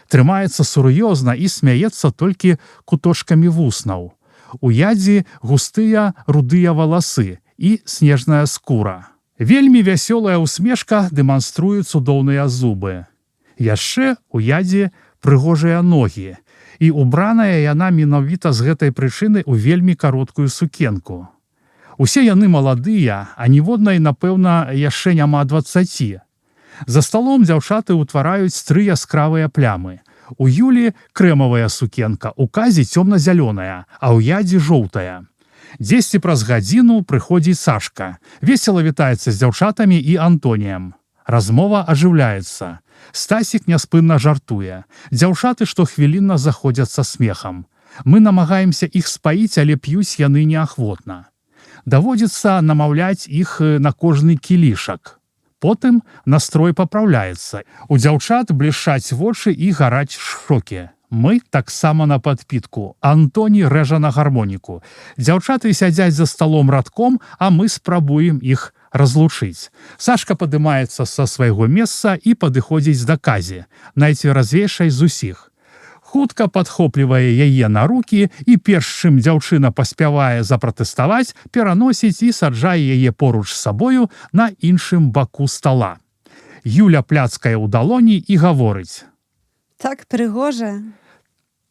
Трымаецца сур'ёзна і смяецца толькі куточкамі вуснаў. У Ядзі густыя рудыя валасы і снежная скура. Вельмі вясёлая усмешка дэманструе цудоўныя зубы. Яшчэ у Ядзі прыгожыя ногі, і убраная яна менавіта з гэтай прычыны ў вельмі кароткую сукенку. Усе яны маладыя, а ніводнай, напэўна, яшчэ няма 20. За сталом дзяўчаты ўтвараюць 3 яскравыя плямы. У Юлі крэмавая сукенка, у Казі цёмна-зялёная, а ў Ядзі жоўтая. Дзесьці праз гадзіну прыходзіць Сашка. Весела вітаецца з дзяўчатамі і Антоніем. Размова ажыўляецца. Стасік няспынна жартуе. Дзяўчаты штохвілінна заходзяцца смехам. Мы намагаемся іх спаіць, але п'юць яны неахвотна. Даводзіцца намаўляць іх на кожны кілішак. Потым настрой папраўляецца. У дзяўчат блішчаць вочы і гараць шокі. Мы таксама на падпітку. Антоні рэжа на гармоніку. Дзяўчаты сядзяць за сталом радком, а мы спрабуем іх разлучыць. Сашка падымаецца са свайго месца і падыходзіць да Казі, найцверазвейшай з усіх. Хутка падхоплівае яе на рукі і перш чым дзяўчына паспявае запратэставаць, пераносіць і саджае яе поруч з сабою на іншым баку стала. Юля пляцкае ў далоні і гаворыць: Так прыгожа.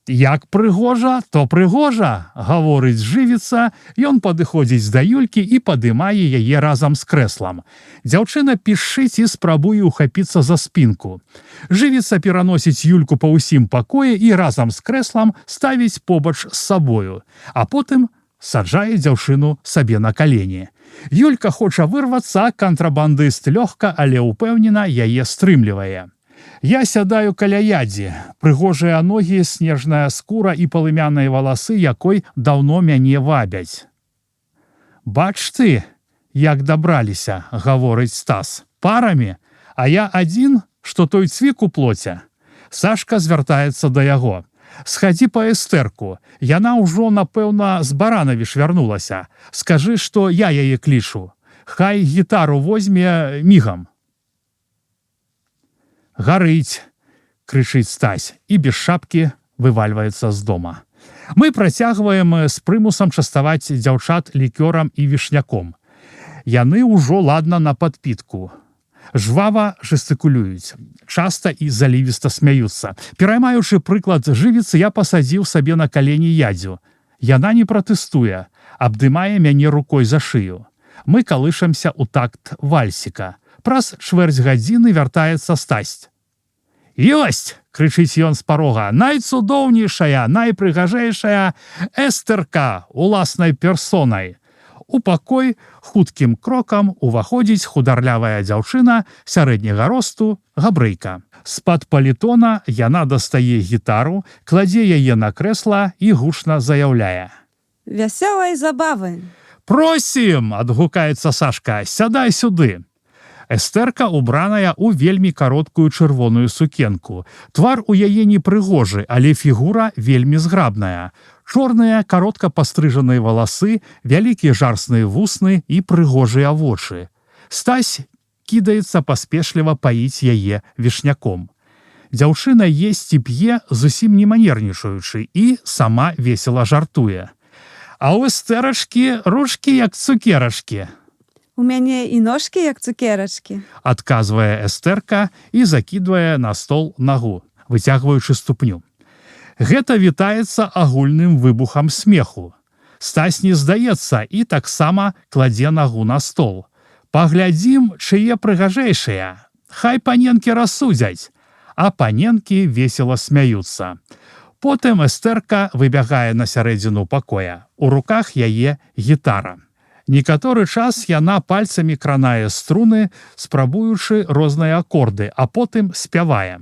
Як прыгожа, то прыгожа, гаворыць жывіца, ён падыходзіць да Юлькі і падымае яе разам з крэслам. Дзяўчына пішыць і спрабуе ухапіцца за спінку. Жывіца пераносіць Юльку па ўсім пакоі і разам з крэслам ставіць побач з сабою, а потым саджае дзяўчыну сабе на калені. Юлька хоча вырвацца, а кантрабандыст лёгка, але ўпэўнена яе стрымлівае. Я сядаю каля Ядзі, прыгожыя ногі, снежная скура і палымяныя валасы, якой даўно мяне вабяць. Бач ты, як дабраліся, гаворыць Стас, парамі, а я адзін, што той цвік у плоце. Сашка звяртаецца да яго. Схадзі па эстэрку. Яна ўжо, напэўна, з Баранавіш вярнулася. Скажы, што я яе клічу. Хай гітару возьме мігам. Гарыць, крычыць Стась і без шапкі вывальваецца з дома. Мы працягваем з прымусам частаваць дзяўчат лікёрам і вішняком. Яны ўжо ладна на падпітку. Жвава жестыкулююць, часта і залівіста смяюцца. Пераймаючы прыклад жывіцы, я пасадзіў сабе на калені ядзю. Яна не пратэстуе, абдымае мяне рукой за шыю. Мы калышамся ў такт вальсіка. Праз чвэрць гадзіны вяртаецца Стась. «Ёсць!» – крычыць ён з парога. «Найцудоўнейшая, найпрыгажэйшая Эстэрка уласнай персонай!» У пакой хуткім крокам уваходзіць хударлявая дзяўчына сярэдняга росту габрэйка. З-пад палітона яна дастае гітару, кладзе яе на крэсла і гучна заяўляе. Вясёлай забавы. «Просім!» – адгукаецца Сашка. «Сядай сюды!» Эстэрка убраная ў вельмі кароткую чырвоную сукенку. Твар у яе непрыгожы, але фігура вельмі зграбная. Чорныя, каротка пастрыжаныя валасы, вялікія жарсныя вусны і прыгожыя вочы. Стась кідаецца паспешліва паіць яе вішняком. Дзяўчына есць і п'е, зусім не манернічаючы, і сама весела жартуе. А ў эстэрачкі ручкі як цукерачкі. У мяне і ножкі, як цукерачкі. Адказвае Эстэрка і закідвае на стол нагу, выцягваючы ступню. Гэта вітаецца агульным выбухам смеху. Стась не здаецца і таксама кладзе нагу на стол. «Паглядзім, чые прыгажэйшыя. Хай паненкі рассудзяць». А паненкі весела смяюцца. Потым Эстэрка выбягае на сярэдзіну пакоя. У руках яе гітара. Некаторы час яна пальцамі кранае струны, спрабуючы розныя акорды, а потым спявае.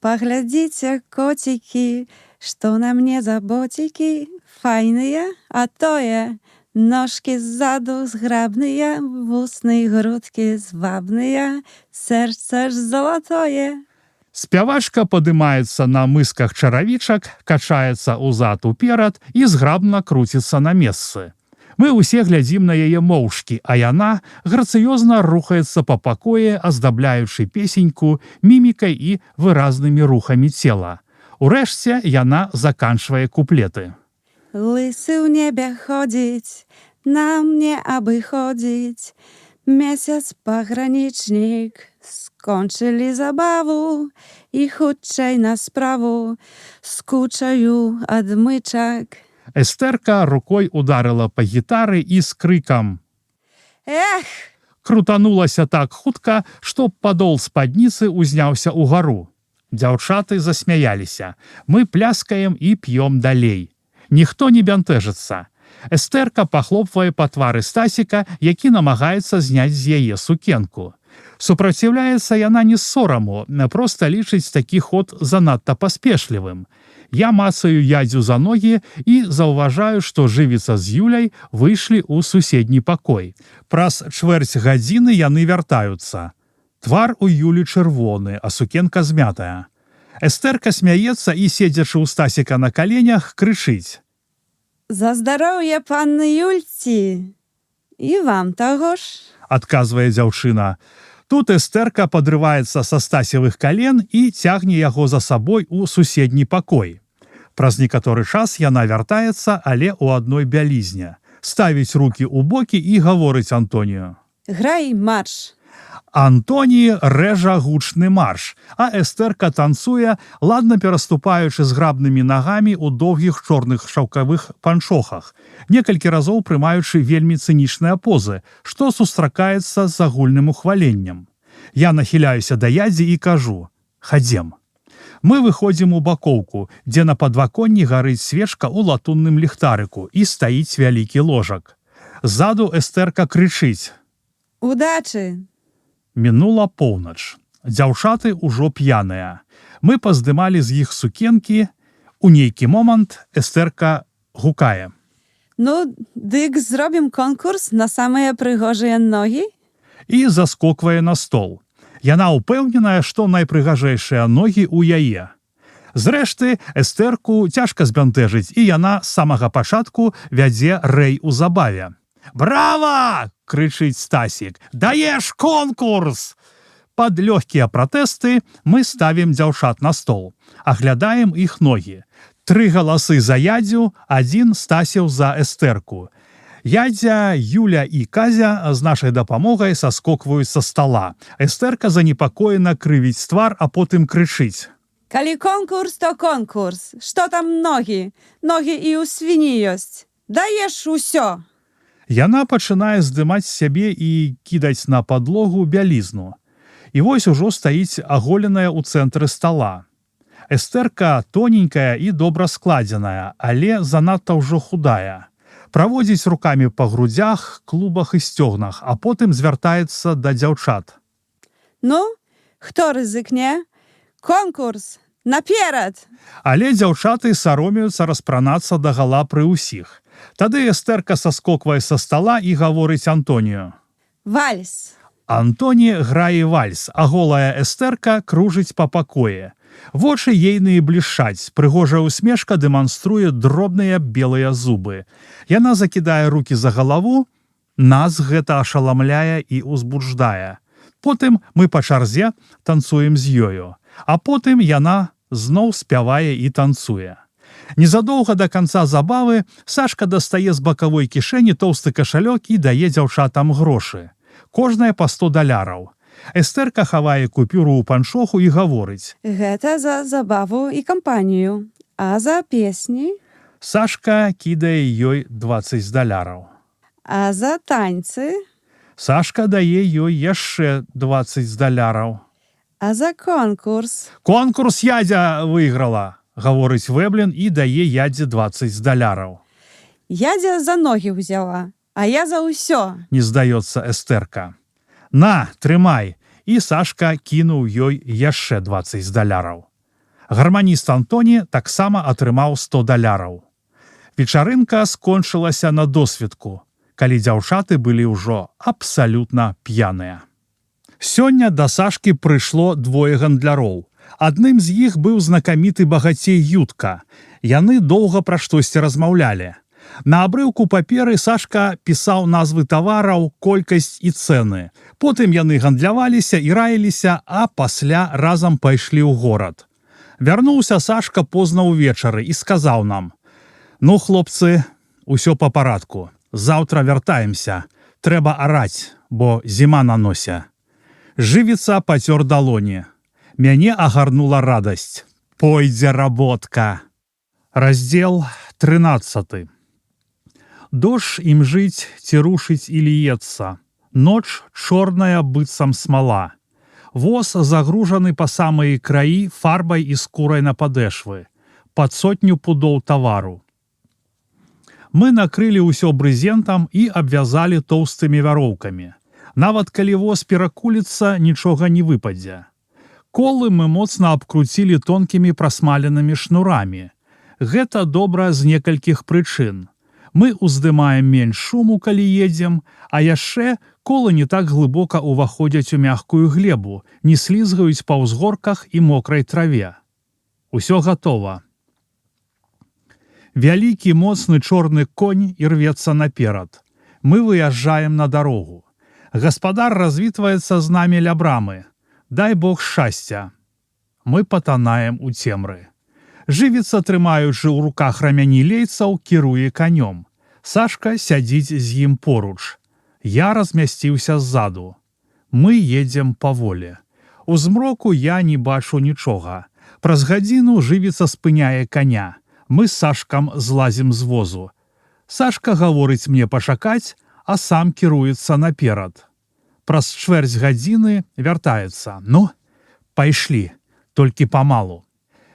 Паглядзіце, коцікі, што на мне за боцікі, файныя, а тое, ножкі ззаду зграбныя, вусны і грудкі звабныя, сэрца ж залатое. Спявачка падымаецца на мысках чаравічак, качаецца ўзад уперад і зграбна круціцца на месцы. Мы ўсе глядзім на яе моўчкі, а яна грацыёзна рухаецца па пакоі, аздабляючы песеньку мімікай і выразнымі рухамі цела. Урэшце яна заканчвае куплеты. Лысы ў небе ходзіць, на мне абыходзіць, месяц пагранічнік, скончылі забаву і хутчэй на справу, скучаю ад мычак. Эстэрка рукой ударыла па гітары і з крыкам «Эх!» крутанулася так хутка, што падол спадніцы ўзняўся ўгару. Дзяўчаты засмяяліся. Мы пляскаем і п'ём далей. Ніхто не бянтэжыцца. Эстэрка пахлопвае па твары Стасіка, які намагаецца зняць з яе сукенку. Супраціўляецца яна не з сораму, проста лічыць такі ход занадта паспешлівым. Я мацаю ядзю за ногі і заўважаю, што жывіца з Юляй выйшлі ў суседні пакой. Праз чвэрць гадзіны яны вяртаюцца. Твар у Юлі чырвоны, а сукенка змятая. Эстэрка смяецца і, седзячы ў Стасіка на каленях, крычыць. «За здароўе панны Юльці! І вам таго ж!» адказвае дзяўчына. Тут Эстэрка падрываецца са Стасевых кален і цягне яго за сабой у суседні пакой. Праз некаторы час яна вяртаецца, але ў адной бялізне. Ставіць рукі ў бокі і гаворыць Антонію. «Грай марш!» Антоні рэжа гучны марш, а Эстэрка танцуе, ладна пераступаючы зграбнымі нагамі ў доўгіх чорных шаўкавых панчохах, некалькі разоў прымаючы вельмі цынічныя позы, што сустракаецца з агульным ухваленнем. Я нахіляюся да ядзі і кажу: «Хадзем». Мы выходзім у бакоўку, дзе на падваконні гарыць свечка ў латунным ліхтарыку і стаіць вялікі ложак. Ззаду Эстэрка крычыць: «Удачы!» Мінула поўнач. Дзяўчаты ўжо п'яныя. Мы паздымалі з іх сукенкі. У нейкі момант Эстэрка гукае: «Ну, дык зробім конкурс на самыя прыгожыя ногі?» І заскоквае на стол. Яна ўпэўненая, што найпрыгажэйшыя ногі ў яе. Зрэшты, Эстэрку цяжка збянтэжыць, і яна з самага пачатку вядзе рэй у забаве. «Брава!» – крычыць Стасік. «Даеш конкурс!» Пад лёгкія пратэсты мы ставім дзяўчат на стол, аглядаем іх ногі. 3 галасы за Ядзю, 1 Стасіў за Эстэрку. Ядзя, Юля і Казя з нашай дапамогай саскокваюць са стола. Эстэрка занепакоена крывіць твар, а потым крычыць. Калі конкурс, то конкурс. Што там ногі? Ногі і ў свіні ёсць. Даеш усё. Яна пачынае здымаць сябе і кідаць на падлогу бялізну. І вось ужо стаіць аголеная ў цэнтры стола. Эстэрка тоненькая і добра складзеная, але занадта ўжо худая. Праводзіць рукамі па грудзях, клубах і сцёгнах, а потым звяртаецца да дзяўчат. Ну, хто рызыкне? Конкурс! Наперад! Але дзяўчаты саромеюцца распранацца дагала пры ўсіх. Тады Эстэрка саскоквае са стола і гаворыць Антонію. Вальс! Антоні грае вальс, а голая Эстэрка кружыць па пакоі. Вочы ейныя блішчаць, прыгожая усмешка дэманструе дробныя белыя зубы. Яна закідае рукі за галаву, нас гэта ашаламляе і ўзбудждае. Потым мы па чарзе танцуем з ёю, а потым яна зноў спявае і танцуе. Незадоўга да канца забавы Сашка дастае з бакавой кішэні тоўсты кашалёк і дае дзяўчатам грошы. Кожная па $100. Эстэрка хавае купюру ў панчоху і гаворыць. Гэта за забаву і кампанію. А за песні? Сашка кідае ёй $20. А за танцы? Сашка дае ёй яшчэ $20. А за конкурс? Конкурс Ядзя выйграла, гаворыць Вэблін і дае Ядзе $20. Ядзя за ногі ўзяла, а я за ўсё. Не здаецца Эстэрка. На, трымай, і Сашка кінуў ёй яшчэ $20. Гарманіст Антоні таксама атрымаў $100. Вечарынка скончылася на досведку, калі дзяўчаты былі ўжо абсалютна п'яныя. Сёння да Сашкі прыйшло 2 гандляроў. Адным з іх быў знакаміты багацей Ютка. Яны доўга пра штосьці размаўлялі. На абрыўку паперы Сашка пісаў назвы тавараў, колькасць і цэны. Потым яны гандляваліся і раіліся, а пасля разам пайшлі ў горад. Вярнуўся Сашка позна ўвечары і сказаў нам: «Ну, хлопцы, усё па парадку. Заўтра вяртаемся. Трэба араць, бо зіма на носе». Жывіца пацёр далоні. Мяне агарнула радасць. Пойдзе работка. Раздзел 13. Дождж імжыць, ці рушыць і ліецца. Ноч чорная быццам смала. Воз загружаны па самыя краі фарбай і скурай на падэшвы. Пад 100 пудоў тавару. Мы накрылі ўсё брызентам і абвязалі тоўстымі вяроўкамі. Нават калі воз перакуліцца, нічога не выпадзе. Колы мы моцна абкруцілі тонкімі прасмаленымі шнурамі. Гэта добра з некалькіх прычын. Мы ўздымаем менш шуму, калі едзем, а яшчэ колы не так глыбока ўваходзяць у мяккую глебу, не слізгаюць па ўзгорках і мокрай траве. Усё гатова. Вялікі моцны чорны конь ірвецца наперад. Мы выязджаем на дарогу. Гаспадар развітваецца з намі ля брамы. Дай Бог шчасця. Мы патанаем у цемры. Жывіца, трымаючы ў руках рамяні лейцаў, кіруе канём. Сашка сядзіць з ім поруч. Я размясціўся ззаду. Мы едзем паволі. У змроку я не бачу нічога. Праз гадзіну жывіца спыняе каня. Мы з Сашкам злазім з возу. Сашка гаворыць мне пачакаць, а сам кіруецца наперад. Праз чвэрць гадзіны вяртаецца. Ну, пайшлі, толькі памалу.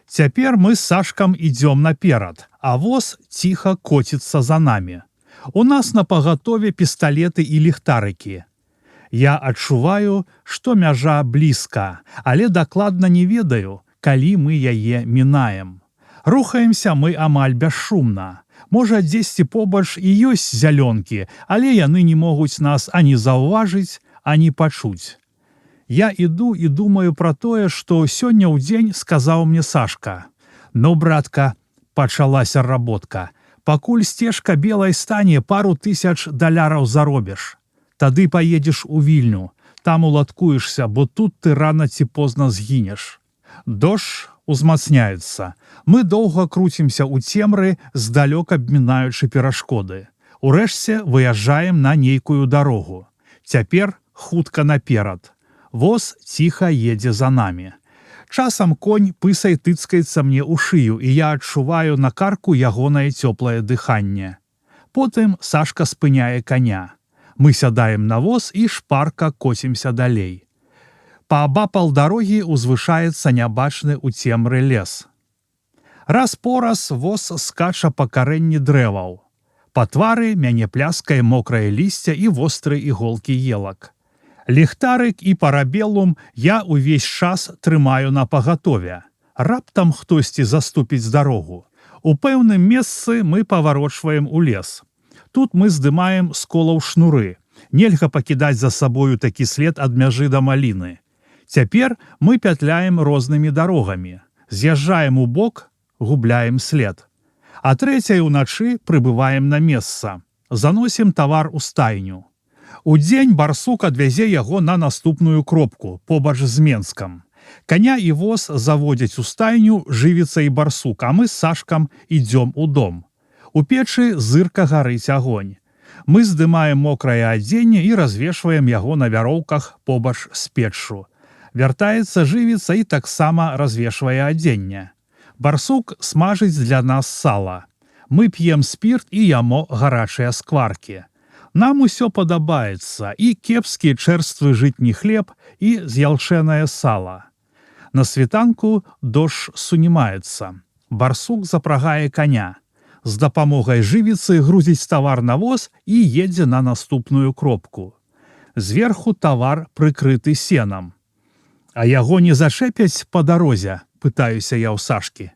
Цяпер мы з Сашкам ідзём наперад, а воз ціха коціцца за намі. У нас напагатове пісталеты і ліхтарыкі. Я адчуваю, што мяжа блізка, але дакладна не ведаю, калі мы яе мінаем. Рухаемся мы амаль бесшумна. Можа, дзесьці побач і ёсць зялёнкі, але яны не могуць нас ані заўважыць, ані пачуць. Я іду і думаю пра тое, што сёння ў дзень сказаў мне Сашка. Ну, братка, пачалася работка. Пакуль сцежка белай стане, пару тысяч даляраў заробіш. Тады паедзеш у Вільню, там уладкуешся, бо тут ты рана ці позна згінеш. Дождж узмацняецца. Мы доўга круцімся ў цемры, здалёк абмінаючы перашкоды. Урэшце выязджаем на нейкую дарогу. Цяпер хутка наперад. Воз ціха едзе за намі. Часам конь пысай тыцкаецца мне ў шыю, і я адчуваю на карку ягонае цёплае дыханне. Потым Сашка спыняе коня. Мы сядаем на воз і шпарка коцімся далей. Паабапал дарогі узвышаецца нябачны ў цемры лес. Раз-пораз воз скача па карэнні дрэваў. Па твары мяне пляскае мокрае лісце і востры іголкі елак. Ліхтарык і парабелум я ўвесь час трымаю на пагатове. Раптам хтосьці заступіць дарогу. У пэўным месцы мы паварочваем у лес. Тут мы здымаем з колаў шнуры. Нельга пакідаць за сабою такі след ад мяжы да маліны. Цяпер мы пятляем рознымі дарогамі. З'язджаем у бок, губляем след. А трэцяй уначы прыбываем на месца. Заносім тавар у стайню. Удзень барсук адвязе яго на наступную кропку, побач з Менскам. Каня і воз заводзяць у стайню, жывіцца і барсук, а мы з Сашкам ідзём у дом. У печы зырка гарыць агонь. Мы здымаем мокрае адзенне і развешваем яго на вяроўках побач з печшу. Вяртаецца жывіца і таксама развешвае адзенне. Барсук смажыць для нас сала. Мы п'ем спірт і ямо гарачыя скваркі. Нам усё падабаецца, і кепскі чэрствы жытні хлеб, і з'ялчэнае сала. На світанку дождж сунімаецца. Барсук запрагае коня. З дапамогай жывіцы грузіць тавар на воз і едзе на наступную кропку. Зверху тавар прыкрыты сенам. А яго не зачэпяць па дарозе, пытаюся я ў Сашкі.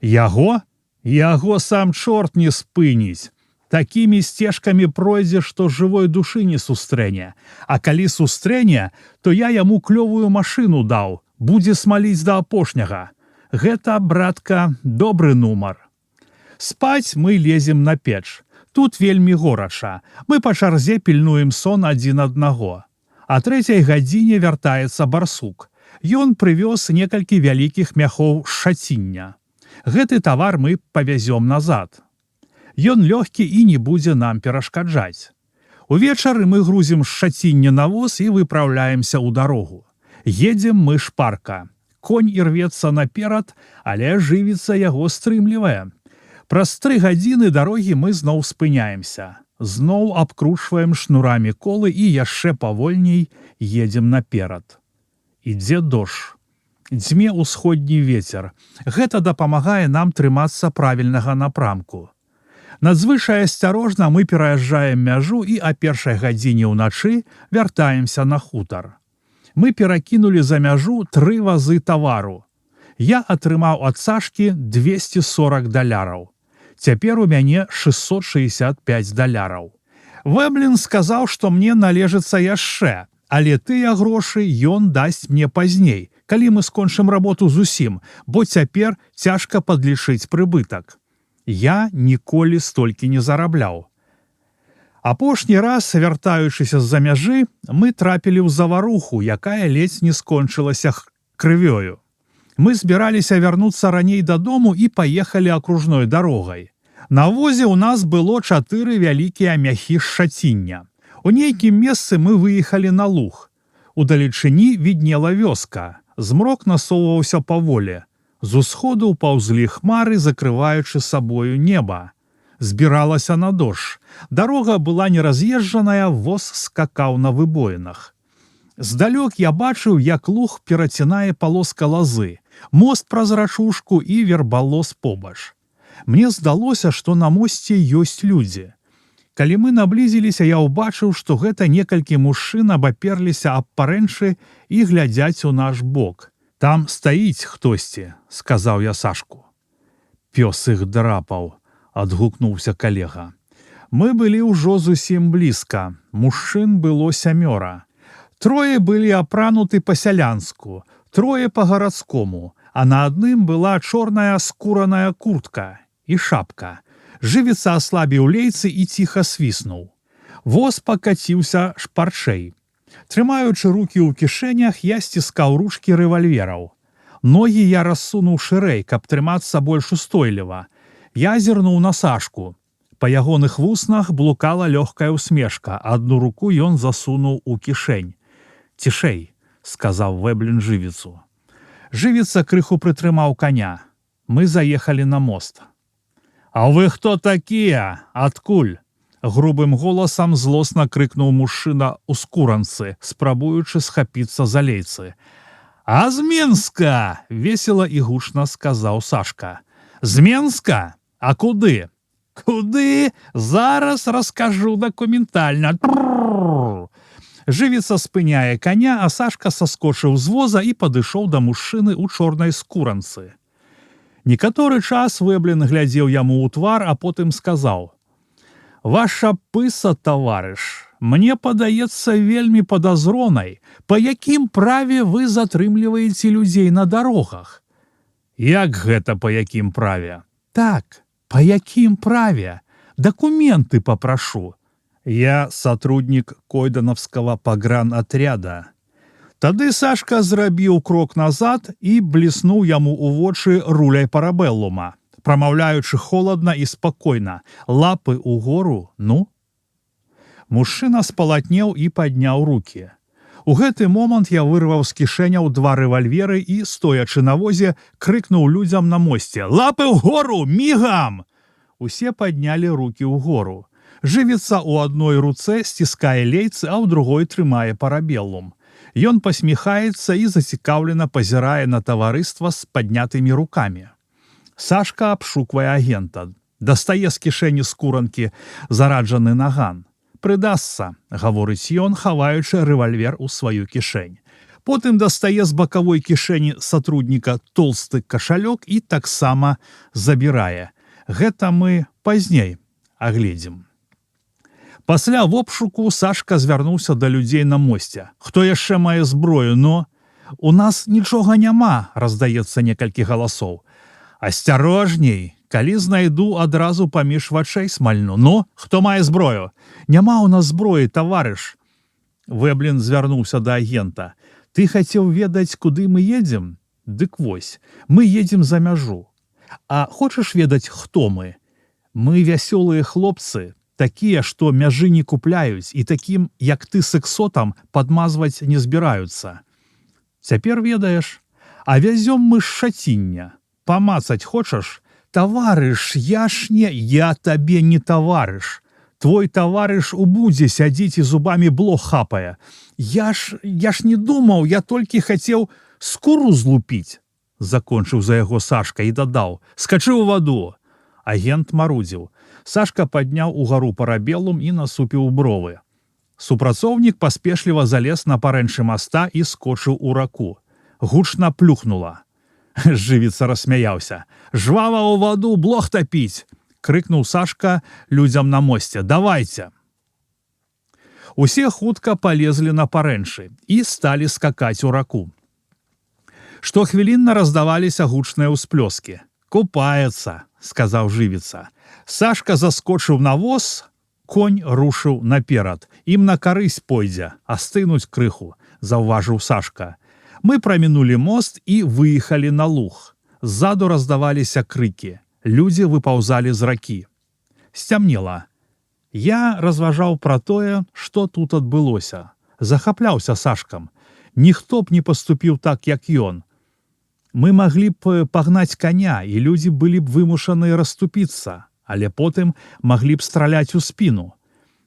Яго? Яго сам чорт не спыніць. Такімі сцежкамі пройдзе, што жывой душы не сустрэне. А калі сустрэне, то я яму клёвую машыну даў, будзе смаліць да апошняга. Гэта, братка, добры нумар. Спаць мы лезем на печ. Тут вельмі горача. Мы па чарзе пільнуем сон адзін аднаго. А 3:00 гадзіне вяртаецца барсук. Ён прывёз некалькі вялікіх мяхоў шчаціння. Гэты тавар мы павязём назад. Ён лёгкі і не будзе нам перашкаджаць. Увечары мы грузім шчацінне на воз і выпраўляемся ў дарогу. Едзем мы шпарка. Конь ірвецца наперад, але жывіца яго стрымлівае. Праз 3 гадзіны дарогі мы зноў спыняемся. Зноў абкручваем шнурамі колы і яшчэ павольней едзем наперад. Ідзе дождж. Дзьме ўсходні вецер. Гэта дапамагае нам трымацца правільнага напрамку. Надзвычай асцярожна мы пераязджаем мяжу і о 1:00 гадзіне ўначы вяртаемся на хутар. Мы перакінулі за мяжу 3 вазы тавару. Я атрымаў ад Сашкі 240 даляраў. Цяпер у мяне 665 даляраў. Вэблін сказаў, што мне належыцца яшчэ, але тыя грошы ён дасць мне пазней, калі мы скончым работу зусім, бо цяпер цяжка падлічыць прыбытак. Я ніколі столькі не зарабляў. Апошні раз, вяртаючыся з-за мяжы, мы трапілі ў заваруху, якая ледзь не скончылася крывёю. Мы збіраліся вярнуцца раней дадому і паехалі акружной дарогай. На возе ў нас было 4 вялікія мяхі шчаціння. У нейкім месцы мы выехалі на луг. Удалечыні віднела вёска. Змрок насоўваўся паволі. З усходу паўзлі хмары, закрываючы сабою неба. Збіралася на дождж. Дарога была нераз'езджаная, воз скакаў на выбоінах. Здалёк я бачыў, як луг перацінае палоска лазы, мост праз рачушку і вербалос побач. Мне здалося, што на мосце ёсць людзі. Калі мы наблізіліся, я ўбачыў, што гэта некалькі мужчын абаперліся аб парэнчы і глядзяць у наш бок. «Там стаіць хтосьці», – сказаў я Сашку. «Пёс іх драпаў», – адгукнуўся калега. Мы былі ўжо зусім блізка. Мужчын было 7. 3 былі апрануты па-сялянску, 3 па-гарадскому, а на адным была чорная скураная куртка і шапка. Жывіца аслабіў лейцы і ціха свіснуў. Воз пакаціўся шпарчэй. Трымаючы рукі ў кішэнях, я сціскаў ручкі рэвальвераў. Ногі я рассунуў шырэй, каб трымацца больш устойліва. Я зірнуў на Сашку. Па ягоных вуснах блукала лёгкая усмешка. Адну руку ён засунуў у кішэнь. «Цішэй», — сказаў Вэблін жывіцу. Жывіца крыху прытрымаў коня. Мы заехалі на мост. «А вы хто такія? Адкуль?» Грубым голасам злосна крыкнуў мужчына ў скуранцы, спрабуючы схапіцца за лейцы. «А з Менска!» — весела і гучна сказаў Сашка. «З Менска? А куды?» «Куды? Зараз раскажу дакументальна». Жывіца спыняе коня, а Сашка саскочыў з воза і падышоў да мужчыны ў чорнай скуранцы. Некаторы час Вэблін глядзеў яму ў твар, а потым сказаў: «Ваша пыса, таварыш, мне падаецца вельмі падазронай. Па якім праве вы затрымліваеце людзей на дарогах?» «Як гэта па якім праве?» «Так, па якім праве? Дакументы папрашу. Я сотрудник Койдановского погранотряда». Тады Сашка зрабіў крок назад і бліснуў яму ў вочы руляй парабеллума, прамаўляючы холадна і спакойна: «Лапы ўгору, ну?» Мужчына спалатнеў і падняў рукі. У гэты момант я вырваў з кішэняў 2 рэвальверы і, стоячы на возе, крыкнуў людзям на мосце: «Лапы ўгору, мігам!» Усе паднялі рукі ўгору. Жывіца ў адной руцэ сціскае лейцы, а ў другой трымае парабеллум. Ён пасміхаецца і зацікаўлена пазірае на таварыства з паднятымі рукамі. Сашка абшуквае агента. Дастае з кішэні скуранкі зараджаны наган. «Прыдасца», — гаворыць ён, хаваючы рэвальвер у сваю кішэнь. Потым дастае з бакавой кішэні сотрудніка толсты кашалёк і таксама забірае. Гэта мы пазней агледзім. Пасля вобшуку Сашка звярнуўся да людзей на мосце. «Хто яшчэ мае зброю, но?» «У нас нічога няма», — раздаецца некалькі галасоў. «Асцярожней, калі знайду, адразу паміж вачэй смальну. Ну, хто мае зброю?» «Няма ў нас зброі, таварыш». Вэблін звярнуўся да агента. «Ты хацеў ведаць, куды мы едзем? Дык вось, мы едзем за мяжу. А хочаш ведаць, хто мы? Мы вясёлыя хлопцы, такія, што мяжы не купляюць і такім, як ты сексотам, падмазваць не збіраюцца. Цяпер ведаеш? А вязём мы з Шаціння. Памацаць хочаш? Таварыш, я ж не... Я табе не таварыш. Твой таварыш у будзе сядзіць і зубамі блох хапае. Я ж не думаў, я толькі хацеў скуру злупіць». Закончыў за яго Сашка і дадаў: «Скачы ў ваду». Агент марудзіў. Сашка падняў угару парабеллум і насупіў бровы. Супрацоўнік паспешліва залез на парэнчы моста і скочыў у раку. Гучна плюхнула. Жывіца рассмяяўся. «Жвава ў ваду, блох тапіць!» — крыкнуў Сашка людзям на мосце. «Давайце!» Усе хутка палезлі на парэнчы і сталі скакаць у раку. Штохвілінна раздаваліся гучныя ўсплёскі. «Купаецца», — сказаў жывіца. Сашка заскочыў на воз, конь рушыў наперад. «Ім на карысць пойдзе, астынуць крыху», — заўважыў Сашка. Мы прамінулі мост і выехалі на луг. Ззаду раздаваліся крыкі. Людзі выпаўзалі з ракі. Сцямнела. Я разважаў пра тое, што тут адбылося. Захапляўся Сашкам. Ніхто б не паступіў так, як ён. Мы маглі б пагнаць коня, і людзі былі б вымушаныя расступіцца, але потым маглі б страляць у спіну.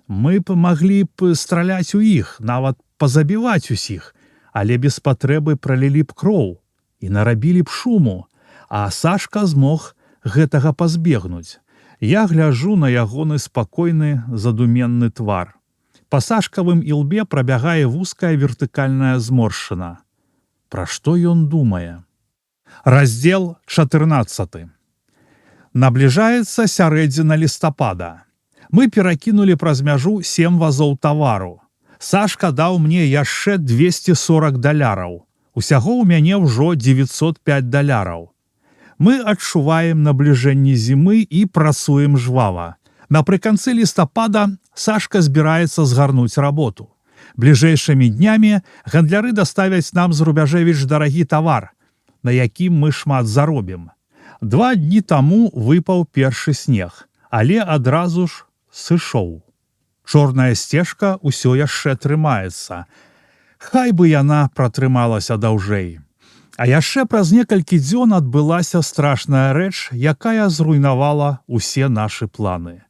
Мы б маглі б страляць у іх, нават пазабіваць усіх, але без патрэбы пралілі б кроў і нарабілі б шуму, а Сашка змог гэтага пазбегнуць. Я гляджу на ягоны спакойны, задуменны твар. Па Сашкавым ілбе прабягае вузкая вертыкальная зморшчына. Пра што ён думае? Раздзел 14. Набліжаецца сярэдзіна лістапада. Мы перакінулі праз мяжу 7 вазоў тавару. Сашка даў мне яшчэ $240. Усяго ў мяне ўжо 905 даляраў. Мы адчуваем набліжэнне зімы і працуем жвава. Напрыканцы лістапада Сашка збіраецца згарнуць работу. Бліжэйшымі днямі гандляры даставяць нам з Рубяжэвіч дарагі тавар, на якім мы шмат заробім. 2 дні таму выпаў першы снег, але адразу ж сышоў. Чорная сцежка ўсё яшчэ трымаецца. Хай бы яна пратрымалася даўжэй. А яшчэ праз некалькі дзён адбылася страшная рэч, якая зруйнавала усе нашы планы.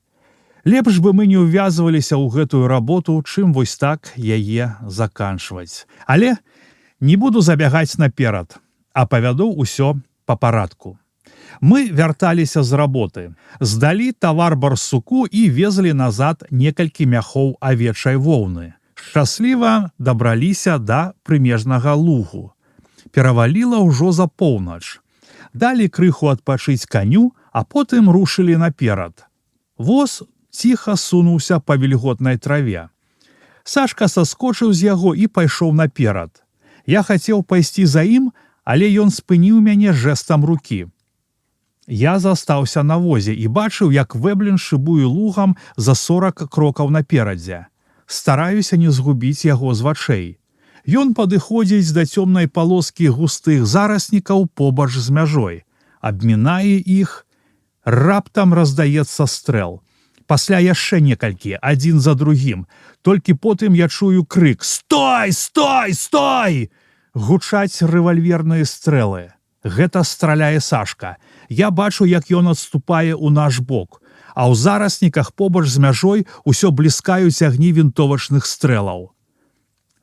Лепш бы мы не ўвязваліся ў гэтую работу, чым вось так яе заканчваць. Але не буду забягаць наперад, а павяду ўсё па парадку. Мы вярталіся з работы, здалі тавар барсуку і везлі назад некалькі мяхоў авечай воўны. Шчасліва дабраліся да прымежнага лугу. Пераваліла ўжо за поўнач. Далі крыху адпачыць каню, а потым рушылі наперад. Воз ціха сунуўся па вільготнай траве. Сашка саскочыў з яго і пайшоў наперад. Я хацеў пайсці за ім, але ён спыніў мяне жэстам рукі. Я застаўся на возе і бачыў, як Вэблін шыбуе лугам за 40 крокаў наперадзе. Стараюся не згубіць яго з вачэй. Ён падыходзіць да цёмнай палоскі густых зараснікаў побач з мяжой. Абмінае іх, раптам раздаецца стрэл. Пасля яшчэ некалькі, адзін за другім. Толькі потым я чую крык: «Стой! Стой! Стой!» Гучаць рэвальверныя стрэлы. Гэта страляе Сашка. Я бачу, як ён адступае ў наш бок. А ў зарасніках побач з мяжой усё бліскаюць агні вінтовачных стрэлаў.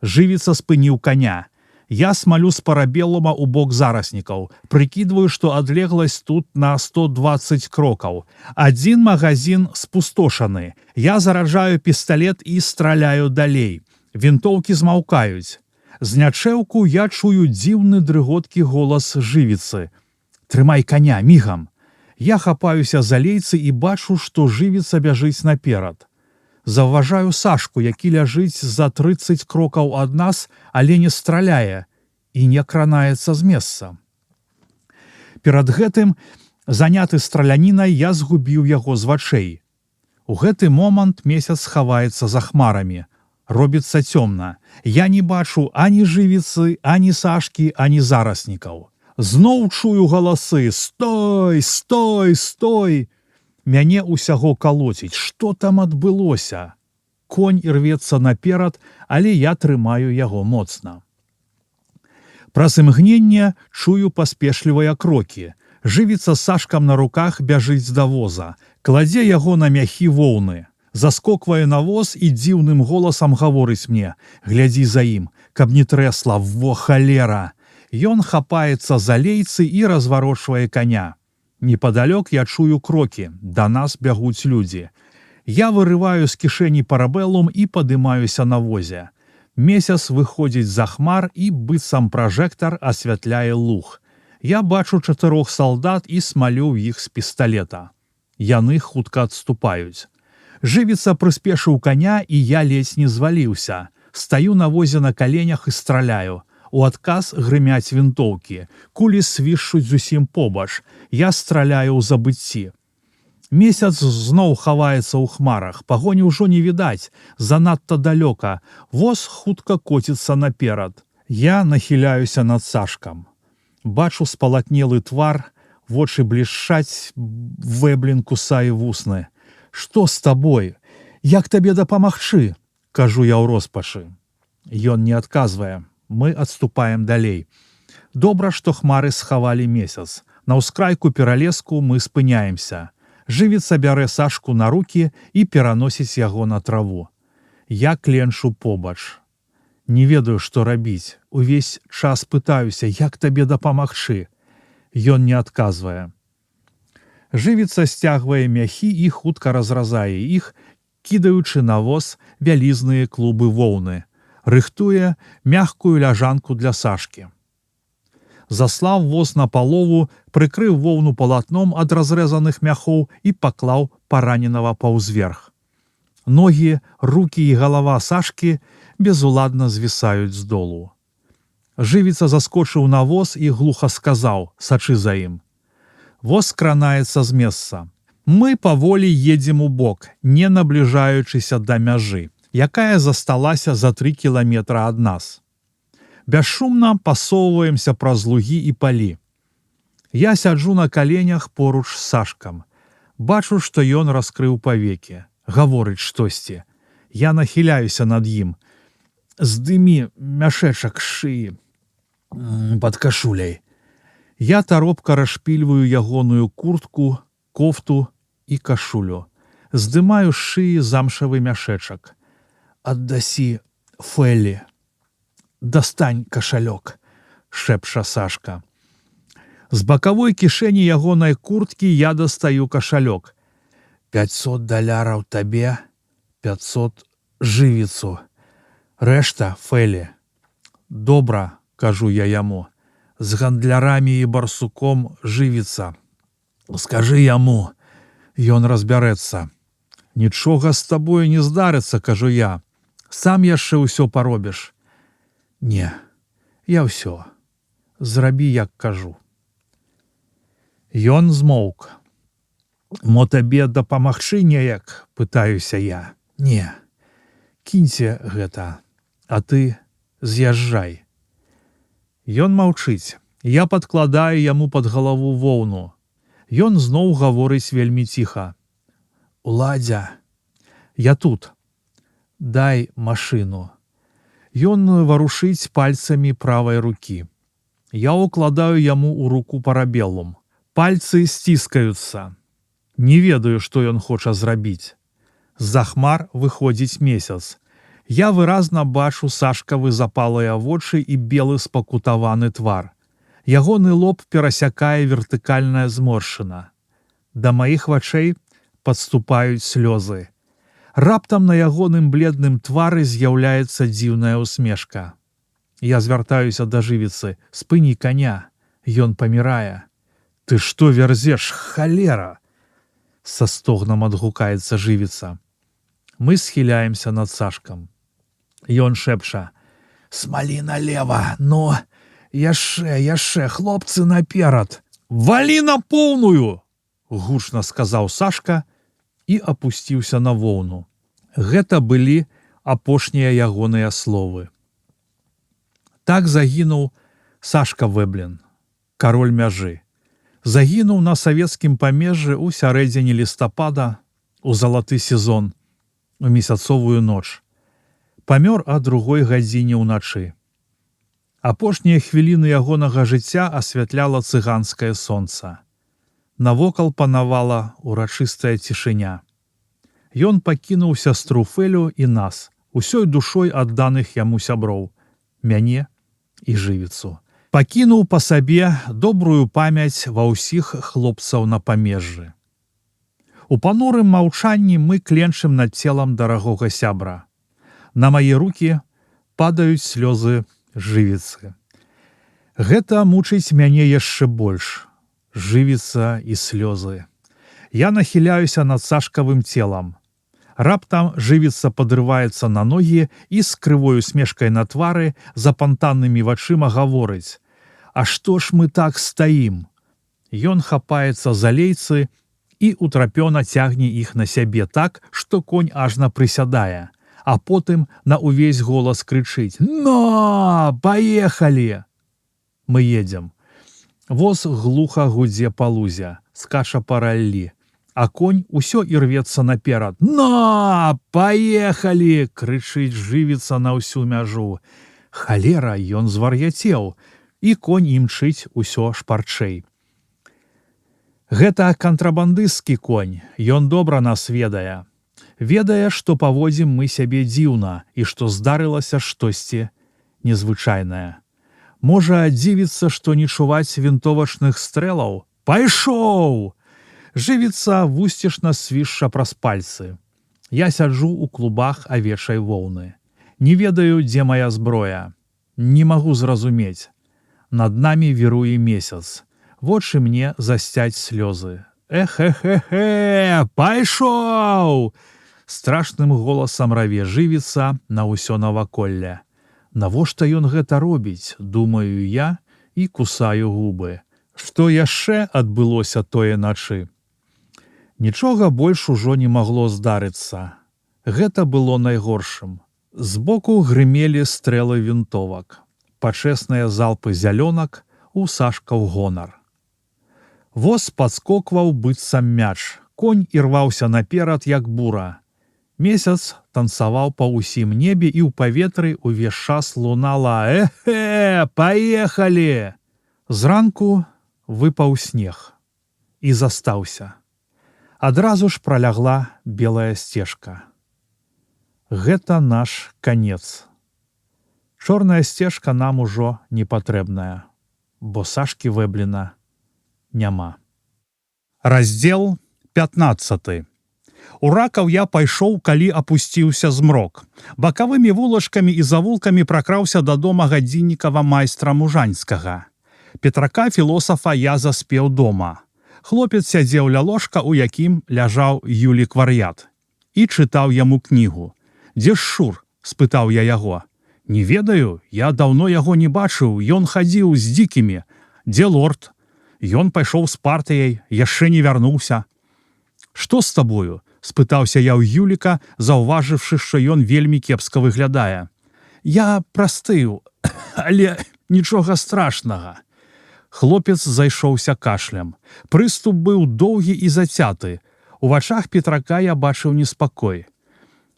Жывіца спыніў коня. Я смалю з парабелума ў бок зараснікаў. Прыкідваю, што адлегласць тут на 120 крокаў. Адзін магазин спустошаны. Я зараджаю пісталет і страляю далей. Вінтоўкі змаўкаюць. З нячэўку я чую дзіўны дрыготкі голас жывіцы. «Трымай коня, мігам!» Я хапаюся за лейцы і бачу, што жывіца бяжыць наперад. Заўважаю Сашку, які ляжыць за 30 крокаў ад нас, але не страляе і не кранаецца з месца. Перад гэтым, заняты стралянінай, я згубіў яго з вачэй. У гэты момант месяц хаваецца за хмарамі. Робіцца цёмна. Я не бачу ані жывіцы, ані Сашкі, ані зараснікаў. Зноў чую галасы: «Стой! Стой! Стой!» Мяне ўсяго калоціць. Што там адбылося? Конь ірвецца наперад, але я трымаю яго моцна. Праз імгненне чую паспешлівыя крокі. Жывіца з Сашкам на руках бяжыць да воза. Кладзе яго на мяхі воўны. Заскоквае на воз і дзіўным голасам гаворыць мне: «Глядзі за ім, каб не трэсла, во халера!» Ён хапаецца за лейцы і разварочвае коня. Непадалёк я чую крокі, да нас бягуць людзі. Я вырываю з кішэні парабелум і падымаюся на возе. Месяц выходзіць за хмар і быццам пражэктар асвятляе луг. Я бачу 4 салдат і смалю ў іх з пісталета. Яны хутка адступаюць. Жывіца прыспешыў коня, і я ледзь не зваліўся. Стаю на возе на каленях і страляю. У адказ грымяць вінтоўкі. Кулі свішчуць зусім побач. Я страляю ў забыцці. Месяц зноў хаваецца ў хмарах. Пагоні ўжо не відаць. Занадта далёка. Воз хутка коціцца наперад. Я нахіляюся над Сашкам. Бачу спалатнелы твар, вочы блішчаць, Вэблін кусае вусны. «Што з табой? Як табе дапамагчы?» – кажу я ў роспачы. Ён не адказвае. Мы адступаем далей. Добра, што хмары схавалі месяц. На ўскрайку пералеску мы спыняемся. Жывіца бярэ Сашку на рукі і пераносіць яго на траву. Я кленчу побач. Не ведаю, што рабіць. Увесь час пытаюся: «Як табе дапамагчы?» Ён не адказвае. Жывіца сцягвае мяхі і хутка разразае іх, кідаючы на воз вялізныя клубы воўны. Рыхтуе мягкую ляжанку для Сашкі. Заслаў воз на палову, прыкрыў воўну палатном ад разрэзаных мяхоў і паклаў параненага паўзверх. Ногі, рукі і галава Сашкі безуладна звісаюць з долу. Жывіца заскочыў на воз і глуха сказаў, сачы за ім. Воз кранаецца з месца. Мы паволі едзем у бок, не набліжаючыся да мяжы, якая засталася за 3 кіламетра ад нас. Бясшумна пасоўваемся праз лугі і палі. Я сяджу на каленях поруч з Сашкам. Бачу, што ён раскрыў павекі, гаворыць штосьці. Я нахіляюся над ім. Здымі мяшэчак шыі пад кашуляй. Я таропка расшпільваю ягоную куртку, кофту і кашулю. Здымаю з шыі замшавы мяшэчак. Аддасі Фэлі. Дастань кашалёк, шэпча Сашка. З бакавой кішэні ягонай курткі я дастаю кашалёк. 500 даляраў табе, 500 жывіцу. Рэшта Фэлі. Добра, кажу я яму. З гандлярамі і барсуком жывіца. Скажы яму, ён разбярэцца. Нічога з табою не здарыцца, кажу я. Сам яшчэ ўсё паробіш. Не, я ўсё. Зрабі, як кажу. Ён змоўк. Мо табе дапамагчы неяк, пытаюся я. Не, кіньце гэта, а ты з'язджай. Ён маўчыць. Я падкладаю яму пад галаву воўну. Ён зноў гаворыць вельмі ціха. Уладзя, я тут. Дай машыну. Ён варушыць пальцамі правай рукі. Я укладаю яму ў руку парабеллум. Пальцы сціскаюцца. Не ведаю, што ён хоча зрабіць. З-за хмар выходзіць месяц. Я выразна бачу Сашкавы запалыя вочы і белы спакутаваны твар. Ягоны лоб перасякае вертыкальная зморшчына. Да маіх вачэй падступаюць слёзы. Раптам на ягоным бледным твары з'яўляецца дзіўная усмешка. Я звяртаюся да жывіцы. Спыні каня. Ён памірае. Ты што вярзеш, халера? Са стогнам адгукаецца жывіца. Мы схіляемся над Сашкам. Ён шэпча. Смалі налева, ну, яшчэ, хлопцы наперад. Валі на поўную! Гучна сказаў Сашка і апусціўся на воўну. Гэта былі апошнія ягоныя словы. Так загінуў Сашка Вэблін, кароль мяжы. Загінуў на савецкім памежжы ў сярэдзіне лістапада, у залаты сезон, у месяцовую ноч. Памёр о 2 гадзіне ўначы. Апошнія хвіліны ягонага жыцця асвятляла цыганскае сонца. Навокал панавала урачыстая цішыня. Ён пакінуў сястру Фэлю і нас, усёй душой адданых яму сяброў, мяне і жывіцу. Пакінуў па сабе добрую памяць ва ўсіх хлопцаў на памежжы. У панурым маўчанні мы кленчым над целам дарагога сябра. На мае рукі падаюць слёзы жывіцы. Гэта мучыць мяне яшчэ больш. Жывіца і слёзы. Я нахіляюся над Сашкавым целам. Раптам жывіца падрываецца на ногі і з крывой усмешкай на твары за пантаннымі вачыма гаворыць. А што ж мы так стаім? Ён хапаецца за лейцы і утрапёна цягне іх на сябе так, што конь ажна прысядае, а потым на ўвесь голас крычыць: «Но! Паехалі!» Мы едзем. Воз глуха гудзе па лузе, скача па раллі, а конь усё і рвецца наперад. «Но! Паехалі!» — крычыць жывіца на ўсю мяжу. Халера, ён звар'яцеў, і конь імчыць усё шпарчэй. Гэта кантрабандысцкі конь, ён добра нас ведае. Ведае, што паводзім мы сябе дзіўна і што здарылася штосьці незвычайнае. Можа, дзівіцца, што не чуваць вінтовачных стрэлаў? Пайшоў! Жывіца вусцішна свішча праз пальцы. Я сяджу ў клубах авечай воўны. Не ведаю, дзе моя зброя. Не магу зразумець. Над намі віруе месяц. Вочы мне засцяць слёзы. Эхе-хе-хе! Пайшоў! Страшным голасам раве жывіца на ўсё наваколле. Навошта ён гэта робіць, думаю я і кусаю губы. Што яшчэ адбылося тое начы? Нічога больш ужо не магло здарыцца. Гэта было найгоршым. Збоку грымелі стрэлы вінтовак. Пачэсныя залпы зялёнак у Сашкаў гонар. Воз падскокваў быццам мяч. Конь ірваўся наперад, як бура. Месяц танцаваў па ўсім небе і ў паветры ўвесь час лунала «Эхе, паехалі!». Зранку выпаў снег і застаўся. Адразу ж пролягла белая сцежка. Гэта наш канец. Чорная сцежка нам ужо не патрэбная, бо Сашкі Вэбліна няма. Раздзел 15. У ракаў я пайшоў, калі апусціўся змрок. Бакавымі вулачкамі і завулкамі пракраўся да дома гадзіннікава майстра Мужанскага. Петрака філосафа я заспеў дома. Хлопец сядзеў ля ложка, у якім ляжаў Юлік Вар'ят, і чытаў яму кнігу. «Дзе ж Шур?» – спытаў я яго. «Не ведаю, я даўно яго не бачыў, ён хадзіў з дзікімі. Дзе лорд? Ён пайшоў з партыяй, яшчэ не вярнуўся». «Што з табою?» – спытаўся я ў Юліка, заўважыўшы, што ён вельмі кепска выглядае. «Я прастыў, але нічога страшнага». Хлопец зайшоўся кашлем. Прыступ быў доўгі і зацяты. У вачах Петрака я бачыў неспакой.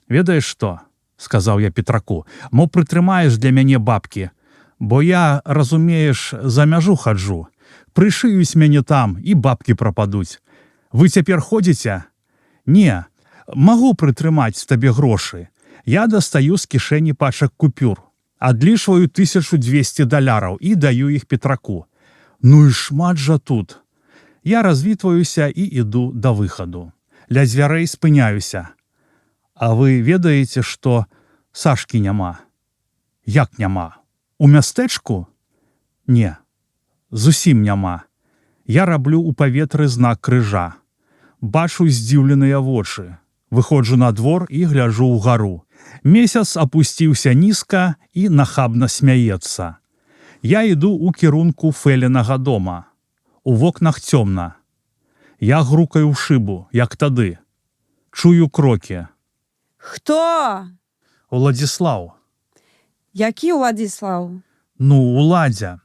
«Ведаеш што?» – сказаў я Петраку. «Мо прытрымаеш для мяне бабкі, бо я, разумееш, за мяжу хаджу. Прышыюсь мяне там, і бабкі прападуць. Вы цяпер ходзіце?» «Не, магу прытрымаць табе грошы. Я дастаю з кішэні пачак купюр. Адлічваю $1200 і даю іх Петраку. Ну і шмат жа тут». Я развітваюся і іду да выхаду. Ля дзвярэй спыняюся. «А вы ведаеце, што Сашкі няма?» «Як няма? У мястэчку?» «Не, зусім няма». Я раблю ў паветры знак крыжа. Бачу здзіўленыя вочы. Выходжу на двор і гляджу ўгару. Месяц апусціўся нізка і нахабна смяецца. Я іду ў кірунку Фэлінага дома. У вокнах цёмна. Я грукаю ў шыбу, як тады. Чую крокі. «Хто?» «Уладзіслаў». «Які Уладзіслаў?» «Ну, Уладзя».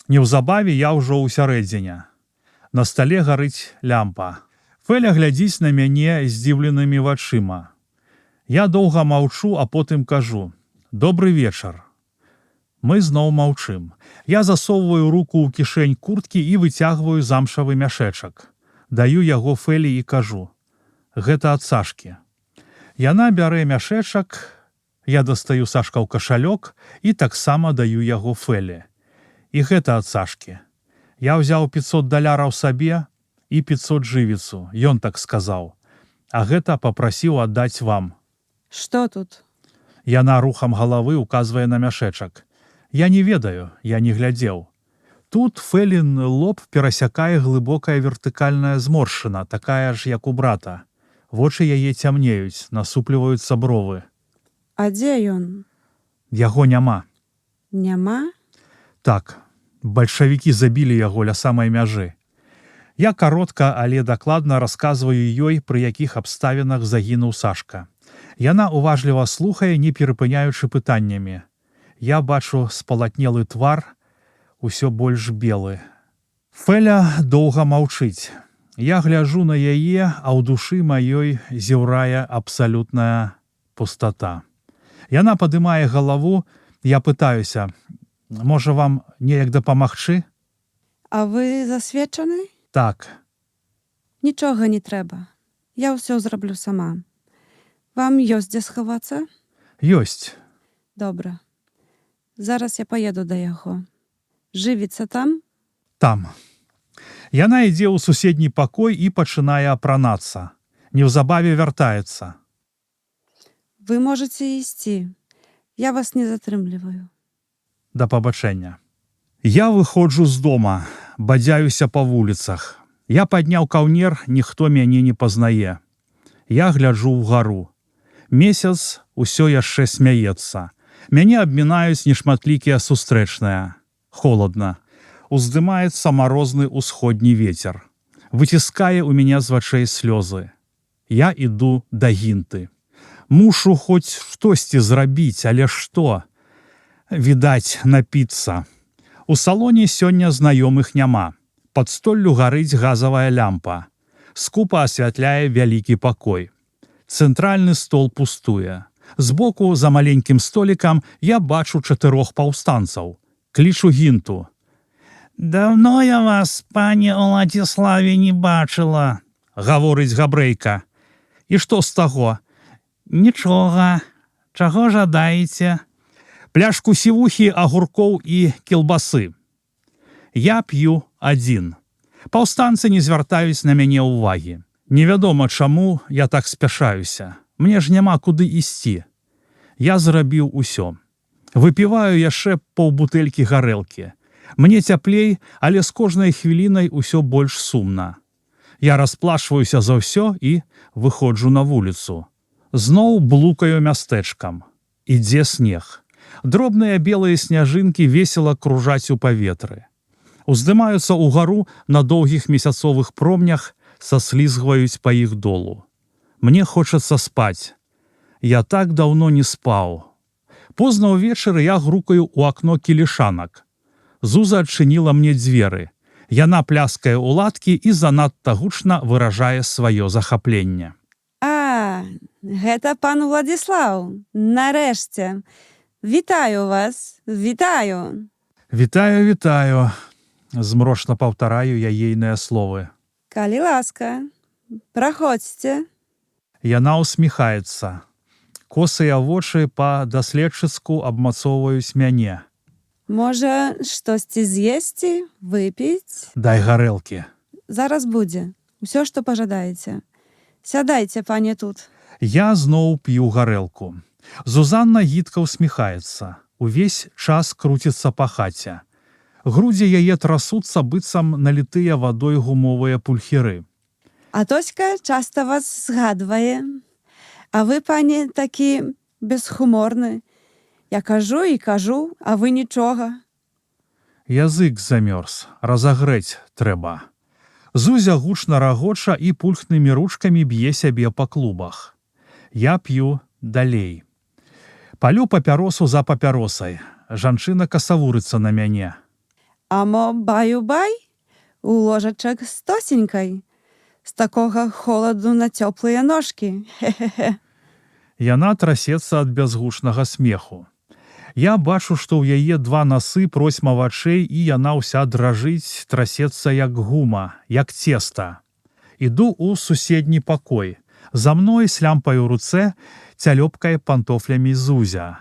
Неўзабаве я ўжо ўсярэдзіне. На стале гарыць лямпа. Фэля глядзіць на мяне здзіўленымі вачыма. Я доўга маўчу, а потым кажу: «Добры вечар». Мы зноў маўчым. Я засоўваю руку ў кішэнь курткі і выцягваю замшавы мяшэчак. Даю яго Фэлі і кажу: «Гэта ад Сашкі». Яна бярэ мяшэчак, я дастаю Сашкаў кашалёк і таксама даю яго Фэлі. І гэта ад Сашкі. Я ўзяў $500 сабе і 500 жывіцу, ён так сказаў. А гэта папрасіў аддаць вам. «Што тут?» Яна рухам галавы указвае на мяшэчак. Я не ведаю, я не глядзеў. Тут Фэлін лоб перасякае глыбокая вертыкальная зморшчына, такая ж, як у брата. Вочы яе цямнеюць, насупліваюцца бровы. «А дзе ён?» Яго няма. «Няма?» Так, бальшавікі забілі яго ля самай мяжы. Я каротка, але дакладна расказваю ёй, пры якіх абставінах загінуў Сашка. Яна уважліва слухае, не перапыняючы пытаннямі. Я бачу спалатнелы твар, усё больш белы. Фэля доўга маўчыць. Я гляджу на яе, а ў душы маёй зіўрае абсалютная пустата. Яна падымае галаву, я пытаюся: «Можа, вам неяк дапамагчы?» «А вы засведчаны?» «Так». «Нічога не трэба. Я ўсё зраблю сама. Вам ёсць дзе схавацца?» «Ёсць». «Добра. Зараз я паеду да яго. Жывіцца там?» «Там». Яна ідзе ў суседні пакой і пачынае апранацца. Неўзабаве вяртаецца. «Вы можаце ісці. Я вас не затрымліваю». Да пабачэння. Я выходжу з дома, бадзяюся па вуліцах. Я падняў каўнер, ніхто мяне не пазнае. Я гляджу ўгару. Месяц усё яшчэ смяецца. Мяне абмінаюць нешматлікія сустрэчныя. Холадна. Уздымаецца марозны ўсходні вецер. Выціскае ў мяне з вачэй слёзы. Я іду да гінты. Мушу хоць штосьці зрабіць, але што? Відаць, напіцца. У салоне сёння знаёмых няма. Пад столлю гарыць газавая лямпа. Скупа асвятляе вялікі пакой. Цэнтральны стол пустуе. Збоку, за маленькім столікам, я бачу 4 паўстанцаў. Клічу гінту. «Давно я вас, пане Уладзіславе, не бачыла», — гаворыць габрэйка. «І што з таго?» «Нічога. Чаго жадаеце?» «Пляшку сівухі, агуркоў і кілбасы». Я п'ю адзін. Паўстанцы не звяртаюць на мяне ўвагі. Невядома, чаму я так спяшаюся. Мне ж няма куды ісці. Я зрабіў усё. Выпіваю яшчэ паўбутэлькі гарэлкі. Мне цяплей, але з кожнай хвілінай усё больш сумна. Я расплачваюся за ўсё і выходжу на вуліцу. Зноў блукаю мястэчкам. Ідзе снег. Дробныя белыя сняжынкі весела кружаць у паветры. Уздымаюцца ўгару на доўгіх месяцовых промнях, саслізгваюць па іх долу. Мне хочацца спаць. Я так даўно не спаў. Позна ўвечары я грукаю ў акно кілішанак. Зуза адчыніла мне дзверы. Яна пляскае ў ладкі і занадта гучна выражае сваё захапленне. А, гэта пан Уладзіслаў. Нарэшце. Вітаю вас. Вітаю. Вітаю, вітаю. Змрошна паўтараю я ейныя словы. Калі ласка, праходзьце. Яна усміхаецца. Косыя вочы па-даследчыцку абмацоўваюць мяне. Можа, штосьці з'есці, выпіць? Дай гарэлкі. Зараз будзе. Усё, што пажадаеце. Сядайце, пане, тут. Я зноў п'ю гарэлку. Зузанна гідка усміхаецца. Увесь час круціцца па хаце. Грудзі яе трасуцца, быццам налітыя вадой гумовыя пульхеры. А Тоська часта вас згадвае. А вы, пане, такі бесхуморны. Я кажу і кажу, а вы нічога. Язык замёрз, разагрэць трэба. Зузя гучна рагоча і пульхнымі ручкамі б'е сябе па клубах. Я п'ю далей. Палю папяросу за папяросай. Жанчына касавурыцца на мяне. А мо баю-бай? У ложачак з тосенькай. З такога холаду на цёплыя ножкі. Хе-хе-хе. Яна трасецца ад бязгучнага смеху. Я бачу, што ў яе 2 насы просьма вачэй, і яна ўся дражыць, трасецца як гума, як цеста. Іду ў суседні пакой. За мной з лямпай у руцэ цялёпкае пантофлямі Зузя.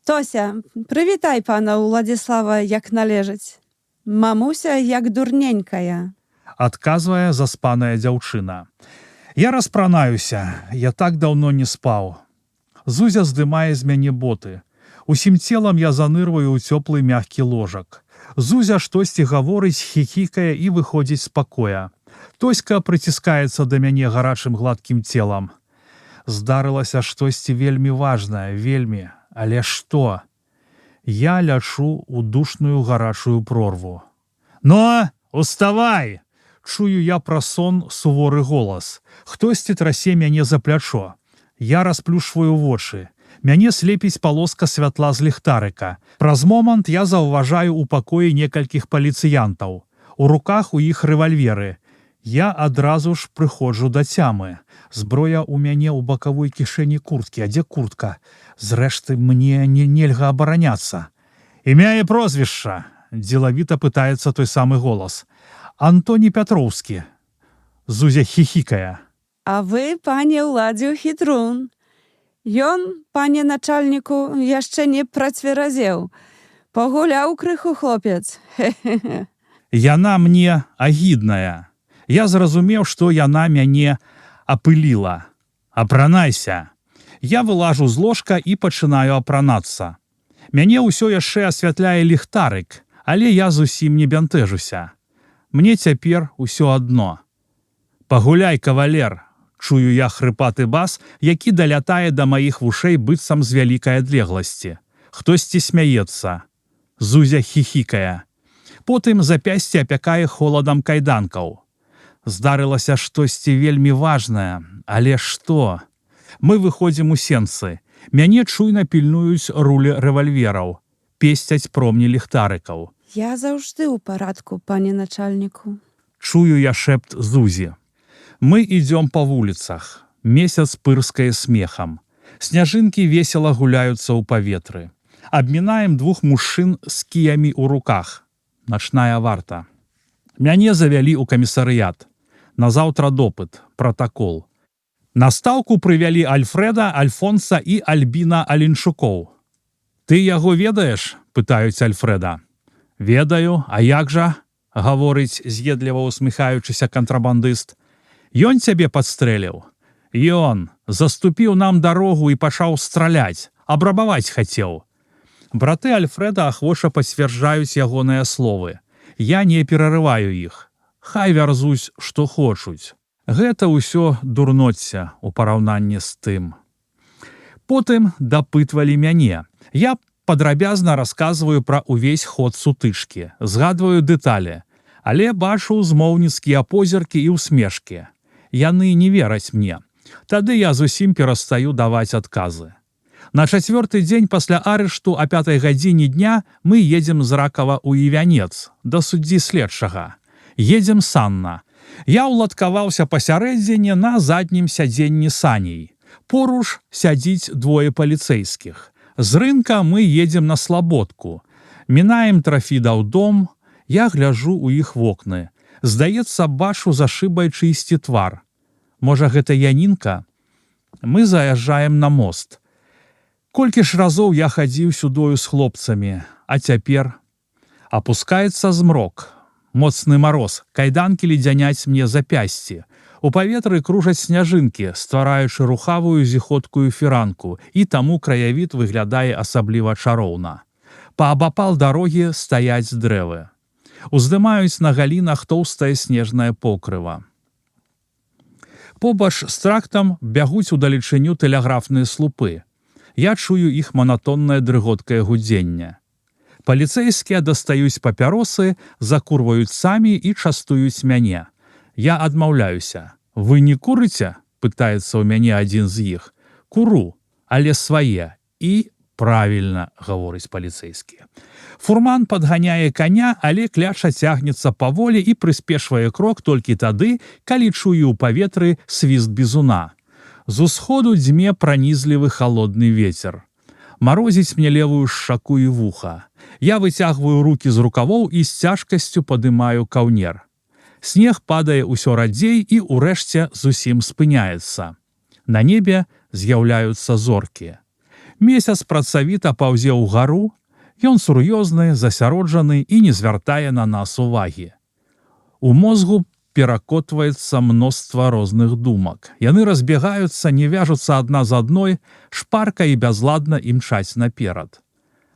Тося, прывітай пана Уладзіслава, як належыць. Мамуся як дурненькая. Адказвае заспаная дзяўчына. Я распранаюся, я так даўно не спаў. Зузя здымае з мяне боты. Усім целам я занырваю ў цёплы мяккі ложак. Зузя штосьці гаворыць, хіхікае і выходзіць з пакоя. Тоська прыціскаецца да мяне гарачым гладкім целам. Здарылася штосьці вельмі важнае, вельмі. Але што? Я лячу ў душную гарачую прорву. «Но, уставай!» Чую я праз сон суворы голас. Хтосьці трасе мяне за плячо. Я расплюшваю вочы. Мяне слепіць палоска святла з ліхтарыка. Праз момант я заўважаю ў пакоі некалькіх паліцыянтаў. У руках у іх рэвальверы. Я адразу ж прыходжу да цямы. Зброя ў мяне ў бакавой кішэні курткі. А дзе куртка? Зрэшты, мне нельга абараняцца. «Імя і прозвішча?» Дзелавіта пытаецца той самы голас. «Антоні Пятроўскі». Зузя хіхікае. А вы, пане Уладзіў, хітрун. Ён, пане начальніку, яшчэ не працверазеў. Пагуляў крыху хлопец. Хе-хе-хе. Яна мне агідная. Я зразумеў, што яна мяне апыліла. Апранайся. Я вылажу з ложка і пачынаю апранацца. Мяне ўсё яшчэ асвятляе ліхтарык, але я зусім не бянтэжуся. Мне цяпер усё адно. «Пагуляй, кавалер!» Чую я хрыпаты бас, які далятае да маіх вушэй быццам з вялікай адлегласці. Хтосьці смяецца. Зузя хіхікае. Потым запясце апякае холадам кайданкаў. Здарылася штосьці вельмі важнае, але што? Мы выходзім у сенцы. Мяне чуйна пільнуюць рулі рэвальвераў. Песцяць промні ліхтарыкаў. Я заўжды ў парадку, пане начальніку. Чую я шэпт Зузі. Мы ідзём па вуліцах. Месяц пырскае смехам. Сняжынкі весела гуляюцца ў паветры. Абмінаем двух мужчын з кіямі ў руках. Начная варта. Мяне завялі ў камісарыят. Назаўтра допыт, пратакол. На стаўку прывялі Альфрэда, Альфонса і Альбіна Аленчукоў. «Ты яго ведаеш?» – пытаюць Альфрэда. «Ведаю, а як жа?» – гаворыць, з'едліва усміхаючыся кантрабандыст. «Ён цябе падстрэліў?» «Ён заступіў нам дарогу і пачаў страляць, абрабаваць хацеў». Браты Альфрэда ахвоча пацвярджаюць ягоныя словы. Я не перарываю іх. Хай вярзуць, што хочуць. Гэта ўсё дурноцце ў параўнанні з тым. Потым дапытвалі мяне. Я падрабязна расказваю пра ўвесь ход сутычкі, згадваю дэталі, але бачу змоўніцкія позіркі і ўсмешкі. Яны не вераць мне. Тады я зусім перастаю даваць адказы. На 4-й дзень пасля арышту а 5-й гадзіне дня мы едзем з Ракава ў Івянец, да суддзі следчага. Едзем санна. Я ўладкаваўся пасярэдзіне на заднім сядзенні саней. Поруч сядзіць двое паліцэйскіх. З рынка мы едзем на Слабодку. Мінаем Трафідаў дом, я гляжу ў іх вокны. Здаецца, бачу за шыбай чыйсьці твар. Можа, гэта Янінка? Мы заязджаем на мост. Колькі ж разоў я хадзіў сюдою з хлопцамі, а цяпер? Апускаецца змрок. Моцны мароз, кайданкі ледзяняць мне запясці. У паветры кружаць сняжынкі, ствараючы рухавую зіходкую фіранку, і таму краявід выглядае асабліва чароўна. Паабапал дарогі стаяць дрэвы. Уздымаюць на галінах тоўстае снежнае покрыва. Побач з трактам бягуць удалечыню тэлеграфныя слупы. Я чую іх манатоннае дрыготкае гудзенне. Паліцэйскія дастаюць папяросы, закурваюць самі і частуюць мяне. Я адмаўляюся. «Вы не курыце?» – пытаецца ў мяне адзін з іх. «Куру, але свае». І «правільна», – гаворыць паліцэйскія. Фурман падганяе каня, але кляча цягнецца паволі і прыспешвае крок толькі тады, калі чую ў паветры свіст бізуна. З усходу дзьме пранізлівы халодны вецер. Марозіць мне левую шаку і вуха. Я выцягваю рукі з рукавоў і з цяжкасцю падымаю каўнер. Снег падае ўсё радзей і ўрэшце зусім спыняецца. На небе з'яўляюцца зоркі. Месяц працавіта паўзе ўгару, ён сур'ёзны, засяроджаны і не звяртае на нас увагі. У мозгу перакотваецца мноства розных думак. Яны разбегаюцца, не вяжуцца адна з адной, шпарка і бязладна імчаць наперад.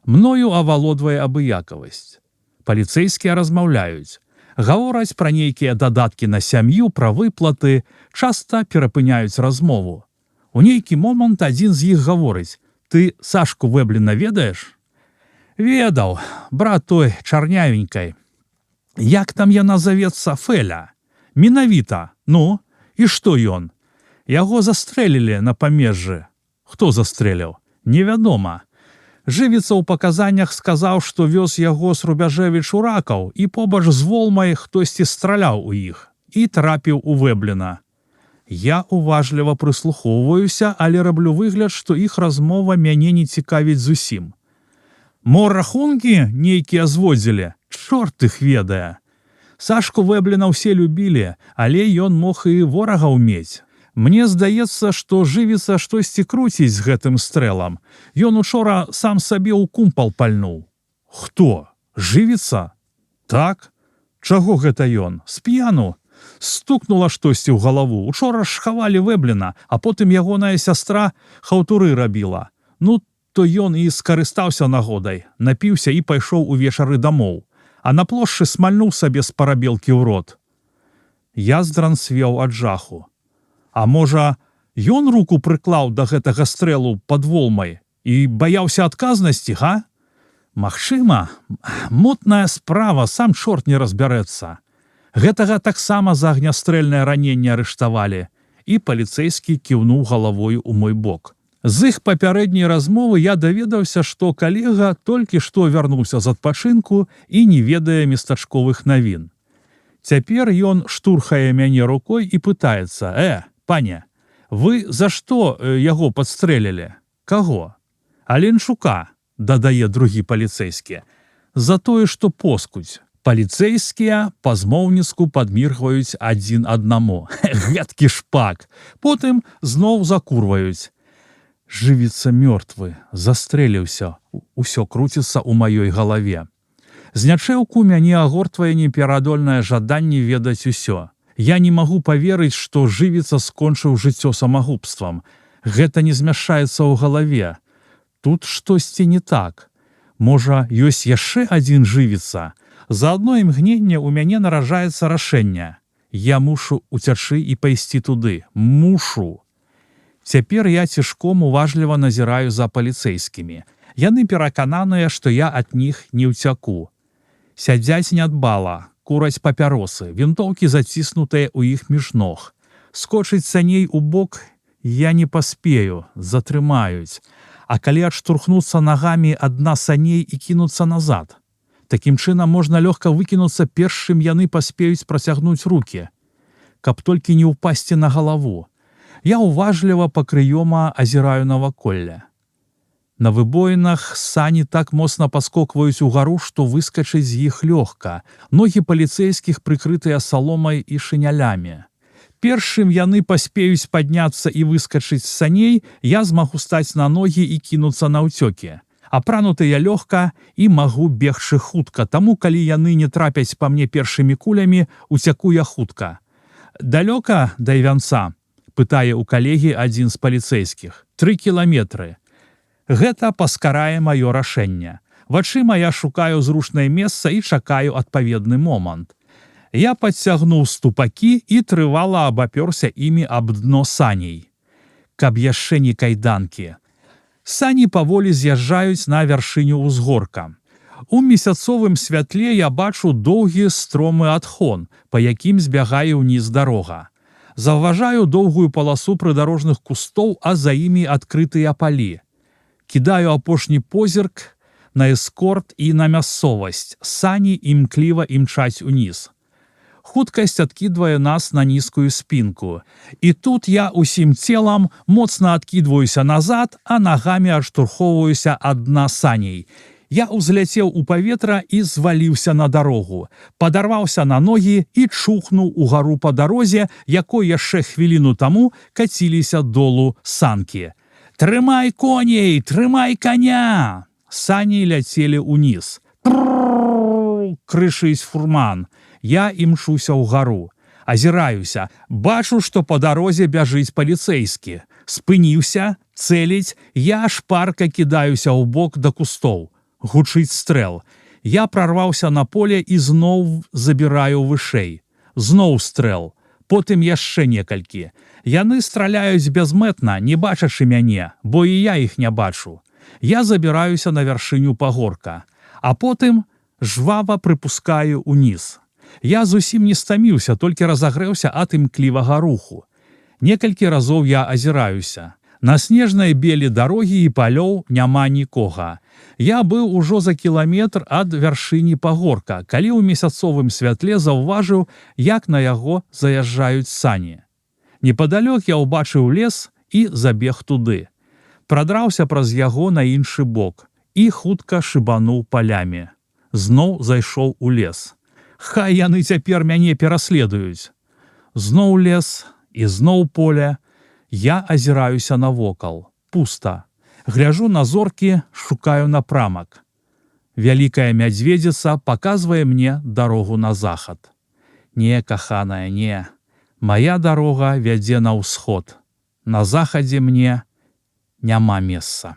Мною авалодвае абыякавасць. Паліцэйскія размаўляюць. Гавораць пра нейкія дадаткі на сям'ю, пра выплаты, часта перапыняюць размову. У нейкі момант адзін з іх гаворыць: «Ты Сашку Вэбліна ведаеш?» «Ведаў, брат той чарнявенькай». «Як там яна завецца, Фэля?» «Менавіта. Ну, і што ён?» «Яго застрэлілі на памежжы». «Хто застрэліў?» «Невядома. Жывіца ў паказаннях сказаў, што вёз яго з Рубяжэвіч у Ракаў, і побач з Волмай хтосьці страляў у іх і трапіў у Вэбліна». Я уважліва прыслухоўваюся, але раблю выгляд, што іх размова мяне не цікавіць зусім. «Мо рахункі нейкія зводзілі? Чорт іх ведае!» Сашку Вэбліна ўсе любілі, але ён мог і ворагаў мець. Мне здаецца, што Жывіца штосьці круціць з гэтым стрэлам. Ён учора сам сабе ў кумпал пальнуў. «Хто? Жывіца?» «Так. Чаго гэта ён? Сп'яну?» «Стукнула штосьці ў галаву. Учора ж хавалі Вэбліна, а потым ягоная сястра хаўтуры рабіла. Ну, то ён і скарыстаўся нагодай, напіўся і пайшоў увечары дамоў. А на плошчы смальнуў сабе з парабелкі ў рот». Я здранцвеў ад жаху. А можа, ён руку прыклаў да гэтага стрэлу пад Волмай, І баяўся адказнасці, га? Магчыма, мутная справа, сам чорт не разбярэцца. Гэтага таксама за агнястрэльнае раненне арыштавалі. І паліцэйскі кіўнуў галавою ў мой бок. З іх папярэдняй размовы я даведаўся, што калега толькі што вярнуўся з адпачынку і не ведае местачковых навін. Цяпер ён штурхае мяне рукой і пытаецца: пане, вы за што яго падстрэлілі? Каго? Аленчука, дадае другі паліцэйскі. За тое, што поскудзь. Паліцэйскія па-змоўніцку падміргваюць адзін аднаму. Гэткі шпак. Потым зноў закурваюць. Жывіцца мёртвы, застрэліўся. Усё круціцца ў маёй галаве. Знячэўку мяне агортвае неперадольнае жаданне ведаць усё. Я не магу паверыць, што жывіца скончыў жыццё самагубствам. Гэта не змяшчаецца ў галаве. Тут штосьці не так. Можа, ёсць яшчэ адзін жывіца. За адно імгненне ў мяне наражаецца рашэнне. Я мушу уцячы і пайсці туды. Мушу. Цяпер я цішком уважліва назіраю за паліцэйскімі. Яны перакананыя, што я ад них не ўцяку. Сядзяць нядбала, кураць папяросы, вінтоўкі заціснутыя ў іх між ног. Скочыць саней у бок я не паспею, затрымаюць. А калі адштурхнуцца нагамі адна саней і кінуцца назад? Такім чынам можна лёгка выкінуцца, перш чым яны паспеюць працягнуць рукі, каб толькі не ўпасці на галаву. Я уважліва пакрыёма азіраю наваколле. На выбоінах сані так моцна паскокваюць угару, што выскачыць з іх лёгка. Ногі паліцэйскіх прыкрытыя саломай і шынялямі. Перш чым яны паспеюць падняцца і выскачыць з саней, я змагу стаць на ногі і кінуцца наўцёкі. Апранутыя лёгка і магу бегчы хутка, таму калі яны не трапяць па мне першымі кулямі, уцяку я хутка. Далёка да Івянца? Пытае ў калегі адзін з паліцэйскіх. 3 кіламетры. Гэта паскарае маё рашэнне. Вачыма я шукаю зручнае месца і чакаю адпаведны момант. Я падцягнуў ступакі і трывала абапёрся імі аб дно саней. Каб яшчэ не кайданкі. Сані паволі з'язджаюць на вяршыню ўзгорка. У месяцовым святле я бачу доўгі стромы адхон, па якім збягае ўніз дарога. Заўважаю доўгую паласу прыдарожных кустоў, а за імі адкрытыя палі. Кідаю апошні позірк на эскорт і на мясцовасць. Сані імкліва імчаць уніз. Хуткасць адкідвае нас на нізкую спінку. І тут я усім целам моцна адкідваюся назад, а нагамі адштурхоўваюся ад дна саней. Я ўзляцеў у паветра і зваліўся на дарогу. Падарваўся на ногі і чухнуў угару па дарозе, якой яшчэ хвіліну таму каціліся долу санкі. «Трымай коней! Трымай коня!» Сані ляцелі ўніз. «Тррррррр!» крышыць фурман. Я імчуся ўгару. Азіраюся. Бачу, што па дарозе бяжыць паліцэйскі. Спыніўся, цэліць, я шпарка кідаюся ў бок да кустоў. Гучыць стрэл. Я прарваўся на поле і зноў забіраю вышэй. Зноў стрэл. Потым яшчэ некалькі. Яны страляюць бязмэтна, не бачачы мяне, бо і я іх не бачу. Я забіраюся на вяршыню пагорка. А потым жвава прыпускаю уніз. Я зусім не стаміўся, толькі разагрэўся ад імклівага руху. Некалькі разоў я азіраюся. На снежнай белі дарогі і палёў няма нікога. Я быў ужо за кіламетр ад вяршыні пагорка, калі ў месяцовым святле заўважыў, як на яго заязджаюць сані. Непадалёк я ўбачыў лес і забег туды. Прадраўся праз яго на іншы бок і хутка шыбануў палямі. Зноў зайшоў у лес. Хай яны цяпер мяне пераследуюць. Зноў лес і зноў поле. Я азіраюся навокал. Пуста. Гляжу на зоркі, шукаю напрамак. Вялікая мядзведзіца паказвае мне дарогу на захад. Не, каханая, не. Мая дарога вядзе на ўсход. На захадзе мне няма месца.